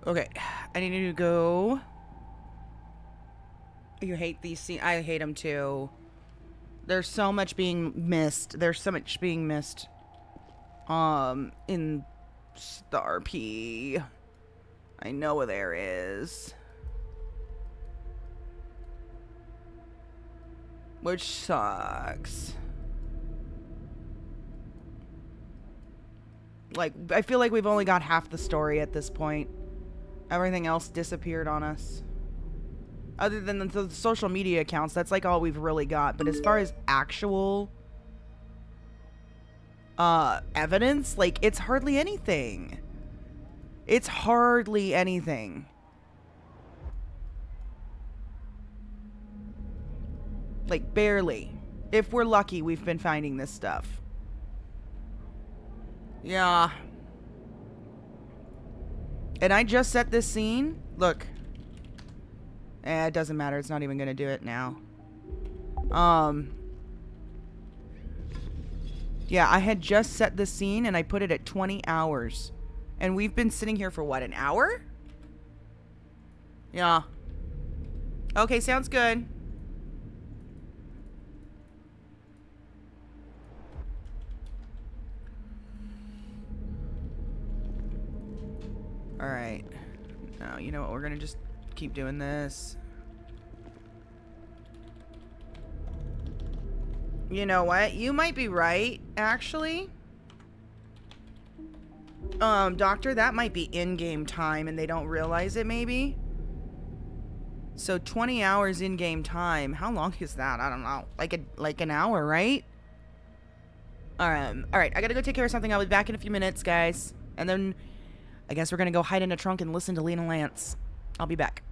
Speaker 2: Okay, I need to go. You hate these scenes. I hate them too. There's so much being missed. There's so much being missed. In Starp. I know there is. Which sucks. Like, I feel like we've only got half the story at this point. Everything else disappeared on us. Other than the social media accounts, that's like all we've really got. But as far as actual evidence, like, it's hardly anything. It's hardly anything. Like, barely. If we're lucky, we've been finding this stuff. Yeah. And I just set this scene. Look. It doesn't matter. It's not even going to do it now. Yeah, I had just set the scene and I put it at 20 hours. And we've been sitting here for what, an hour? Yeah. Okay, sounds good. Alright. Now, you know what? We're gonna just keep doing this. You know what? You might be right, actually. Doctor, that might be in-game time and they don't realize it, maybe? So 20 hours in-game time. How long is that? I don't know. Like an hour, right? Alright, I gotta go take care of something. I'll be back in a few minutes, guys. And then I guess we're gonna go hide in a trunk and listen to Lena Lance. I'll be back.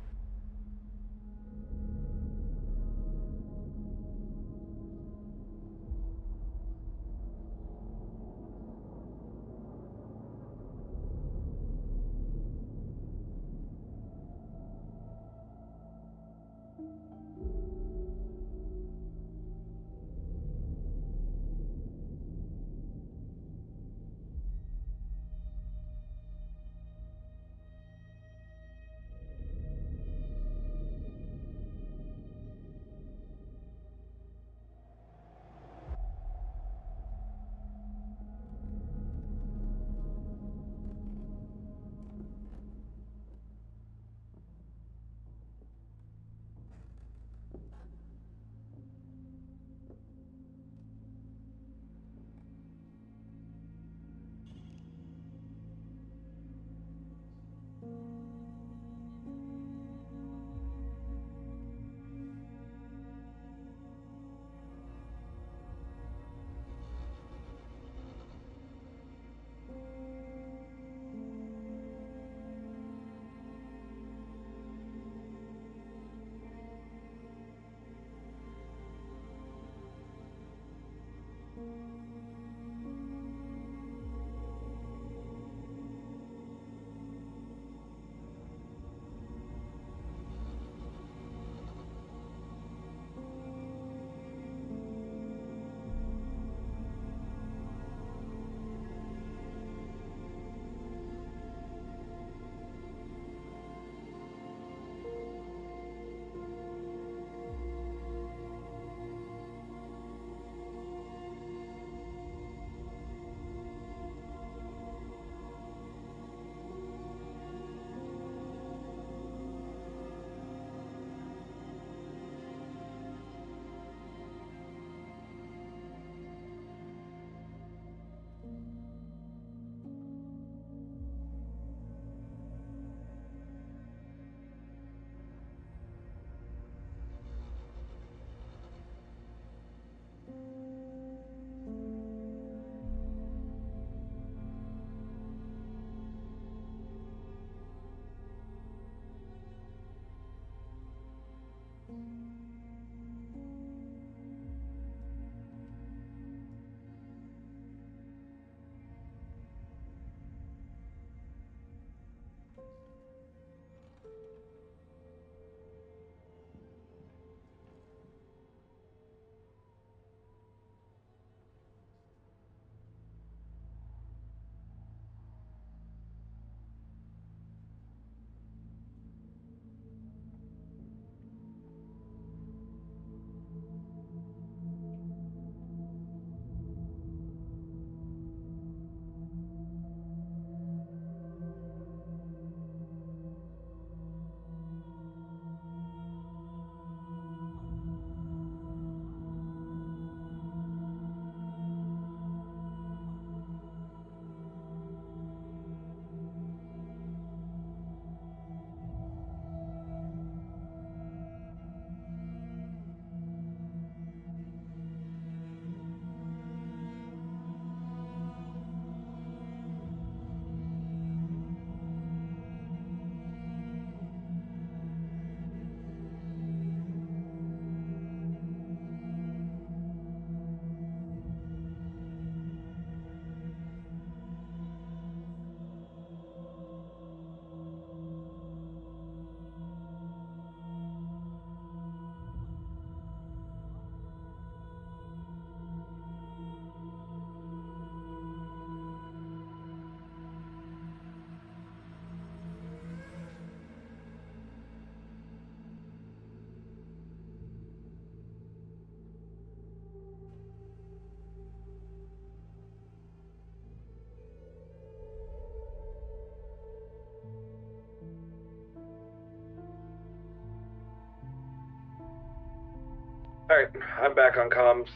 Speaker 15: Alright, I'm back on comms.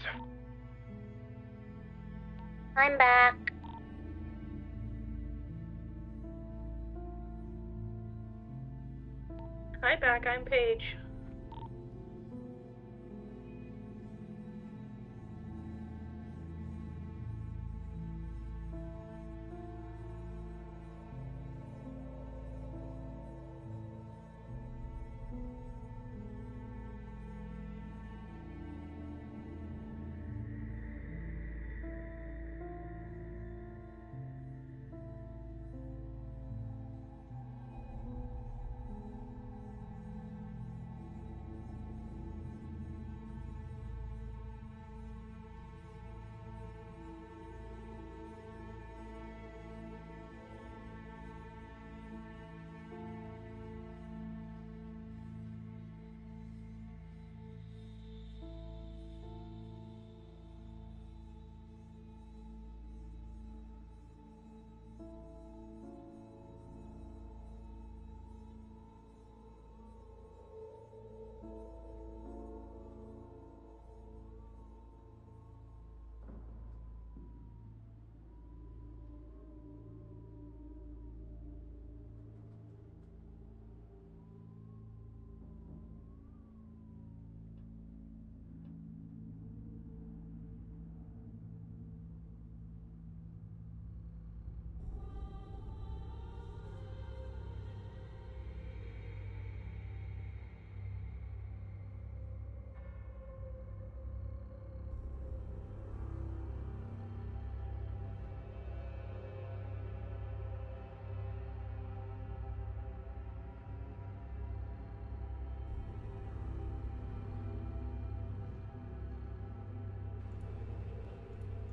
Speaker 4: I'm back.
Speaker 13: Hi, back. I'm Paige.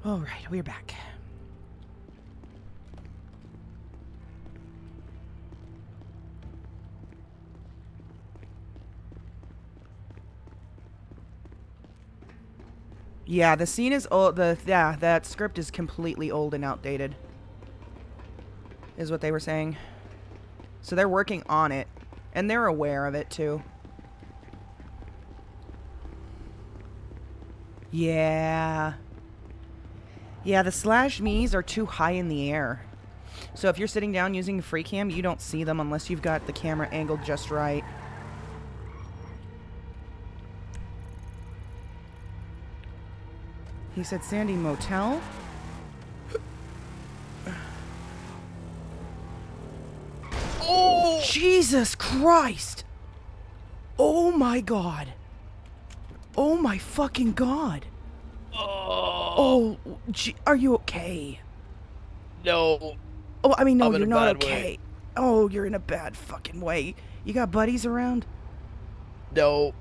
Speaker 2: All right, we're back. Yeah, the scene is old. That script is completely old and outdated, is what they were saying. So they're working on it, and they're aware of it too. Yeah. Yeah, the slash me's are too high in the air. So if you're sitting down using the free cam, you don't see them unless you've got the camera angled just right. He said Sandy Motel? Oh! Jesus Christ! Oh my god. Oh my fucking god. Oh, are you okay?
Speaker 10: No.
Speaker 2: Oh, I mean, no,
Speaker 10: I'm in
Speaker 2: you're
Speaker 10: a
Speaker 2: not
Speaker 10: bad
Speaker 2: okay.
Speaker 10: way.
Speaker 2: Oh, you're in a bad fucking way. You got buddies around?
Speaker 10: No.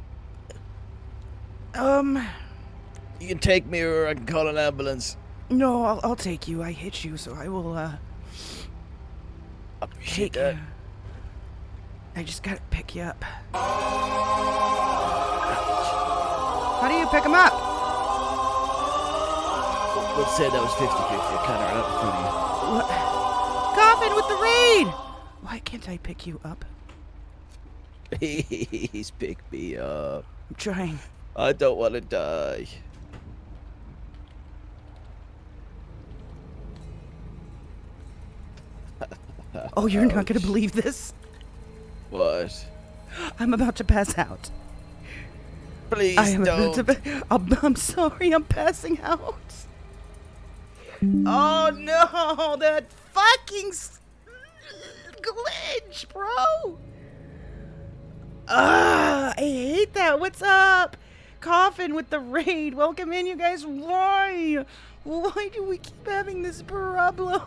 Speaker 2: You
Speaker 10: can take me or I can call an ambulance.
Speaker 2: No, I'll take you. I hit you, so I will,
Speaker 10: Appreciate
Speaker 2: take
Speaker 10: that.
Speaker 2: you. I just gotta pick you up. How do you pick him up?
Speaker 10: Let's say that was 50-50. I kind of ran out in front of
Speaker 2: What? Coffin with the raid! Why can't I pick you up?
Speaker 10: you. He's picked me up.
Speaker 2: I'm trying.
Speaker 10: I don't want to die.
Speaker 2: Oh, you're not gonna believe this?
Speaker 10: What?
Speaker 2: I'm about to pass out.
Speaker 10: Please
Speaker 2: I am
Speaker 10: don't.
Speaker 2: about to I'm sorry, I'm passing out. Oh no, that fucking glitch, bro. I hate that. What's up? Coffin with the raid. Welcome in, you guys. Why? Why do we keep having this problem?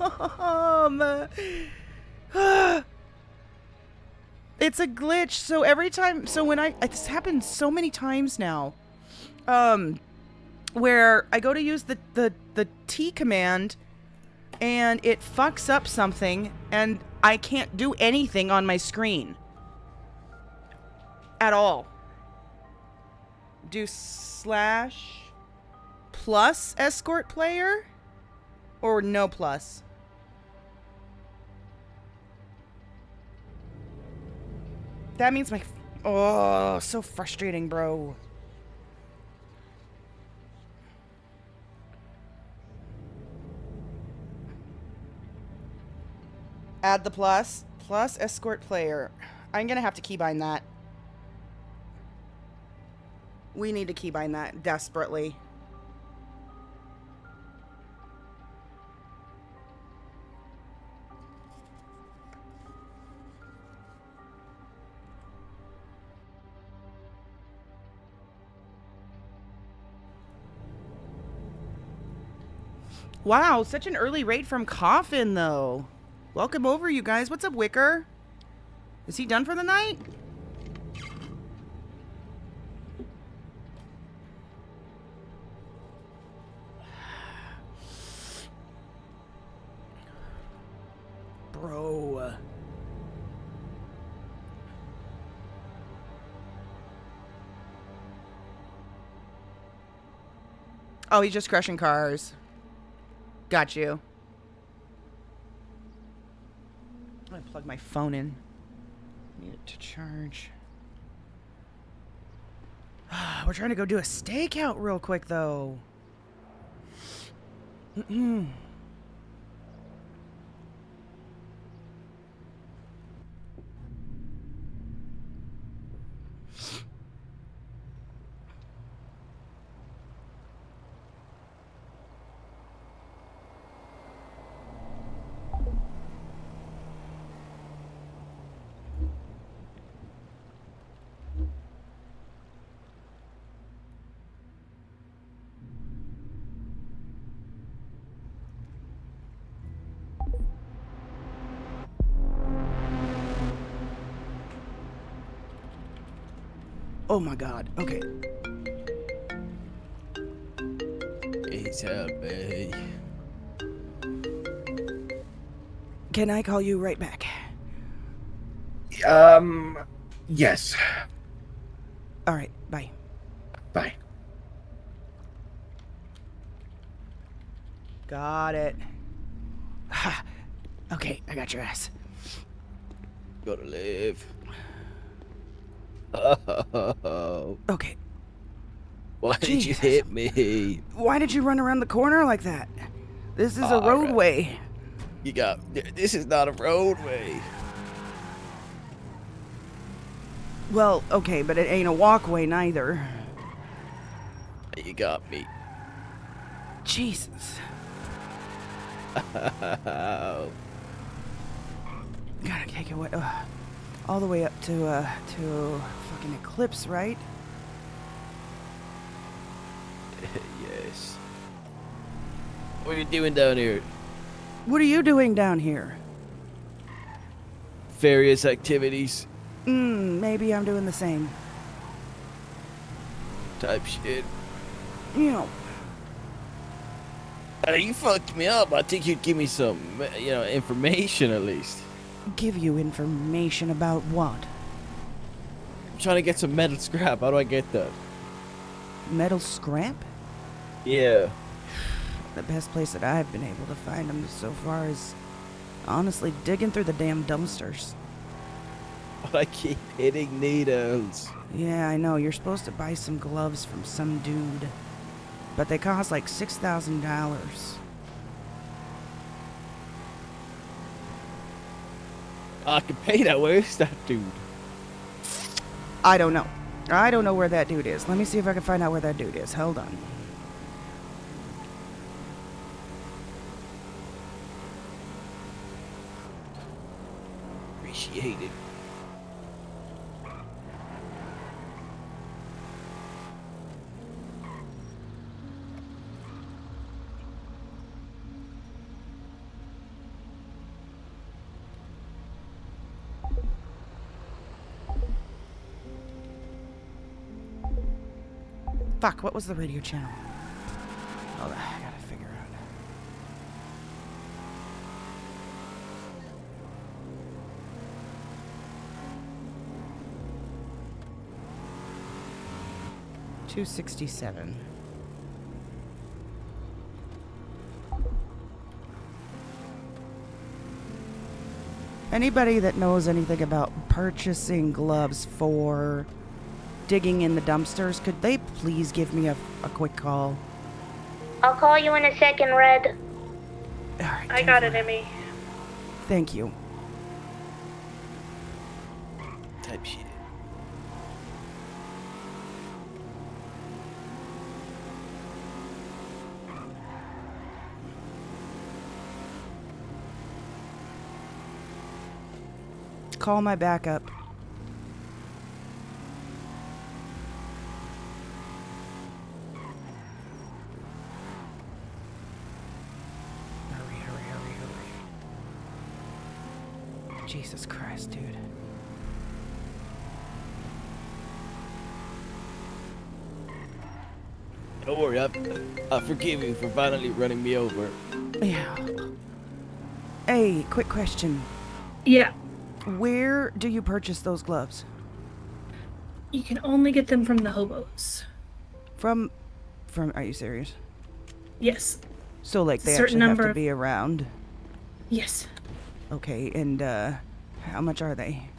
Speaker 2: It's a glitch. So every time, so when this happens so many times now, where I go to use the T command and it fucks up something and I can't do anything on my screen at all. Do slash plus escort player or no plus? That means my... Oh, so frustrating, bro. Add the plus. Plus escort player. I'm going to have to keybind that. We need to keybind that desperately. Wow, such an early raid from Coffin, though. Welcome over, you guys. What's up, Wicker? Is he done for the night? Bro. Oh, he's just crushing cars. Got you. I'm gonna plug my phone in. Need it to charge. We're trying to go do a stakeout real quick, though. Oh my god. Okay.
Speaker 3: It's me.
Speaker 2: Can I call you right back?
Speaker 17: Yes.
Speaker 2: All right. Bye.
Speaker 17: Bye.
Speaker 2: Got it. Okay, I got your ass.
Speaker 3: Gotta live.
Speaker 2: Okay.
Speaker 3: Why did you hit me?
Speaker 2: Why did you run around the corner like that? This is a roadway.
Speaker 3: You got... This is not a roadway.
Speaker 2: Well, okay, but it ain't a walkway neither.
Speaker 3: You got me.
Speaker 2: Jesus. Gotta take it away. All the way up to fucking Eclipse, right?
Speaker 3: Yes. What are you doing down here?
Speaker 2: What are you doing down here?
Speaker 3: Various activities.
Speaker 2: Maybe I'm doing the same.
Speaker 3: Type shit.
Speaker 2: You know.
Speaker 3: You fucked me up. I think you'd give me some, information at least.
Speaker 2: Give you information about what?
Speaker 3: I'm trying to get some metal scrap. How do I get that?
Speaker 2: Metal scrap?
Speaker 3: Yeah.
Speaker 2: The best place that I've been able to find them so far is honestly digging through the damn dumpsters.
Speaker 3: But I keep hitting needles.
Speaker 2: Yeah, I know. You're supposed to buy some gloves from some dude. But they cost like $6,000.
Speaker 3: I can pay that. Where's that dude?
Speaker 2: I don't know. I don't know where that dude is. Let me see if I can find out where that dude is. Hold on.
Speaker 3: Appreciate it.
Speaker 2: Fuck, what was the radio channel? Hold on, I gotta figure out. $267. Anybody that knows anything about purchasing gloves for digging in the dumpsters, could they please give me a quick call?
Speaker 4: I'll call you in a second, Red.
Speaker 2: All right,
Speaker 13: I got it, Emmy.
Speaker 2: Thank you.
Speaker 3: type shit.
Speaker 2: Call my backup. Hurry. Jesus Christ, dude.
Speaker 3: Don't worry, I forgive you for finally running me over.
Speaker 2: Yeah. Hey, quick question.
Speaker 13: Yeah.
Speaker 2: Where do you purchase those gloves?
Speaker 13: You can only get them from the hobos.
Speaker 2: From, are you serious?
Speaker 13: Yes.
Speaker 2: So, like,
Speaker 13: It's a
Speaker 2: they
Speaker 13: certain
Speaker 2: actually have
Speaker 13: number
Speaker 2: to
Speaker 13: of-
Speaker 2: be around?
Speaker 13: Yes.
Speaker 2: Okay, and, how much are they?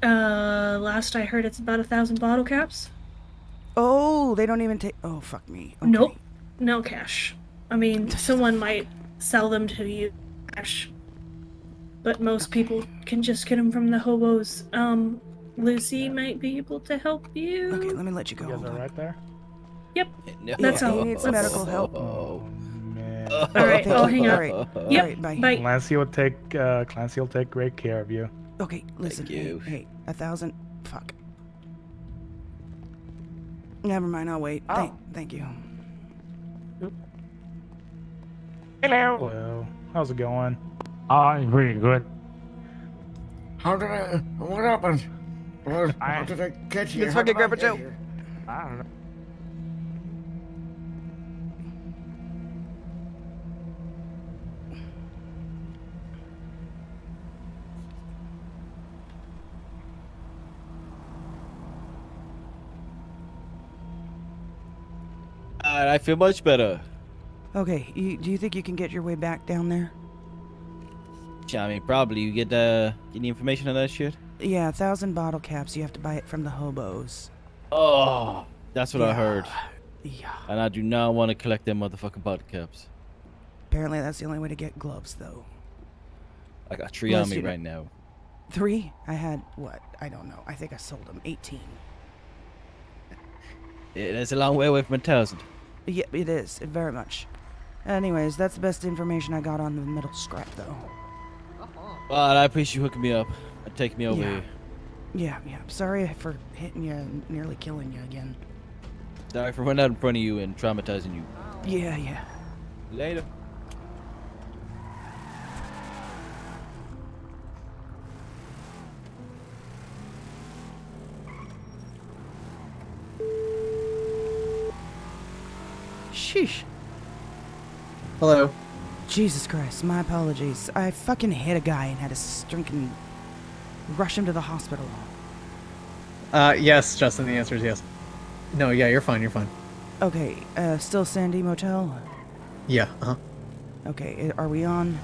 Speaker 13: Last I heard it's about 1,000 bottle caps.
Speaker 2: Oh, they don't even take, oh, fuck me. Okay.
Speaker 13: Nope. No cash. I mean, someone might sell them to you cash. But most people can just get them from the hobos. Lucy might be able to help you.
Speaker 2: Okay, let me let you go.
Speaker 1: You guys are right there?
Speaker 13: Yep.
Speaker 3: No.
Speaker 13: That's all.
Speaker 2: He needs
Speaker 13: Let's-
Speaker 2: medical help.
Speaker 1: Oh man.
Speaker 13: All right, I'll hang up.
Speaker 2: All right.
Speaker 13: Yep.
Speaker 2: All right, bye.
Speaker 13: Bye.
Speaker 1: Clancy will take great care of you.
Speaker 2: Okay, listen. Hey, 1,000. Fuck. Never mind. I'll wait. Thank you.
Speaker 1: Hello. Hello. How's it going?
Speaker 22: It's pretty good.
Speaker 17: What happened? How did I get here?
Speaker 2: Let's
Speaker 17: How
Speaker 2: fucking
Speaker 17: did I
Speaker 2: grab a
Speaker 17: get
Speaker 2: Joe.
Speaker 17: here?
Speaker 22: I don't know.
Speaker 3: I feel much better.
Speaker 2: Okay, do you think you can get your way back down there?
Speaker 3: Yeah, I mean, probably. You get any information on that shit?
Speaker 2: Yeah, 1,000 bottle caps. You have to buy it from the hobos.
Speaker 3: Oh, that's what I
Speaker 2: Yeah.
Speaker 3: heard.
Speaker 2: Yeah.
Speaker 3: And I do not want to collect them motherfucking bottle caps.
Speaker 2: Apparently, that's the only way to get gloves, though.
Speaker 3: I got 3 on me right now.
Speaker 2: 3? I had, what? I don't know. I think I sold them 18.
Speaker 3: Yeah, that's a long way away from 1,000.
Speaker 2: Yeah, it is. Very much. Anyways, that's the best information I got on the middle scrap, though.
Speaker 3: Well, I appreciate you hooking me up and taking me over
Speaker 2: Yeah.
Speaker 3: here.
Speaker 2: Yeah. Sorry for hitting you and nearly killing you again.
Speaker 3: Sorry for running out in front of you and traumatizing you.
Speaker 2: Yeah.
Speaker 3: Later.
Speaker 2: Sheesh.
Speaker 20: Hello.
Speaker 2: Jesus Christ, my apologies. I fucking hit a guy and had to stinking rush him to the hospital.
Speaker 20: Yes, Justin, the answer is yes. No, yeah, you're fine, you're fine.
Speaker 2: Okay, still Sandy Motel?
Speaker 20: Yeah,
Speaker 2: Okay, are we on?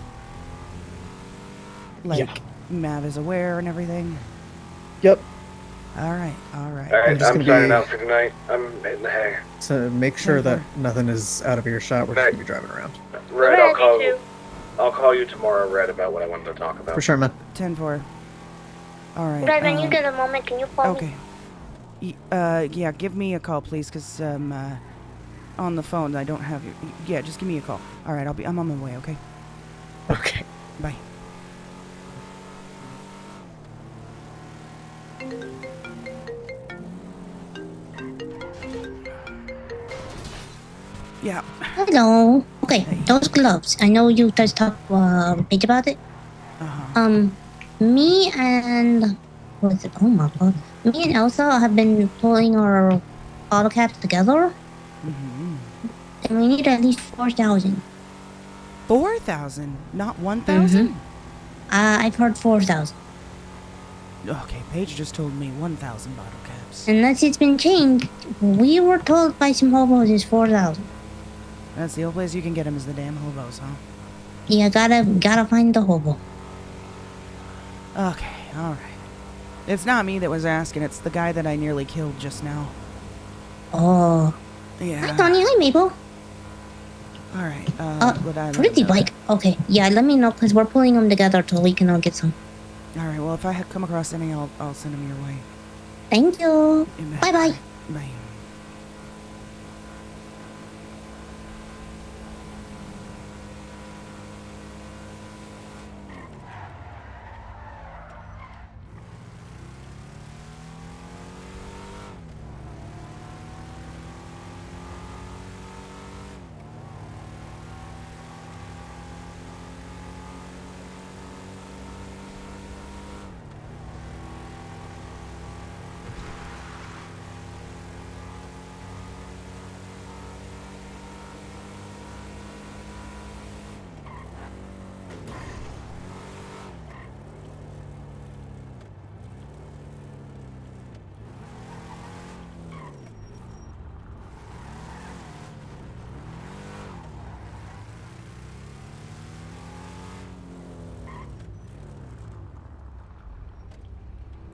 Speaker 2: Like,
Speaker 20: Yeah.
Speaker 2: Mav is aware and everything?
Speaker 20: Yep.
Speaker 2: Alright.
Speaker 17: Alright,
Speaker 20: just
Speaker 17: I'm
Speaker 20: gonna
Speaker 17: signing
Speaker 20: be-
Speaker 17: out for tonight. I'm hitting the hay.
Speaker 20: So make sure that nothing is out of earshot. We're just gonna be driving around.
Speaker 17: Red, I'll call you tomorrow, Red, about what I wanted to talk about.
Speaker 20: For sure, man.
Speaker 2: 10-4. Alright.
Speaker 4: Red, when you get a moment, can you call me?
Speaker 2: Okay. Yeah, give me a call, please, because on the phone I don't have your. Yeah, just give me a call. All right, I'm on my way. Okay.
Speaker 20: Okay.
Speaker 2: Bye. Yeah.
Speaker 18: Hello. Okay, those gloves. I know you guys talked a bit about it. Me and what's it? Oh my god. Me and Elsa have been pulling our bottle caps together, and we need at least 4,000.
Speaker 2: 4,000, not 1,000.
Speaker 18: I've heard 4,000.
Speaker 2: Okay, Paige just told me 1,000 bottle caps.
Speaker 18: Unless it's been changed, we were told by some hobos it's 4,000.
Speaker 2: That's the only place you can get them is the damn hobos, huh?
Speaker 18: Yeah, gotta find the hobo.
Speaker 2: Okay, all right. It's not me that was asking. It's the guy that I nearly killed just now.
Speaker 18: Oh.
Speaker 2: Yeah.
Speaker 18: Hi, Tony. Hi, Mabel.
Speaker 2: All right. Would I let
Speaker 18: Pretty
Speaker 2: you know
Speaker 18: bike. Okay, yeah, let me know, because we're pulling them together till we can all get some.
Speaker 2: All right. Well, if I come across any, I'll send them your way.
Speaker 18: Thank you. Bye bye.
Speaker 2: Bye.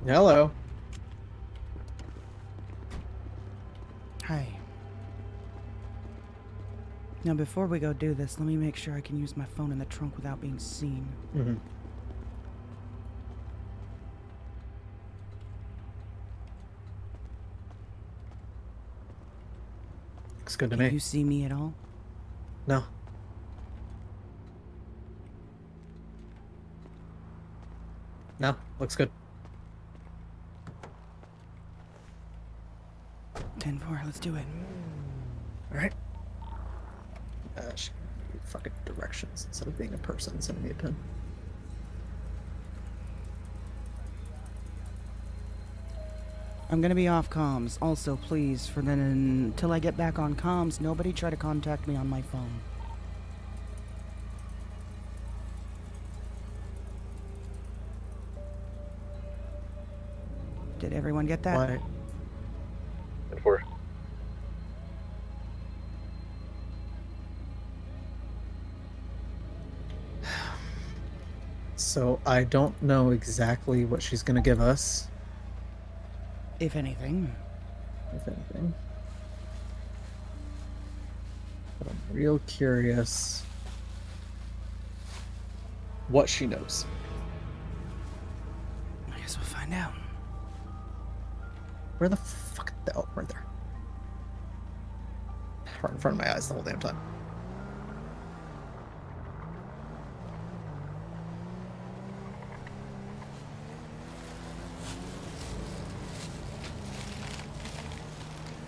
Speaker 20: Hello.
Speaker 2: Hi. Now, before we go do this, let me make sure I can use my phone in the trunk without being seen.
Speaker 20: Mm-hmm. Looks good to
Speaker 2: Can
Speaker 20: me.
Speaker 2: you see me at all?
Speaker 20: No. No, looks good.
Speaker 2: 10-4, let's do it.
Speaker 20: Alright. Fucking directions instead of being a person sending me a pin.
Speaker 2: I'm gonna be off comms. Also, please, for then until I get back on comms, nobody try to contact me on my phone. Did everyone get that?
Speaker 20: Why?
Speaker 15: 10-4.
Speaker 20: So I don't know exactly what she's gonna give us.
Speaker 2: If anything.
Speaker 20: If anything. But I'm real curious what she knows.
Speaker 2: I guess we'll find out.
Speaker 20: Where the fuck? Oh, right there. Right in front of my eyes the whole damn time.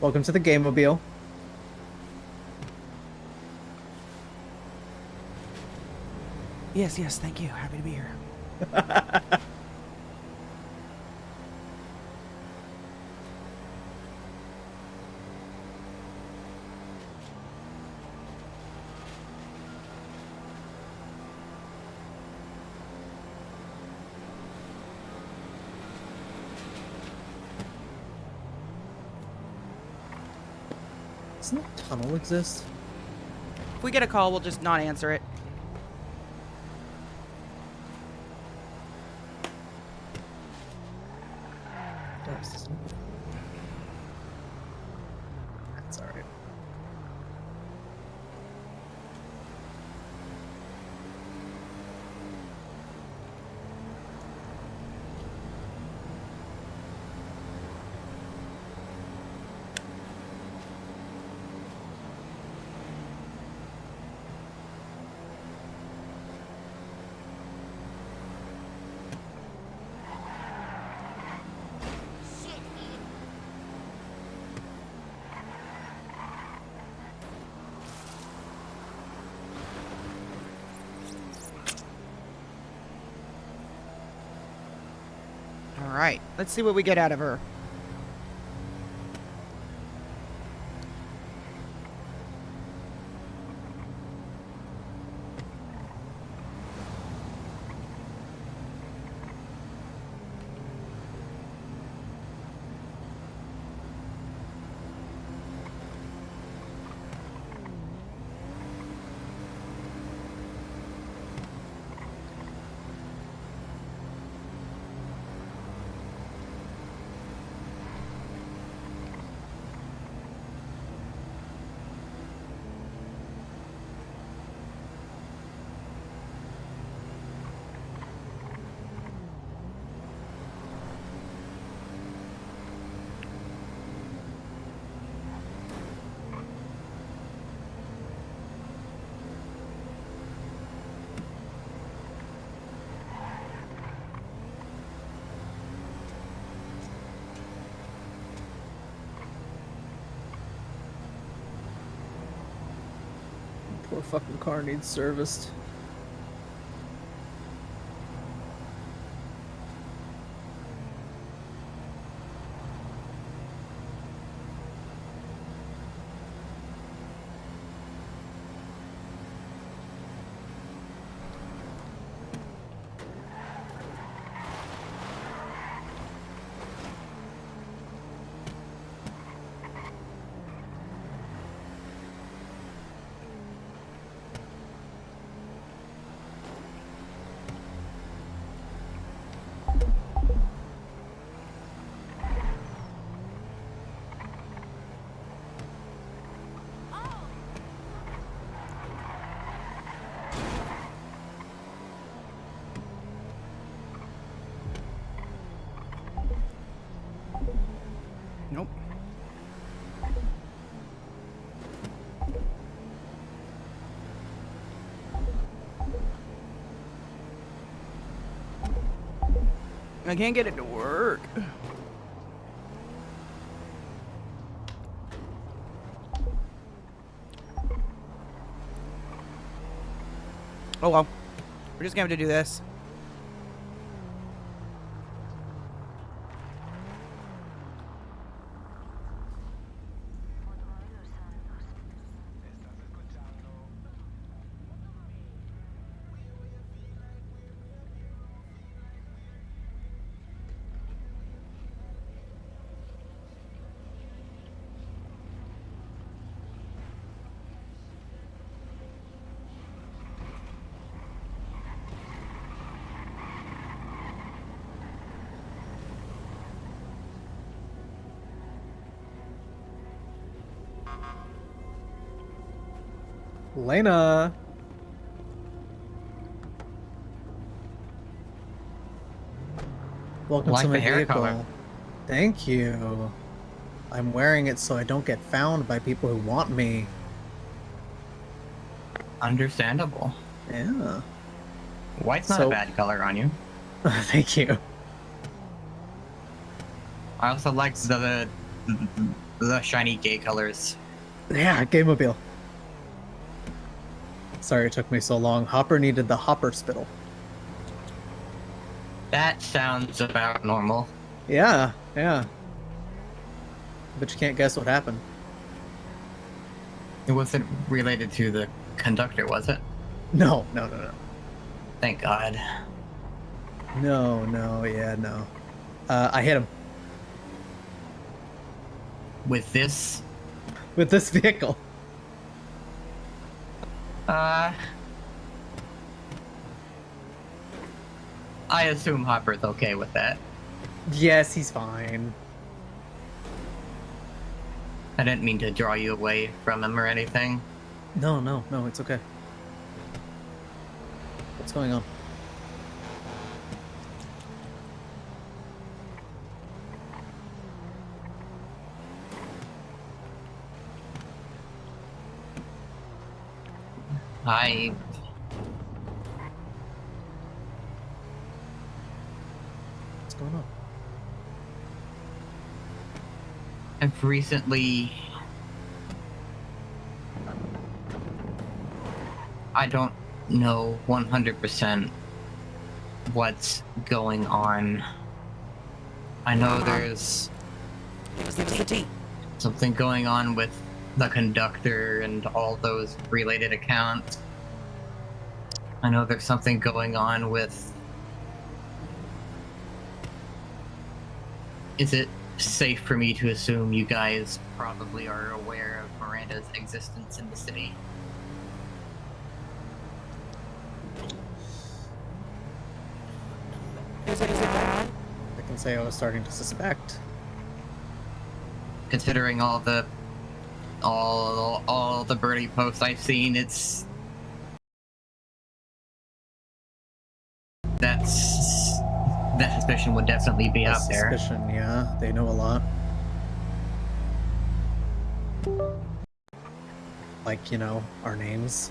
Speaker 20: Welcome to the Game-mobile.
Speaker 2: Yes, thank you. Happy to be here.
Speaker 20: Doesn't a tunnel exist?
Speaker 2: If we get a call, we'll just not answer it.
Speaker 20: That's alright.
Speaker 2: Alright, let's see what we get out of her.
Speaker 20: Poor fucking car needs serviced.
Speaker 2: Nope. I can't get it to work. Oh well. We're just gonna have to do this.
Speaker 20: Lena. Welcome
Speaker 9: Like
Speaker 20: to my
Speaker 9: the hair
Speaker 20: vehicle.
Speaker 9: color.
Speaker 20: Thank you. I'm wearing it so I don't get found by people who want me.
Speaker 9: Understandable.
Speaker 20: Yeah.
Speaker 9: White's not a bad color on you.
Speaker 20: Thank you.
Speaker 9: I also like the shiny gay colors.
Speaker 20: Yeah, Gameobile. Sorry it took me so long. Hopper needed the Hopper spittle.
Speaker 9: That sounds about normal.
Speaker 20: Yeah, yeah. But you can't guess what happened.
Speaker 9: It wasn't related to the conductor, was it?
Speaker 20: No, no, no, no.
Speaker 9: Thank God.
Speaker 20: No, no, yeah, no. I hit him.
Speaker 9: With this?
Speaker 20: With this vehicle.
Speaker 9: I assume Hopper's okay with that.
Speaker 20: Yes, he's fine.
Speaker 9: I didn't mean to draw you away from him or anything.
Speaker 20: No, no, no, it's okay. What's going on? What's going on?
Speaker 9: I've recently... I don't know 100% what's going on. I know there's...
Speaker 2: Give us the tea.
Speaker 9: Something going on with the conductor and all those related accounts. I know there's something going on with... Is it safe for me to assume you guys probably are aware of Miranda's existence in the city?
Speaker 20: I can say I was starting to suspect.
Speaker 9: Considering all the birdie posts I've seen, it's that suspicion would definitely be out there.
Speaker 20: Suspicion, yeah, they know a lot. Like, you know, our names.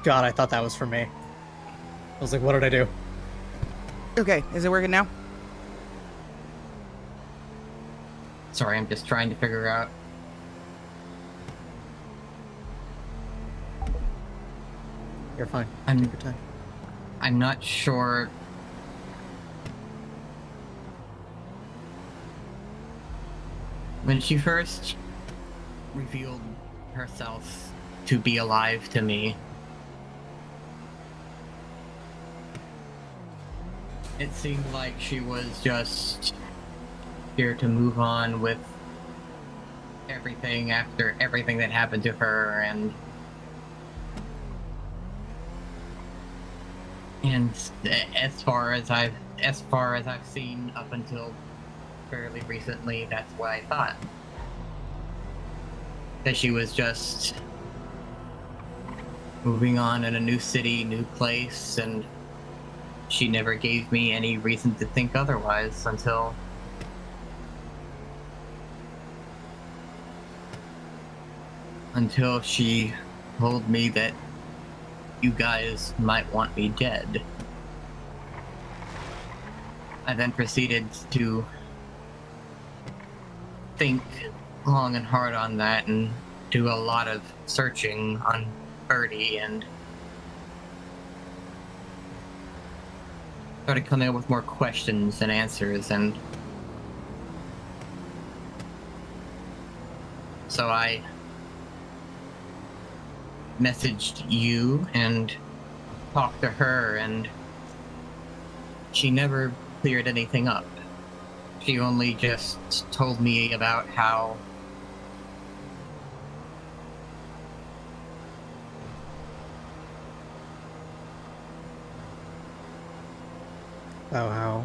Speaker 20: God, I thought that was for me. I was like, what did I do?
Speaker 2: Okay, is it working now?
Speaker 9: Sorry, I'm just trying to figure out
Speaker 20: You're fine.
Speaker 9: Take
Speaker 20: your time.
Speaker 9: I'm not sure. When she first revealed herself to be alive to me, it seemed like she was just here to move on with everything after everything that happened to her, and as far as I've seen up until fairly recently, that's what I thought. That she was just moving on in a new city, new place, and she never gave me any reason to think otherwise until she told me that you guys might want me dead. I then proceeded to think long and hard on that and do a lot of searching on Birdie and started coming up with more questions than answers, and so I messaged you and talked to her, and she never cleared anything up. She only just told me about how
Speaker 20: how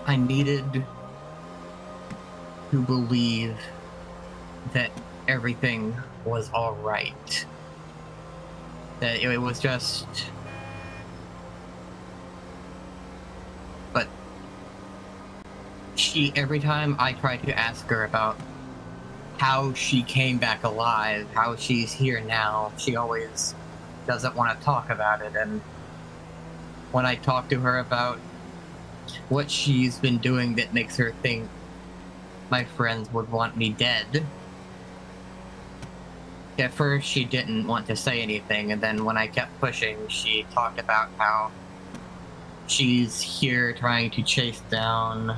Speaker 20: I needed to believe that everything was alright. That it was just... But every time I tried to ask her about how she came back alive, how she's here now, she always doesn't want to talk about it. And when I talk to her about what she's been doing that makes her think my friends would want me dead, at first she didn't want to say anything, and then when I kept pushing, she talked about how she's here trying to chase down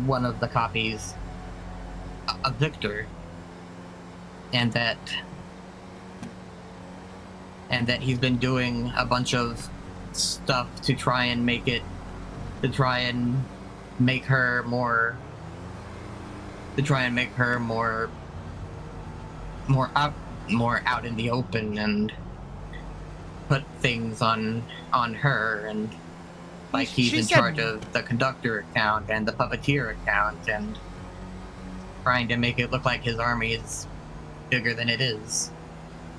Speaker 20: one of the copies, a Victor, and that he's been doing a bunch of stuff to try and make her more out in the open and put things on her, and like he's in charge of the conductor account and the puppeteer account, and trying to make it look like his army is bigger than it is.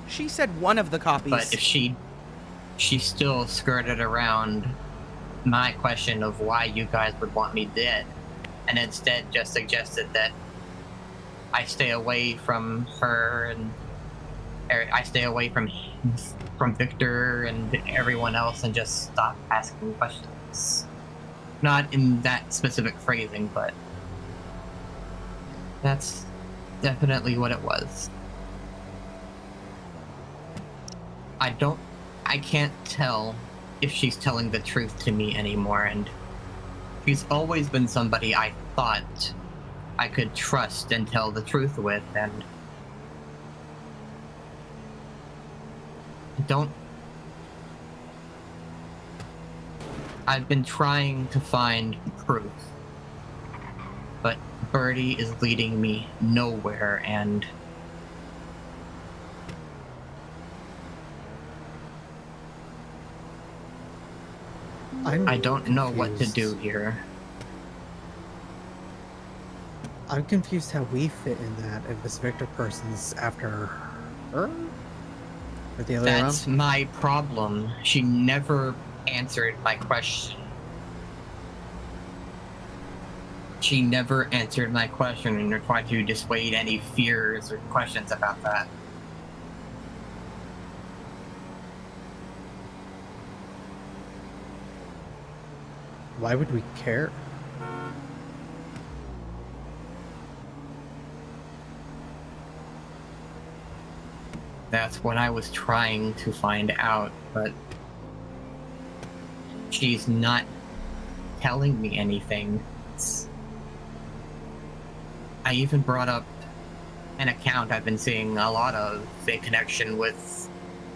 Speaker 2: She said one of the copies.
Speaker 9: But if she still skirted around my question of why you guys would want me dead, and instead just suggested that I stay away from her, and I stay away from Victor and everyone else, and just stop asking questions. Not in that specific phrasing, but that's definitely what it was. I can't tell if she's telling the truth to me anymore, and she's always been somebody I thought I could trust and tell the truth with, and I've been trying to find proof, but Birdie is leading me nowhere, and I don't know what to do here.
Speaker 20: I'm confused how we fit in that, if this Victor person's after her? Or the other way around?
Speaker 9: That's my problem. She never answered my question. She never answered my question and tried to dissuade any fears or questions about that.
Speaker 20: Why would we care?
Speaker 9: That's what I was trying to find out, but she's not telling me anything. I even brought up an account I've been seeing a lot of, a connection with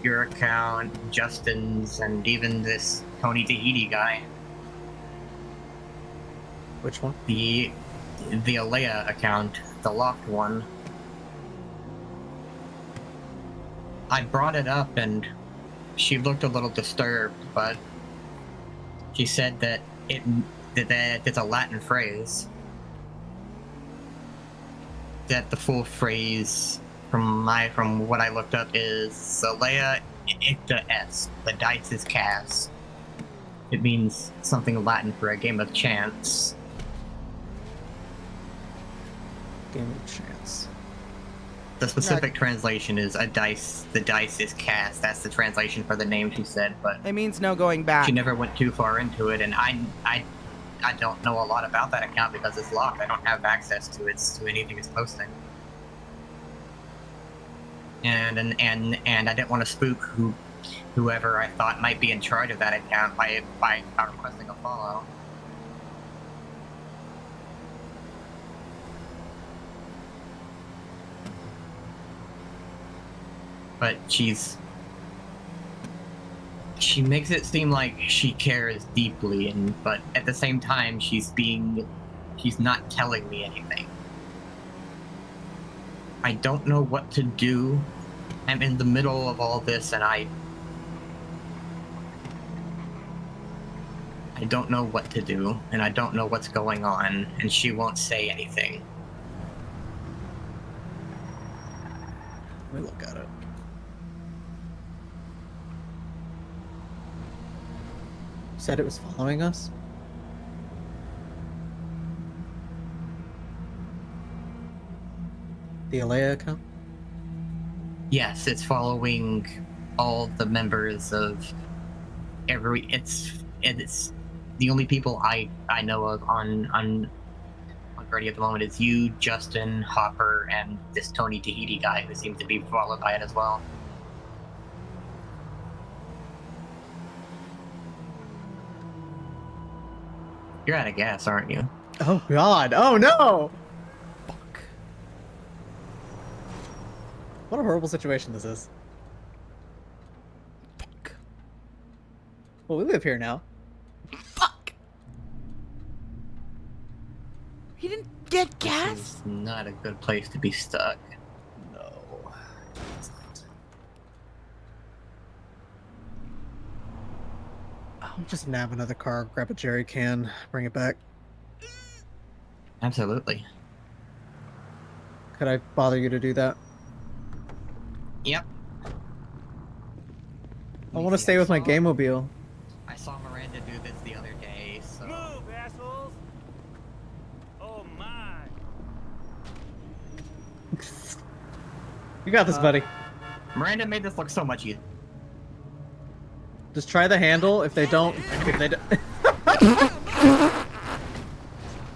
Speaker 9: your account, Justin's, and even this Tony Tahiti guy.
Speaker 20: Which one?
Speaker 9: The Alea account, the locked one. I brought it up and she looked a little disturbed, but she said that it's a Latin phrase. That the full phrase from what I looked up is Alea icta est, the dice is cast. It means something Latin for a game of chance.
Speaker 20: Game of chance.
Speaker 9: The specific translation is the dice is cast. That's the translation for the name, she said, but
Speaker 2: it means no going back.
Speaker 9: She never went too far into it, and I don't know a lot about that account because it's locked. I don't have access to anything it's posting. And I didn't want to spook whoever I thought might be in charge of that account by requesting a follow. But she makes it seem like she cares deeply, but at the same time she's not telling me anything. I don't know what to do. I'm in the middle of all this and I don't know what to do, and I don't know what's going on, and she won't say anything.
Speaker 20: Let me look at it. Said it was following us? The Alea account?
Speaker 9: Yes, it's following all the members of it's the only people I know of on Birdie at the moment is you, Justin, Hopper, and this Tony Tahiti guy who seems to be followed by it as well. You're out of gas, aren't you?
Speaker 20: Oh god, oh no!
Speaker 2: Fuck.
Speaker 20: What a horrible situation this is.
Speaker 2: Fuck.
Speaker 20: Well, we live here now.
Speaker 2: Fuck! He didn't get gas?
Speaker 9: This is not a good place to be stuck.
Speaker 20: No. I'll just nab another car, grab a jerry can, bring it back.
Speaker 9: Absolutely.
Speaker 20: Could I bother you to do that?
Speaker 9: Yep.
Speaker 20: I want to stay with my Game-mobile.
Speaker 9: I saw Miranda do this the other day, so...
Speaker 6: Move, assholes! Oh my!
Speaker 20: You got this, buddy.
Speaker 9: Miranda made this look so much easier.
Speaker 20: Just try the handle. If they don't...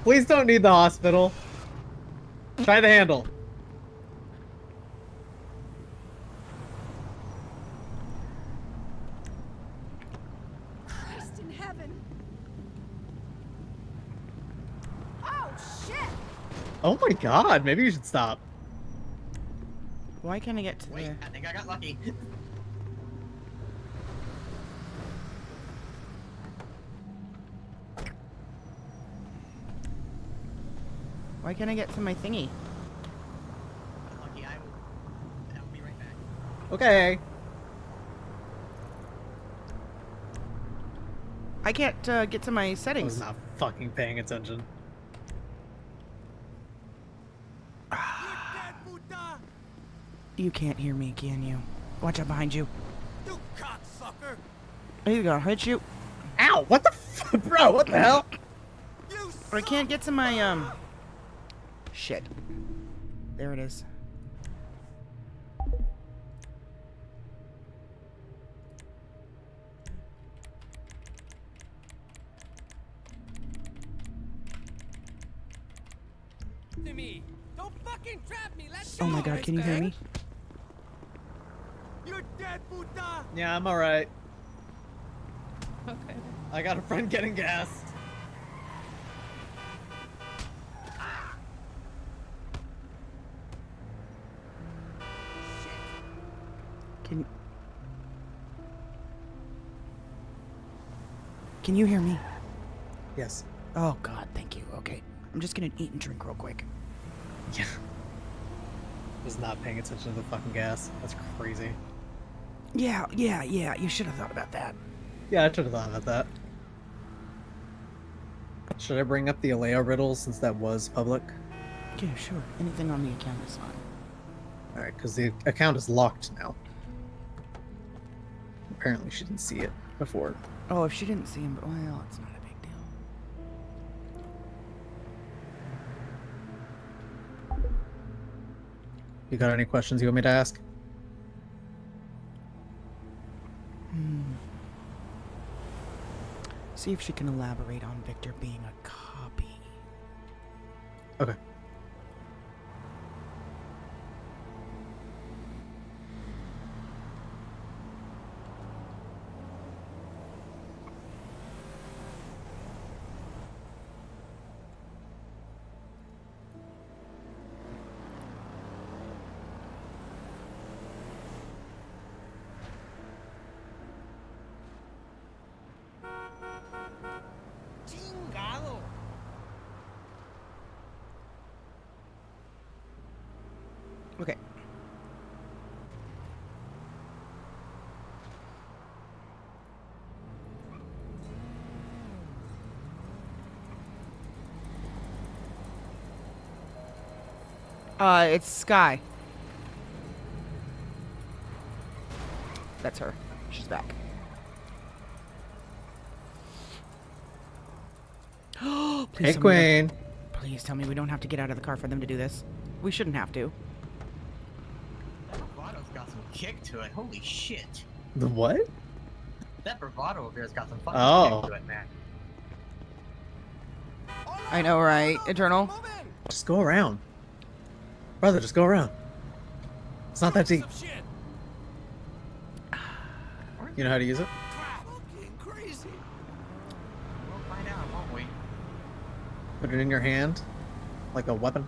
Speaker 20: Please don't need the hospital. Try the handle.
Speaker 6: Christ in heaven! Oh shit!
Speaker 20: Oh my god, maybe you should stop.
Speaker 2: Why can't I get to
Speaker 9: Wait, I think I got lucky.
Speaker 2: Why can't I get to my thingy?
Speaker 9: Lucky, I'll be right back.
Speaker 20: Okay.
Speaker 2: I can't get to my
Speaker 20: I
Speaker 2: settings.
Speaker 20: was not fucking paying attention.
Speaker 2: You can't hear me, can you? Watch out behind you.
Speaker 6: You cocksucker!
Speaker 2: Are you gonna hurt you?
Speaker 20: Ow! What the fuck, bro? What the hell?
Speaker 2: I can't get to my shit. There it is.
Speaker 6: to me. Don't fucking trap me. Let's
Speaker 2: Oh my god, can you hear me?
Speaker 6: You're dead, puta.
Speaker 20: Yeah, I'm alright.
Speaker 14: Okay.
Speaker 20: I got a friend getting gassed.
Speaker 2: Can you hear me?
Speaker 20: Yes.
Speaker 2: Oh god, thank you. Okay. I'm just gonna eat and drink real quick.
Speaker 20: Yeah. Was not paying attention to the fucking gas. That's crazy.
Speaker 2: Yeah. You should have thought about that.
Speaker 20: Yeah, I should have thought about that. Should I bring up the Alea riddle since that was public?
Speaker 2: Yeah, sure. Anything on the account is fine.
Speaker 20: Alright, because the account is locked now. Apparently she didn't see it before.
Speaker 2: Oh, if she didn't see him, well, it's not a big deal.
Speaker 20: You got any questions you want me to ask?
Speaker 2: See if she can elaborate on Victor being a copy.
Speaker 20: Okay.
Speaker 6: Chingado.
Speaker 2: Okay. It's Sky. That's her. She's back. Please
Speaker 20: Hey,
Speaker 2: tell me
Speaker 20: Queen.
Speaker 2: please tell me we don't have to get out of the car for them to do this. We shouldn't have to.
Speaker 9: That bravado's got some kick to it. Holy shit.
Speaker 20: The what?
Speaker 9: That bravado over there's got some fucking
Speaker 20: Oh.
Speaker 9: kick to it, man.
Speaker 2: I know, right? Eternal?
Speaker 20: Just go around. Brother, just go around. It's not that deep. You know how to use it?
Speaker 6: Crazy.
Speaker 9: We'll find out, won't we?
Speaker 20: Put it in your hand. Like a weapon.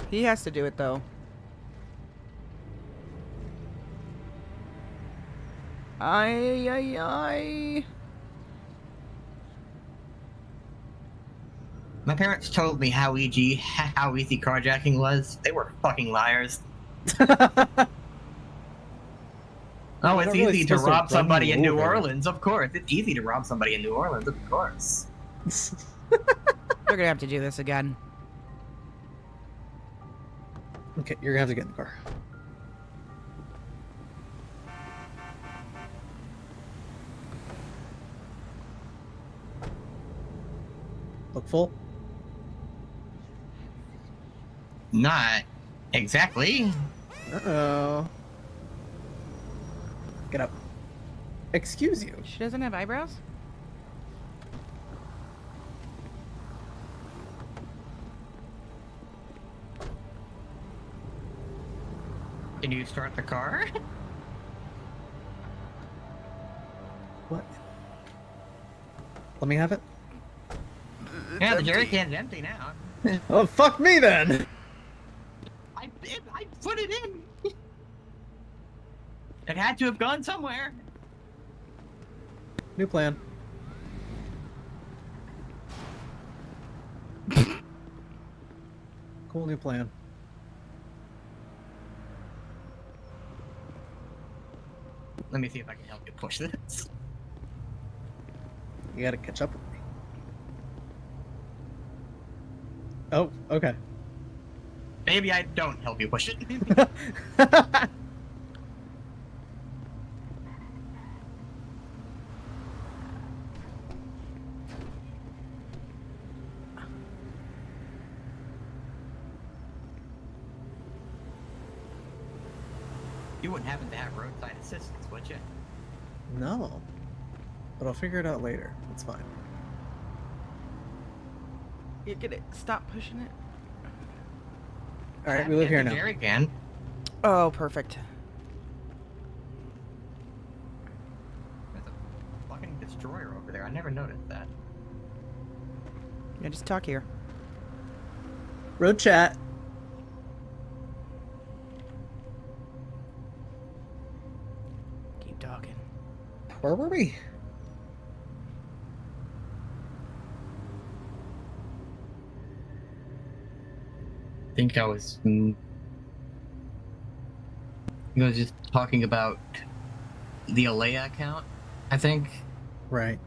Speaker 2: He has to do it, though. Ay.
Speaker 9: My parents told me how easy carjacking was. They were fucking liars. Oh, it's
Speaker 20: really
Speaker 9: easy to
Speaker 20: supposed to
Speaker 9: rob
Speaker 20: run
Speaker 9: somebody
Speaker 20: you
Speaker 9: in New
Speaker 20: over.
Speaker 9: Orleans, of course. It's easy to rob somebody in New Orleans, of course.
Speaker 2: You're gonna have to do this again.
Speaker 20: Okay, you're gonna have to get in the car. Look full.
Speaker 9: Not exactly.
Speaker 20: Uh-oh. Get up. Excuse you.
Speaker 2: She doesn't have eyebrows?
Speaker 9: Can you start the car?
Speaker 20: What? Let me have it.
Speaker 9: Yeah, the jerry can's empty now.
Speaker 20: Oh, fuck me then!
Speaker 9: I put it in. It had to have gone somewhere.
Speaker 20: New plan. Cool new plan.
Speaker 9: Let me see if I can help you push this.
Speaker 20: You gotta catch up with me. Oh, okay.
Speaker 9: Maybe I don't help you push it. You wouldn't happen to have roadside assistance, would you?
Speaker 20: No. But I'll figure it out later. It's fine.
Speaker 2: You get it. Stop pushing it.
Speaker 20: Alright, we live here now.
Speaker 9: Jerry can.
Speaker 2: Oh, perfect.
Speaker 9: There's a fucking destroyer over there. I never noticed that.
Speaker 2: Yeah, just talk here.
Speaker 20: Road chat.
Speaker 2: Keep talking.
Speaker 20: Where were we?
Speaker 9: I think I was just talking about the Alea account, I think.
Speaker 20: Right.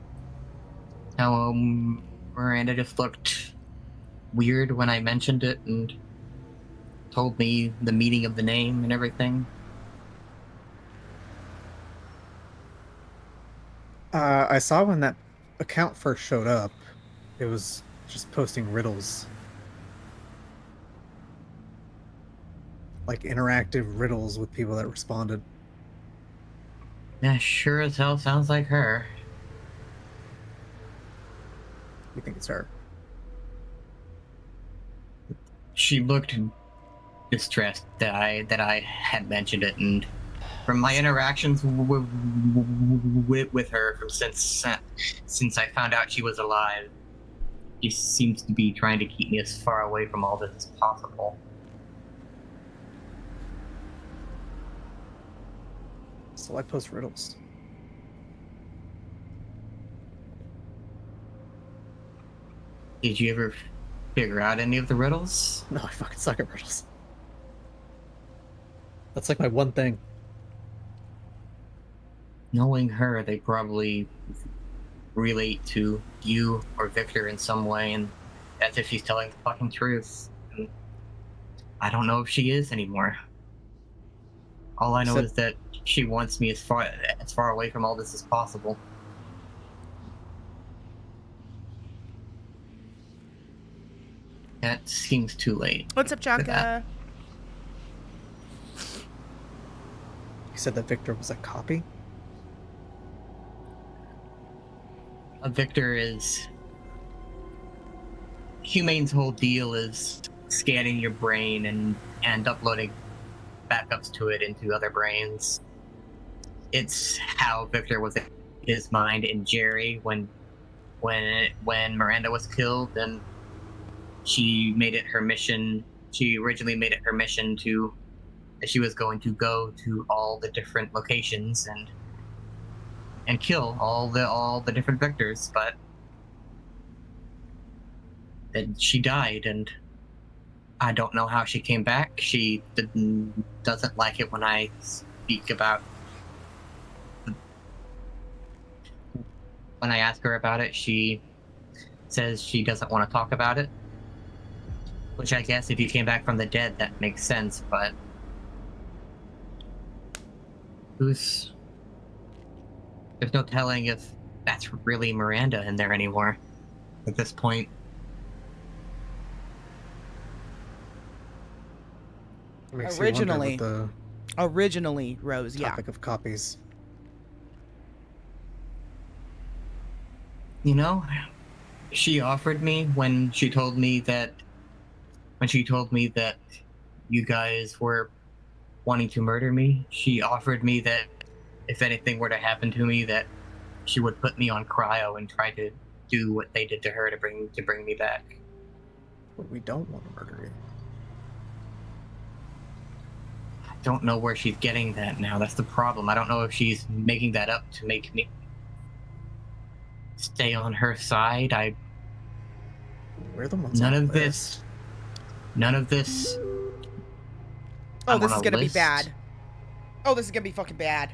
Speaker 9: How Miranda just looked weird when I mentioned it and told me the meaning of the name and everything.
Speaker 20: I saw when that account first showed up, it was just posting riddles. Like interactive riddles with people that responded.
Speaker 9: Yeah, sure as hell sounds like her.
Speaker 20: You think it's her?
Speaker 9: She looked distressed that I had mentioned it, and from my interactions with her since I found out she was alive, she seems to be trying to keep me as far away from all this as possible.
Speaker 20: So I post riddles.
Speaker 9: Did you ever figure out any of the riddles?
Speaker 20: No, I fucking suck at riddles. That's like my one thing.
Speaker 9: Knowing her, they probably relate to you or Victor in some way, and as if she's telling the fucking truth. And I don't know if she is anymore. All I know is that she wants me as far away from all this as possible. That seems too late.
Speaker 2: What's up, Chaka?
Speaker 20: You said that Victor was a copy?
Speaker 9: Victor is... Humane's whole deal is scanning your brain and uploading backups to it into other brains. It's how Victor was in his mind in Jerry when Miranda was killed, and she made it her mission. She originally made it her mission to that she was going to go to all the different locations and kill all the different Victors, but then she died, and I don't know how she came back. She doesn't like it when I speak about. When I ask her about it, she says she doesn't want to talk about it. Which I guess if you came back from the dead, that makes sense, but... There's no telling if that's really Miranda in there anymore at this point.
Speaker 2: Originally, Rose, yeah.
Speaker 20: Topic of copies.
Speaker 9: You know, she offered me when she told me that you guys were wanting to murder me, she offered me that if anything were to happen to me, that she would put me on cryo and try to do what they did to her to bring me back.
Speaker 20: But we don't want to murder you.
Speaker 9: I don't know where she's getting that now. That's the problem. I don't know if she's making that up to make me stay on her side.
Speaker 20: We're the ones
Speaker 9: None
Speaker 20: on
Speaker 9: of
Speaker 20: the
Speaker 9: this. None of this.
Speaker 2: Oh, this is gonna be bad. Oh, this is gonna be fucking bad.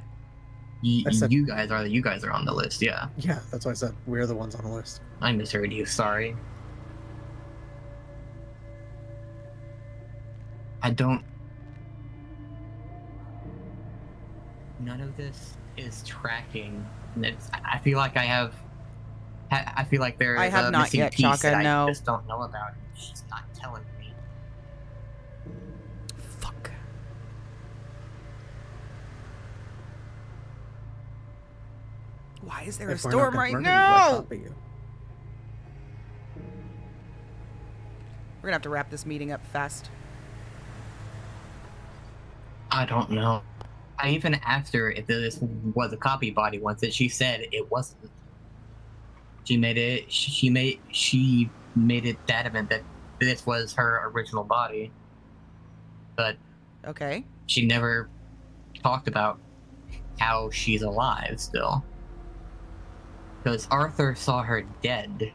Speaker 9: You guys are on the list, yeah.
Speaker 20: Yeah, that's why I said we're the ones on the list.
Speaker 9: I misheard you, sorry. None of this is tracking. I feel like there's
Speaker 2: I have
Speaker 9: a
Speaker 2: not
Speaker 9: missing
Speaker 2: yet,
Speaker 9: piece
Speaker 2: Chaka,
Speaker 9: that
Speaker 2: no.
Speaker 9: I just don't know about. She's not telling me.
Speaker 2: Fuck. Why is there a
Speaker 20: If we're not
Speaker 2: storm
Speaker 20: gonna
Speaker 2: right
Speaker 20: murder you, why
Speaker 2: now?
Speaker 20: copy you?
Speaker 2: We're gonna have to wrap this meeting up fast.
Speaker 9: I don't know. I even asked her if this was a copy body once, and she said it wasn't. She made it adamant that this was her original body. But
Speaker 2: okay,
Speaker 9: she never talked about how she's alive still. Because Arthur saw her dead.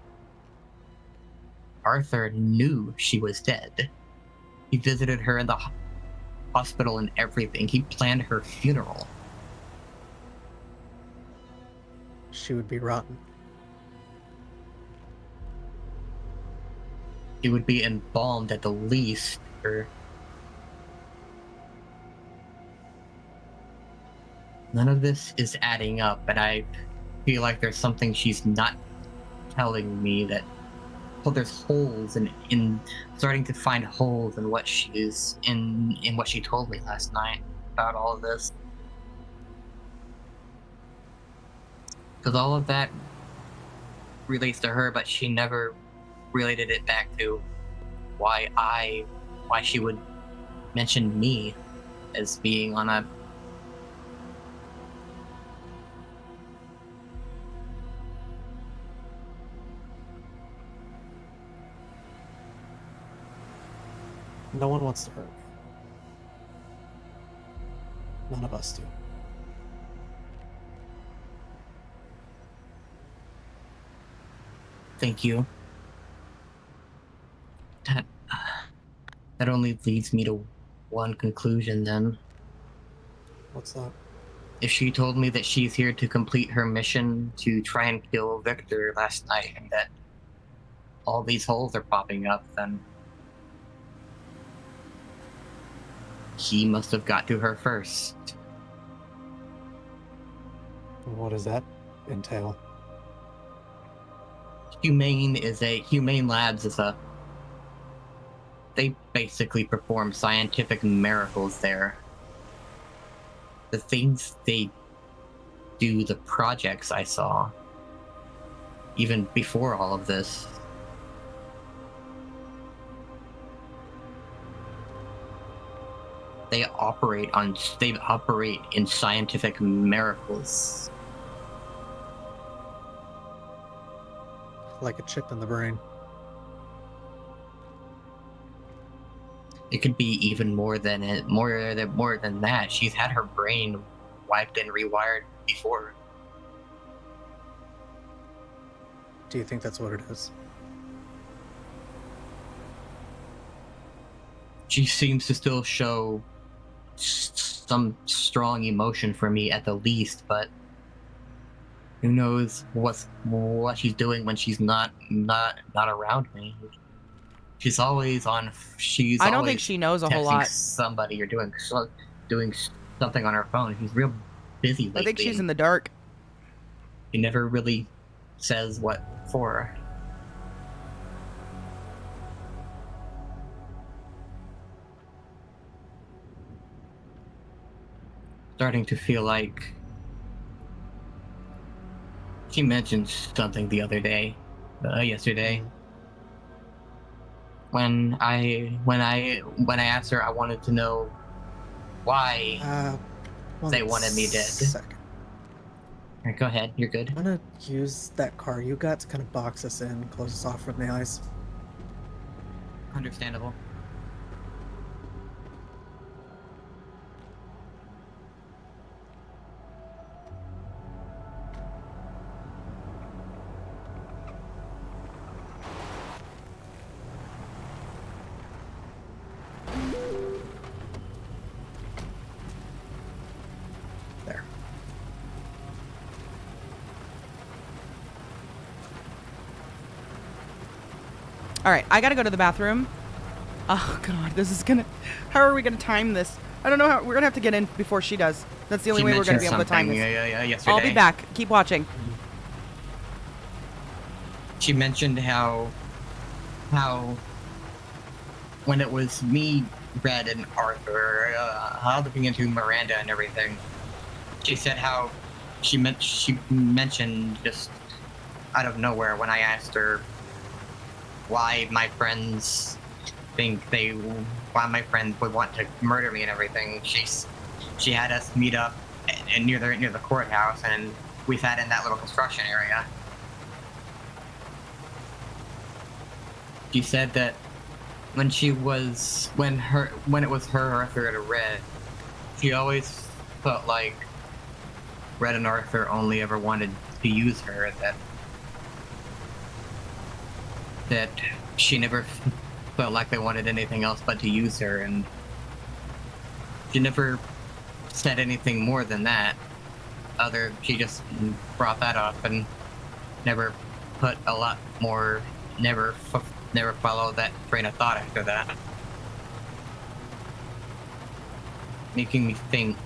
Speaker 9: Arthur knew she was dead. He visited her in the hospital and everything. He planned her funeral.
Speaker 20: She would be rotten.
Speaker 9: She would be embalmed at the least. Or none of this is adding up, and I feel like there's something she's not telling me that. Well, there's holes in starting to find holes in what she's in what she told me last night about all of this. Because all of that relates to her, but she never related it back to why she would mention me as being on a.
Speaker 20: No one wants to hurt me. None of us do.
Speaker 9: Thank you. That only leads me to one conclusion then.
Speaker 20: What's that?
Speaker 9: If she told me that she's here to complete her mission to try and kill Victor last night and that all these holes are popping up, then he must have got to her first.
Speaker 20: What does that entail?
Speaker 9: Humane Labs is a. They basically perform scientific miracles there. The things they do, the projects I saw, even before all of this. They operate in scientific miracles.
Speaker 20: Like a chip in the brain.
Speaker 9: It could be even more than that. She's had her brain wiped and rewired before.
Speaker 20: Do you think that's what it is?
Speaker 9: She seems to still show some strong emotion for me at the least, but who knows what she's doing when she's not around me. She's always on.
Speaker 2: I don't think she knows a whole lot.
Speaker 9: Somebody or doing something on her phone. She's real busy lately.
Speaker 2: I think she's in the dark.
Speaker 9: She never really says what for. Starting to feel like she mentioned something the other day, yesterday. When I asked her, I wanted to know why they wanted me dead. Right, go ahead, you're good.
Speaker 20: I'm gonna use that car you got to kind of box us in, close us off from the eyes.
Speaker 9: Understandable.
Speaker 2: All right, I gotta go to the bathroom. Oh God, this is gonna. How are we gonna time this? I don't know how. We're gonna have to get in before she does. That's the only way we're gonna be able to time this.
Speaker 9: Yesterday.
Speaker 2: I'll be back. Keep watching.
Speaker 9: She mentioned how when it was me, Red, and Arthur, looking into Miranda and everything, she said how she mentioned just out of nowhere when I asked her why my friends why my friends would want to murder me and everything. She had us meet up near the courthouse, and we sat in that little construction area. She said that when it was her, Arthur, and Red, she always felt like Red and Arthur only ever wanted to use her. That she never felt like they wanted anything else but to use her, and she never said anything more than that. She just brought that up and never put a lot more. Never followed that train of thought after that, making me think.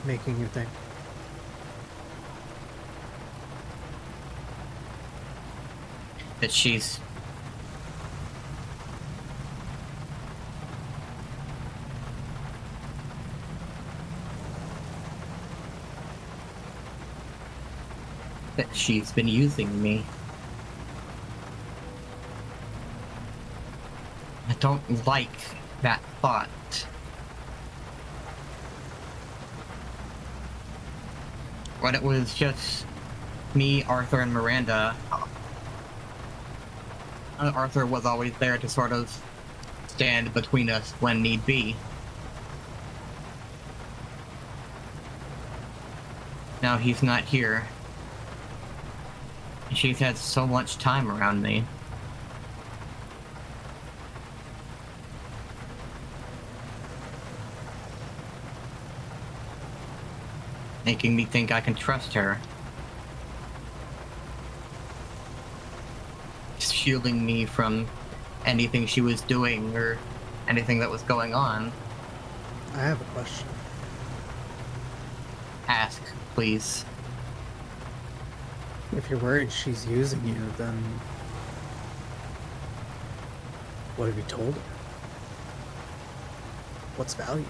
Speaker 20: Making you think.
Speaker 9: That she's been using me. I don't like that thought. When it was just me, Arthur, and Miranda, Arthur was always there to sort of stand between us when need be. Now he's not here. She's had so much time around me. Making me think I can trust her. Shielding me from anything she was doing or anything that was going on.
Speaker 20: I have a question.
Speaker 9: Ask, please.
Speaker 20: If you're worried she's using you, then what have you told her? What's value?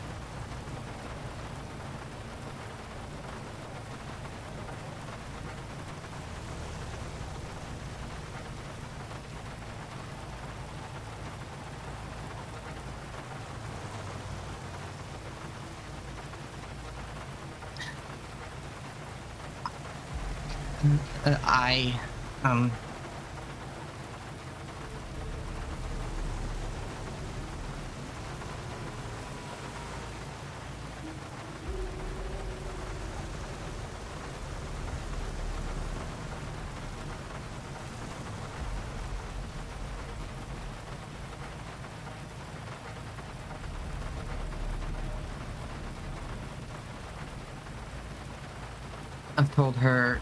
Speaker 20: I've told her,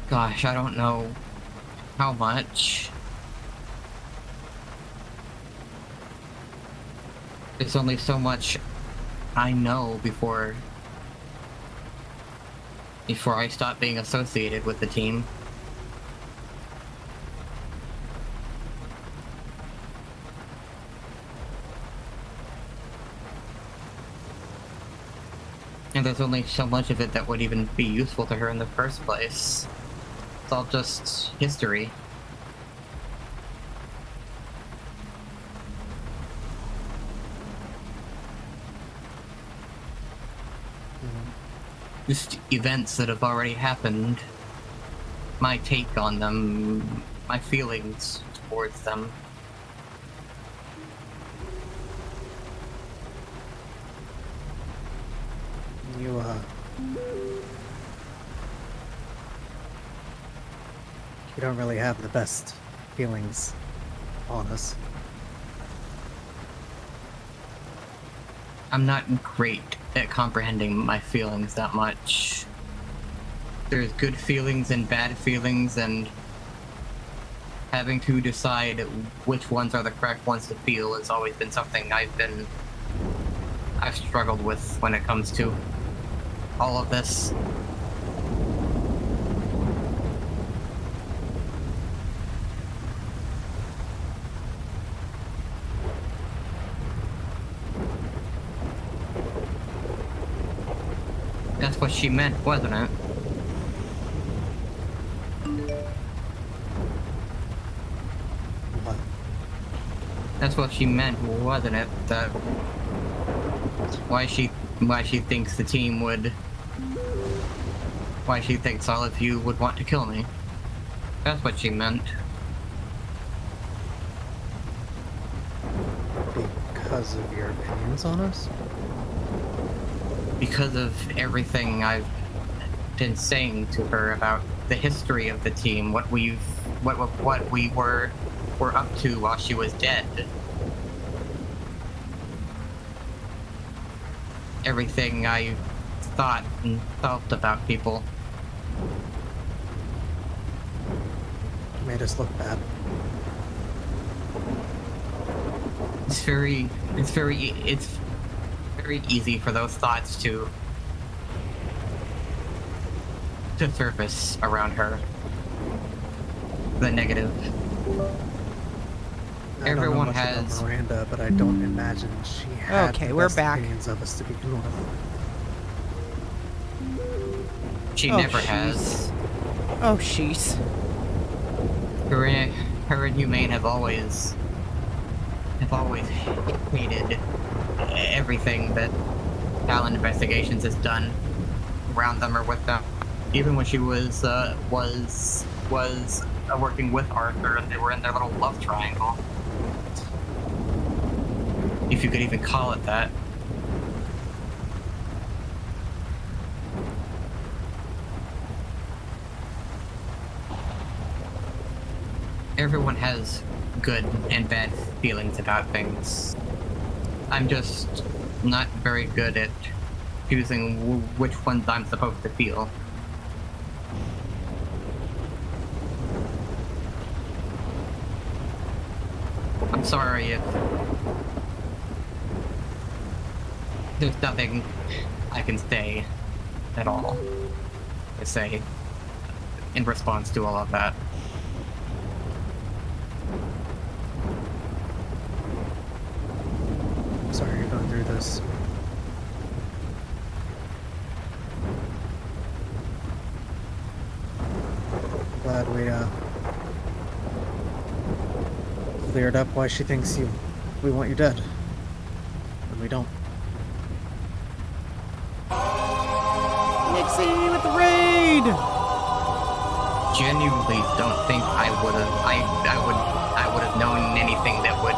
Speaker 20: gosh, I don't know how much. There's only so much I know before I stop being associated with the team. And there's only so much of it that would even be useful to her in the first place. It's all just history. Just events that have already happened. My take on them, my feelings towards them. You don't really have the best feelings on us.
Speaker 9: I'm not great at comprehending my feelings that much. There's good feelings and bad feelings, and having to decide which ones are the correct ones to feel has always been something I've struggled with when it comes to all of this. That's what she meant, wasn't it?
Speaker 20: What?
Speaker 9: That's what she meant, wasn't it? That why she thinks the team would, why she thinks all of you would want to kill me. That's what she meant.
Speaker 20: Because of your opinions on us?
Speaker 9: Because of everything I've been saying to her about the history of the team, what we were up to while she was dead. Everything I thought and felt about people.
Speaker 20: Made us look bad.
Speaker 9: It's very easy for those thoughts to surface around her. The negative. Everyone
Speaker 20: I don't know much
Speaker 9: has.
Speaker 20: about Miranda, but I don't imagine she had
Speaker 2: Okay,
Speaker 20: the
Speaker 2: we're
Speaker 20: best
Speaker 2: back.
Speaker 20: opinions of us to begin with.
Speaker 9: She
Speaker 2: Oh,
Speaker 9: never
Speaker 2: jeez.
Speaker 9: has.
Speaker 2: Oh, jeez.
Speaker 9: Her and Humane have always hated everything that Talon Investigations has done around them or with them. Even when she was working with Arthur and they were in their little love triangle. If you could even call it that. Everyone has good and bad feelings about things. I'm just not very good at choosing which ones I'm supposed to feel. I'm sorry if there's nothing I can say at all to say in response to all of that.
Speaker 20: Sorry you're going through this. Glad we cleared up why she thinks we want you dead. And we don't.
Speaker 2: Nixie with the raid!
Speaker 9: Genuinely don't think I would have known anything that would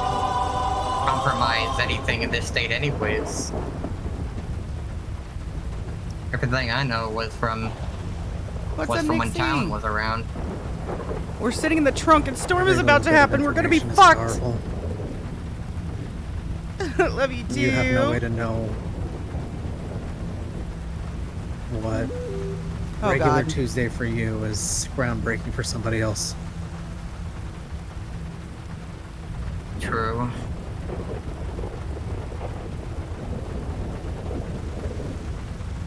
Speaker 9: compromise anything in this state anyways. Everything I know was from
Speaker 2: What's
Speaker 9: was
Speaker 2: up,
Speaker 9: from when
Speaker 2: Nixie?
Speaker 9: Talon was around.
Speaker 2: We're sitting in the trunk and storm
Speaker 20: Every
Speaker 2: is about to
Speaker 20: little bit of
Speaker 2: happen. We're gonna be
Speaker 20: information is
Speaker 2: fucked.
Speaker 20: powerful.
Speaker 2: Love you too.
Speaker 20: You have no way to know what
Speaker 2: Oh,
Speaker 20: regular
Speaker 2: God.
Speaker 20: Tuesday for you is groundbreaking for somebody else.
Speaker 9: True.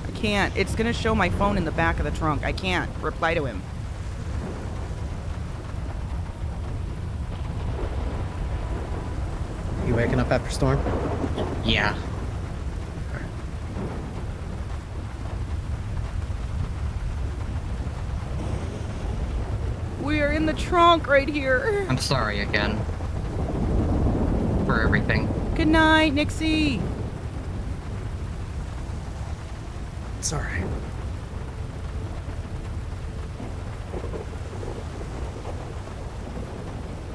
Speaker 2: I can't. It's gonna show my phone in the back of the trunk. I can't reply to him.
Speaker 20: You waking up after storm?
Speaker 9: Yeah.
Speaker 2: We are in the trunk right here.
Speaker 9: I'm sorry again. For everything.
Speaker 2: Good night, Nixie.
Speaker 20: It's alright.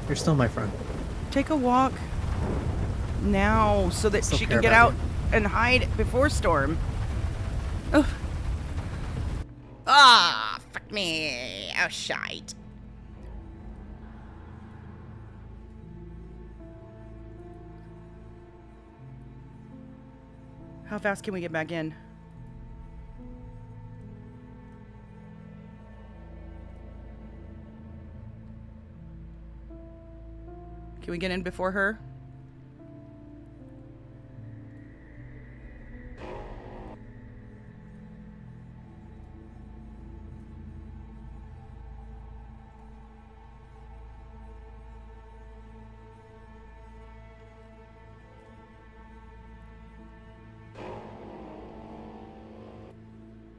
Speaker 20: You're still my friend.
Speaker 2: Take a walk now so that
Speaker 20: Still
Speaker 2: she
Speaker 20: care
Speaker 2: can get
Speaker 20: about
Speaker 2: out and hide before storm. Ugh. Ah, fuck me. Oh, shite. How fast can we get back in? Can we get in before her?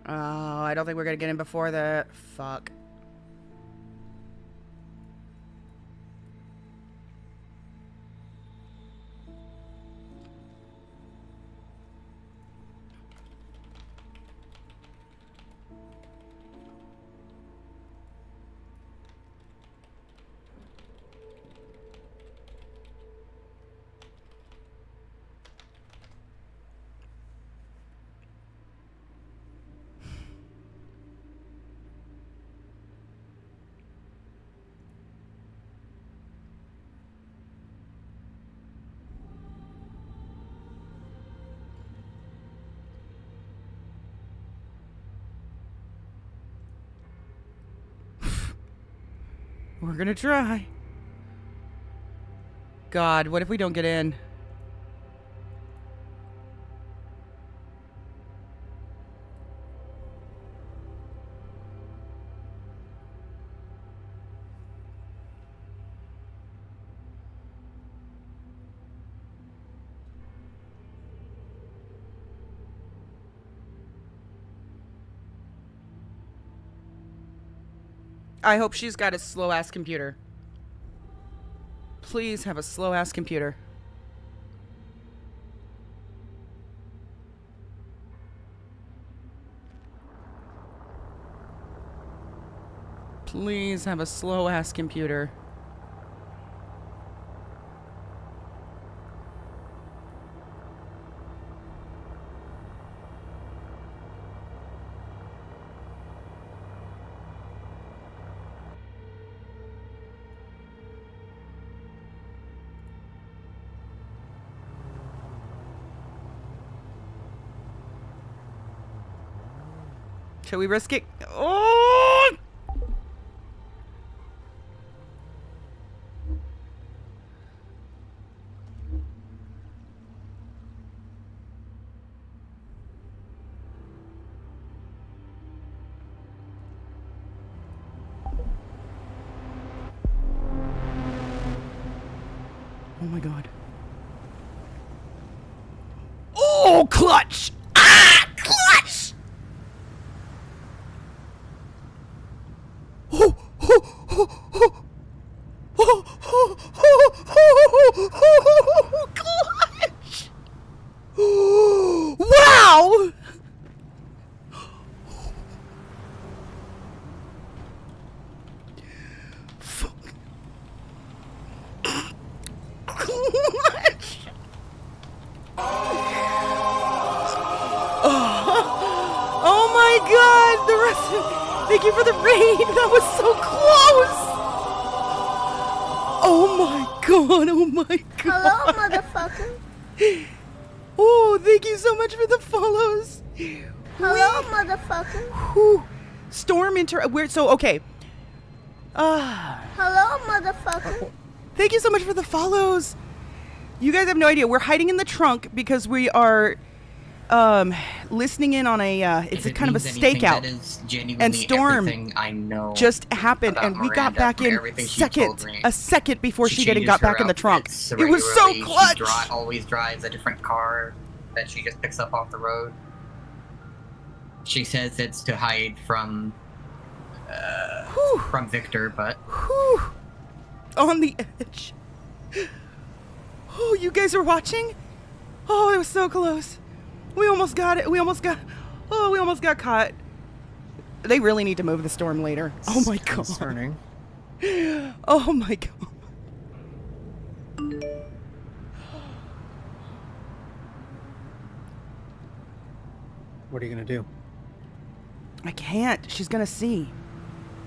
Speaker 2: Oh, I don't think we're gonna get in before the... Fuck. We're gonna try. God, what if we don't get in? I hope she's got a slow-ass computer. Please have a slow-ass computer. Please have a slow-ass computer. Shall we risk it? Oh! Oh my god. Oh, clutch! Ah, clutch! Oh, oh, oh, oh. Oh, oh, oh, oh, oh, clutch! Wow! Clutch! Oh my god! The rest of, thank you for the raid! That was so close! Oh my god! Oh my god!
Speaker 18: Hello, motherfucker.
Speaker 2: Oh, thank you so much for the follows!
Speaker 18: Hello, motherfucker.
Speaker 2: Whew. Storm we're so okay.
Speaker 18: Hello, motherfucker.
Speaker 2: Thank you so much for the follows. You guys have no idea. We're hiding in the trunk because we are listening in on a it's a kind of a stakeout. And Storm
Speaker 9: I know
Speaker 2: just happened and we got back in a second before she did and got back in the trunk. It was so clutch.
Speaker 9: She always drives a different car that she just picks up off the road. She says it's to hide from Victor, but
Speaker 2: on the edge. Oh, you guys are watching? Oh, it was so close. We almost got it. We almost got caught. They really need to move the Storm later. Oh my god.
Speaker 20: Concerning.
Speaker 2: Oh my god.
Speaker 20: What are you gonna do?
Speaker 2: I can't. She's gonna see.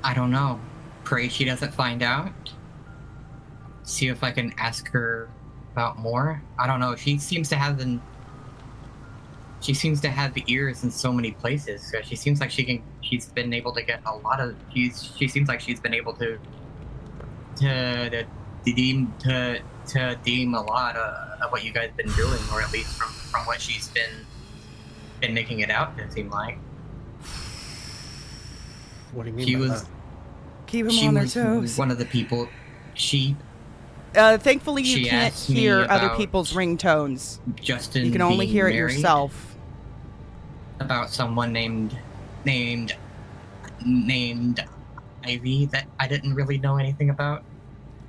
Speaker 9: I don't know. Pray she doesn't find out. See if I can ask her about more. I don't know. She seems to have the ears in so many places. So she seems like she's been able to get a lot of. She seems like she's been able to deem a lot of what you guys been doing, or at least from what she's been making it out to seem like.
Speaker 20: What do you mean by that?
Speaker 2: Keep them on their toes.
Speaker 9: One of the people.
Speaker 2: Thankfully, you can't hear other people's ringtones.
Speaker 9: Justin,
Speaker 2: you can only hear it
Speaker 9: married,
Speaker 2: yourself.
Speaker 9: About someone named named Ivy that I didn't really know anything about.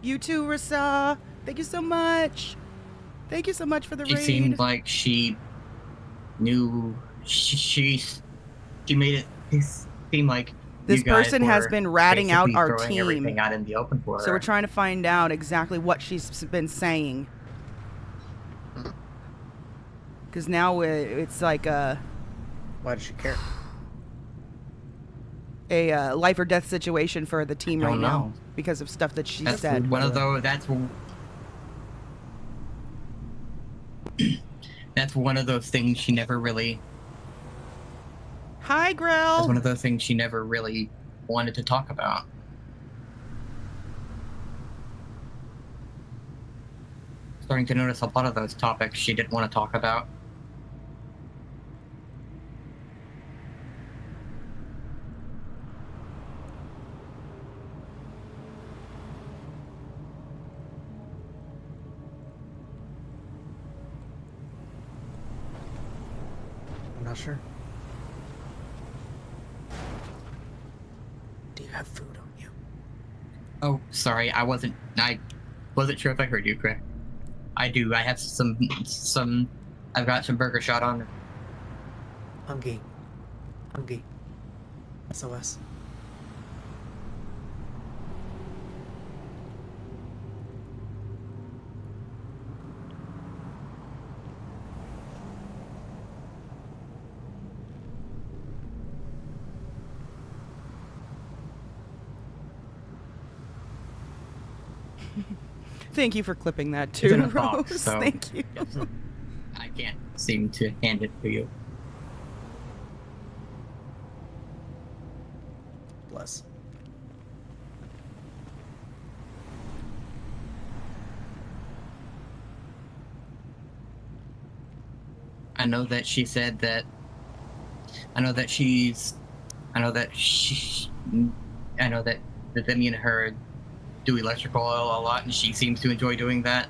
Speaker 2: You too, Rasa. Thank you so much. Thank you so much for the
Speaker 9: She
Speaker 2: raid.
Speaker 9: seemed like she knew. She made it seem like
Speaker 2: This
Speaker 9: you guys
Speaker 2: person has
Speaker 9: were
Speaker 2: been ratting out
Speaker 9: basically
Speaker 2: our
Speaker 9: throwing
Speaker 2: team.
Speaker 9: everything out in the open for
Speaker 2: So
Speaker 9: her.
Speaker 2: we're trying to find out exactly what she's been saying. Because now it's like a...
Speaker 20: Why does she care?
Speaker 2: A life or death situation for the team
Speaker 9: I
Speaker 2: right
Speaker 9: don't
Speaker 2: now
Speaker 9: know.
Speaker 2: because of stuff that she
Speaker 9: That's
Speaker 2: said.
Speaker 9: one of those. That's one of those things she never really.
Speaker 2: Hi, Grell.
Speaker 9: That's one of those things she never really wanted to talk about. Starting to notice a lot of those topics she didn't want to talk about.
Speaker 20: I'm not sure. Do you have food on you?
Speaker 9: Oh, sorry, I wasn't sure if I heard you correct. I do. I have some. I've got some burger shot on.
Speaker 20: Hungry. SOS.
Speaker 2: Thank you for clipping that
Speaker 9: It's
Speaker 2: too,
Speaker 9: in a
Speaker 2: Rose.
Speaker 9: box, so
Speaker 2: Thank you.
Speaker 9: I can't seem to hand it to you.
Speaker 20: Bless.
Speaker 9: I know that she said that. I know that Demi and her do electrical a lot, and she seems to enjoy doing that.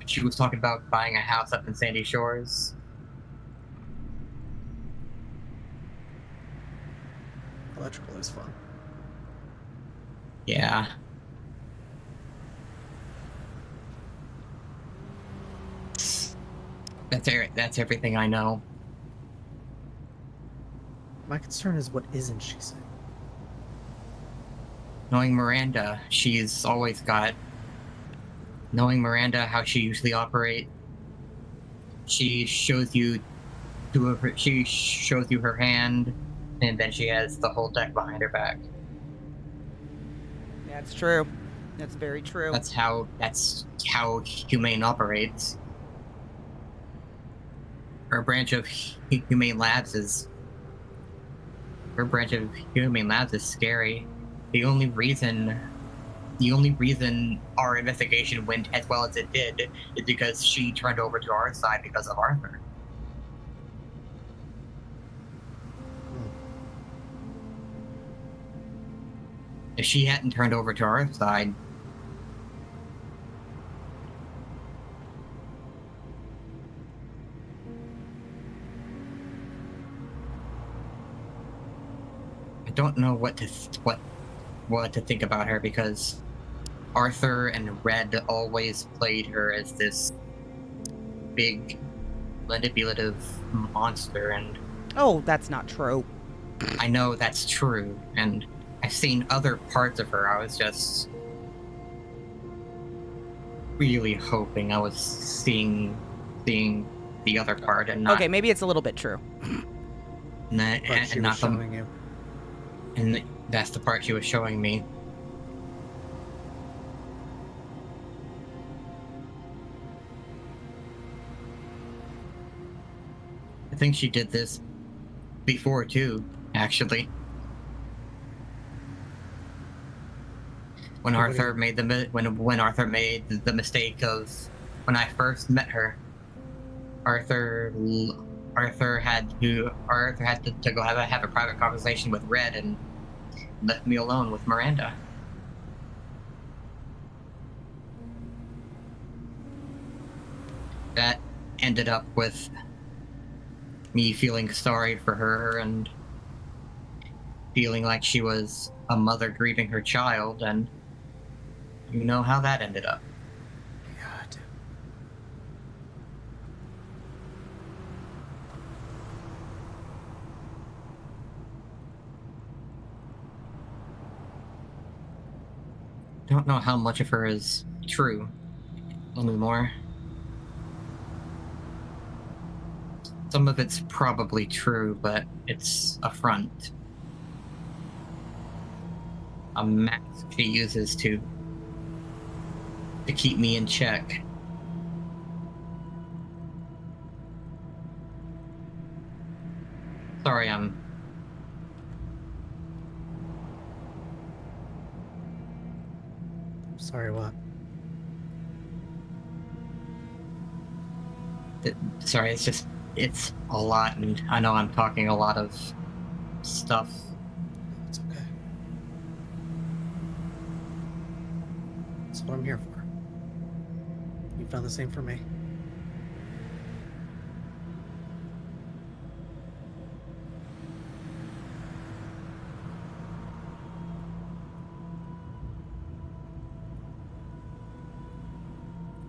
Speaker 9: She was talking about buying a house up in Sandy Shores.
Speaker 20: Electrical is fun.
Speaker 9: Yeah. That's everything I know.
Speaker 20: My concern is what isn't she saying?
Speaker 9: Knowing Miranda, she's always got. Knowing Miranda, how she usually operates, she shows you her hand, and then she has the whole deck behind her back.
Speaker 2: That's true. That's very true.
Speaker 9: That's how Humane operates. Her branch of Humane Labs is scary. The only reason our investigation went as well as it did is because she turned over to our side because of Arthur. If she hadn't turned over to our side, I don't know what to think about her, because Arthur and Red always played her as this big manipulative monster, and
Speaker 2: Oh, that's not true.
Speaker 9: I know that's true, and I've seen other parts of her. I was just really hoping I was seeing the other part and not.
Speaker 2: Okay, maybe it's a little bit true.
Speaker 20: She was showing you.
Speaker 9: And that's the part she was showing me. I think she did this before too, actually. When Arthur made when Arthur made the mistake of when I first met her, Arthur had to go have a private conversation with Red and left me alone with Miranda. That ended up with me feeling sorry for her and feeling like she was a mother grieving her child, and you know how that ended up.
Speaker 20: God.
Speaker 9: Don't know how much of her is true anymore. Some of it's probably true, but it's a front. A mask she uses to keep me in check. Sorry,
Speaker 20: Sorry, what?
Speaker 9: Sorry, it's a lot, and I know I'm talking a lot of stuff.
Speaker 20: It's okay. That's what I'm here for. You've done the same for me.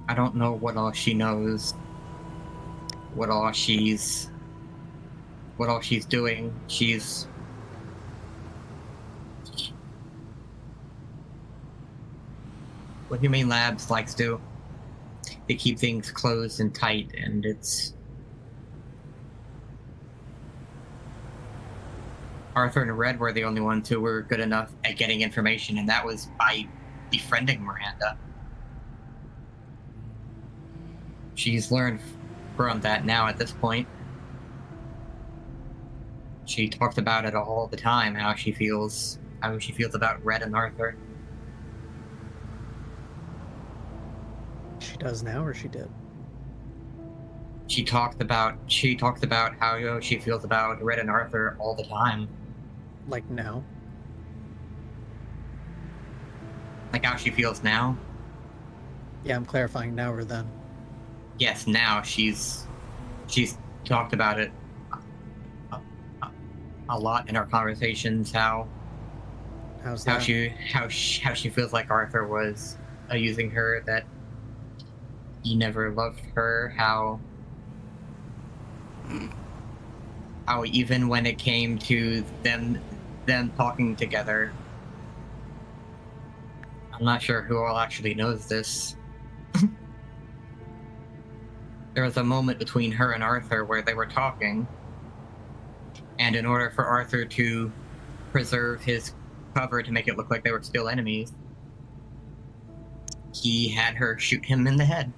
Speaker 9: I don't know what all she knows, what all she's doing. She's what Humane Labs likes to. They keep things closed and tight, and it's Arthur and Red were the only ones who were good enough at getting information, and that was by befriending Miranda. She's learned from that now at this point. She talks about it all the time, how she feels about Red and Arthur.
Speaker 20: She does now, or she did?
Speaker 9: She talked about how, you know, she feels about Red and Arthur all the time.
Speaker 20: Like now?
Speaker 9: Like how she feels now?
Speaker 20: Yeah, I'm clarifying now or then.
Speaker 9: Yes, now she's talked about it a lot in our conversations. How's that? How she feels like Arthur was using her, that he never loved her. How even when it came to them talking together, I'm not sure who all actually knows this. There was a moment between her and Arthur where they were talking, and in order for Arthur to preserve his cover to make it look like they were still enemies, he had her shoot him in the head.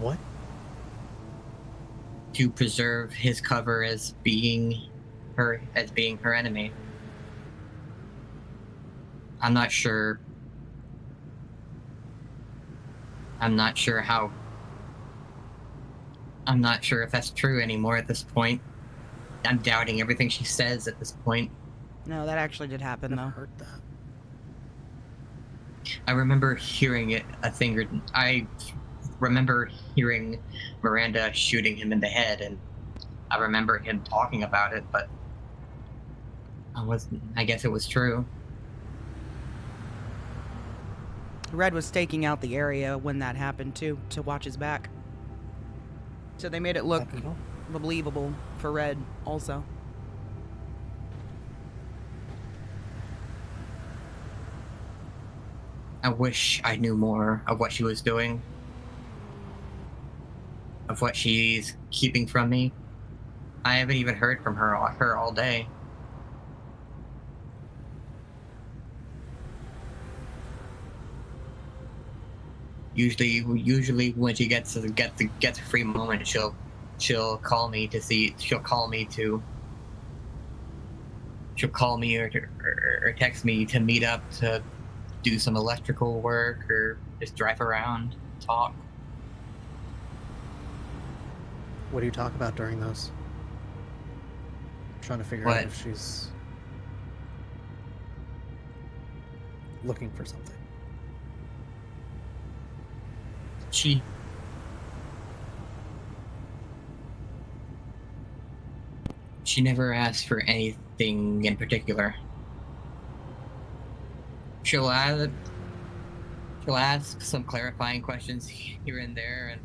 Speaker 20: What?
Speaker 9: To preserve his cover as being her enemy. I'm not sure if that's true anymore at this point. I'm doubting everything she says at this point.
Speaker 2: No, that actually did happen, though.
Speaker 20: Heard that.
Speaker 9: I remember hearing it I remember hearing Miranda shooting him in the head, and I remember him talking about it, but I guess it was true.
Speaker 2: Red was staking out the area when that happened, too, to watch his back. So they made it look believable for Red, also.
Speaker 9: I wish I knew more of what she was doing, of what she's keeping from me. I haven't even heard from her all day. Usually when she gets a free moment, she'll call me or text me to meet up to do some electrical work or just drive around, talk.
Speaker 20: What do you talk about during those? I'm trying to figure out if she's looking for something.
Speaker 9: She never asked for anything in particular. She'll ask some clarifying questions here and there, and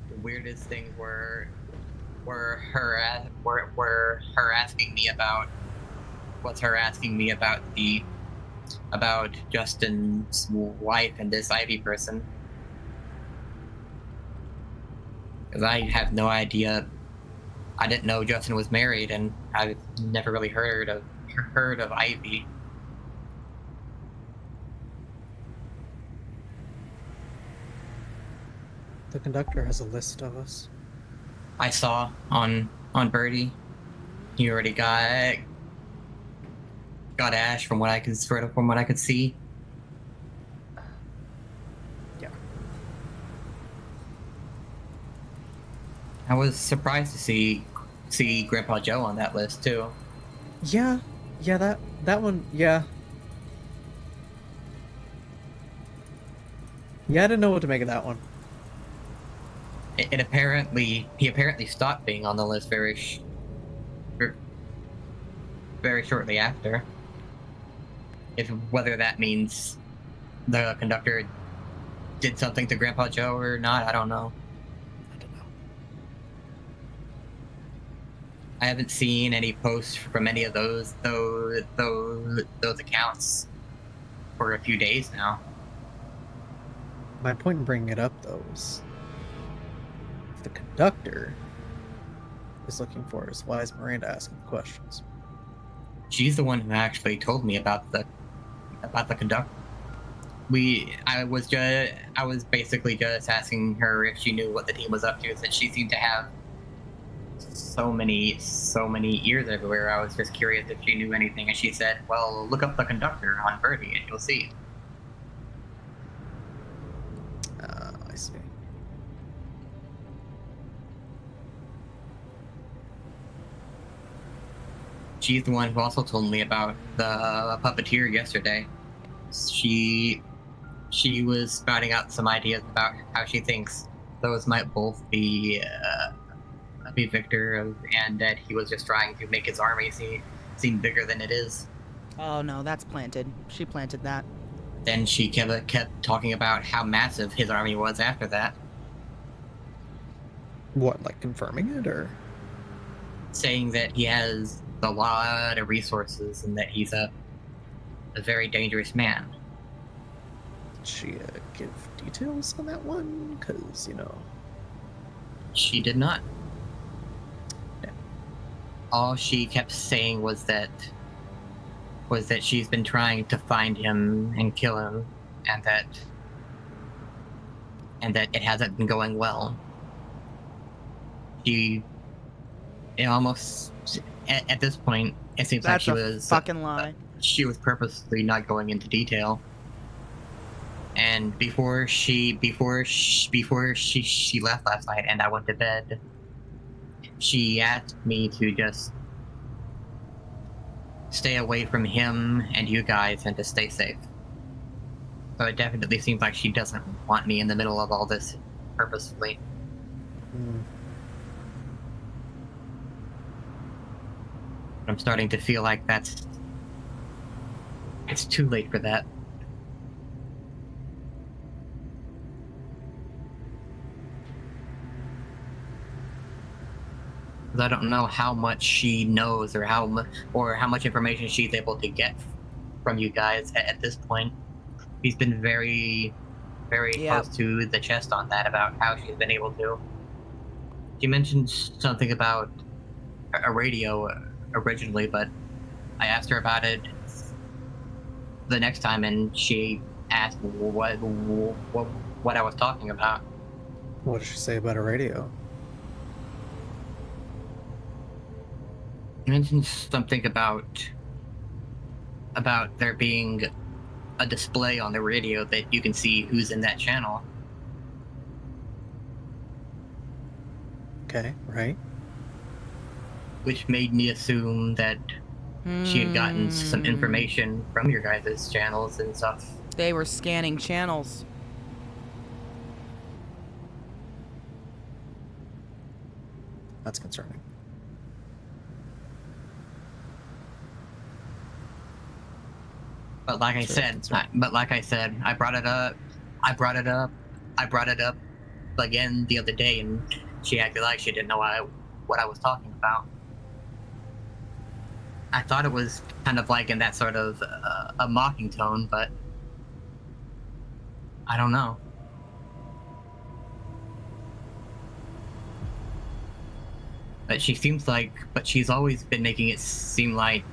Speaker 9: the weirdest things were her asking me about about Justin's wife and this Ivy person, because I have no idea. I didn't know Justin was married, and I've never really heard of Ivy.
Speaker 20: The conductor has a list of us.
Speaker 9: I saw on Birdie. He already got Ash from what I could see.
Speaker 20: Yeah.
Speaker 9: I was surprised to see Grandpa Joe on that list too.
Speaker 20: Yeah, that one, yeah. Yeah, I didn't know what to make of that one.
Speaker 9: He apparently stopped being on the list very shortly after. Whether that means the conductor did something to Grandpa Joe or not, I don't know. I haven't seen any posts from any of those accounts for a few days now.
Speaker 20: My point in bringing it up, though, is if the conductor is looking for us, why is Miranda asking questions?
Speaker 9: She's the one who actually told me about the conductor. I was basically just asking her if she knew what the team was up to, since she seemed to have so many ears everywhere. I was just curious if she knew anything, and she said, "Well, look up the conductor on Birdie, and you'll see."
Speaker 20: I see.
Speaker 9: She's the one who also told me about the puppeteer yesterday. She was spouting out some ideas about how she thinks those might both be Victor, and that he was just trying to make his army seem bigger than it is.
Speaker 2: Oh no, that's planted. She planted that.
Speaker 9: Then she kept talking about how massive his army was after that.
Speaker 20: What, like confirming it, or
Speaker 9: saying that he has a lot of resources and that he's a very dangerous man?
Speaker 20: Did she give details on that one? Because,
Speaker 9: She did not. Yeah. All she kept saying was that she's been trying to find him and kill him, and that it hasn't been going well. She almost, at this point, it seems like she was
Speaker 2: fucking lie.
Speaker 9: She was purposely not going into detail. And before she left last night and I went to bed, she asked me to just stay away from him and you guys and to stay safe. So it definitely seems like she doesn't want me in the middle of all this purposefully. I'm starting to feel like it's too late for that. I don't know how much she knows or how much information she's able to get from you guys at this point. He's been very, very close to the chest on that about how she's been able to. She mentioned something about a radio originally, but I asked her about it the next time, and she asked what I was talking about.
Speaker 20: What did she say about a radio?
Speaker 9: She mentioned something about there being a display on the radio that you can see who's in that channel.
Speaker 20: Okay, right.
Speaker 9: Which made me assume that she had gotten some information from your guys' channels and stuff.
Speaker 2: They were scanning channels.
Speaker 20: That's concerning.
Speaker 9: But like I said, I brought it up. I brought it up again the other day, and she acted like she didn't know what I was talking about. I thought it was kind of like in that sort of a mocking tone, but I don't know. But she's always been making it seem like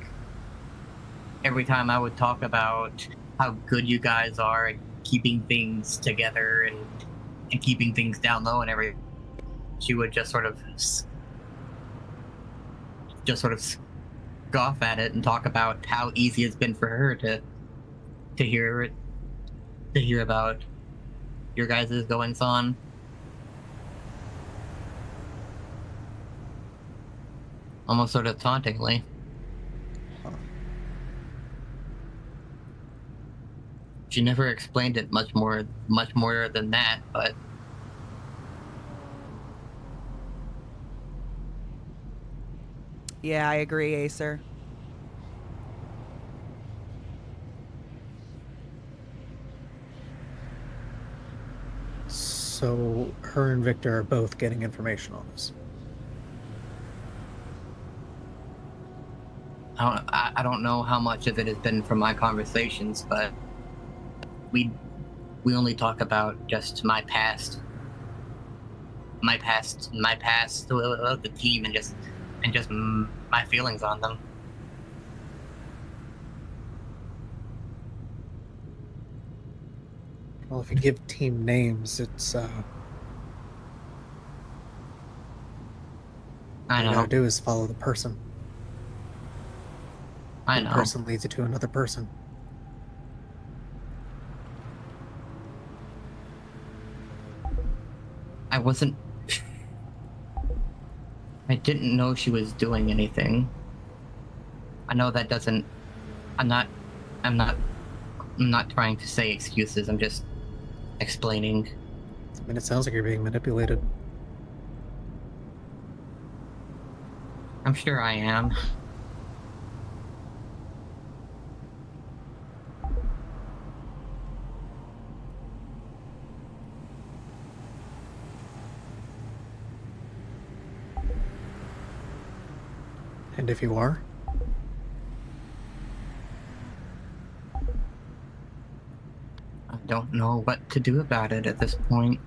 Speaker 9: every time I would talk about how good you guys are at keeping things together and keeping things down low and everything, she would just sort of scoff at it and talk about how easy it's been for her to hear about your guys' goings on. Almost sort of tauntingly. She never explained it much more than that, but
Speaker 2: Yeah, I agree, Acer.
Speaker 20: So her and Victor are both getting information on this.
Speaker 9: I don't know how much of it has been from my conversations, but we only talk about just my past of the team and just my feelings on them.
Speaker 20: Well, if you give team names, it's
Speaker 9: I
Speaker 20: all you
Speaker 9: know.
Speaker 20: gotta do is follow the person.
Speaker 9: I
Speaker 20: One
Speaker 9: know.
Speaker 20: person leads you to another person.
Speaker 9: I didn't know she was doing anything. I know that doesn't. I'm not trying to say excuses. I'm just explaining.
Speaker 20: I mean, it sounds like you're being manipulated.
Speaker 9: I'm sure I am.
Speaker 20: And if you are?
Speaker 9: I don't know what to do about it at this point.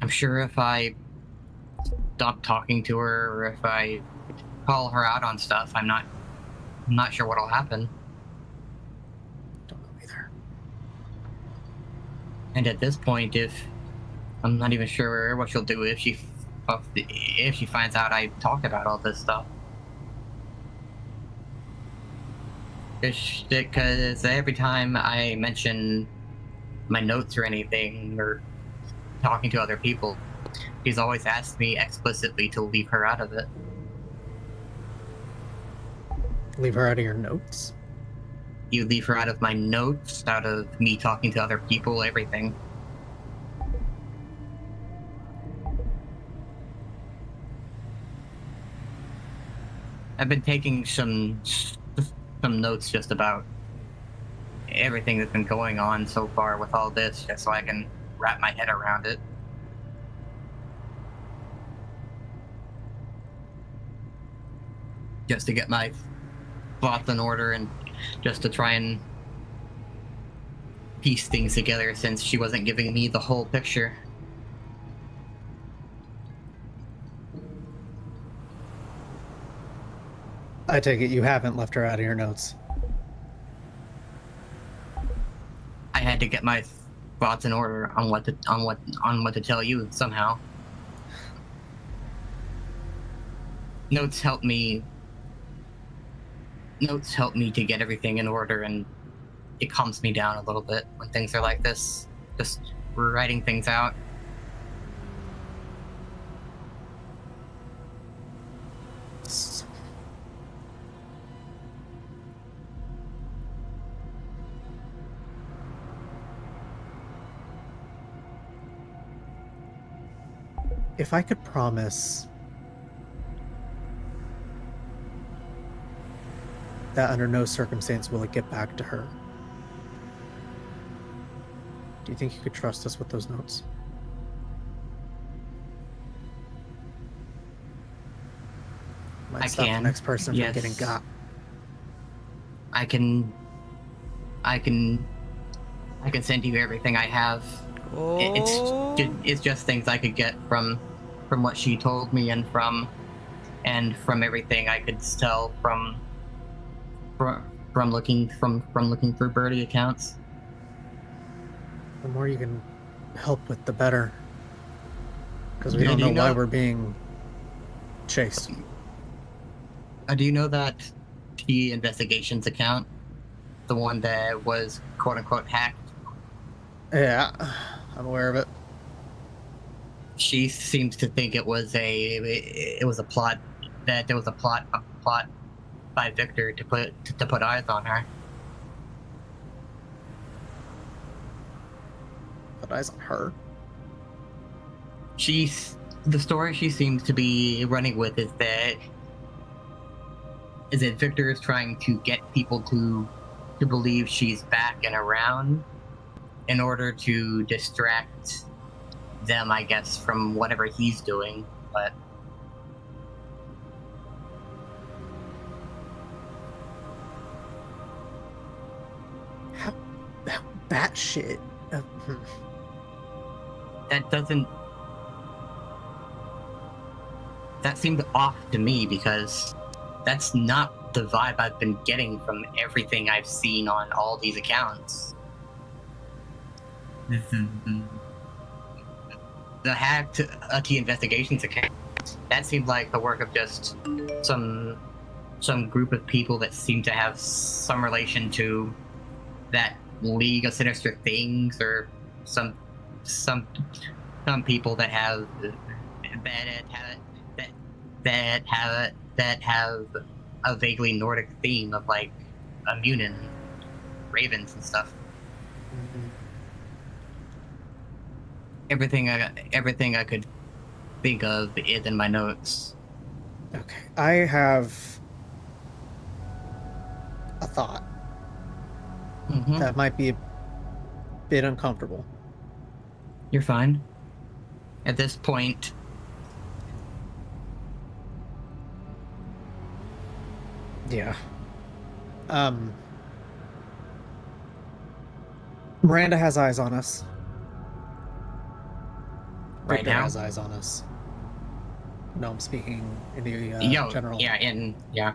Speaker 9: I'm sure if I stop talking to her or if I call her out on stuff, I'm not sure what'll happen.
Speaker 20: Don't know either.
Speaker 9: And at this point, if I'm not even sure what she'll do if she finds out I talked about all this stuff. Because every time I mention my notes or anything or talking to other people, she's always asked me explicitly to leave her out of it.
Speaker 20: Leave her out of your notes?
Speaker 9: You leave her out of my notes, out of me talking to other people, everything. I've been taking some notes just about everything that's been going on so far with all this, just so I can wrap my head around it. Just to get my thoughts in order and just to try and piece things together since she wasn't giving me the whole picture.
Speaker 20: I take it you haven't left her out of your notes.
Speaker 9: I had to get my thoughts in order on what to tell you somehow. Notes help me to get everything in order, and it calms me down a little bit when things are like this. Just writing things out.
Speaker 20: If I could promise that under no circumstance will it get back to her. Do you think you could trust us with those notes? Might
Speaker 9: I
Speaker 20: stop
Speaker 9: can.
Speaker 20: the next person
Speaker 9: Yes.
Speaker 20: from getting got.
Speaker 9: I can send you everything I have. It's just things I could get from what she told me and from everything I could tell from looking through birdie accounts.
Speaker 20: The more you can help with, the better. Because we
Speaker 9: Yeah,
Speaker 20: don't
Speaker 9: do
Speaker 20: know
Speaker 9: you
Speaker 20: why
Speaker 9: know-
Speaker 20: we're being chased.
Speaker 9: Do you know that the investigations account, the one that was quote unquote hacked?
Speaker 20: Yeah, I'm aware of it.
Speaker 9: She seems to think it was a plot, that there was a plot by Victor to put eyes on her.
Speaker 20: Put eyes on her?
Speaker 9: The story she seems to be running with is that Victor is trying to get people to believe she's back and around in order to distract them, I guess, from whatever he's doing. But
Speaker 20: how batshit.
Speaker 9: That seemed off to me, because that's not the vibe I've been getting from everything I've seen on all these accounts. The hacked T investigations account, that seemed like the work of just some group of people that seem to have some relation to that League of Sinister Things, or some people that have a vaguely Nordic theme of like a Munin, ravens and stuff. Everything I could think of is in my notes.
Speaker 20: Okay, I have a thought that might be a bit uncomfortable.
Speaker 9: You're fine. At this point,
Speaker 20: yeah. Miranda has eyes on us.
Speaker 9: Right
Speaker 20: Victor
Speaker 9: now?
Speaker 20: has eyes on us. No, I'm speaking in the general.
Speaker 9: Yeah.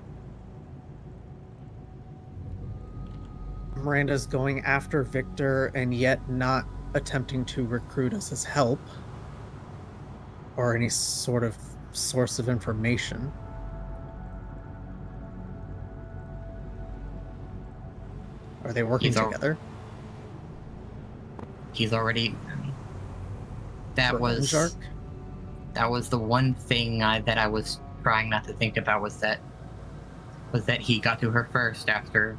Speaker 20: Miranda's going after Victor and yet not attempting to recruit us as help or any sort of source of information. Are they working together?
Speaker 9: He's already. That
Speaker 20: Revenge
Speaker 9: was
Speaker 20: arc?
Speaker 9: the one thing that I was trying not to think about, was that he got to her first after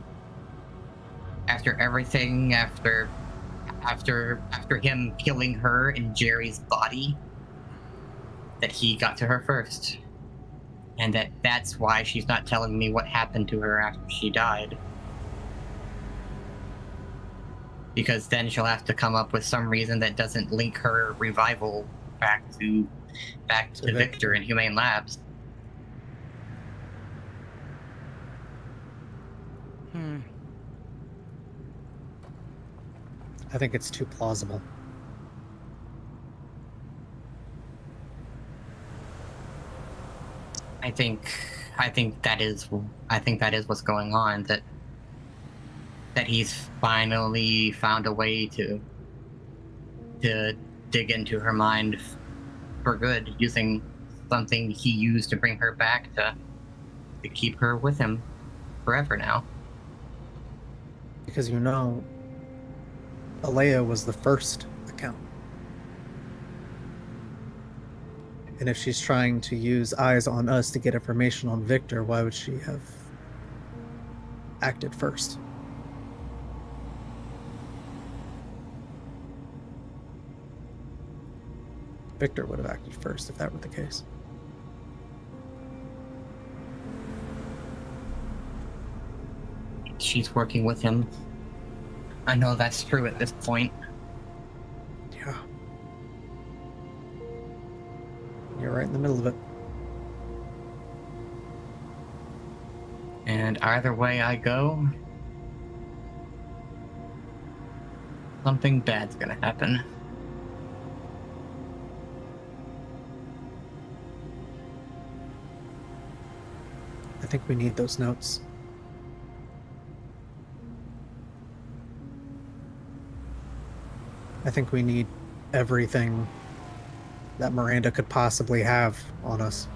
Speaker 9: everything, after him killing her in Jerry's body, that he got to her first. And that's why she's not telling me what happened to her after she died. Because then she'll have to come up with some reason that doesn't link her revival back to Victor and Humane Labs.
Speaker 20: I think it's too plausible.
Speaker 9: I think that is what's going on. That he's finally found a way to dig into her mind for good, using something he used to bring her back to keep her with him forever now.
Speaker 20: Because Alea was the first account. And if she's trying to use eyes on us to get information on Victor, why would she have acted first? Victor would have acted first if that were the case.
Speaker 9: she's working with him. I know that's true at this point.
Speaker 20: Yeah. You're right in the middle of it.
Speaker 9: And either way I go, something bad's gonna happen.
Speaker 20: I think we need those notes. I think we need everything that Miranda could possibly have on us.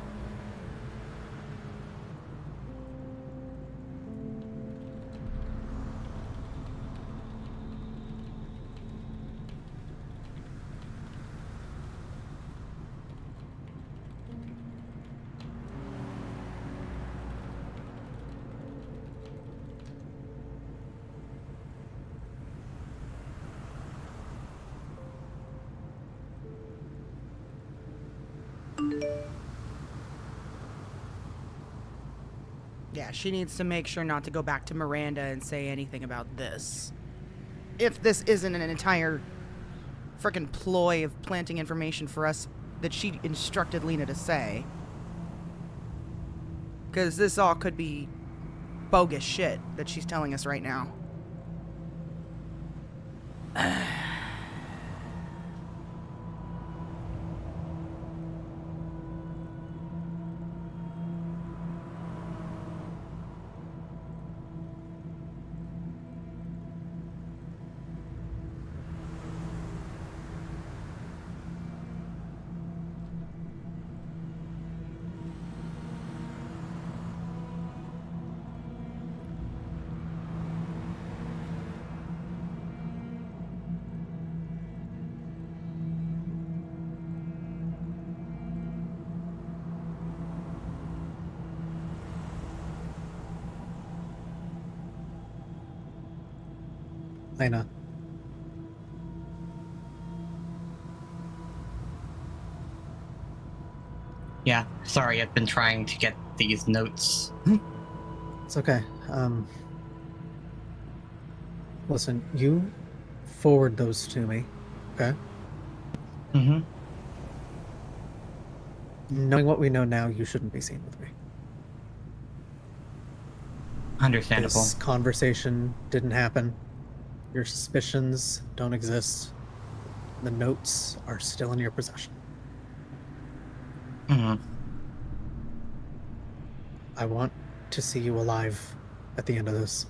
Speaker 2: Yeah, she needs to make sure not to go back to Miranda and say anything about this. If this isn't an entire frickin' ploy of planting information for us that she instructed Lena to say. Because this all could be bogus shit that she's telling us right now.
Speaker 20: Lena.
Speaker 9: Yeah, sorry, I've been trying to get these notes.
Speaker 20: It's okay. Listen, you forward those to me, okay?
Speaker 9: Mm-hmm.
Speaker 20: Knowing what we know now, you shouldn't be seen with me.
Speaker 9: Understandable.
Speaker 20: This conversation didn't happen. Your suspicions don't exist. The notes are still in your possession.
Speaker 9: Mm-hmm.
Speaker 20: I want to see you alive at the end of this.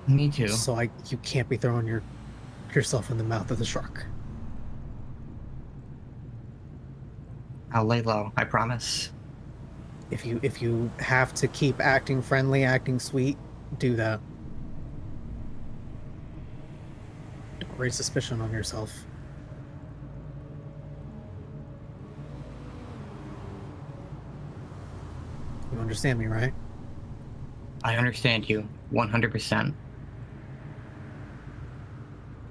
Speaker 9: Me too.
Speaker 20: So you can't be throwing yourself in the mouth of the shark.
Speaker 9: I'll lay low, I promise.
Speaker 20: If you have to keep acting friendly, acting sweet, do that. Don't raise suspicion on yourself. You understand me, right?
Speaker 9: I understand you, 100%.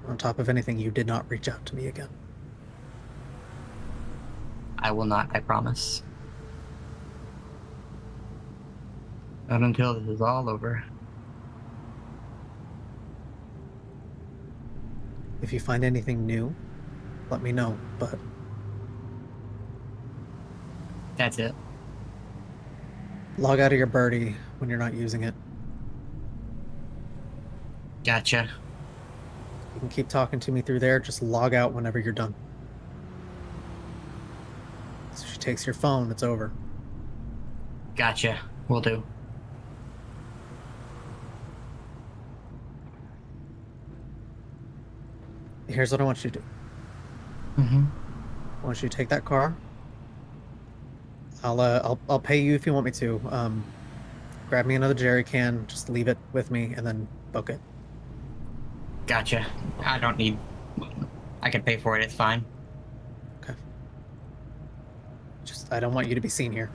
Speaker 20: On top of anything, you did not reach out to me again.
Speaker 9: I will not, I promise. Not until this is all over.
Speaker 20: If you find anything new, let me know, but...
Speaker 9: That's it.
Speaker 20: Log out of your birdie when you're not using it.
Speaker 9: Gotcha.
Speaker 20: You can keep talking to me through there, just log out whenever you're done. So if she takes your phone, it's over.
Speaker 9: Gotcha. Will do.
Speaker 20: Here's what I want you to do.
Speaker 9: Mm-hmm.
Speaker 20: I want you to take that car. I'll pay you if you want me to. Grab me another jerry can, just leave it with me, and then book it.
Speaker 9: Gotcha. I don't need... I can pay for it, it's fine.
Speaker 20: Okay. Just, I don't want you to be seen here.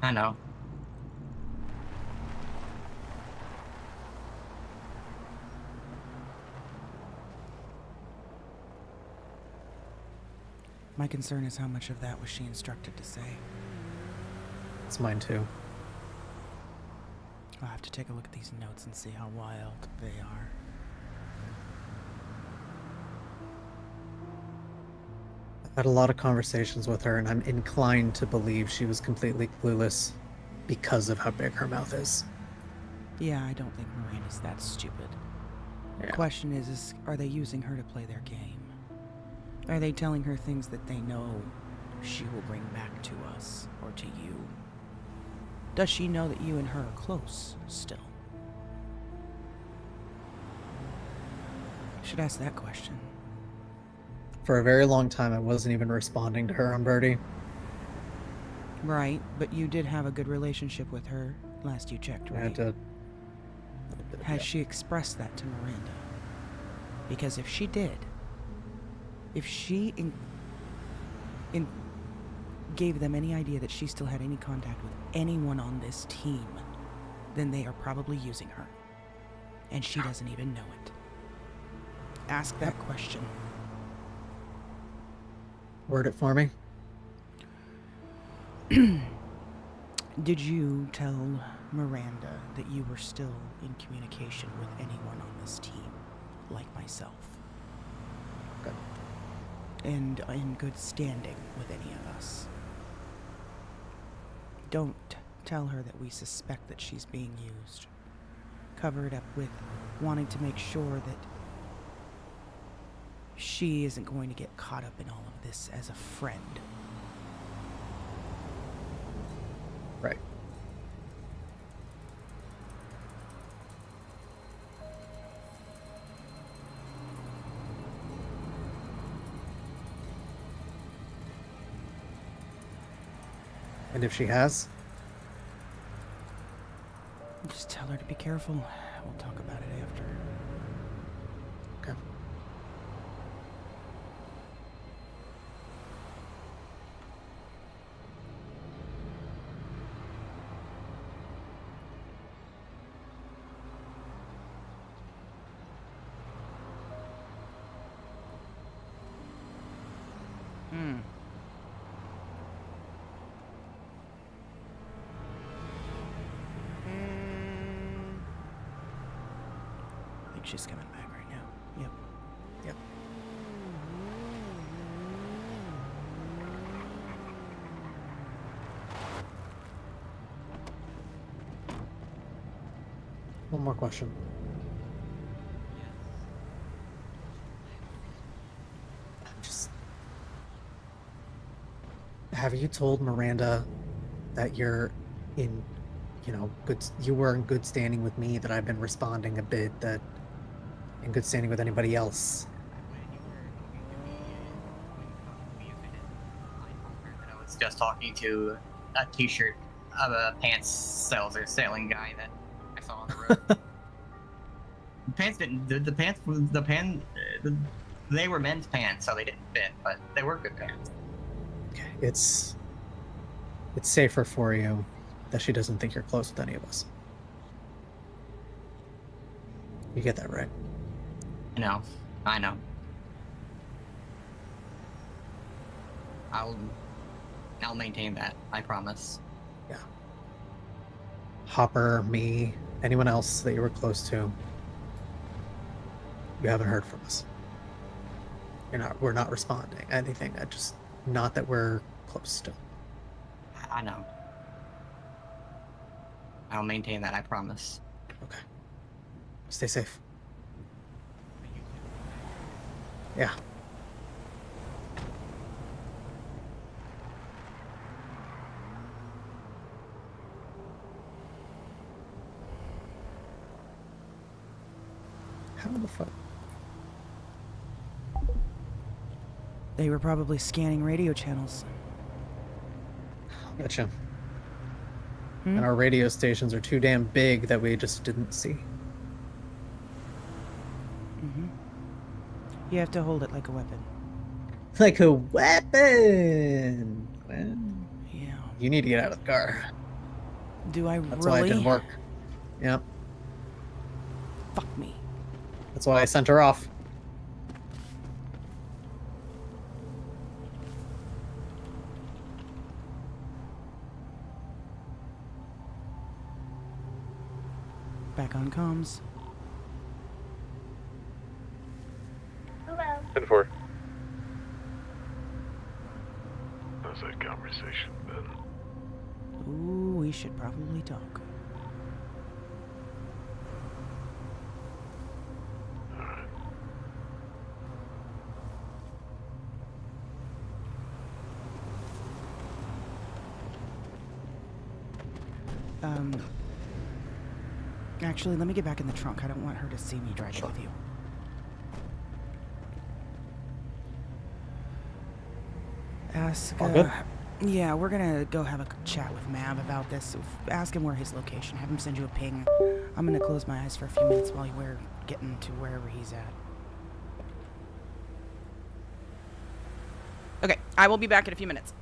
Speaker 9: I know.
Speaker 2: My concern is how much of that was she instructed to say.
Speaker 20: It's mine too.
Speaker 2: I'll have to take a look at these notes and see how wild they are.
Speaker 20: I've had a lot of conversations with her, and I'm inclined to believe she was completely clueless because of how big her mouth is.
Speaker 2: Yeah, I don't think Miranda's that stupid. The question is, are they using her to play their game? Are they telling her things that they know she will bring back to us, or to you? Does she know that you and her are close still? Should ask that question.
Speaker 20: For a very long time, I wasn't even responding to her on Birdie.
Speaker 2: Right, but you did have a good relationship with her last you checked, right?
Speaker 20: I did.
Speaker 2: Has she expressed that to Miranda? Because if she did, if she gave them any idea that she still had any contact with anyone on this team, then they are probably using her. And she doesn't even know it. Ask that question.
Speaker 20: Word it for me.
Speaker 2: Did you tell Miranda that you were still in communication with anyone on this team, like myself?
Speaker 20: Good.
Speaker 2: And in good standing with any of us? Don't tell her that we suspect that she's being used. Cover it up with wanting to make sure that she isn't going to get caught up in all of this as a friend.
Speaker 20: Right. And if she has?
Speaker 2: Just tell her to be careful. We'll talk about it after.
Speaker 20: Okay.
Speaker 2: I think she's coming back right now. Yep.
Speaker 20: Yep. One more question. Have you told Miranda that you're in, you were in good standing with me, that I've been responding a bit, that in good standing with anybody else?
Speaker 9: I was just talking to a t-shirt of a pants selling guy that I saw on the road. They were men's pants, so they didn't fit, but they were good pants.
Speaker 20: Okay, it's safer for you that she doesn't think you're close with any of us. You get that right?
Speaker 9: I know. I'll maintain that, I promise.
Speaker 20: Yeah. Hopper, me, anyone else that you were close to, you haven't heard from us. We're not responding. Anything. Not that we're close still.
Speaker 9: I know. I'll maintain that, I promise.
Speaker 20: Okay. Stay safe. Yeah. How the fuck?
Speaker 2: They were probably scanning radio channels.
Speaker 20: Gotcha. And our radio stations are too damn big that we just didn't see.
Speaker 2: You have to hold it like a weapon.
Speaker 20: Like a weapon! Well,
Speaker 2: yeah.
Speaker 20: You need to get out of the car.
Speaker 2: Do I
Speaker 20: That's
Speaker 2: really?
Speaker 20: why it didn't work. Yep.
Speaker 2: Fuck me.
Speaker 20: That's why I sent her off.
Speaker 2: Back on comms.
Speaker 4: Hello.
Speaker 7: 10-4. How's that conversation been?
Speaker 2: Ooh, we should probably talk. Actually, let me get back in the trunk. I don't want her to see me driving with you. Ask,
Speaker 20: All good?
Speaker 2: yeah, we're gonna go have a chat with Mav about this. Ask him where his location. Have him send you a ping. I'm gonna close my eyes for a few minutes while we're getting to wherever he's at. Okay, I will be back in a few minutes.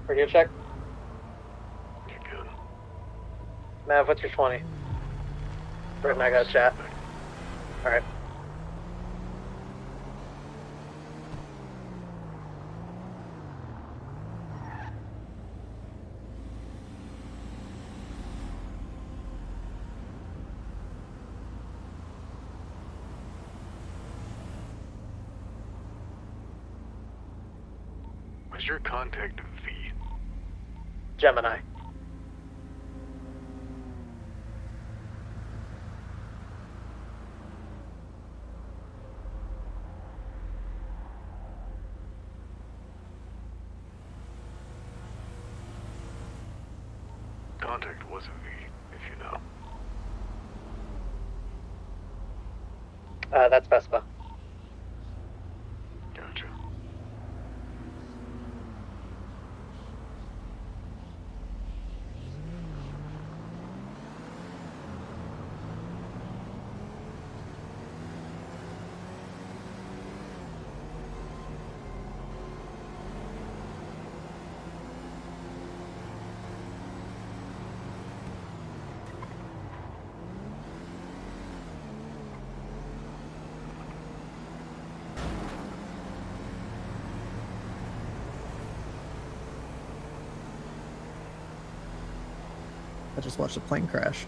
Speaker 19: Radio check. Mav, what's your 20? Brett and I got a chat. Alright.
Speaker 7: What's your contact V?
Speaker 19: Gemini.
Speaker 7: Contact was a V, if you know.
Speaker 19: That's Vespa.
Speaker 7: Gotcha.
Speaker 20: I just watched a plane crash.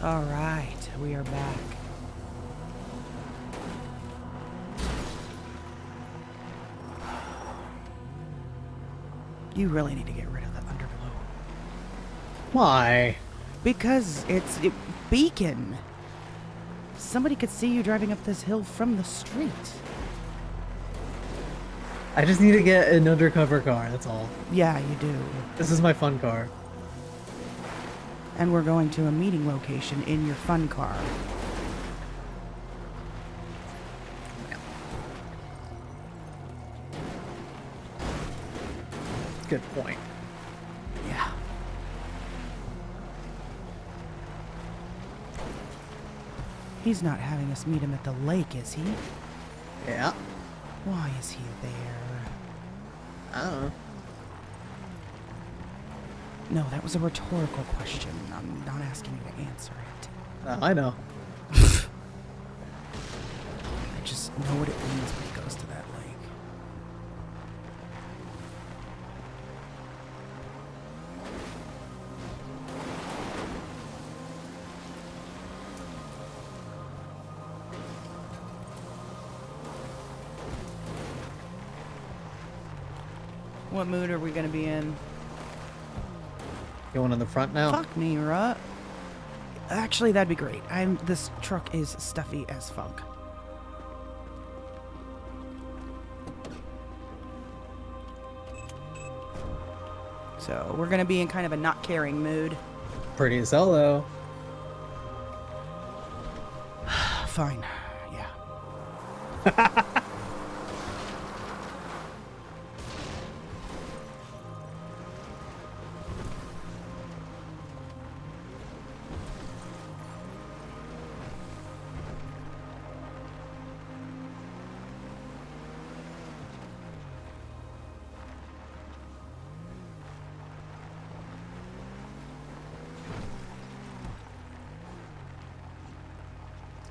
Speaker 2: All right, we are back. You really need to get rid of the underglow.
Speaker 20: Why?
Speaker 2: Because it's a beacon. Somebody could see you driving up this hill from the street.
Speaker 20: I just need to get an undercover car, that's all.
Speaker 2: Yeah, you do.
Speaker 20: This is my fun car.
Speaker 2: And we're going to a meeting location in your fun car.
Speaker 20: Good point.
Speaker 2: Yeah. He's not having us meet him at the lake, is he?
Speaker 20: Yeah.
Speaker 2: Why is he there?
Speaker 20: I don't know.
Speaker 2: No, that was a rhetorical question. I'm not asking you to answer it.
Speaker 20: I know.
Speaker 2: I just know what it means when he goes to that lake. What mood are we gonna be in?
Speaker 20: Going in the front now?
Speaker 2: Fuck me, right? Actually, that'd be great. This truck is stuffy as fuck. So we're gonna be in kind of a not caring mood.
Speaker 20: Pretty as hell, though.
Speaker 2: Fine. Yeah.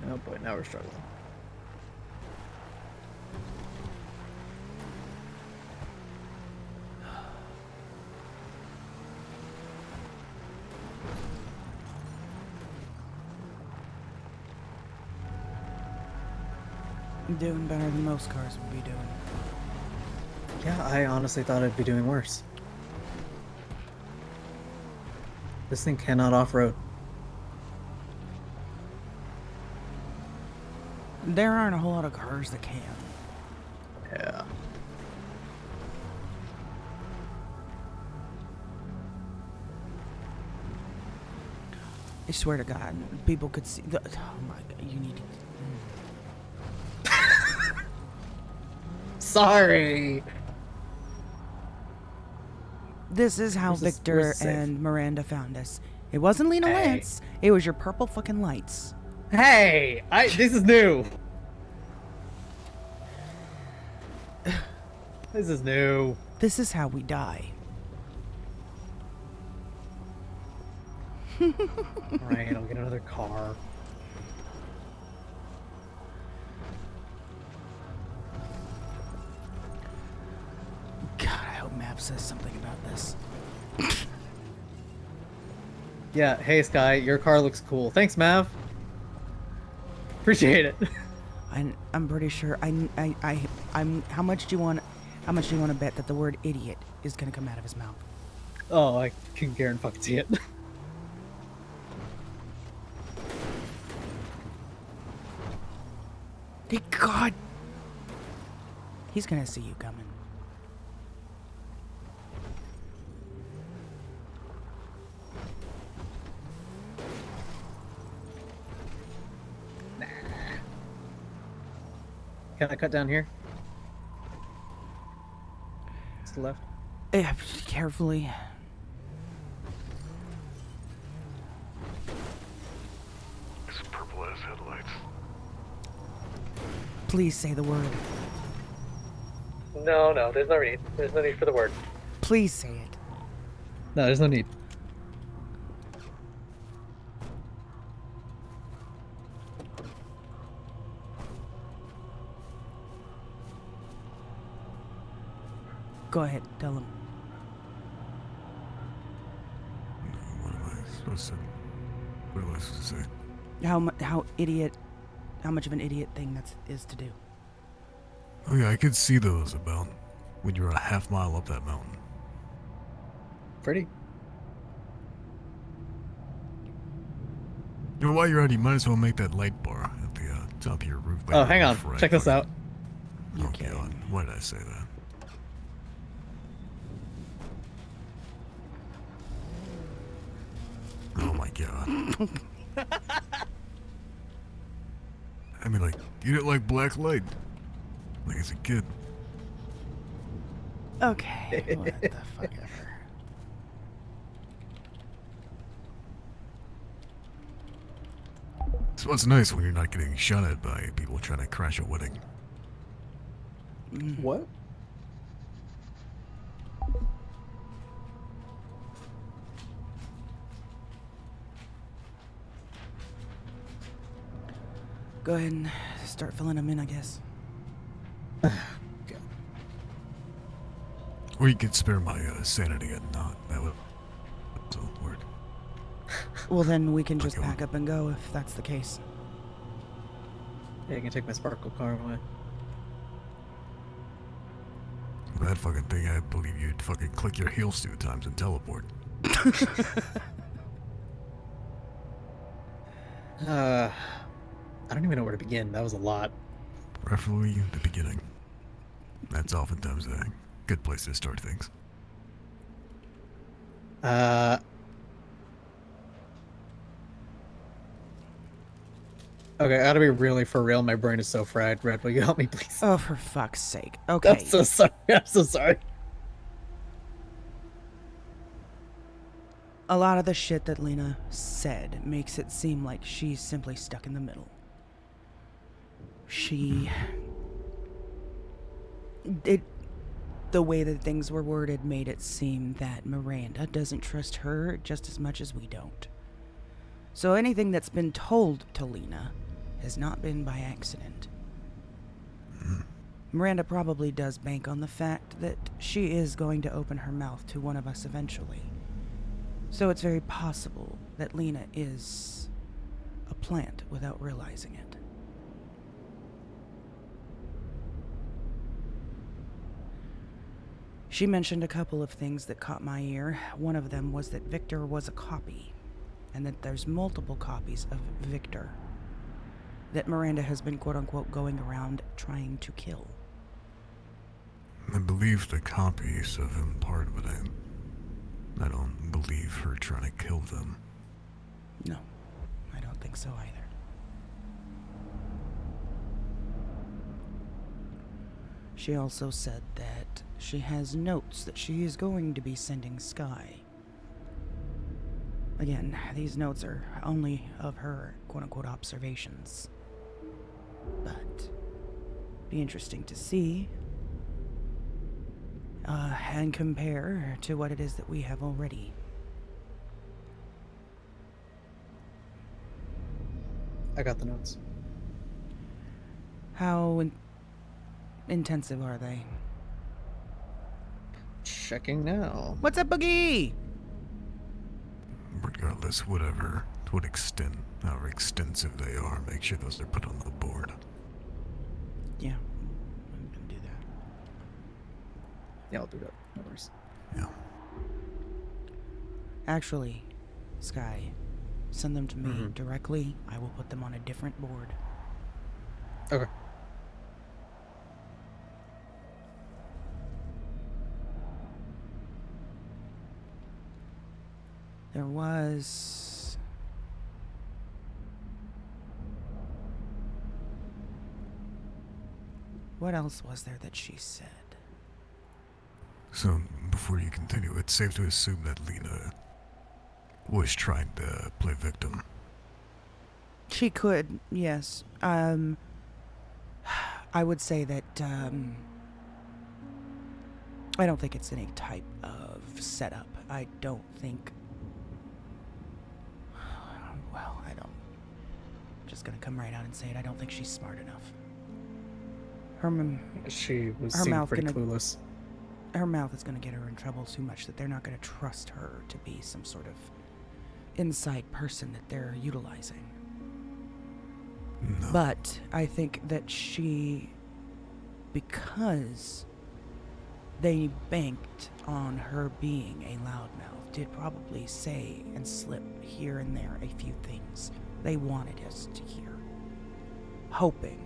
Speaker 20: Oh boy, now we're struggling.
Speaker 2: Doing better than most cars would be doing.
Speaker 20: Yeah, I honestly thought I'd be doing worse. This thing cannot off-road.
Speaker 2: There aren't a whole lot of cars that can.
Speaker 20: Yeah.
Speaker 2: I swear to God, people could see the. Oh my God, you need to.
Speaker 20: Sorry.
Speaker 2: This is how Victor and Miranda found us. It wasn't Lena Lance. It was your purple fucking lights.
Speaker 20: Hey, this is new. This is new.
Speaker 2: This is how we die.
Speaker 20: Alright, I'll get another car.
Speaker 2: God, I hope Map says something about this.
Speaker 20: Yeah, hey Sky, your car looks cool. Thanks, Mav. Appreciate it.
Speaker 2: I'm pretty sure. I'm. How much do you want? How much do you want to bet that the word idiot is gonna come out of his mouth?
Speaker 20: Oh, I can guarantee it.
Speaker 2: Thank God. He's gonna see you coming.
Speaker 20: Can I cut down here? To the left.
Speaker 2: Yeah, carefully.
Speaker 7: It's purple ass headlights.
Speaker 2: Please say the word.
Speaker 19: No, there's no need. There's no need for the word.
Speaker 2: Please say it.
Speaker 20: No, there's no need.
Speaker 2: Go ahead, tell him.
Speaker 8: What am I supposed to What am I supposed to say?
Speaker 2: How much of an idiot thing that is to do.
Speaker 8: Oh yeah, I could see those about when you're a half mile up that mountain.
Speaker 20: Pretty.
Speaker 8: You know, while you're at it, you might as well make that light bar at the top of your roof.
Speaker 20: Oh, hang on. Check this out.
Speaker 8: Oh god, why did I say that? Oh my god. I mean, like, you didn't like black light. Like as a kid.
Speaker 2: Okay, what the fuck ever.
Speaker 8: So it's nice when you're not getting shot at by people trying to crash a wedding.
Speaker 20: What?
Speaker 2: Go ahead and start filling them in, I guess.
Speaker 8: Or you could spare my sanity and not. That would also work.
Speaker 2: Well, then we can just pack up and go if that's the case.
Speaker 20: Yeah, you can take my sparkle car away.
Speaker 8: That fucking thing, I believe you'd fucking click your heels 2 times and teleport.
Speaker 20: I don't even know where to begin. That was a lot.
Speaker 8: Preferably the beginning. That's oftentimes a good place to start things.
Speaker 20: Okay, I gotta be really for real. My brain is so fried. Red, will you help me, please?
Speaker 2: Oh, for fuck's sake. Okay.
Speaker 20: I'm so sorry. I'm so sorry.
Speaker 2: A lot of the shit that Lena said makes it seem like she's simply stuck in the middle. The way that things were worded made it seem that Miranda doesn't trust her just as much as we don't. So anything that's been told to Lena has not been by accident. Miranda probably does bank on the fact that she is going to open her mouth to one of us eventually. So it's very possible that Lena is a plant without realizing it. She mentioned a couple of things that caught my ear. One of them was that Victor was a copy, and that there's multiple copies of Victor that Miranda has been quote-unquote going around trying to kill.
Speaker 8: I believe the copies of him part, but I don't believe her trying to kill them.
Speaker 2: No, I don't think so either. She also said that she has notes that she is going to be sending Sky. Again, these notes are only of her quote-unquote observations. But be interesting to see and compare to what it is that we have already.
Speaker 20: I got the notes.
Speaker 2: How intensive are they?
Speaker 20: Checking now.
Speaker 2: What's up, Boogie?
Speaker 8: Regardless, whatever, to what extent, however extensive they are, make sure those are put on the board.
Speaker 2: Yeah, I'm gonna do that.
Speaker 20: Yeah, I'll do that. No worries.
Speaker 8: Yeah.
Speaker 2: Actually, Sky, send them to me directly. I will put them on a different board.
Speaker 20: Okay.
Speaker 2: There was... What else was there that she said?
Speaker 8: So, before you continue, it's safe to assume that Lena was trying to play victim.
Speaker 2: She could, yes. I would say that, I don't think it's any type of setup. I don't think... Well, I don't... I'm just gonna come right out and say it. I don't think she's smart enough.
Speaker 20: She
Speaker 2: her
Speaker 20: seemed pretty clueless.
Speaker 2: Her mouth is gonna get her in trouble too much that they're not gonna trust her to be some sort of inside person that they're utilizing.
Speaker 8: No.
Speaker 2: But I think that because they banked on her being a loudmouth, did probably say and slip here and there a few things they wanted us to hear, hoping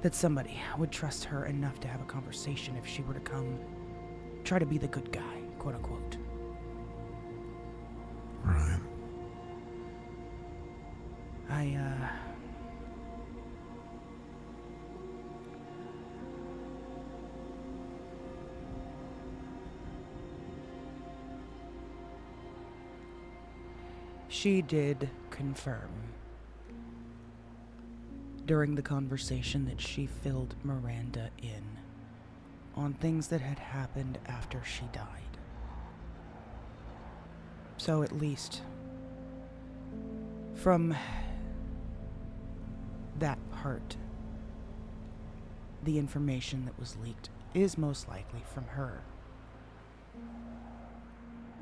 Speaker 2: that somebody would trust her enough to have a conversation if she were to come try to be the good guy, quote unquote.
Speaker 8: Right.
Speaker 2: She did confirm during the conversation that she filled Miranda in on things that had happened after she died. So at least from that part, the information that was leaked is most likely from her.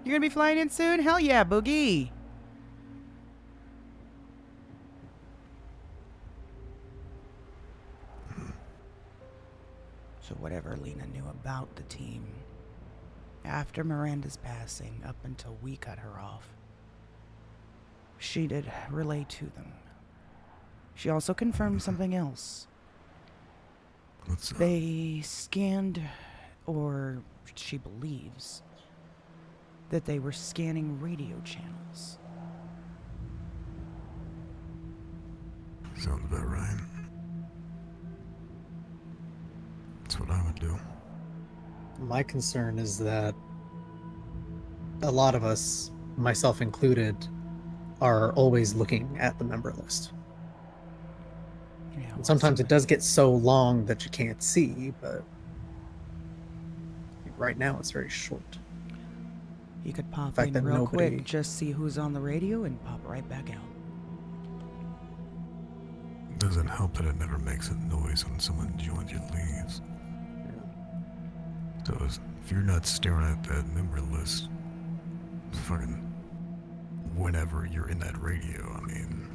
Speaker 2: You're gonna be flying in soon? Hell yeah, Boogie! So whatever Lena knew about the team, after Miranda's passing, up until we cut her off, she did relay to them. She also confirmed something else.
Speaker 8: What's that?
Speaker 2: They scanned, or she believes, that they were scanning radio channels.
Speaker 8: Sounds about right. That's what I would do.
Speaker 20: My concern is that a lot of us, myself included, are always looking at the member list.
Speaker 2: Yeah,
Speaker 20: And sometimes it does get so long that you can't see, but right now it's very short.
Speaker 2: You could pop
Speaker 20: fact
Speaker 2: in
Speaker 20: that
Speaker 2: real
Speaker 20: nobody-
Speaker 2: quick, just see who's on the radio, and pop right back out.
Speaker 8: Doesn't help that it never makes a noise when someone joins or leaves. So if you're not staring at that member list, fucking whenever you're in that radio, I mean,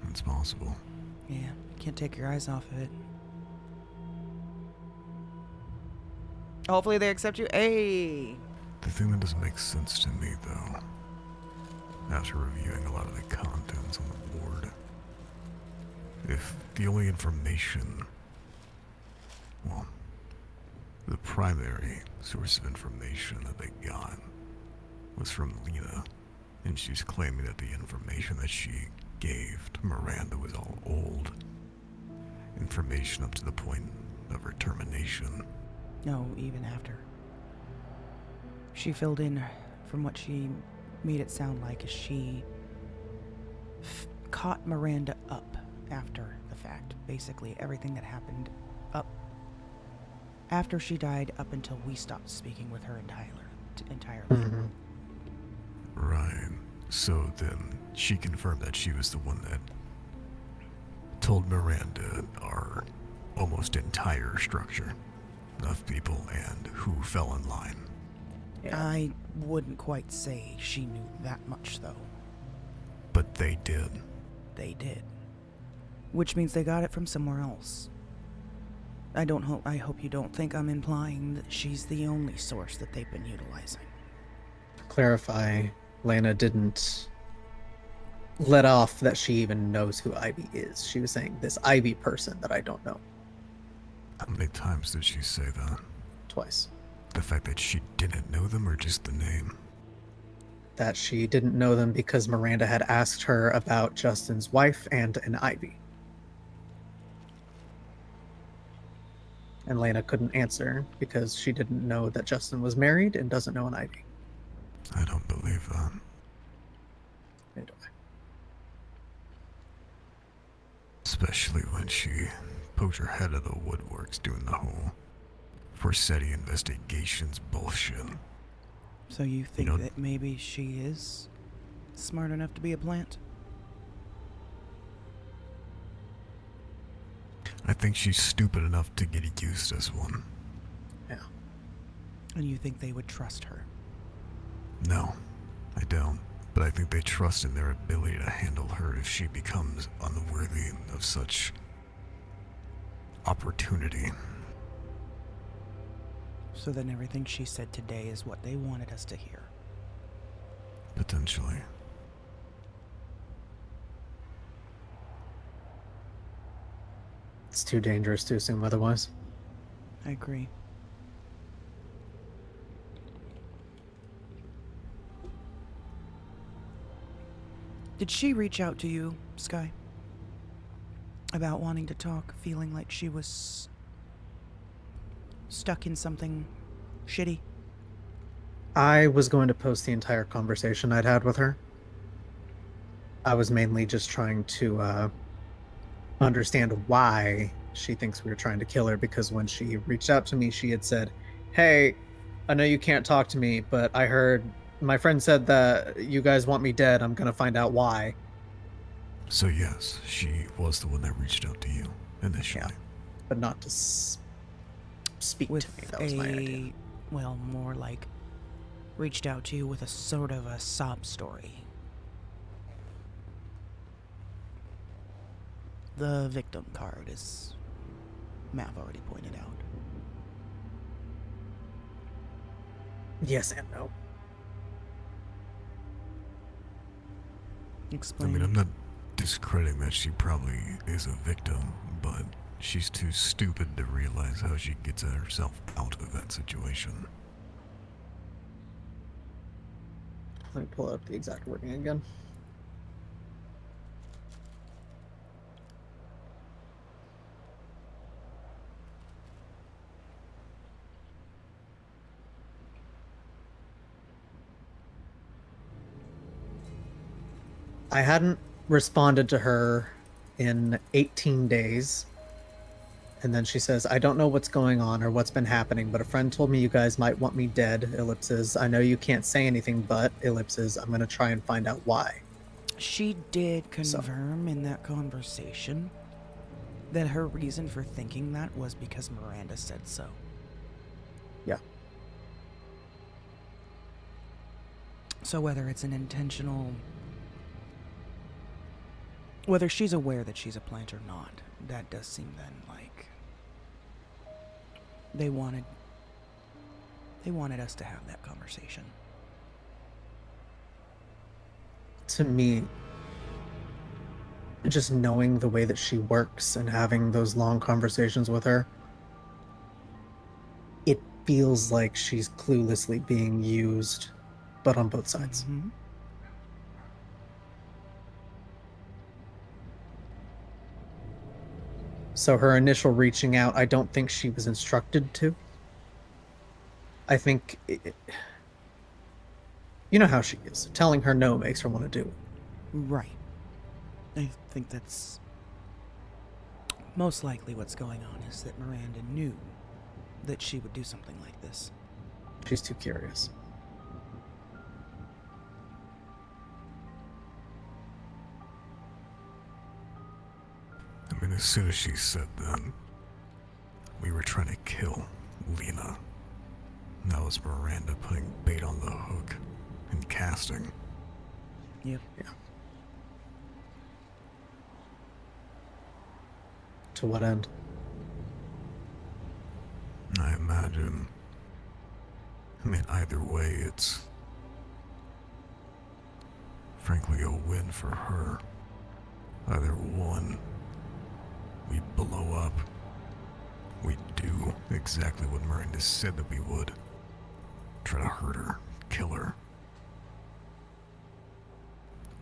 Speaker 8: it's possible.
Speaker 2: Yeah, you can't take your eyes off of it. Hopefully they accept you. Hey!
Speaker 8: The thing that doesn't make sense to me, though, after reviewing a lot of the contents on the board, if the only information, well, the primary source of information that they got was from Lena, and she's claiming that the information that she gave to Miranda was all old information up to the point of her termination.
Speaker 2: No, even after. She filled in from what she made it sound like as she caught Miranda up after the fact. Basically, everything that happened up after she died up until we stopped speaking with her entirely.
Speaker 20: Mm-hmm.
Speaker 8: Right. So then she confirmed that she was the one that told Miranda our almost entire structure of people and who fell in line.
Speaker 2: I wouldn't quite say she knew that much, though.
Speaker 8: But they did.
Speaker 2: They did. Which means they got it from somewhere else. I hope you don't think I'm implying that she's the only source that they've been utilizing.
Speaker 20: To clarify, Lena didn't let off that she even knows who Ivy is. She was saying this Ivy person that I don't know.
Speaker 8: How many times did she say that?
Speaker 20: Twice.
Speaker 8: The fact that she didn't know them or just the name?
Speaker 20: That she didn't know them because Miranda had asked her about Justin's wife and an Ivy. And Lena couldn't answer because she didn't know that Justin was married and doesn't know an Ivy.
Speaker 8: I don't believe that.
Speaker 20: Neither do I.
Speaker 8: Especially when she poked her head out of the woodworks doing the whole Forseti investigations bullshit.
Speaker 2: So you think that maybe she is smart enough to be a plant?
Speaker 8: I think she's stupid enough to get used as one.
Speaker 20: Yeah.
Speaker 2: And you think they would trust her?
Speaker 8: No, I don't. But I think they trust in their ability to handle her if she becomes unworthy of such opportunity.
Speaker 2: So then everything she said today is what they wanted us to hear.
Speaker 8: Potentially.
Speaker 20: It's too dangerous to assume otherwise.
Speaker 2: I agree. Did she reach out to you, Sky? About wanting to talk, feeling like she was stuck in something shitty?
Speaker 20: I was going to post the entire conversation I'd had with her. I was mainly just trying to understand why she thinks we were trying to kill her, because when she reached out to me, she had said, "Hey, I know you can't talk to me, but I heard my friend said that you guys want me dead. I'm going to find out why."
Speaker 8: So yes, she was the one that reached out to you initially.
Speaker 20: Yeah, but not to speak
Speaker 2: With
Speaker 20: to me. That was my idea.
Speaker 2: Well, more like reached out to you with a sort of a sob story. The victim card, as Mav already pointed out.
Speaker 20: Yes and no.
Speaker 2: Explain.
Speaker 8: I mean, I'm not discrediting that she probably is a victim, but she's too stupid to realize how she gets herself out of that situation.
Speaker 20: Let me pull up the exact wording again. I hadn't responded to her in 18 days. And then she says, "I don't know what's going on or what's been happening, but a friend told me you guys might want me dead, ellipses. I know you can't say anything, but, ellipses, I'm going to try and find out why."
Speaker 2: She did confirm in that conversation that her reason for thinking that was because Miranda said so.
Speaker 20: Yeah.
Speaker 2: So whether it's an intentional... Whether she's aware that she's a plant or not, that does seem then like... They wanted us to have that conversation.
Speaker 20: To me, just knowing the way that she works and having those long conversations with her, it feels like she's cluelessly being used, but on both sides.
Speaker 2: Mm-hmm.
Speaker 20: So her initial reaching out, I don't think she was instructed to. I think, you know how she is. Telling her no makes her want to do it.
Speaker 2: Right. I think that's most likely what's going on, is that Miranda knew that she would do something like this.
Speaker 20: She's too curious.
Speaker 8: I mean, as soon as she said that, we were trying to kill Lena. That was Miranda putting bait on the hook and casting.
Speaker 2: Yep.
Speaker 20: Yeah. To what end?
Speaker 8: I imagine. I mean, either way, it's frankly a win for her. Either one, we blow up. We do exactly what Miranda said that we would. Try to hurt her, kill her.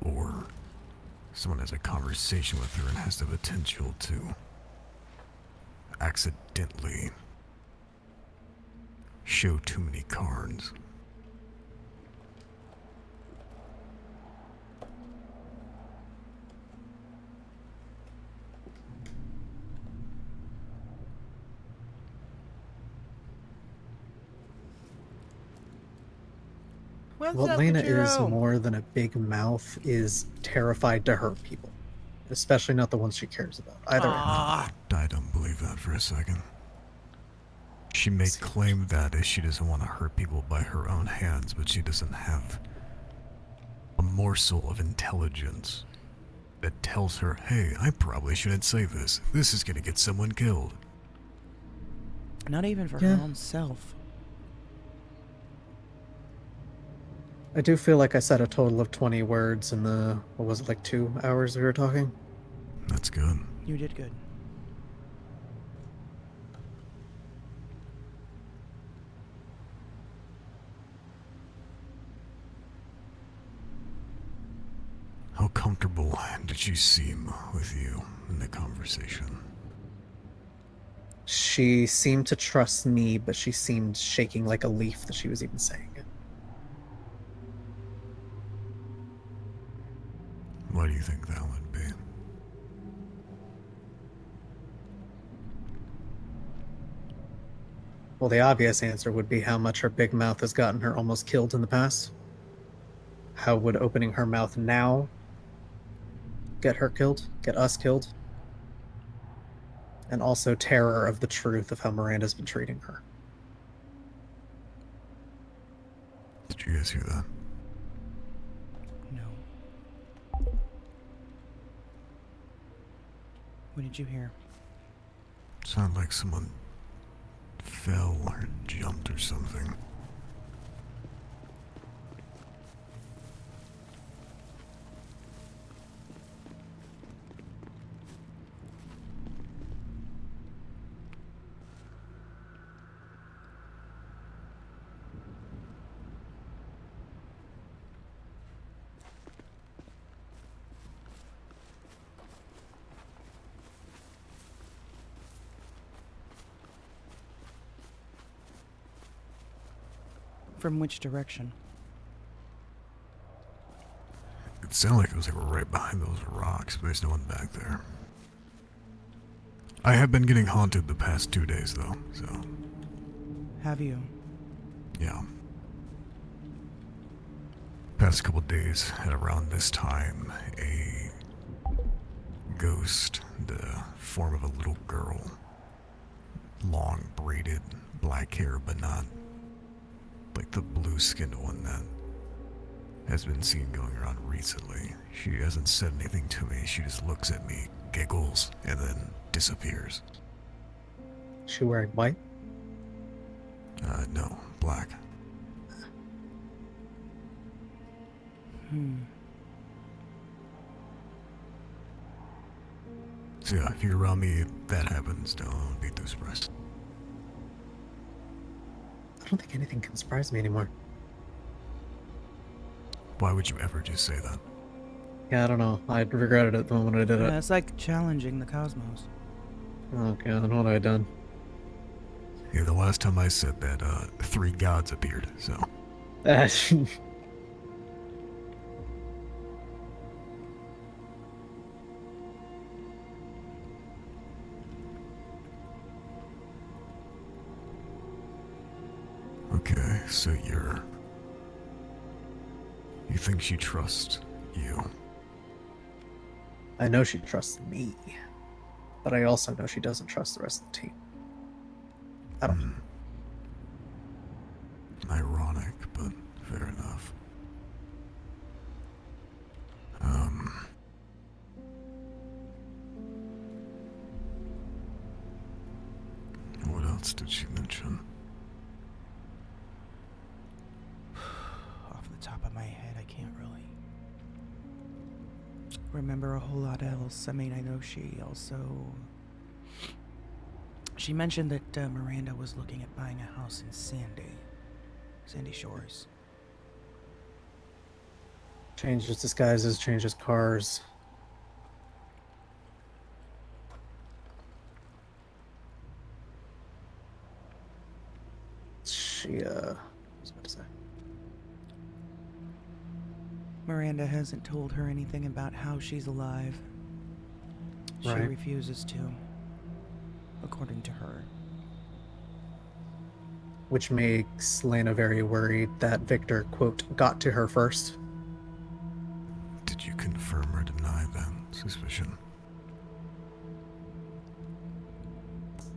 Speaker 8: Or someone has a conversation with her and has the potential to accidentally show too many cards.
Speaker 20: What Lena is more than a big mouth is terrified to hurt people. Especially not the ones she cares about. Either end.
Speaker 8: I don't believe that for a second. She may claim that she doesn't want to hurt people by her own hands, but she doesn't have a morsel of intelligence that tells her, hey, I probably shouldn't say this. This is gonna get someone killed.
Speaker 2: Not even for her own self.
Speaker 20: I do feel like I said a total of 20 words in the, what was it, like 2 hours we were talking?
Speaker 8: That's good.
Speaker 2: You did good.
Speaker 8: How comfortable did she seem with you in the conversation?
Speaker 20: She seemed to trust me, but she seemed shaking like a leaf that she was even saying it.
Speaker 8: Why do you think that would be?
Speaker 20: Well, the obvious answer would be how much her big mouth has gotten her almost killed in the past. How would opening her mouth now get her killed? Get us killed? And also terror of the truth of how Miranda's been treating her.
Speaker 8: Did you guys hear that?
Speaker 2: No. What did you hear?
Speaker 8: Sounded like someone fell or jumped or something.
Speaker 2: From which direction?
Speaker 8: It sounded like it was like right behind those rocks, but there's no one back there. I have been getting haunted the past 2 days though, so.
Speaker 2: Have you?
Speaker 8: Yeah. Past couple days, at around this time, a ghost, the form of a little girl, long braided black hair, but not like the blue-skinned one that has been seen going around recently. She hasn't said anything to me. She just looks at me, giggles, and then disappears.
Speaker 20: Is she wearing white?
Speaker 8: No, black. So yeah, if you're around me, if that happens, don't be too surprised.
Speaker 20: I don't think anything can surprise me anymore.
Speaker 8: Why would you ever just say that?
Speaker 20: Yeah, I don't know. I regretted it the moment I did it.
Speaker 2: Yeah, it's like challenging the cosmos.
Speaker 20: Oh god, what have I done?
Speaker 8: Yeah, the last time I said that, 3 gods appeared, so. Okay, so you think she trusts you?
Speaker 20: I know she trusts me, but I also know she doesn't trust the rest of the team. I don't.
Speaker 8: Ironic, but fair enough. What else did she mention?
Speaker 2: Off the top of my head, I can't really remember a whole lot else. I mean, I know she mentioned that Miranda was looking at buying a house in Sandy Shores.
Speaker 20: Changes disguises, changes cars. She, what was I about to say?
Speaker 2: Miranda hasn't told her anything about how she's alive. She
Speaker 20: Right.
Speaker 2: refuses to, according to her.
Speaker 20: Which makes Lena very worried that Victor, quote, got to her first.
Speaker 8: Did you confirm or deny that suspicion?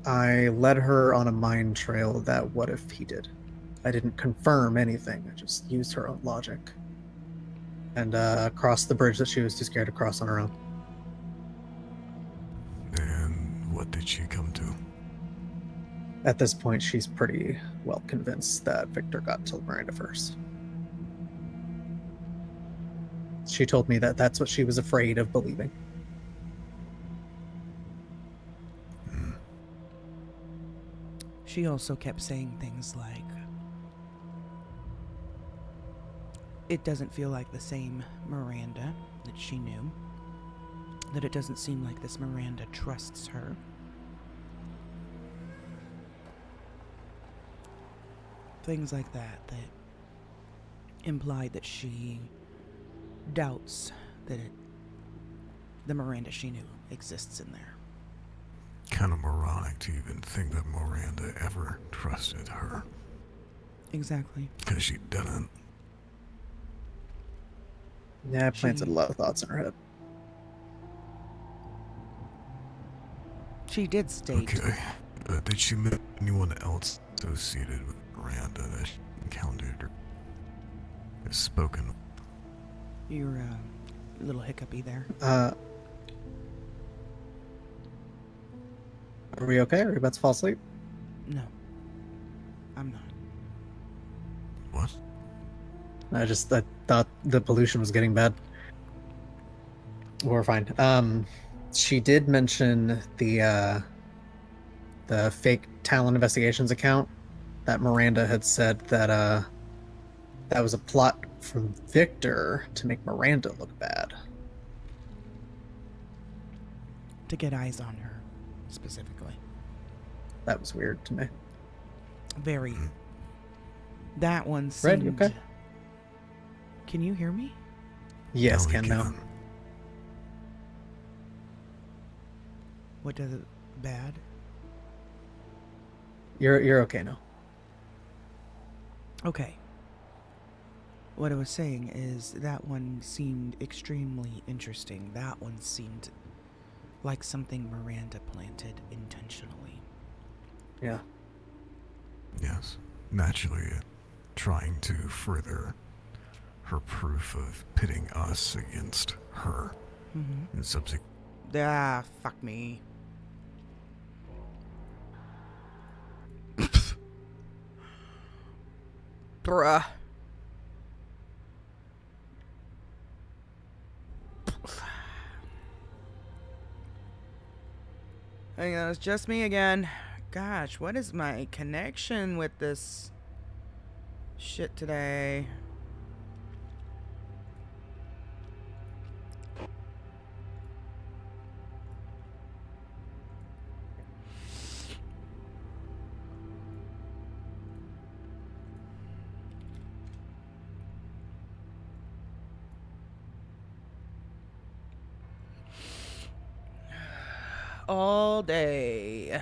Speaker 20: I led her on a mind trail that what if he did. I didn't confirm anything. I just used her own logic. And crossed the bridge that she was too scared to cross on her own.
Speaker 8: And what did she come to?
Speaker 20: At this point, she's pretty well convinced that Victor got to Miranda first. She told me that that's what she was afraid of believing.
Speaker 2: She also kept saying things like, it doesn't feel like the same Miranda that she knew. That it doesn't seem like this Miranda trusts her. Things like that that implied that she doubts that the Miranda she knew exists in there.
Speaker 8: Kind of moronic to even think that Miranda ever trusted her.
Speaker 2: Exactly.
Speaker 8: Because she didn't.
Speaker 20: Yeah, it planted a lot of thoughts in her head.
Speaker 2: She did state.
Speaker 8: Okay, but did she meet anyone else associated with Miranda that she encountered or has spoken?
Speaker 2: You're a little hiccupy there.
Speaker 20: Are we okay? Are we about to fall asleep?
Speaker 2: No. I'm not.
Speaker 20: What? I thought the pollution was getting bad. We're fine. She did mention the fake Talon Investigations account that Miranda had said that that was a plot from Victor to make Miranda look bad.
Speaker 2: To get eyes on her, specifically.
Speaker 20: That was weird to me.
Speaker 2: Very. That one
Speaker 20: Red,
Speaker 2: seemed...
Speaker 20: you okay?
Speaker 2: Can you hear me?
Speaker 20: Yes, can now.
Speaker 2: What does it... Bad?
Speaker 20: You're okay now.
Speaker 2: Okay. What I was saying is that one seemed extremely interesting. That one seemed like something Miranda planted intentionally.
Speaker 20: Yeah.
Speaker 8: Yes, naturally trying to further her proof of pitting us against her.
Speaker 2: Mm-hmm.
Speaker 8: In subsequent...
Speaker 2: Ah, fuck me. Bruh. Hang on, it's just me again. Gosh, what is my connection with this shit today? All day.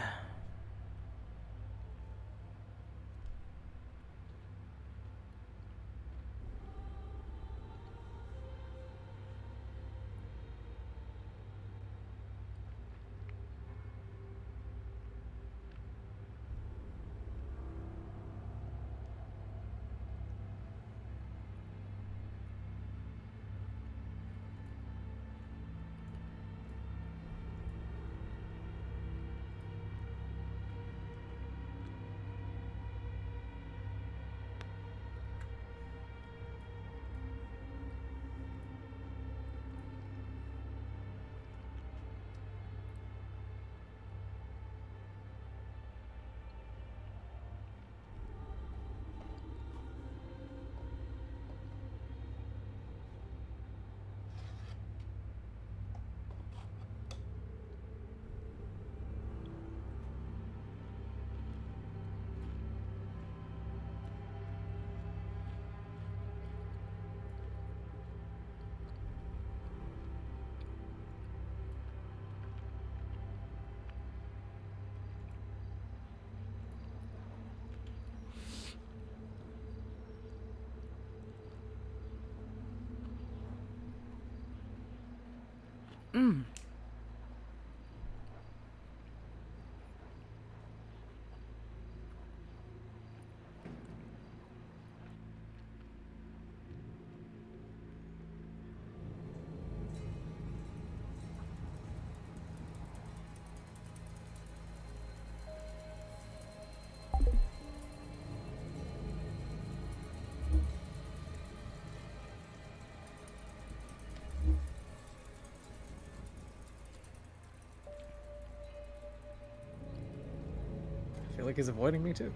Speaker 20: feel like he's avoiding me too.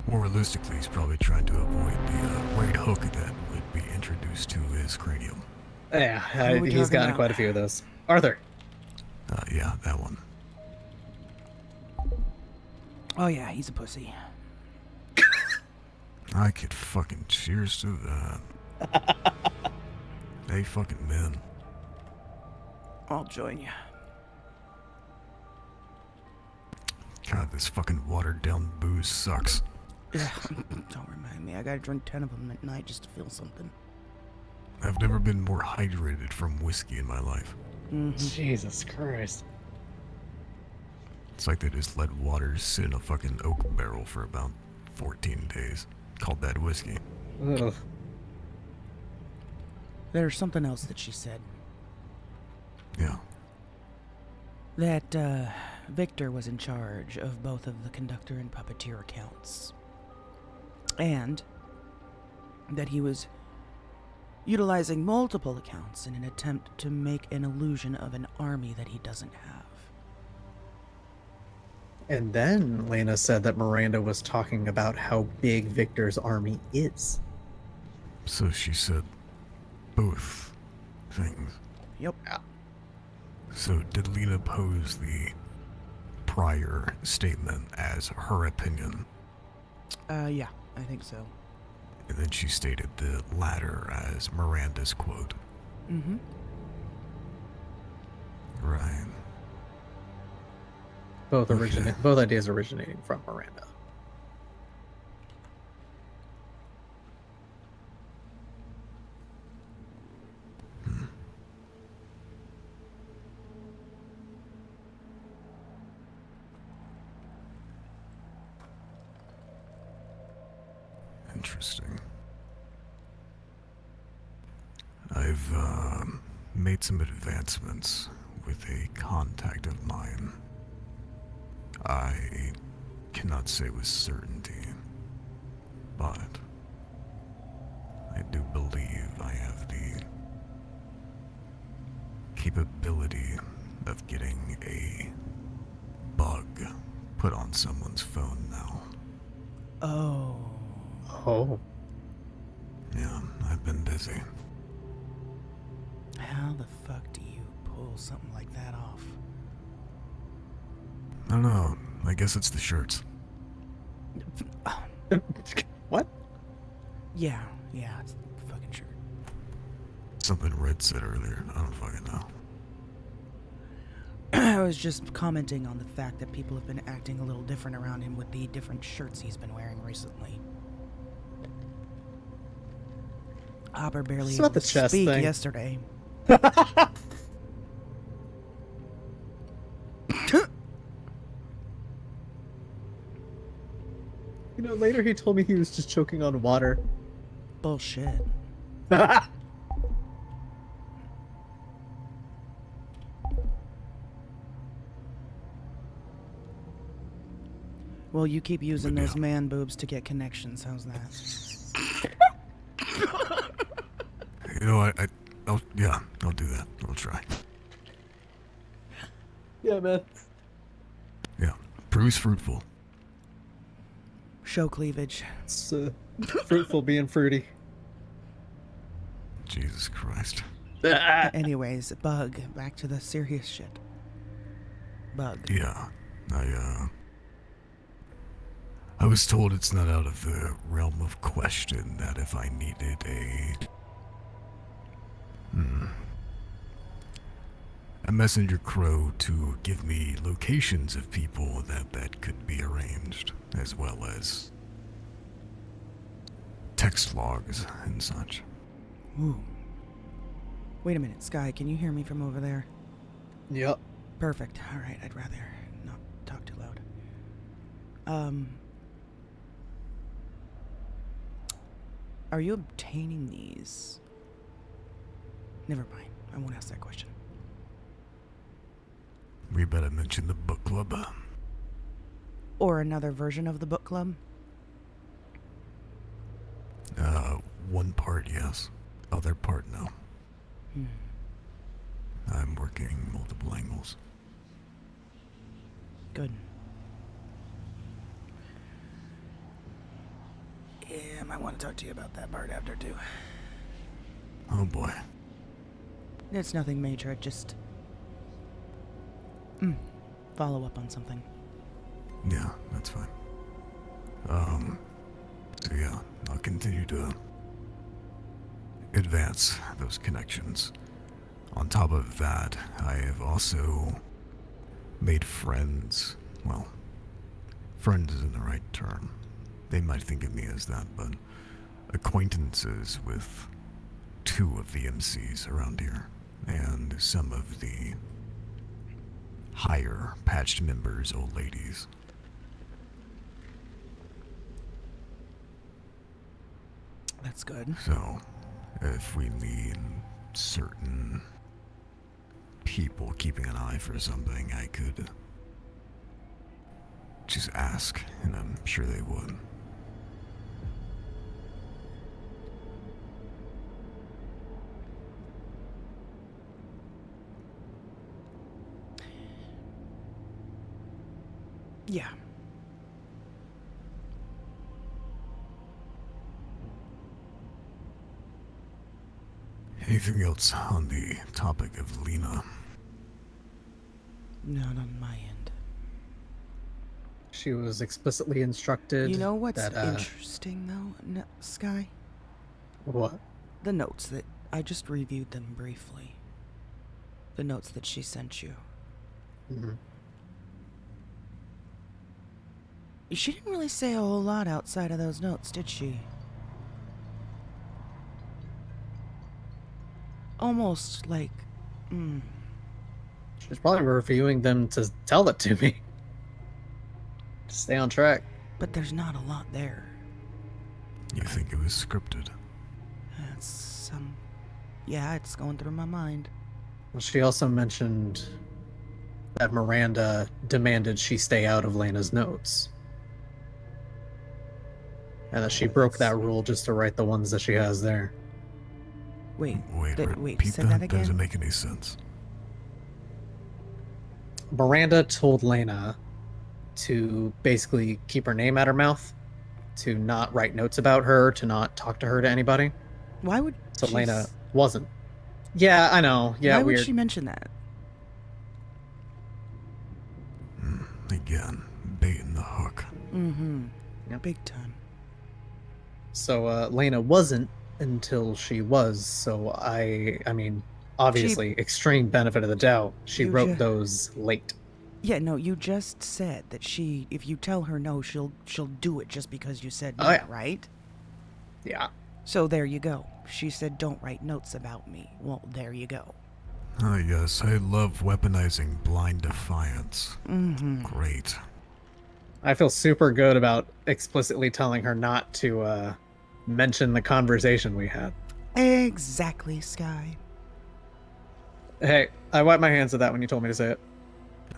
Speaker 8: More realistically, he's probably trying to avoid the right hook that would be introduced to his cranium.
Speaker 20: Yeah,
Speaker 2: Who are we
Speaker 20: he's
Speaker 2: talking
Speaker 20: gotten
Speaker 2: about?
Speaker 20: quite a few of those. Arthur.
Speaker 8: Yeah, that one.
Speaker 2: Oh yeah, he's a pussy.
Speaker 8: I could fucking cheers to that. Hey, fucking men.
Speaker 2: I'll join you.
Speaker 8: God, this fucking watered down booze sucks.
Speaker 2: Yeah, don't remind me. I gotta drink 10 of them at night just to feel something.
Speaker 8: I've never been more hydrated from whiskey in my life.
Speaker 20: Jesus Christ.
Speaker 8: It's like they just let water sit in a fucking oak barrel for about 14 days. Called that whiskey.
Speaker 20: Ugh.
Speaker 2: There's something else that she said.
Speaker 8: Yeah.
Speaker 2: That Victor was in charge of both of the conductor and puppeteer accounts. And that he was utilizing multiple accounts in an attempt to make an illusion of an army that he doesn't have.
Speaker 20: And then Lena said that Miranda was talking about how big Victor's army is.
Speaker 8: So she said both things.
Speaker 2: Yep.
Speaker 8: So did Lena pose the prior statement as her opinion?
Speaker 2: Yeah, I think so.
Speaker 8: And then she stated the latter as Miranda's quote.
Speaker 2: Mm-hmm.
Speaker 8: Right.
Speaker 20: Both ideas originating from Miranda.
Speaker 8: Interesting. I've made some advancements with a contact of mine. I cannot say with certainty, but I do believe I have the capability of getting a bug put on someone's phone now.
Speaker 2: Oh.
Speaker 20: Oh.
Speaker 8: Yeah, I've been busy.
Speaker 2: How the fuck do you pull something like that off?
Speaker 8: I don't know. I guess it's the shirts.
Speaker 20: What?
Speaker 2: Yeah, it's the fucking shirt.
Speaker 8: Something Red said earlier. I don't fucking know.
Speaker 2: I was just commenting on the fact that people have been acting a little different around him with the different shirts he's been wearing recently. Hopper barely
Speaker 20: It's not
Speaker 2: able
Speaker 20: the
Speaker 2: to
Speaker 20: chest
Speaker 2: speak
Speaker 20: thing.
Speaker 2: yesterday.
Speaker 20: You know, later he told me he was just choking on water.
Speaker 2: Bullshit. Well, you keep using those man boobs to get connections. How's that?
Speaker 8: You know, I'll do that. I'll try.
Speaker 20: Yeah, man.
Speaker 8: Yeah, proves fruitful.
Speaker 2: Show cleavage.
Speaker 20: It's fruitful being fruity.
Speaker 8: Jesus Christ.
Speaker 2: Anyways, Bug. Back to the serious shit. Bug.
Speaker 8: Yeah, I was told it's not out of the realm of question that if I needed a messenger crow to give me locations of people that could be arranged, as well as text logs and such.
Speaker 2: Ooh. Wait a minute, Sky, can you hear me from over there?
Speaker 20: Yep.
Speaker 2: Perfect. Alright, I'd rather not talk too loud. Are you obtaining these? Never mind. I won't ask that question.
Speaker 8: We better mention the book club.
Speaker 2: Or another version of the book club?
Speaker 8: One part, yes. Other part, no. I'm working multiple angles.
Speaker 2: Good. Yeah, I might want to talk to you about that part after, too.
Speaker 8: Oh boy.
Speaker 2: It's nothing major, I just... follow up on something.
Speaker 8: Yeah, that's fine. So yeah, I'll continue to advance those connections. On top of that, I have also made friends. Well, friends isn't the right term. They might think of me as that, but acquaintances with 2 of the MCs around here, and some of the higher patched members, old ladies.
Speaker 2: That's good.
Speaker 8: So, if we need certain people keeping an eye for something, I could just ask, and I'm sure they would.
Speaker 2: Yeah.
Speaker 8: Anything else on the topic of Lena?
Speaker 2: Not on my end.
Speaker 20: She was explicitly instructed.
Speaker 2: You know what's
Speaker 20: that,
Speaker 2: interesting, though, Sky?
Speaker 20: What?
Speaker 2: The notes that I just reviewed them briefly. The notes that she sent you.
Speaker 20: Mm-hmm.
Speaker 2: She didn't really say a whole lot outside of those notes, did she? Almost like,
Speaker 20: She was probably reviewing them to tell it to me. To stay on track.
Speaker 2: But there's not a lot there.
Speaker 8: You think it was scripted?
Speaker 2: That's, yeah, it's going through my mind.
Speaker 20: Well, she also mentioned that Miranda demanded she stay out of Lena's notes. And that she broke that rule just to write the ones that she has there.
Speaker 2: Wait,
Speaker 8: wait,
Speaker 2: say that again?
Speaker 8: Doesn't make any sense.
Speaker 20: Miranda told Lena to basically keep her name out her mouth, to not write notes about her, to not talk to her to anybody.
Speaker 2: Why would
Speaker 20: So Lena wasn't. Yeah, I know. Yeah,
Speaker 2: why
Speaker 20: weird.
Speaker 2: would she mention that?
Speaker 8: Again, baiting the hook.
Speaker 2: Mm-hmm. Yeah, big time.
Speaker 20: So Lena wasn't until she was. So I mean, obviously, extreme benefit of the doubt. She wrote those late.
Speaker 2: Yeah, no, you just said that she, if you tell her no, she'll do it just because you said no, right?
Speaker 20: Yeah.
Speaker 2: So there you go. She said, don't write notes about me. Well, there you go.
Speaker 8: Ah, yes, I love weaponizing blind defiance.
Speaker 2: Mm-hmm.
Speaker 8: Great.
Speaker 20: I feel super good about explicitly telling her not to mention the conversation we had.
Speaker 2: Exactly, Sky.
Speaker 20: Hey, I wiped my hands at that when you told me to say it.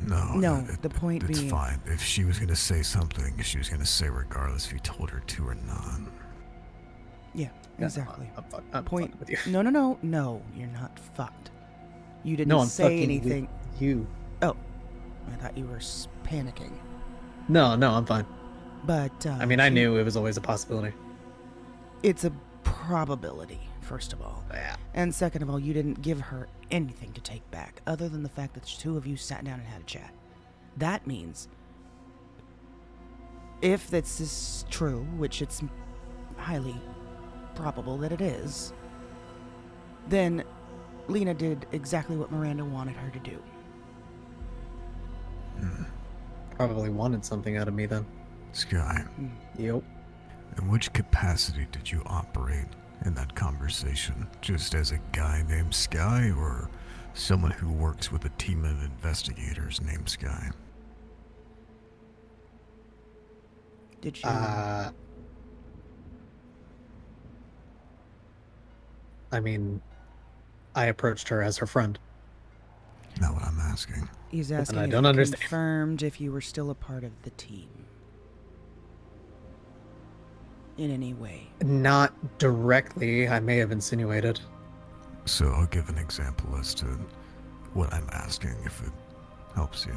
Speaker 2: No, the point
Speaker 8: it's
Speaker 2: being...
Speaker 8: fine. If she was going to say something, she was going to say regardless if you told her to or not.
Speaker 2: Yeah, exactly.
Speaker 20: I'm fucking with you.
Speaker 2: No, you're not fucked. You didn't say anything.
Speaker 20: With you.
Speaker 2: Oh, I thought you were panicking.
Speaker 20: No, I'm fine.
Speaker 2: But,
Speaker 20: I mean, I knew it was always a possibility.
Speaker 2: It's a probability, first of all.
Speaker 20: Yeah.
Speaker 2: And second of all, you didn't give her anything to take back, other than the fact that the 2 of you sat down and had a chat. That means, if this is true, which it's highly probable that it is, then Lena did exactly what Miranda wanted her to do.
Speaker 20: Probably wanted something out of me then.
Speaker 8: Sky.
Speaker 20: Yep.
Speaker 8: In which capacity did you operate in that conversation? Just as a guy named Sky, or someone who works with a team of investigators named Sky?
Speaker 2: Did you...
Speaker 20: I mean, I approached her as her friend.
Speaker 8: Not what I'm asking.
Speaker 2: He's asking
Speaker 20: I
Speaker 2: if
Speaker 20: don't
Speaker 2: you
Speaker 20: understand.
Speaker 2: confirmed if you were still a part of the team. In any way.
Speaker 20: Not directly. I may have insinuated.
Speaker 8: So I'll give an example as to what I'm asking, if it helps you.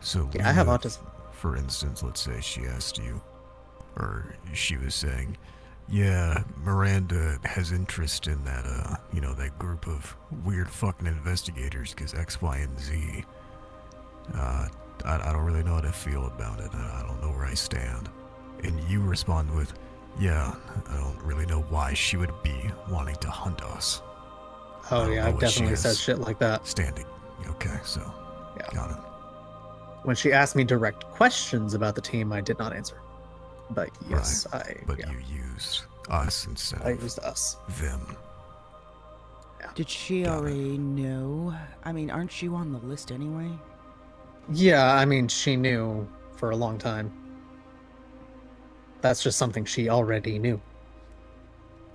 Speaker 8: So
Speaker 20: Yeah, I have
Speaker 8: Lena,
Speaker 20: autism.
Speaker 8: For instance, let's say she asked you, or she was saying, yeah, Miranda has interest in that, that group of weird fucking investigators because X, Y, and Z. I don't really know how to feel about it. I don't know where I stand. And you respond with, yeah, I don't really know why she would be wanting to hunt us.
Speaker 20: Oh yeah, I've definitely said shit like that.
Speaker 8: Standing. Okay, so
Speaker 20: yeah.
Speaker 8: Got it.
Speaker 20: When she asked me direct questions about the team, I did not answer. But yes,
Speaker 8: But you used us instead
Speaker 20: I
Speaker 8: of
Speaker 20: used us.
Speaker 8: them.
Speaker 2: Did she already know? I mean, aren't you on the list anyway?
Speaker 20: Yeah, I mean, she knew for a long time. That's just something she already knew.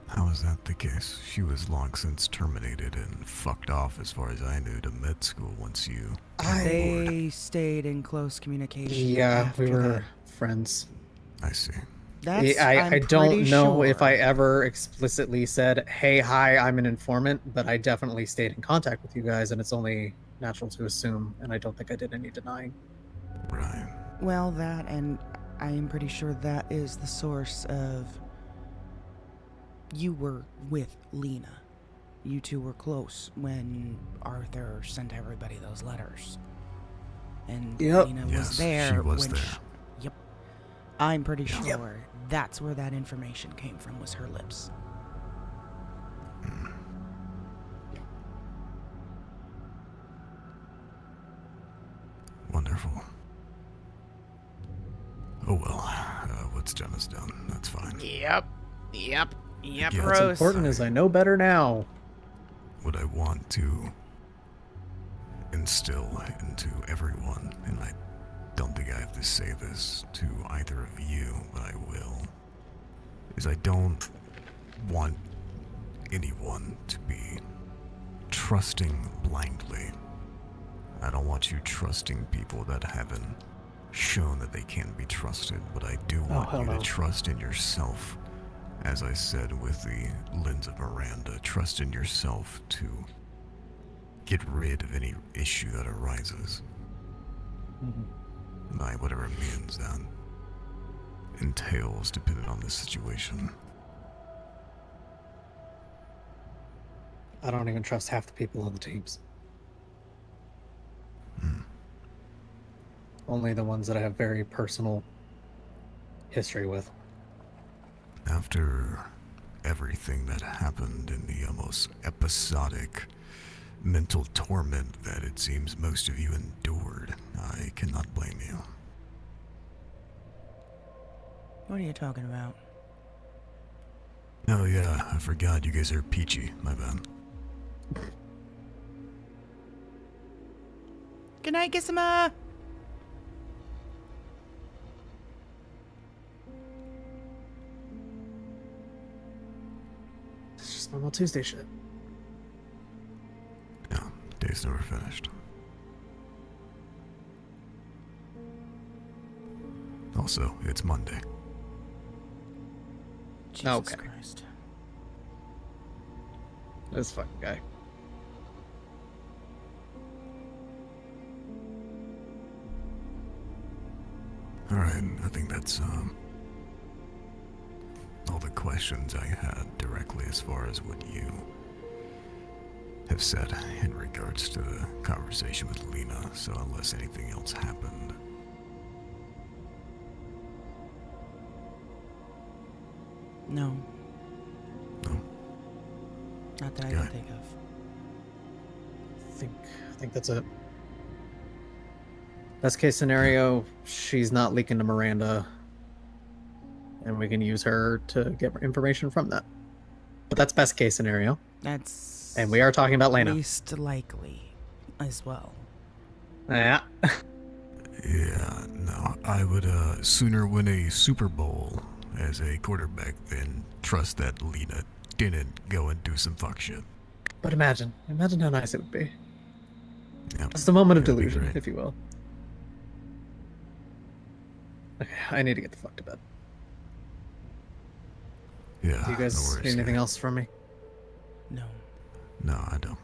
Speaker 8: How is that the case? She was long since terminated and fucked off, as far as I knew, to med school once you came aboard.
Speaker 2: They stayed in close communication.
Speaker 20: Yeah, we
Speaker 2: after
Speaker 20: were
Speaker 2: that.
Speaker 20: friends.
Speaker 8: I see.
Speaker 2: That's,
Speaker 20: I don't
Speaker 2: pretty
Speaker 20: know if
Speaker 2: sure.
Speaker 20: I ever explicitly said, hey, hi, I'm an informant, but I definitely stayed in contact with you guys, and it's only natural to assume, and I don't think I did any denying.
Speaker 8: Right.
Speaker 2: Well, that, and I am pretty sure that is the source of you were with Lena. You two were close when Arthur sent everybody those letters. And Lena was there
Speaker 8: she was
Speaker 2: when
Speaker 8: there.
Speaker 2: yep. I'm pretty sure that's where that information came from, was her lips.
Speaker 8: Wonderful. Oh well, what's done is done. That's fine.
Speaker 2: Yep,
Speaker 8: Yeah,
Speaker 20: What's
Speaker 2: Rose.
Speaker 20: important is I know better now.
Speaker 8: What I want to instill into everyone, and I don't think I have to say this to either of you, but I will, is I don't want anyone to be trusting blindly. I don't want you trusting people that haven't shown that they can be trusted, but I do want you to trust in yourself. As I said with the lens of Miranda, trust in yourself to get rid of any issue that arises. By whatever means that entails, depending on the situation.
Speaker 20: I don't even trust half the people on the teams. Only the ones that I have very personal history with.
Speaker 8: After everything that happened in the almost episodic mental torment that it seems most of you endured, I cannot blame you.
Speaker 2: What are you talking about?
Speaker 8: Oh yeah, I forgot you guys are peachy, my bad.
Speaker 2: Good night, Gizmo.
Speaker 20: It's just normal Tuesday shit.
Speaker 8: No, day's never finished. Also, it's Monday.
Speaker 2: Jesus Christ.
Speaker 20: This fucking guy.
Speaker 8: Alright, I think that's all the questions I had directly as far as what you have said in regards to the conversation with Lena, so unless anything else happened.
Speaker 2: No.
Speaker 8: No?
Speaker 2: Not that I can think of.
Speaker 20: I think that's it. Best case scenario, she's not leaking to Miranda, and we can use her to get information from that. But that's best case scenario.
Speaker 2: That's
Speaker 20: and we are talking about Lena.
Speaker 2: least likely as well.
Speaker 20: Yeah.
Speaker 8: Yeah, no. I would sooner win a Super Bowl as a quarterback than trust that Lena didn't go and do some fuck shit.
Speaker 20: But imagine how nice it would be. Yep. Just a moment of delusion, if you will. Okay, I need to get the fuck to bed.
Speaker 8: Yeah.
Speaker 20: Do you guys need anything else from me?
Speaker 2: No.
Speaker 8: No, I don't.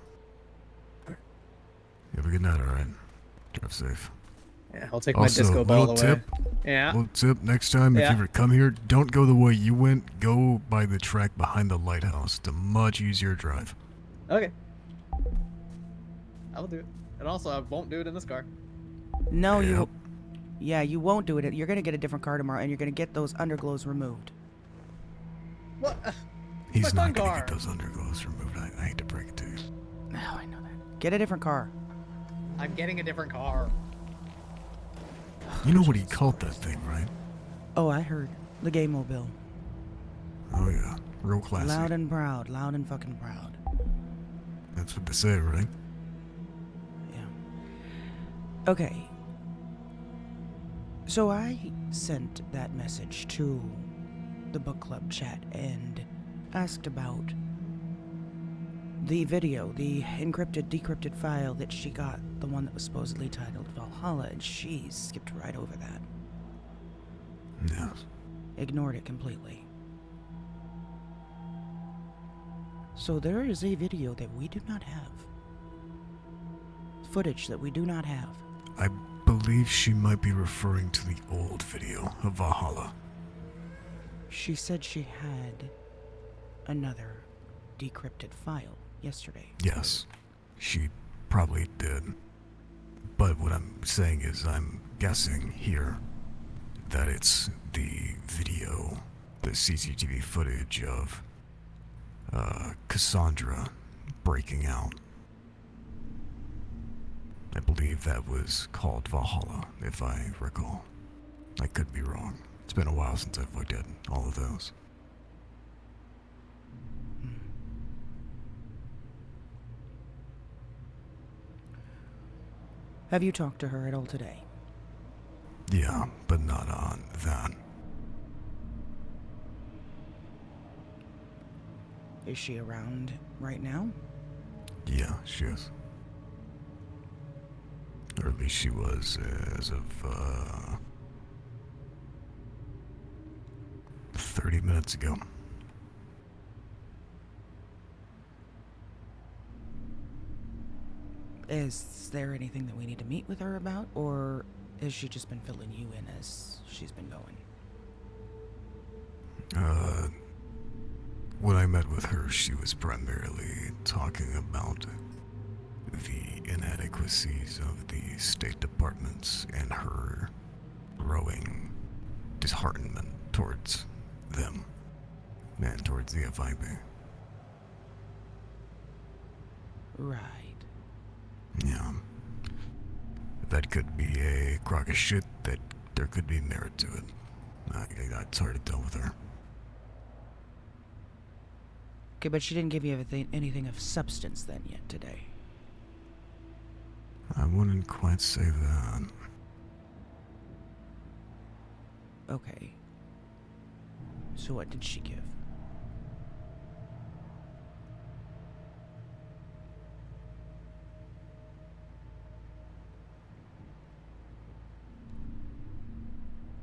Speaker 8: You have a good night, alright? Drive safe.
Speaker 20: Yeah, I'll take my
Speaker 8: Also,
Speaker 20: disco ball
Speaker 8: little
Speaker 20: away.
Speaker 8: tip.
Speaker 20: Yeah.
Speaker 8: Little tip. Next time, if
Speaker 20: Yeah.
Speaker 8: you ever come here, don't go the way you went. Go by the track behind the lighthouse. It's a much easier drive.
Speaker 20: Okay. I'll do it. And also, I won't do it in this car.
Speaker 2: No,
Speaker 8: Yep.
Speaker 2: Yeah, you won't do it. You're gonna get a different car tomorrow, and you're gonna get those underglows removed.
Speaker 20: What?
Speaker 8: He's
Speaker 20: my
Speaker 8: not
Speaker 20: fun
Speaker 8: gonna
Speaker 20: car.
Speaker 8: get those underglows removed. I hate to break it to you.
Speaker 2: No, I know that. Get a different car.
Speaker 20: I'm getting a different car.
Speaker 8: You know what he called that thing, right?
Speaker 2: Oh, I heard. The gay mobile.
Speaker 8: Oh yeah, real classy.
Speaker 2: Loud and proud. Loud and fucking proud.
Speaker 8: That's what they say, right?
Speaker 2: Okay. So I sent that message to the book club chat and asked about the video, the encrypted, decrypted file that she got, the one that was supposedly titled Valhalla, and she skipped right over that.
Speaker 8: Yes.
Speaker 2: Ignored it completely. So there is a video that we do not have. Footage that we do not have.
Speaker 8: I believe she might be referring to the old video of Valhalla.
Speaker 2: She said she had another decrypted file yesterday.
Speaker 8: Yes, she probably did. But what I'm saying is I'm guessing here that it's the video, the CCTV footage of Cassandra breaking out. I believe that was called Valhalla, if I recall. I could be wrong. It's been a while since I've looked at all of those.
Speaker 2: Have you talked to her at all today?
Speaker 8: Yeah, but not on that.
Speaker 2: Is she around right now?
Speaker 8: Yeah, she is. Or at least she was as of 30 minutes ago.
Speaker 2: Is there anything that we need to meet with her about, or has she just been filling you in as she's been going?
Speaker 8: When I met with her, she was primarily talking about the inadequacies of the State Departments and her growing disheartenment towards them and towards the FIB.
Speaker 2: Right.
Speaker 8: Yeah. That could be a crock of shit, that there could be merit to it. It's hard to tell with her.
Speaker 2: Okay, but she didn't give you anything of substance then yet today.
Speaker 8: I wouldn't quite say that.
Speaker 2: Okay. So what did she give?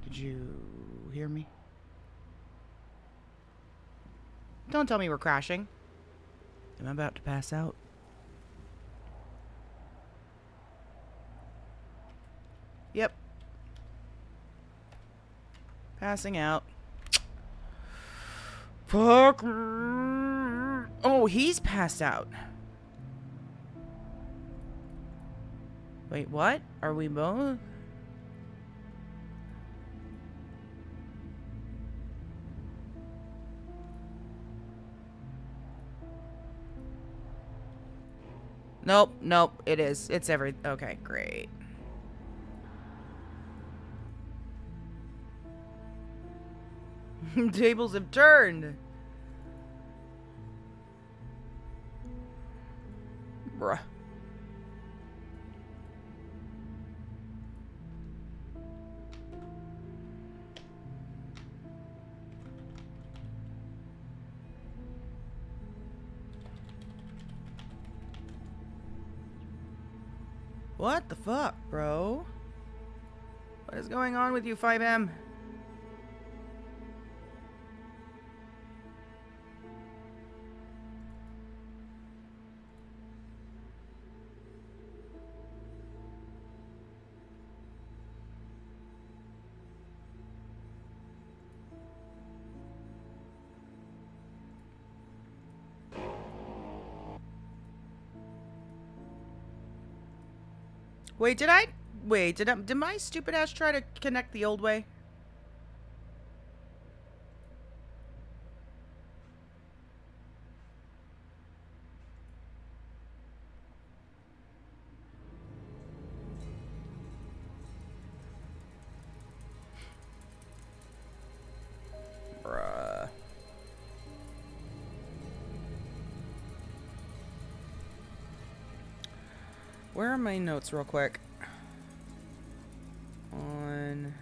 Speaker 2: Did you hear me? Don't tell me we're crashing. Am I about to pass out? Yep. Passing out. Fuck. Oh, he's passed out. Wait, what? Are we both? Nope, it is. It's okay, great. Tables have turned. Bruh. What the fuck, bro? What is going on with you, 5M? Wait, did my stupid ass try to connect the old way? Bruh. Where are my notes real quick? On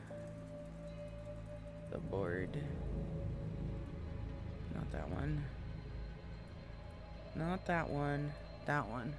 Speaker 2: the board. Not that one. Not that one. That one.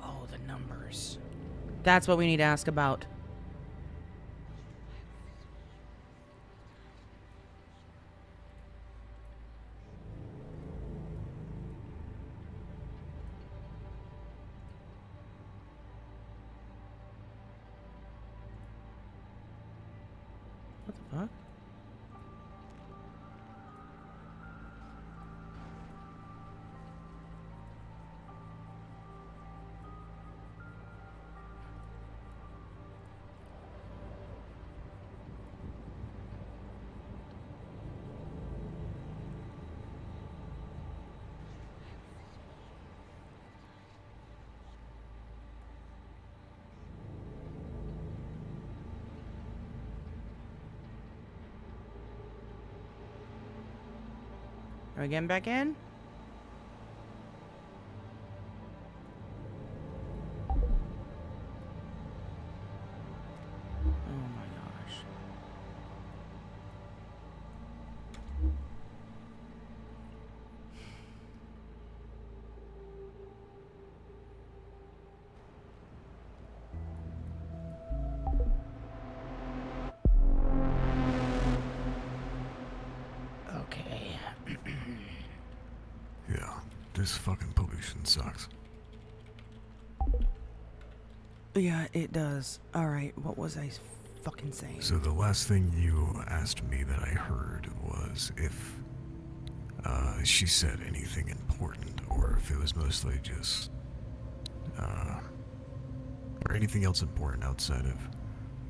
Speaker 2: Oh, the numbers. That's what we need to ask about. What the fuck? Are we getting back in? Oh my gosh. Okay.
Speaker 8: Yeah, this fucking pollution sucks.
Speaker 2: Yeah, it does. Alright, what was I fucking saying?
Speaker 8: So the last thing you asked me that I heard was if she said anything important, or if it was mostly just, or anything else important outside of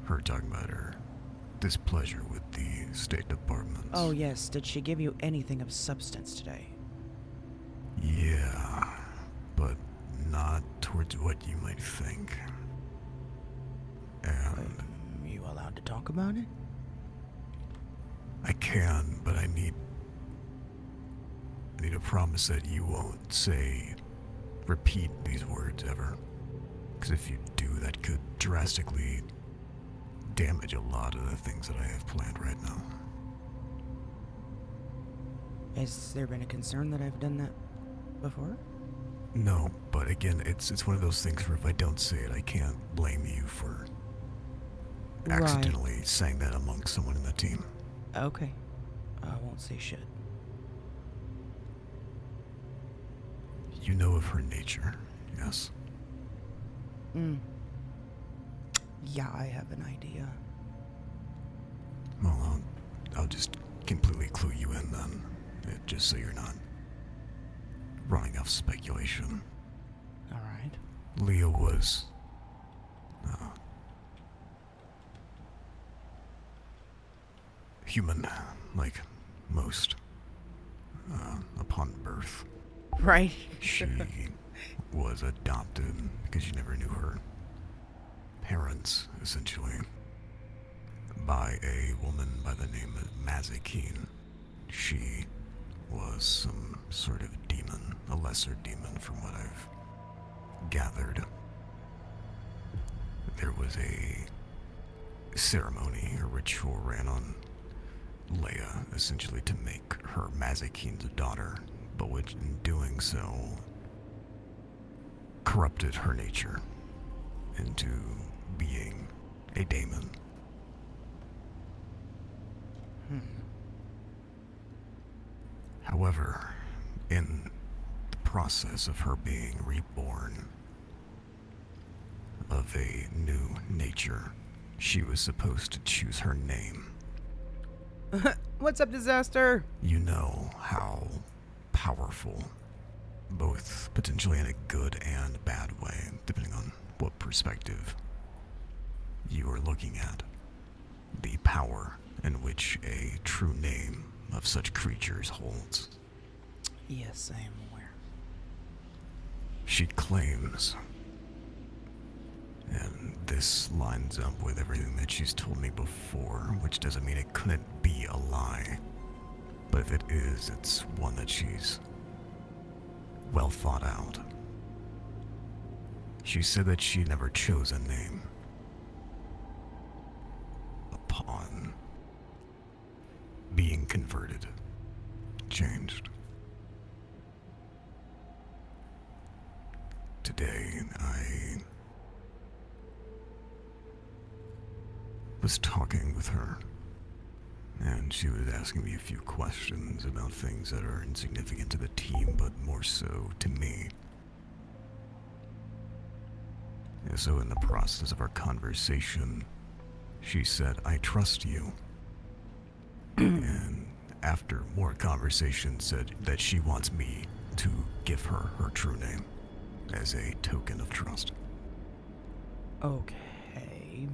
Speaker 8: her talking about her displeasure with the State Department.
Speaker 2: Oh yes, did she give you anything of substance today?
Speaker 8: Yeah, but not towards what you might think. And
Speaker 2: you allowed to talk about it?
Speaker 8: I can, but I need a promise that you won't repeat these words ever. Because if you do, that could drastically damage a lot of the things that I have planned right now.
Speaker 2: Has there been a concern that I've done that before?
Speaker 8: No, but again, it's one of those things where if I don't say it, I can't blame you for accidentally saying that amongst someone in the team.
Speaker 2: Okay. I won't say shit.
Speaker 8: You know of her nature, yes?
Speaker 2: Yeah, I have an idea.
Speaker 8: Well, I'll just completely clue you in then, just so you're not running off speculation.
Speaker 2: Alright.
Speaker 8: Leah was human, like most, upon birth.
Speaker 2: Right.
Speaker 8: She was adopted because you never knew her parents, essentially, by a woman by the name of Mazikeen. She was some sort of demon, a lesser demon from what I've gathered. There was a ceremony, a ritual ran on Leia, essentially to make her Mazikeen's daughter but which in doing so corrupted her nature into being a daemon. However, in the process of her being reborn of a new nature, she was supposed to choose her name.
Speaker 2: What's up, Disaster?
Speaker 8: You know how powerful, both potentially in a good and bad way, depending on what perspective you are looking at, the power in which a true name of such creatures holds.
Speaker 2: Yes, I am aware.
Speaker 8: She claims, and this lines up with everything that she's told me before, which doesn't mean it couldn't be a lie, but if it is, it's one that she's well thought out. She said that she never chose a name upon being converted, changed. Today, I was talking with her, and she was asking me a few questions about things that are insignificant to the team, but more so to me. And so in the process of our conversation, she said, "I trust you." And after more conversation, said that she wants me to give her her true name as a token of trust.
Speaker 2: Okay.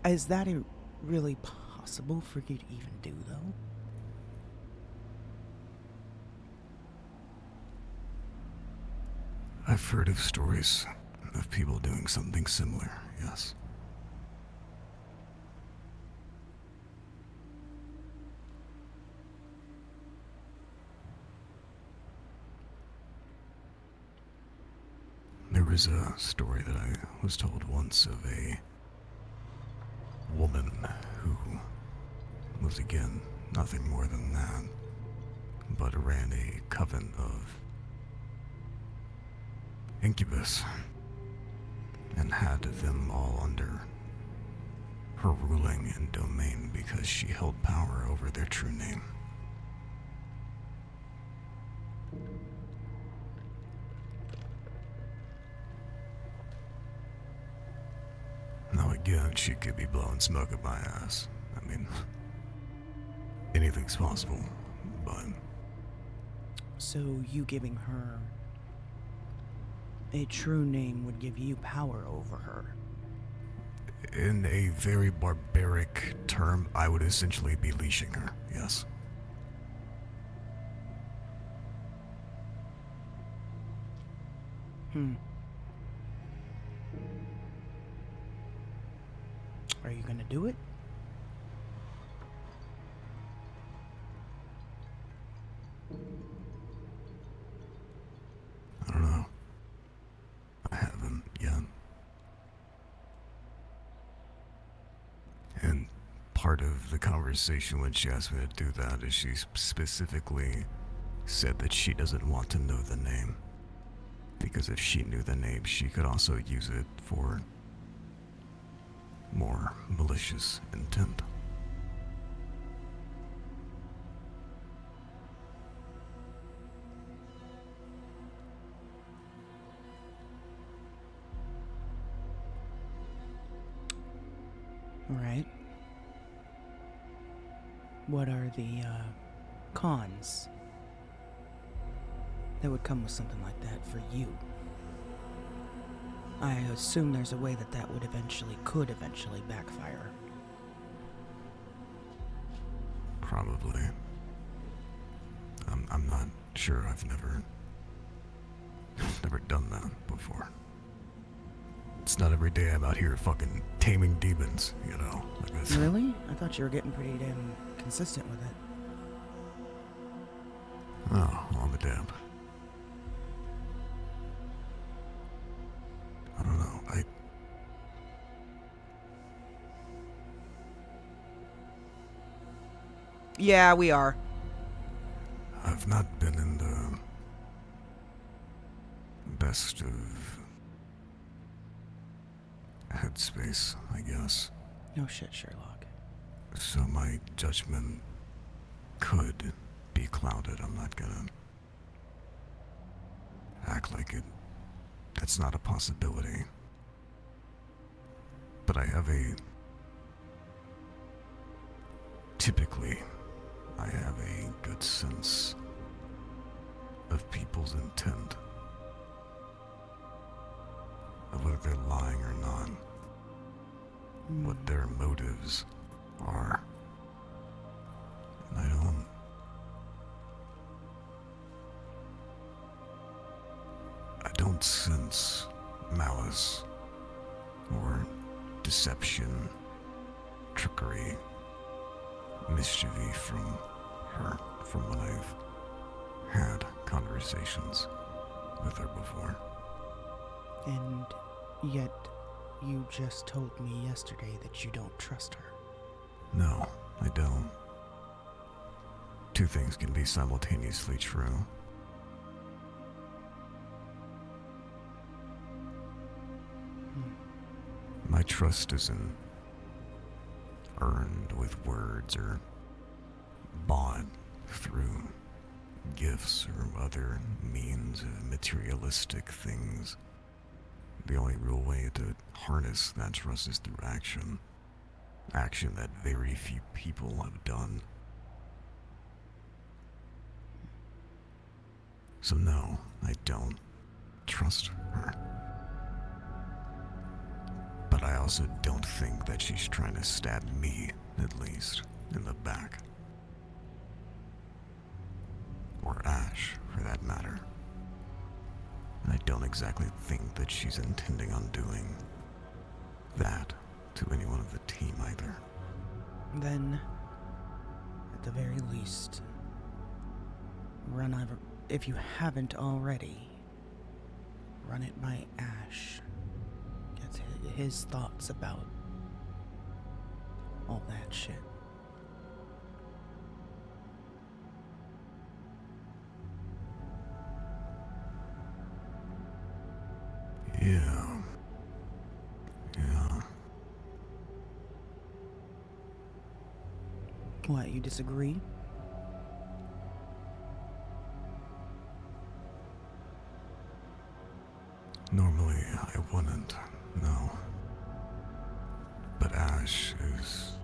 Speaker 2: Is that really possible for you to even do, though?
Speaker 8: I've heard of stories of people doing something similar, yes. There was a story that I was told once of a woman who was, again, nothing more than that, but ran a coven of incubus and had them all under her ruling and domain because she held power over their true name. Now again, she could be blowing smoke at my ass. I mean, anything's possible, but...
Speaker 2: So you giving her a true name would give you power over her?
Speaker 8: In a very barbaric term, I would essentially be leashing her, yes.
Speaker 2: Are you gonna do it?
Speaker 8: I don't know. I haven't yet. And part of the conversation when she asked me to do that is she specifically said that she doesn't want to know the name. Because if she knew the name, she could also use it for more malicious intent.
Speaker 2: Right. What are the cons that would come with something like that for you? I assume there's a way that that would could eventually backfire.
Speaker 8: Probably. I'm not sure. I've never done that before. It's not every day I'm out here fucking taming demons, you know? Like this.
Speaker 2: Really? I thought you were getting pretty damn consistent with it.
Speaker 8: Oh, well, I'm a damn. I don't know.
Speaker 2: Yeah, we are.
Speaker 8: I've not been in the best of headspace, I guess.
Speaker 2: No shit, Sherlock.
Speaker 8: So my judgment could be clouded. I'm not gonna act like it. That's not a possibility. But typically, I have a good sense of people's intent, of whether they're lying or not, what their motives are. And I don't sense malice or deception, trickery, mischief from her, from when I've had conversations with her before.
Speaker 2: And yet, you just told me yesterday that you don't trust her.
Speaker 8: No, I don't. Two things can be simultaneously true. My trust isn't earned with words or bought through gifts or other means of materialistic things. The only real way to harness that trust is through action. Action that very few people have done. So no, I don't trust her. But I also don't think that she's trying to stab me, at least, in the back. Or Ash, for that matter. And I don't exactly think that she's intending on doing that to anyone of the team either.
Speaker 2: Then, at the very least, run over, if you haven't already, run it by Ash. Get his thoughts about all that shit.
Speaker 8: Yeah.
Speaker 2: What, you disagree?
Speaker 8: Normally, I wouldn't, no. But Ash is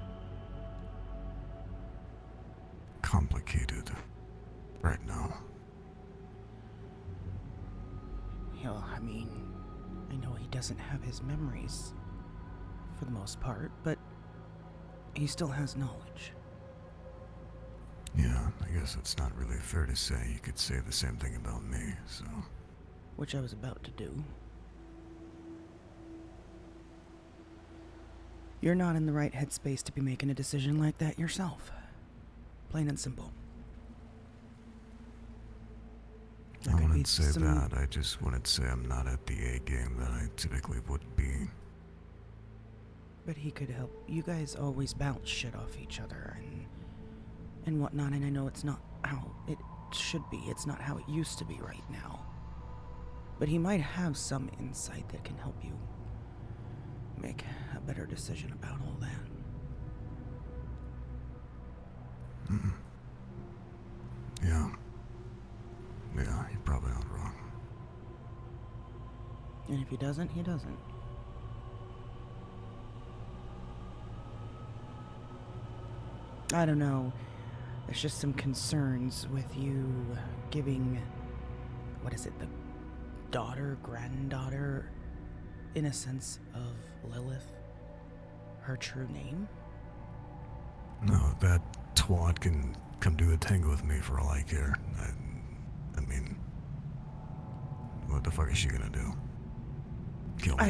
Speaker 8: complicated right now.
Speaker 2: Hell, I mean, I know he doesn't have his memories, for the most part, but he still has knowledge.
Speaker 8: Yeah, I guess it's not really fair to say. You could say the same thing about me, so...
Speaker 2: Which I was about to do. You're not in the right headspace to be making a decision like that yourself. Plain and simple.
Speaker 8: I wouldn't say that. I just wouldn't say I'm not at the A game that I typically would be.
Speaker 2: But he could help. You guys always bounce shit off each other and whatnot, and I know it's not how it should be. It's not how it used to be right now. But he might have some insight that can help you make a better decision about all that.
Speaker 8: Yeah. Yeah, you're probably not wrong.
Speaker 2: And if he doesn't, he doesn't. I don't know. There's just some concerns with you giving, what is it, the daughter, granddaughter, in a sense, of Lilith, her true name?
Speaker 8: No, that twat can come do a tango with me for all I care. I mean, what the fuck is she gonna do? Kill me?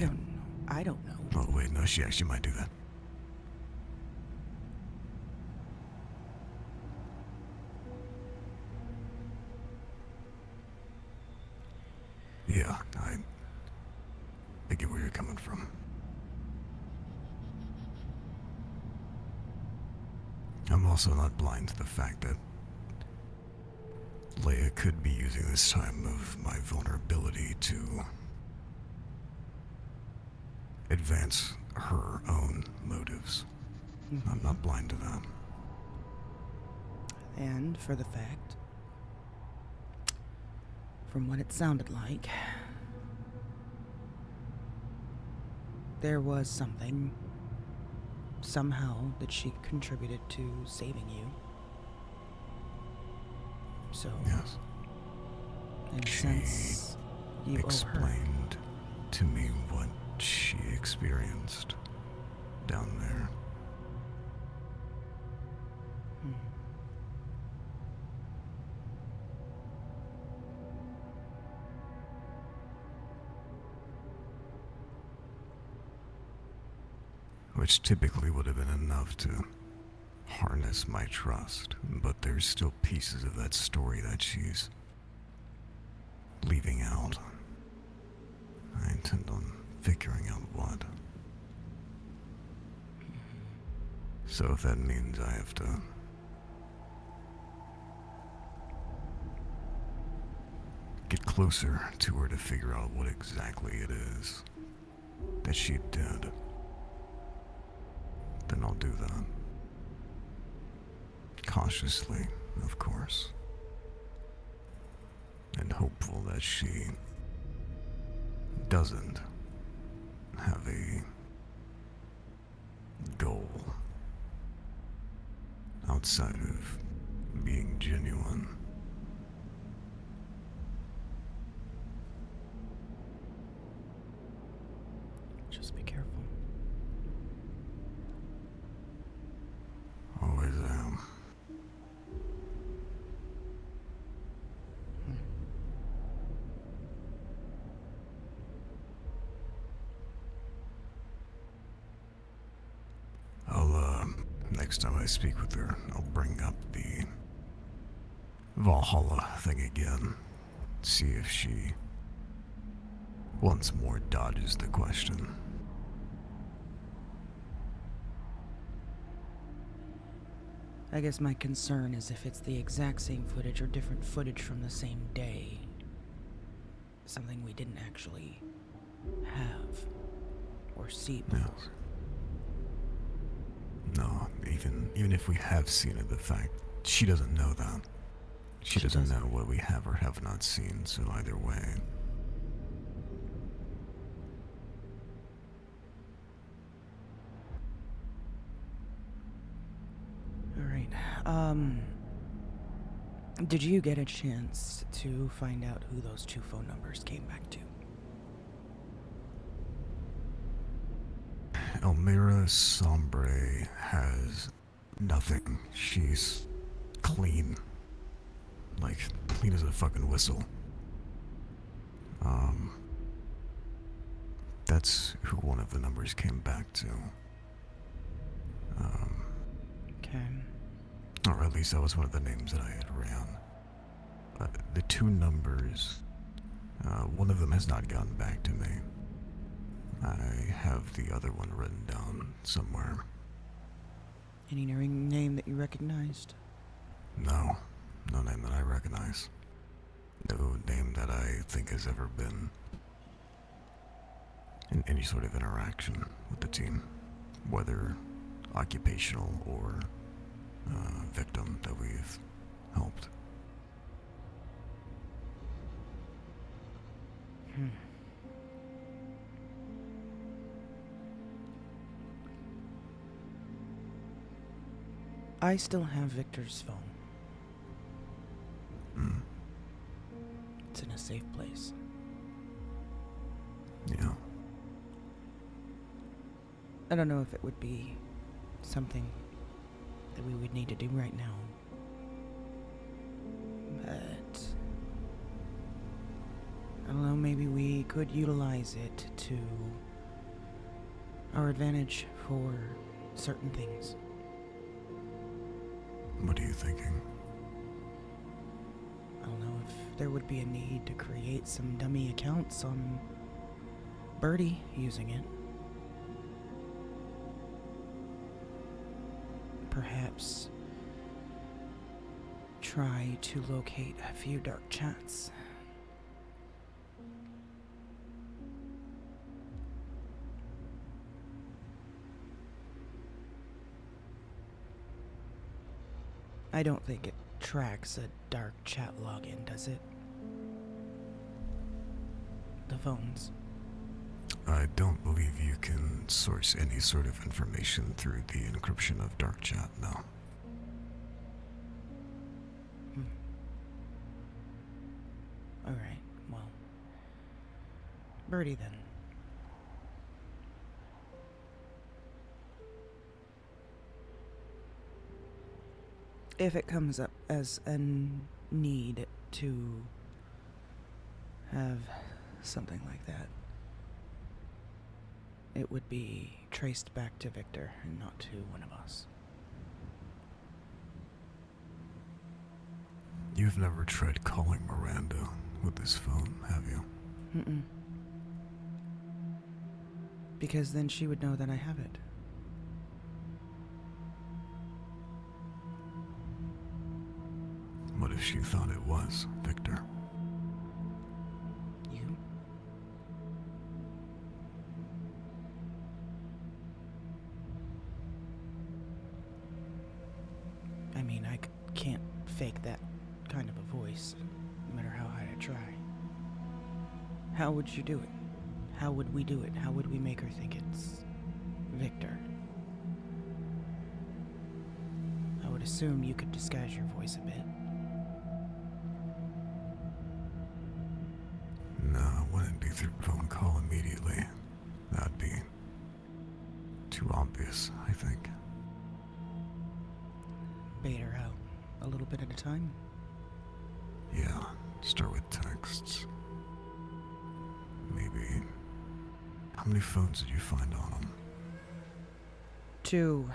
Speaker 2: I don't know.
Speaker 8: Oh wait, no, she actually might do that. Yeah, I get where you're coming from. I'm also not blind to the fact that Leia could be using this time of my vulnerability to advance her own motives. I'm not blind to that.
Speaker 2: And for the fact, from what it sounded like, there was something, somehow, that she contributed to saving you. So,
Speaker 8: yes.
Speaker 2: In a
Speaker 8: she
Speaker 2: sense, you
Speaker 8: explained to me what she experienced down there. Which typically would have been enough to harness my trust, but there's still pieces of that story that she's leaving out. I intend on figuring out what. So if that means I have to get closer to her to figure out what exactly it is that she did, then I'll do that. Cautiously, of course. And hopeful that she doesn't have a goal outside of being genuine.
Speaker 2: Just be careful.
Speaker 8: Always am. Next time I speak with her, I'll bring up the Valhalla thing again. See if she once more dodges the question.
Speaker 2: I guess my concern is if it's the exact same footage or different footage from the same day. Something we didn't actually have or see before.
Speaker 8: Yes. No, even if we have seen it, the fact she doesn't know that. She doesn't know what we have or have not seen, so either way.
Speaker 2: Alright, did you get a chance to find out who those two phone numbers came back to?
Speaker 8: Elmira Sombre has nothing. She's clean. Like, clean as a fucking whistle. That's who one of the numbers came back to.
Speaker 2: Okay.
Speaker 8: Or at least that was one of the names that I had ran. The two numbers, one of them has not gotten back to me. I have the other one written down somewhere.
Speaker 2: Any name that you recognized?
Speaker 8: No. No name that I recognize. No name that I think has ever been in any sort of interaction with the team. Whether occupational or victim that we've helped.
Speaker 2: I still have Victor's phone. It's in a safe place.
Speaker 8: Yeah.
Speaker 2: I don't know if it would be something that we would need to do right now. But I don't know, maybe we could utilize it to our advantage for certain things.
Speaker 8: What are you thinking?
Speaker 2: I don't know if there would be a need to create some dummy accounts on Birdie using it. Perhaps try to locate a few dark chats. I don't think it tracks a dark chat login, does it? The phones.
Speaker 8: I don't believe you can source any sort of information through the encryption of dark chat, no.
Speaker 2: Alright, well. Birdie then. If it comes up as a need to have something like that, it would be traced back to Victor and not to one of us.
Speaker 8: You've never tried calling Miranda with this phone, have you?
Speaker 2: Mm-mm. Because then she would know that I have it.
Speaker 8: What if she thought it was Victor?
Speaker 2: You? I mean, I can't fake that kind of a voice, no matter how hard I try. How would you do it? How would we do it? How would we make her think it's Victor? I would assume you could disguise your voice a bit.
Speaker 8: No, it wouldn't be through phone call immediately. That'd be too obvious, I think.
Speaker 2: Bait her out a little bit at a time.
Speaker 8: Yeah, start with texts. Maybe. How many phones did you find on him?
Speaker 2: 2.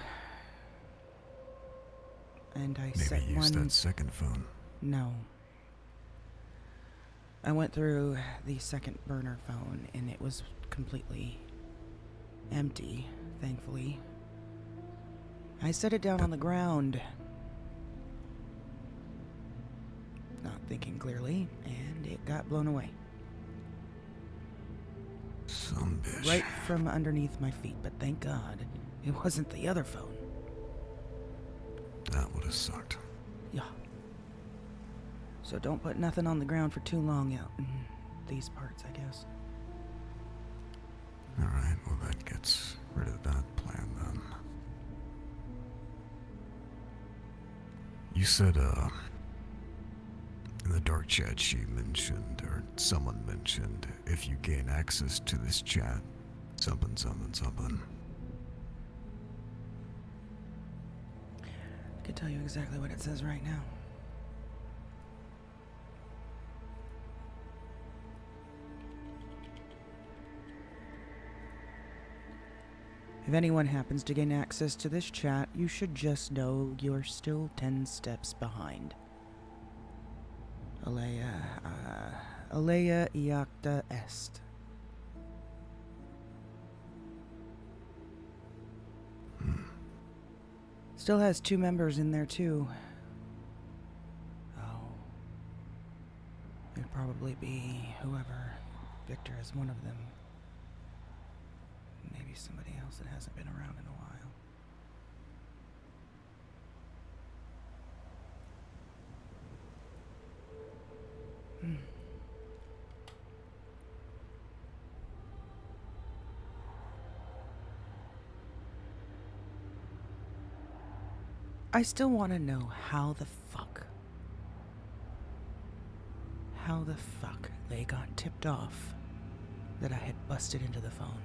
Speaker 2: And I
Speaker 8: Maybe
Speaker 2: set
Speaker 8: use
Speaker 2: one.
Speaker 8: that second phone.
Speaker 2: No. I went through the second burner phone and it was completely empty, thankfully. I set it down on the ground, not thinking clearly, and it got blown away.
Speaker 8: Some bitch.
Speaker 2: Right from underneath my feet, but thank God it wasn't the other phone.
Speaker 8: That would have sucked.
Speaker 2: Yeah. So don't put nothing on the ground for too long out in these parts, I guess.
Speaker 8: Alright, well that gets rid of that plan then. You said, in the dark chat she mentioned, or someone mentioned, if you gain access to this chat, something.
Speaker 2: I can tell you exactly what it says right now. If anyone happens to gain access to this chat, you should just know you're still 10 steps behind. Alea iacta est. Still has 2 members in there too. Oh. It'd probably be whoever. Victor is one of them. Maybe somebody else that hasn't been around in a while. I still want to know how the fuck they got tipped off that I had busted into the phone.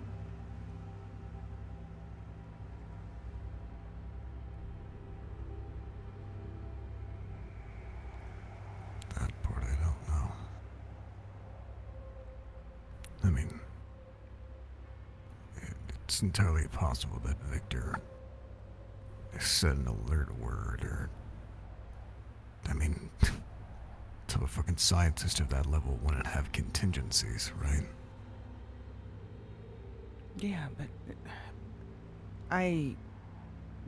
Speaker 8: That part I don't know. I mean, it's entirely possible that Victor said an alert word, or... I mean, to a fucking scientist of that level wouldn't have contingencies, right?
Speaker 2: Yeah, but I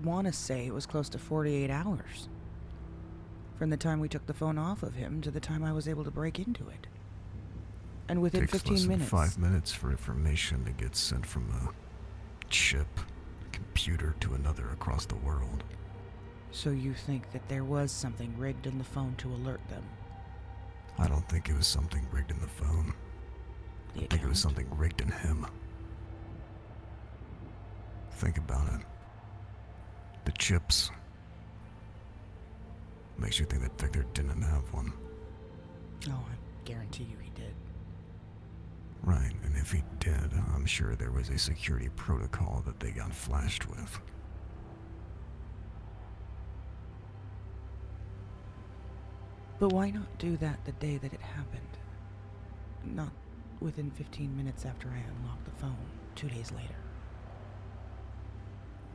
Speaker 2: want to say it was close to 48 hours. From the time we took the phone off of him to the time I was able to break into it. And within
Speaker 8: Takes
Speaker 2: 15
Speaker 8: less than
Speaker 2: minutes.
Speaker 8: 5 minutes for information to get sent from a chip, computer to another across the world.
Speaker 2: So you think that there was something rigged in the phone to alert them?
Speaker 8: I don't think it was something rigged in the phone. I think it was something rigged in him. Think about it. The chips. Makes you think that Victor didn't have one.
Speaker 2: Oh, I guarantee you he did.
Speaker 8: Right, and if he did, I'm sure there was a security protocol that they got flashed with.
Speaker 2: But why not do that the day that it happened? Not within 15 minutes after I unlocked the phone, 2 days later.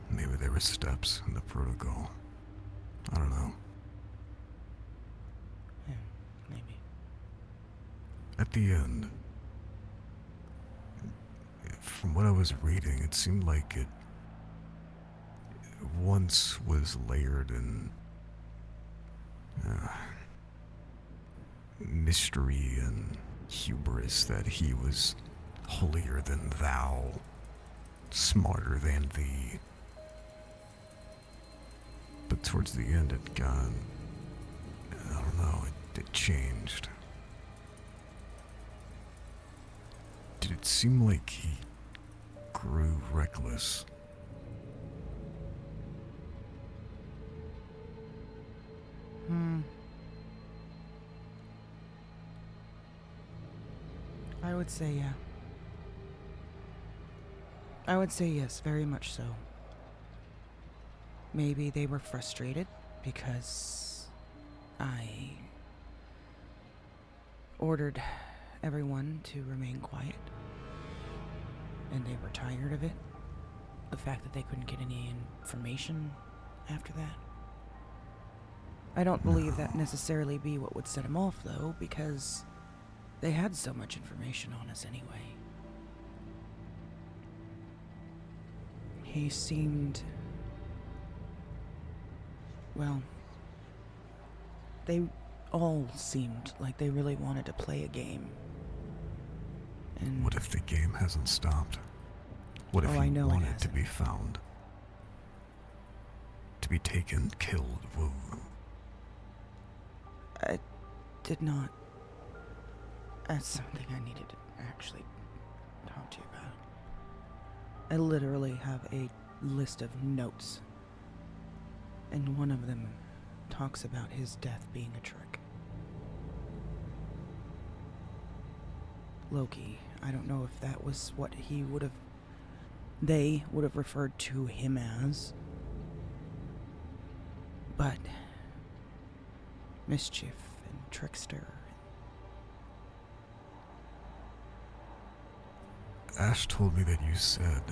Speaker 8: Maybe there were steps in the protocol. I don't know.
Speaker 2: Yeah, maybe.
Speaker 8: At the end, from what I was reading, it seemed like it once was layered in mystery and hubris, that he was holier than thou, smarter than thee. But towards the end it got, I don't know, it changed. Did it seem like he grew reckless?
Speaker 2: I would say yeah. I would say yes, very much so. Maybe they were frustrated because I ordered everyone to remain quiet, and they were tired of it. The fact that they couldn't get any information after that. I don't believe that necessarily be what would set him off, though, because they had so much information on us anyway. He seemed... well, they all seemed like they really wanted to play a game. And
Speaker 8: what if the game hasn't stopped? What if he wanted to be found? To be taken, killed, whoa.
Speaker 2: I did not. That's something I needed to actually talk to you about. I literally have a list of notes, and one of them talks about his death being a trick. Loki, I don't know if that was what they would have referred to him as, but mischief and trickster.
Speaker 8: Ash told me that you said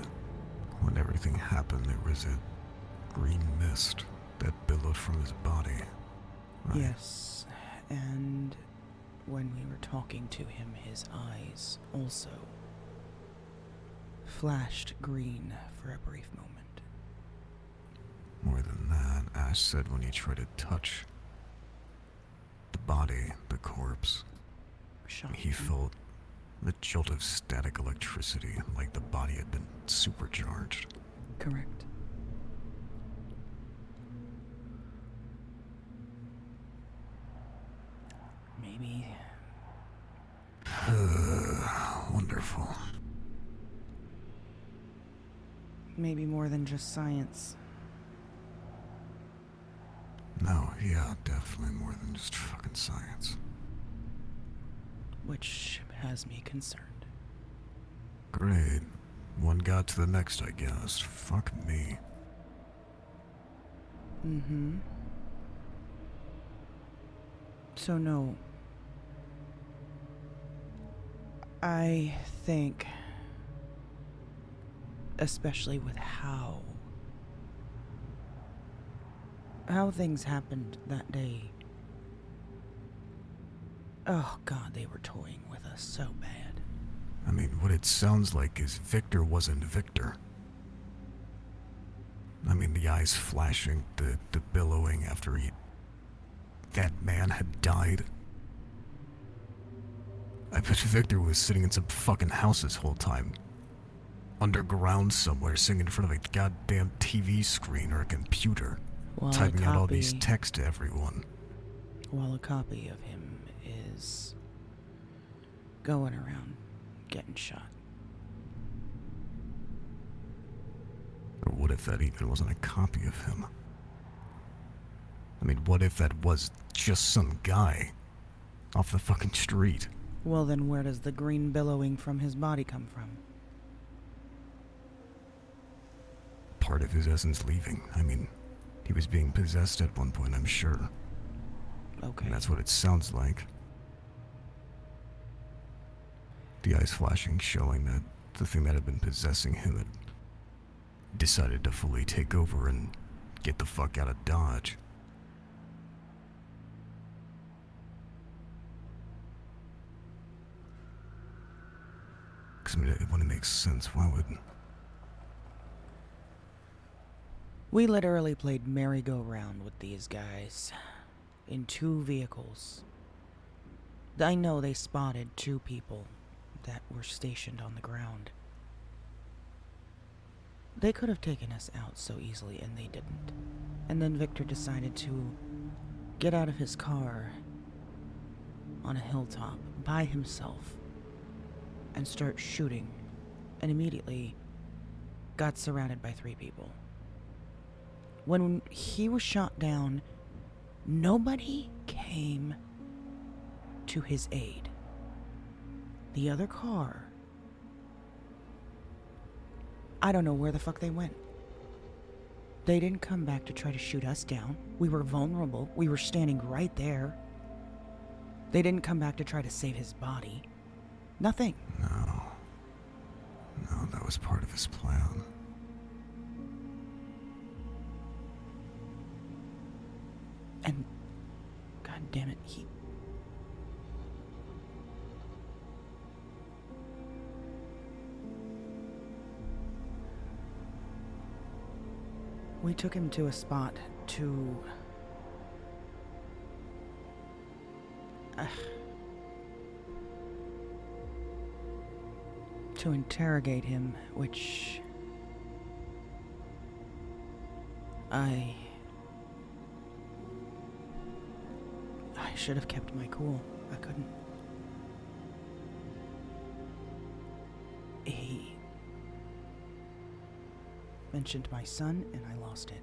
Speaker 8: when everything happened there was a green mist that billowed from his body. Right?
Speaker 2: Yes, and when we were talking to him, his eyes also flashed green for a brief moment.
Speaker 8: More than that, Ash said when he tried to touch the body, the corpse, he felt the jolt of static electricity, like the body had been supercharged.
Speaker 2: Correct. Maybe.
Speaker 8: Wonderful.
Speaker 2: Maybe more than just science.
Speaker 8: No, yeah, definitely more than just fucking science.
Speaker 2: Which has me concerned.
Speaker 8: Great. One got to the next, I guess. Fuck me.
Speaker 2: Mm-hmm. So no. I think, especially with how things happened that day. Oh God, they were toying with us so bad.
Speaker 8: I mean, what it sounds like is Victor wasn't Victor. I mean, the eyes flashing, the billowing after he that man had died? I bet Victor was sitting in some fucking house this whole time. Underground somewhere, sitting in front of a goddamn TV screen or a computer,
Speaker 2: Well,
Speaker 8: typing out all these texts to everyone.
Speaker 2: Well, a copy of him is going around getting shot.
Speaker 8: Or what if that even wasn't a copy of him? I mean, what if that was just some guy off the fucking street?
Speaker 2: Well, then where does the green billowing from his body come from?
Speaker 8: Part of his essence leaving. I mean, he was being possessed at one point, I'm sure.
Speaker 2: Okay.
Speaker 8: And that's what it sounds like. The eyes flashing, showing that the thing that had been possessing him had decided to fully take over and get the fuck out of Dodge. Because, I mean, it wouldn't make sense. Why would...
Speaker 2: We literally played merry-go-round with these guys. In 2 vehicles. I know they spotted 2 people that were stationed on the ground. They could have taken us out so easily, and they didn't. And then Victor decided to get out of his car on a hilltop by himself and start shooting, and immediately got surrounded by 3 people. When he was shot down, nobody came to his aid. The other car, I don't know where the fuck they went. They didn't come back to try to shoot us down. We were vulnerable. We were standing right there. They didn't come back to try to save his body. Nothing.
Speaker 8: No, that was part of his plan.
Speaker 2: And, god damn it, we took him to a spot to... to interrogate him, which... I should have kept my cool. I couldn't. He mentioned my son, and I lost it.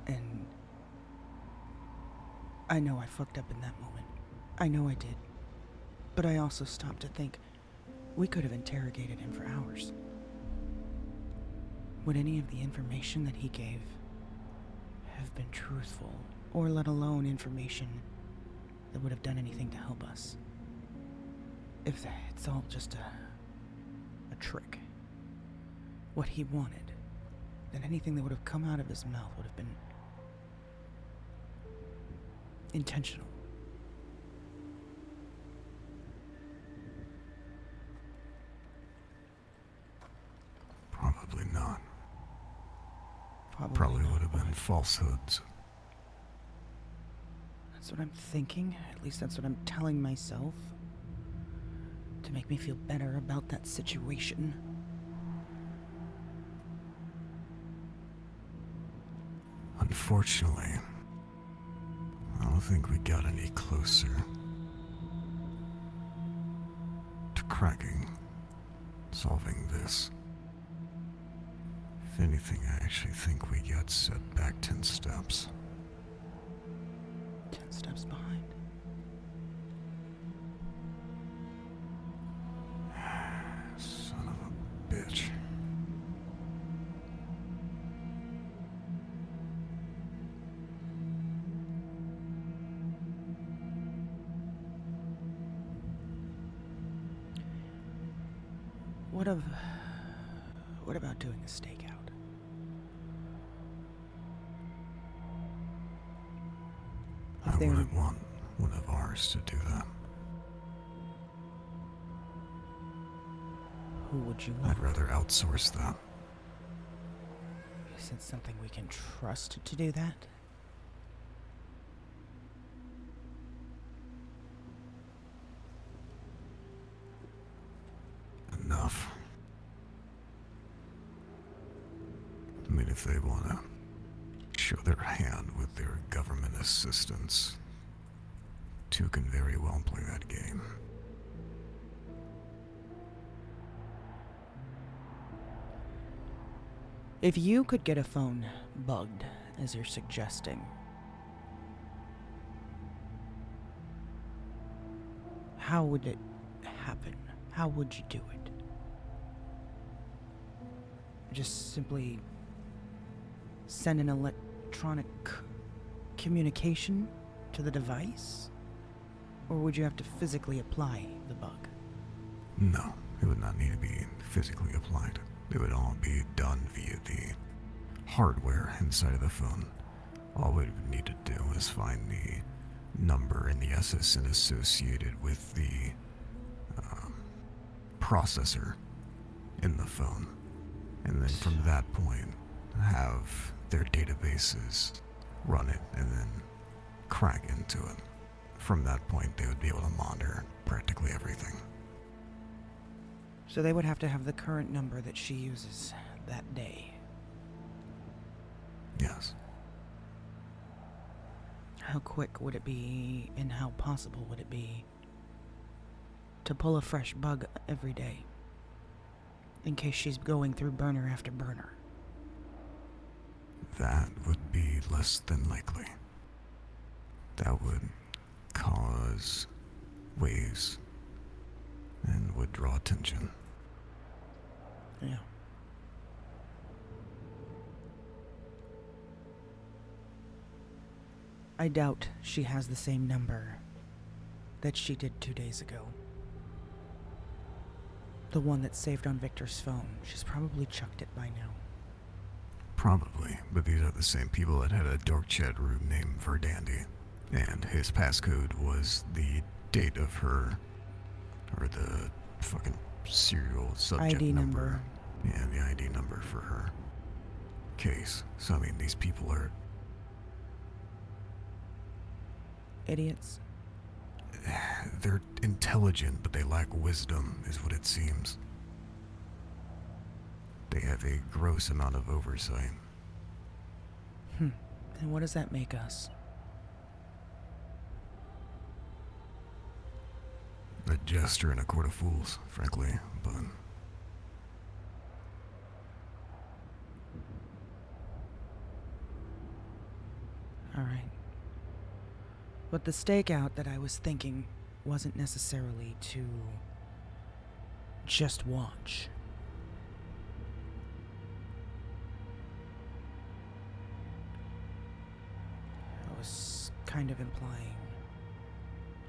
Speaker 2: And I know I fucked up in that moment. I know I did. But I also stopped to think, we could have interrogated him for hours. Would any of the information that he gave have been truthful, or let alone information that would have done anything to help us? If it's all just a trick, what he wanted, then anything that would have come out of his mouth would have been intentional.
Speaker 8: Probably not.
Speaker 2: Probably
Speaker 8: would have been falsehoods.
Speaker 2: That's what I'm thinking. At least that's what I'm telling myself. To make me feel better about that situation.
Speaker 8: Unfortunately, I don't think we got any closer to solving this. If anything, I actually think we got set back 10 steps.
Speaker 2: 10 steps behind.
Speaker 8: Son of a bitch.
Speaker 2: What about doing a stakeout?
Speaker 8: I wouldn't want one of ours to do that.
Speaker 2: Who would you want?
Speaker 8: I'd rather outsource that.
Speaker 2: Is it something we can trust to do that?
Speaker 8: And if they want to show their hand with their government assistance, two can very well play that game.
Speaker 2: If you could get a phone bugged, as you're suggesting, how would it happen? How would you do it? Just simply send an electronic communication to the device? Or would you have to physically apply the bug?
Speaker 8: No, it would not need to be physically applied. It would all be done via the hardware inside of the phone. All we would need to do is find the number and the SSN associated with the processor in the phone. And then from that point, have their databases run it and then crack into it. From that point, they would be able to monitor practically everything.
Speaker 2: So they would have to have the current number that she uses that day.
Speaker 8: Yes.
Speaker 2: How quick would it be, and how possible would it be to pull a fresh bug every day, in case she's going through burner after burner?
Speaker 8: That would be less than likely. That would cause waves and would draw attention.
Speaker 2: Yeah. I doubt she has the same number that she did 2 days ago. The one that's saved on Victor's phone. She's probably chucked it by now.
Speaker 8: Probably, but these are the same people that had a dark chat room named Verdandi. And his passcode was the date of her, or the fucking serial subject
Speaker 2: ID number.
Speaker 8: Yeah, the ID number for her case. So, I mean, these people are
Speaker 2: idiots.
Speaker 8: They're intelligent, but they lack wisdom, is what it seems. They have a gross amount of oversight.
Speaker 2: And what does that make us?
Speaker 8: A jester in a court of fools, frankly, but...
Speaker 2: Alright. But the stakeout that I was thinking wasn't necessarily to just watch. I was kind of implying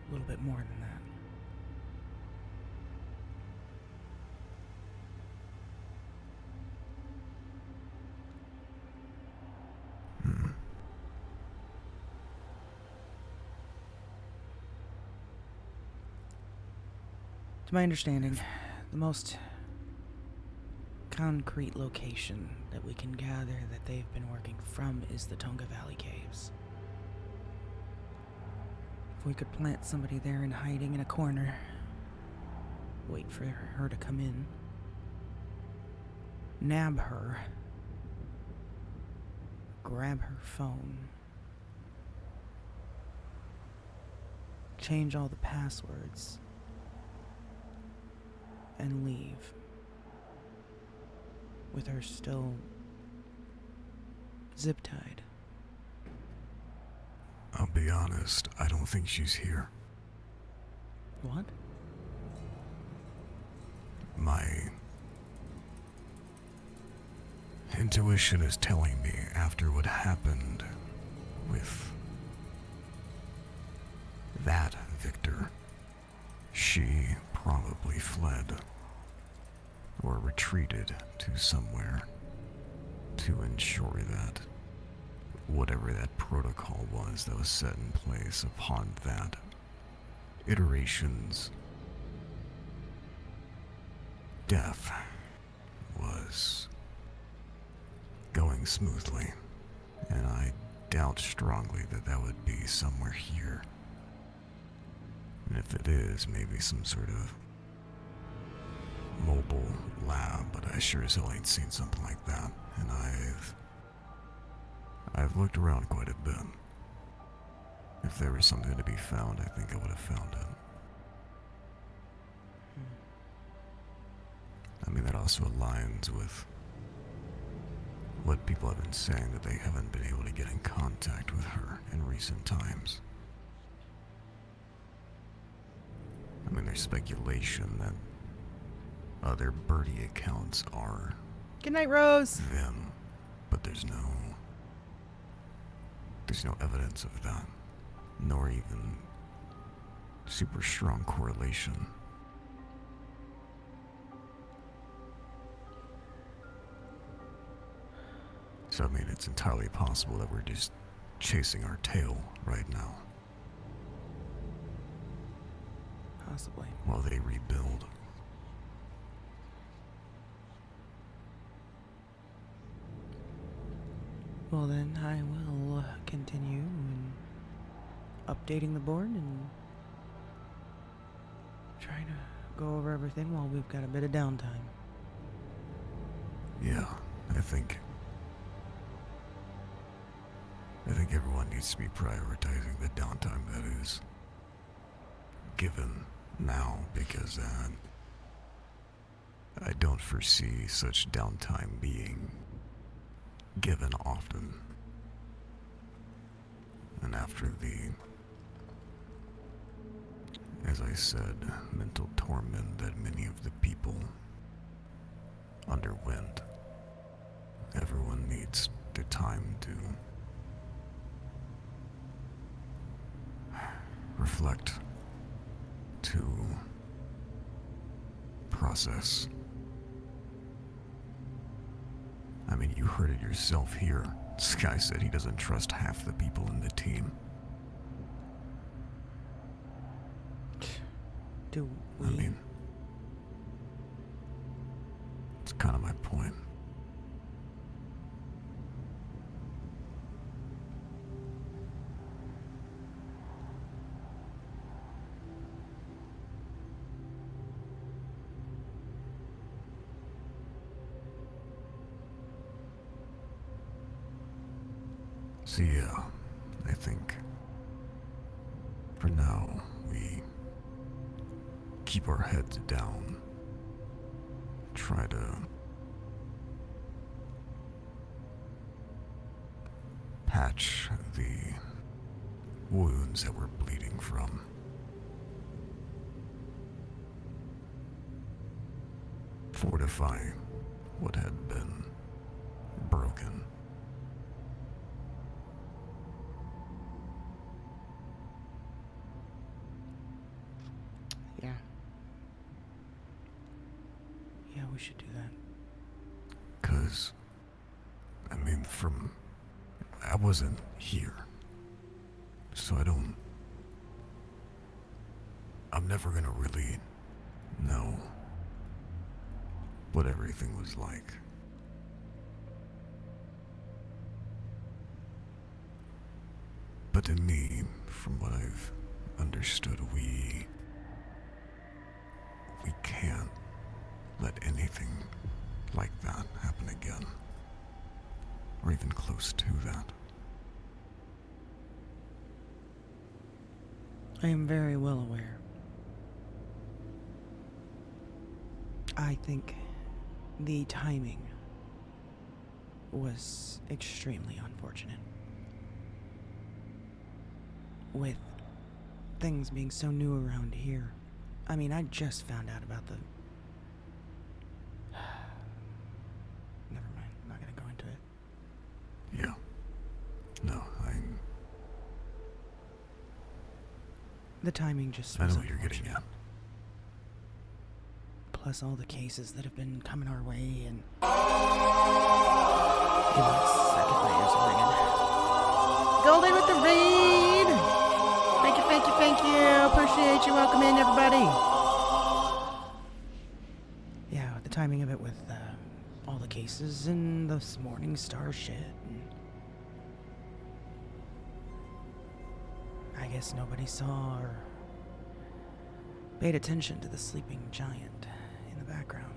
Speaker 2: a little bit more than that. To my understanding, the most concrete location that we can gather that they've been working from is the Tonga Valley Caves. If we could plant somebody there in hiding in a corner, wait for her to come in, nab her, grab her phone, change all the passwords, and leave, with her still zip-tied.
Speaker 8: I'll be honest, I don't think she's here.
Speaker 2: What?
Speaker 8: My intuition is telling me after what happened with that Victor, she probably fled or retreated to somewhere to ensure that whatever that protocol was that was set in place upon that iteration's death was going smoothly, and I doubt strongly that that would be somewhere here. And if it is, maybe some sort of mobile lab, but I sure as hell ain't seen something like that. And I've I've looked around quite a bit. If there was something to be found, I think I would have found it. I mean, that also aligns with what people have been saying, that they haven't been able to get in contact with her in recent times. I mean, there's speculation that other birdie accounts are
Speaker 2: Good night, Rose.
Speaker 8: them, but there's no evidence of that, nor even super strong correlation. So, I mean, it's entirely possible that we're just chasing our tail right now.
Speaker 2: Possibly.
Speaker 8: While they rebuild.
Speaker 2: Well, then I will continue updating the board and trying to go over everything while we've got a bit of downtime.
Speaker 8: Yeah, I think everyone needs to be prioritizing the downtime that is given now, because I don't foresee such downtime being given often. And after the, as I said, mental torment that many of the people underwent, everyone needs the time to reflect, to process. I mean, you heard it yourself here. This guy said he doesn't trust half the people in the team.
Speaker 2: Do we?
Speaker 8: I mean, it's kind of my point. So yeah, I think for now we keep our heads down, try to patch the wounds that we're bleeding from. Fortify what had been broken.
Speaker 2: Yeah. Yeah, we should do that.
Speaker 8: 'Cause, I mean, I wasn't here, so I'm never gonna really know what everything was like. But to me, from what I've understood, we can't let anything like that happen again, or even close to that.
Speaker 2: I am very well aware. I think the timing was extremely unfortunate. With things being so new around here. I mean, I just found out about the... Never mind, I'm not gonna go into it.
Speaker 8: Yeah. No,
Speaker 2: The timing just
Speaker 8: I
Speaker 2: was
Speaker 8: know what you're getting at.
Speaker 2: Plus all the cases that have been coming our way, and... Give me a second, my ears are ringing. Goldie with the raid! Thank you, thank you, thank you. Appreciate you. Welcome in, everybody. Yeah, the timing of it with all the cases and this Morning Star shit. And I guess nobody saw or paid attention to the sleeping giant in the background.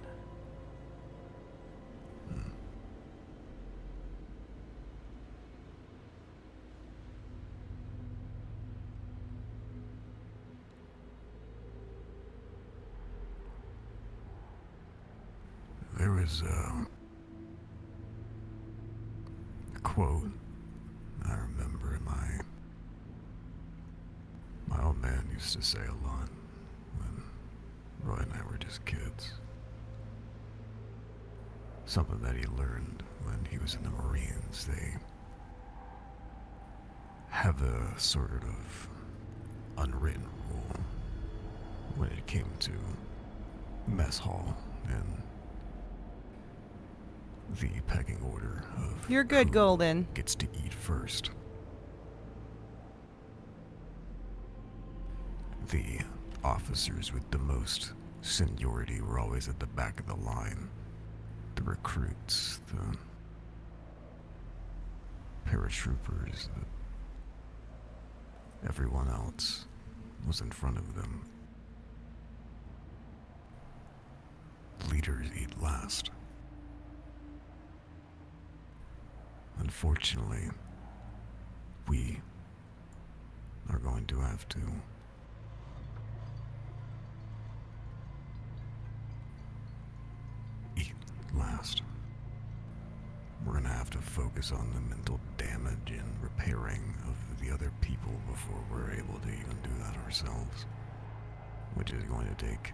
Speaker 8: There was a quote I remember my old man used to say a lot when Roy and I were just kids. Something that he learned when he was in the Marines. They have a sort of unwritten rule when it came to mess hall and the pecking order of
Speaker 2: You're good,
Speaker 8: who
Speaker 2: Golden.
Speaker 8: gets to eat first. The officers with the most seniority were always at the back of the line. The recruits, the paratroopers, everyone else was in front of them. Leaders eat last. Unfortunately, we are going to have to eat last. We're gonna have to focus on the mental damage and repairing of the other people before we're able to even do that ourselves, which is going to take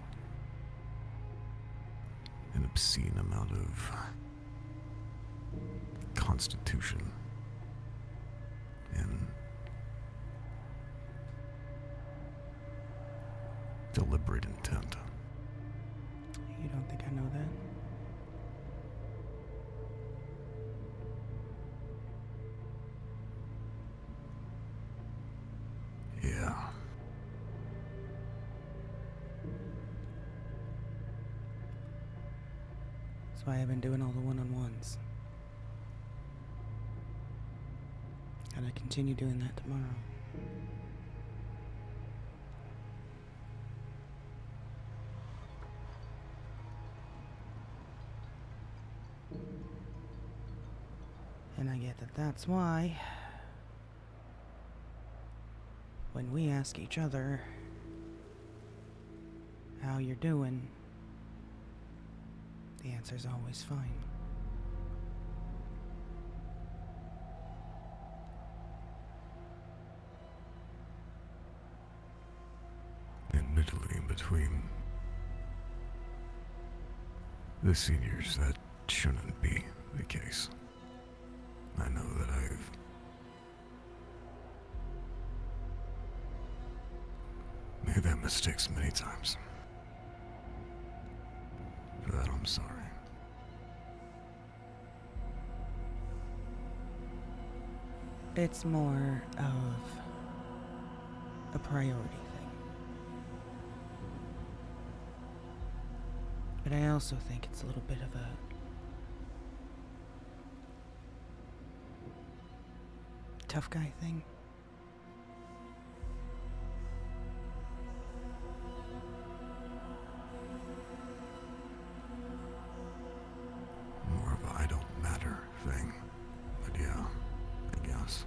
Speaker 8: an obscene amount of constitution and deliberate intent.
Speaker 2: You don't think I know that?
Speaker 8: Yeah.
Speaker 2: That's why I've been doing all the one-on-ones. Gotta continue doing that tomorrow. And I get that that's why when we ask each other how you're doing, the answer's always fine.
Speaker 8: Admittedly, between the seniors, that shouldn't be the case. I know that I've made that mistakes many times. For that, I'm sorry.
Speaker 2: It's more of a priority thing. But I also think it's a little bit of a tough guy thing.
Speaker 8: More of a I don't matter thing. But yeah, I guess.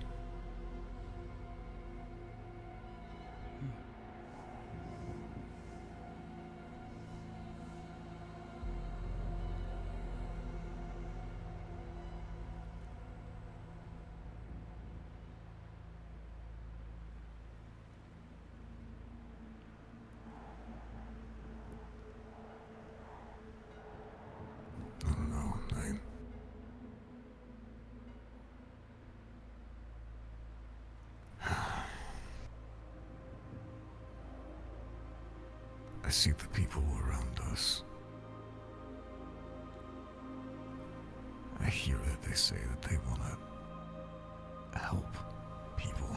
Speaker 8: I don't know. I see the people around us. I hear that they say that they want to help people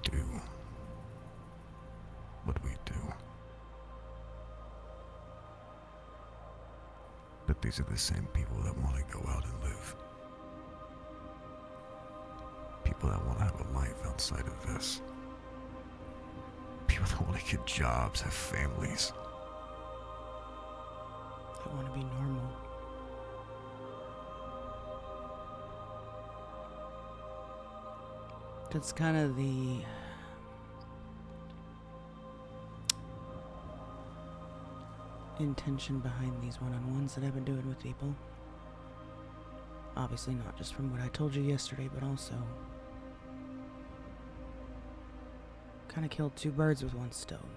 Speaker 8: do what we do. But these are the same people that want to go out and live. People that want to have a life outside of this. People that want to get jobs, have families.
Speaker 2: They want to be normal. That's kind of the intention behind these one-on-ones that I've been doing with people. Obviously not just from what I told you yesterday, but also kind of killed two birds with one stone.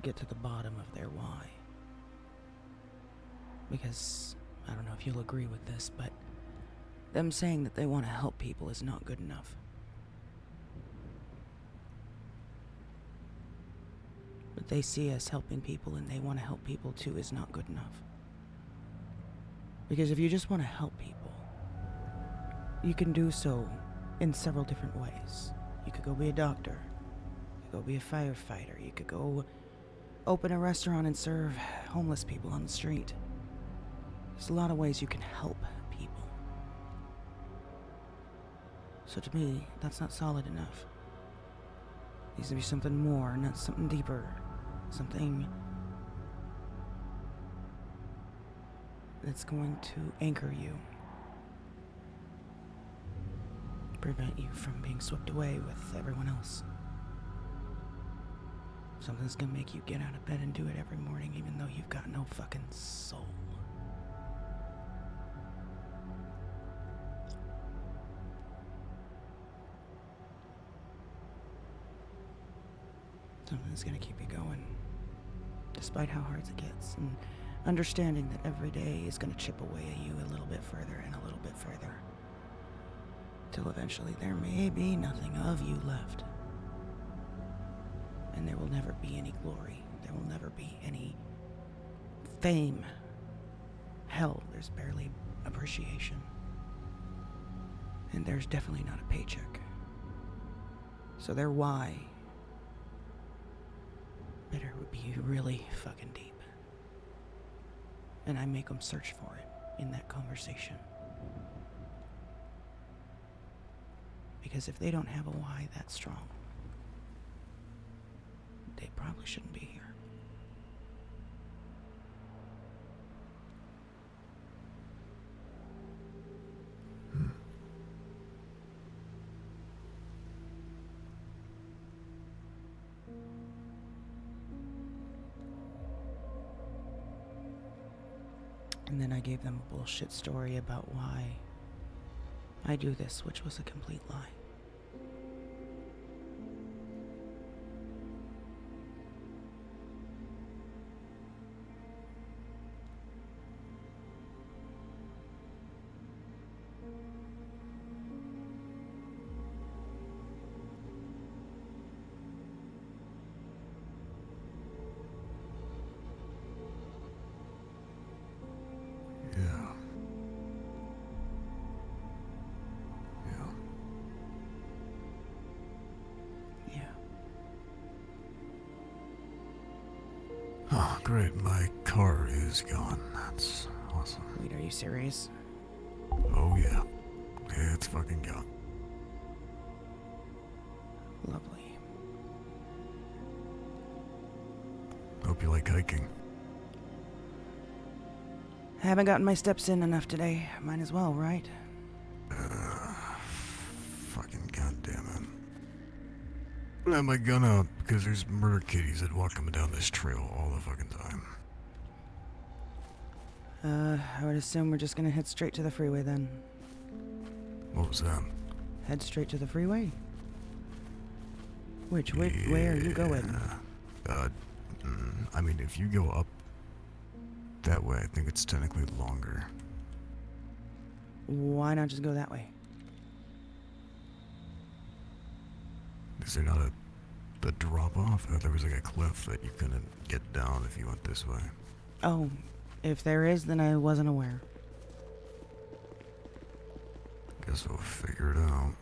Speaker 2: Get to the bottom of their why. Because, I don't know if you'll agree with this, but them saying that they want to help people is not good enough. But they see us helping people and they want to help people too is not good enough. Because if you just want to help people, you can do so in several different ways. You could go be a doctor. You could go be a firefighter. You could go open a restaurant and serve homeless people on the street. There's a lot of ways you can help people. So to me, that's not solid enough. It needs to be something more, not something deeper. Something that's going to anchor you. Prevent you from being swept away with everyone else. Something that's gonna make you get out of bed and do it every morning even though you've got no fucking soul. Something that's gonna keep you going, despite how hard it gets, and understanding that every day is gonna chip away at you a little bit further and a little bit further, till eventually there may be nothing of you left. And there will never be any glory. There will never be any fame. Hell, there's barely appreciation. And there's definitely not a paycheck. So their why better would be really fucking deep. And I make them search for it in that conversation. Because if they don't have a why that strong, they probably shouldn't be here. And then I gave them a bullshit story about why I do this, which was a complete lie.
Speaker 8: Oh, great. My car is gone. That's awesome.
Speaker 2: Wait, are you serious?
Speaker 8: Oh, yeah. It's fucking gone.
Speaker 2: Lovely.
Speaker 8: Hope you like hiking.
Speaker 2: Haven't gotten my steps in enough today. Might as well, right?
Speaker 8: Fucking goddamn it. I have my gun out because there's murder kitties that walk up and down this trail all the fucking time.
Speaker 2: I would assume we're just gonna head straight to the freeway then.
Speaker 8: What was that?
Speaker 2: Head straight to the freeway? Which way are you going?
Speaker 8: I mean, if you go up that way, I think it's technically longer.
Speaker 2: Why not just go that way?
Speaker 8: Is there not a drop off? I thought there was like a cliff that you couldn't get down if you went this way.
Speaker 2: Oh, if there is, then I wasn't aware.
Speaker 8: Guess we'll figure it out.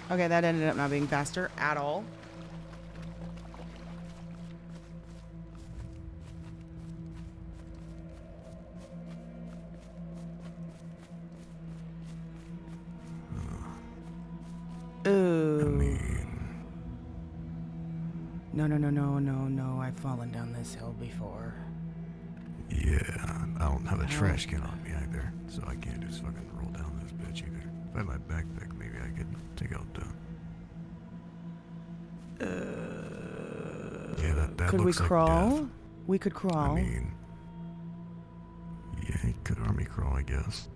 Speaker 2: Okay, that ended up not being faster at all. No. I've fallen down this hill before.
Speaker 8: Yeah, I don't have a trash can on me either, so I can't just fucking roll down this bitch either. If I had my backpack, maybe I could take out the... yeah, that
Speaker 2: Could we
Speaker 8: looks like
Speaker 2: crawl?
Speaker 8: death.
Speaker 2: We could crawl.
Speaker 8: I mean... yeah, you could army crawl, I guess.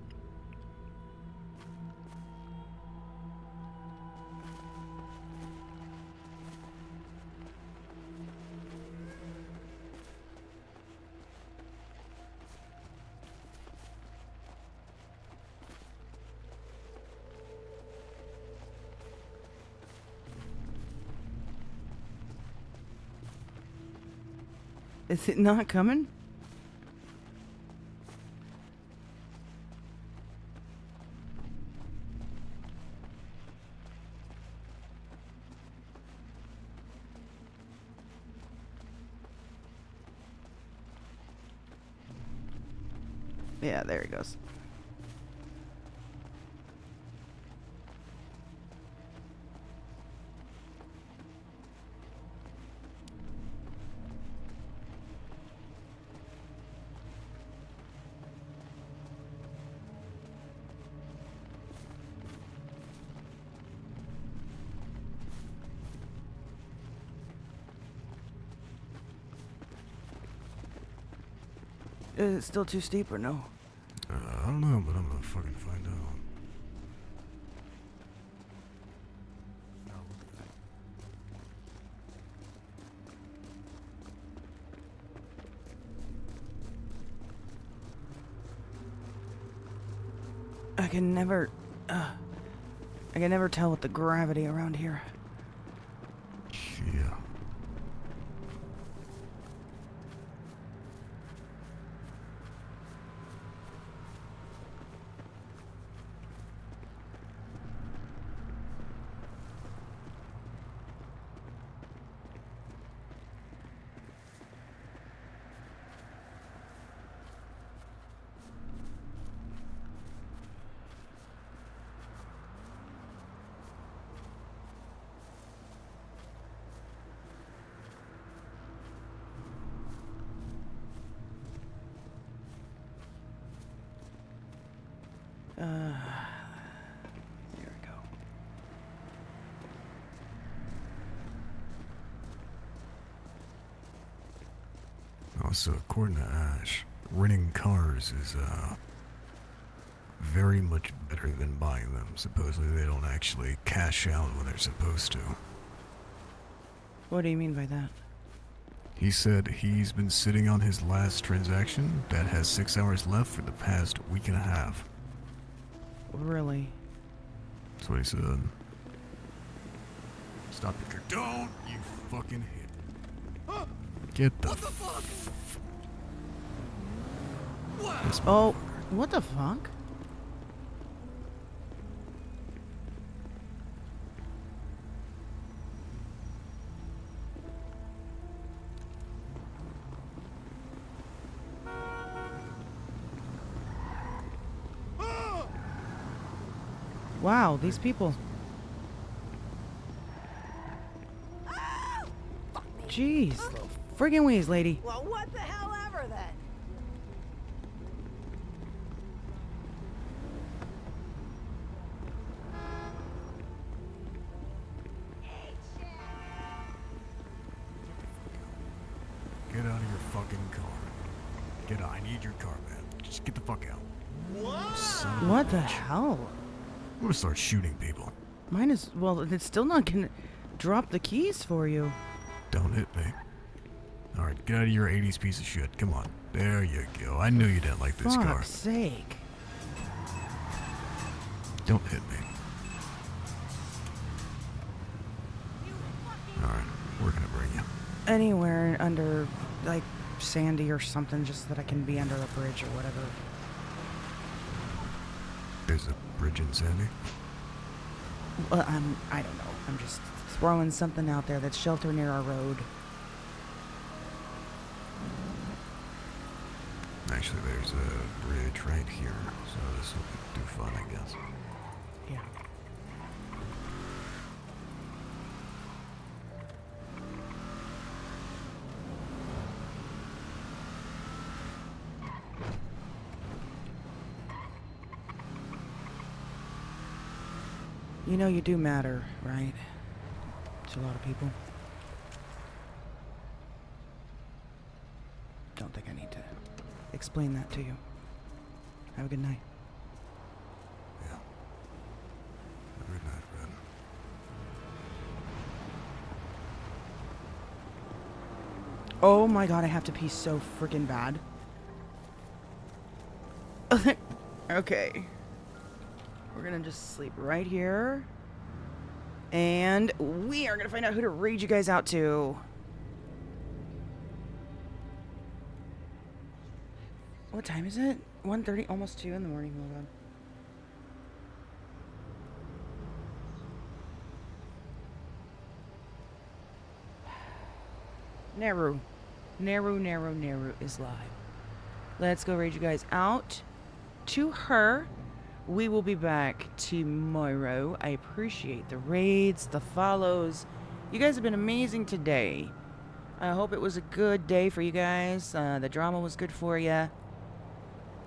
Speaker 2: Is it not coming? Yeah, there he goes. Is it still too steep or no?
Speaker 8: I don't know, but I'm gonna fucking find out.
Speaker 2: I can never tell with the gravity around here.
Speaker 8: Yeah.
Speaker 2: Here we go.
Speaker 8: Also, according to Ash, renting cars is, very much better than buying them. Supposedly they don't actually cash out when they're supposed to.
Speaker 2: What do you mean by that?
Speaker 8: He said he's been sitting on his last transaction that has 6 hours left for the past week and a half.
Speaker 2: Really?
Speaker 8: That's what he said. Stop your car. Don't you fucking hit. Get the
Speaker 6: fuck?
Speaker 2: Oh, what the fuck? Wow, these people. Jeez, friggin' wheeze, lady.
Speaker 6: Well, what the hell ever then?
Speaker 8: Get out of your fucking car. Get out. I need your car, man. Just get the fuck out.
Speaker 2: What the hell?
Speaker 8: I'm gonna start shooting people.
Speaker 2: Mine is, well, it's still not gonna drop the keys for you.
Speaker 8: Don't hit me. Alright, get out of your 80s piece of shit. Come on. There you go. I knew you didn't like this car.
Speaker 2: Fuck's sake.
Speaker 8: Don't hit me. Alright, we're gonna bring you.
Speaker 2: Anywhere under, like, Sandy or something, just that I can be under a bridge or whatever.
Speaker 8: There's a bridge in Sandy?
Speaker 2: Well, I don't know. I'm just throwing something out there that's shelter near our road.
Speaker 8: Actually, there's a bridge right here, so this will do fun, I guess.
Speaker 2: Yeah. You know you do matter, right? To a lot of people. Don't think I need to explain that to you. Have a good night.
Speaker 8: Yeah. Good night, Red.
Speaker 2: Oh my god, I have to pee so freaking bad. Okay. We're gonna just sleep right here. And we are gonna find out who to raid you guys out to. What time is it? 1:30, almost 2 in the morning. Oh my god. Neru is live. Let's go raid you guys out to her. We will be back tomorrow. I appreciate the raids, the follows. You guys have been amazing today. I hope it was a good day for you guys. The drama was good for you.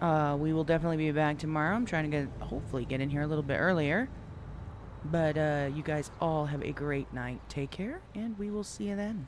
Speaker 2: We will definitely be back tomorrow. I'm trying to hopefully get in here a little bit earlier. But you guys all have a great night. Take care, and we will see you then.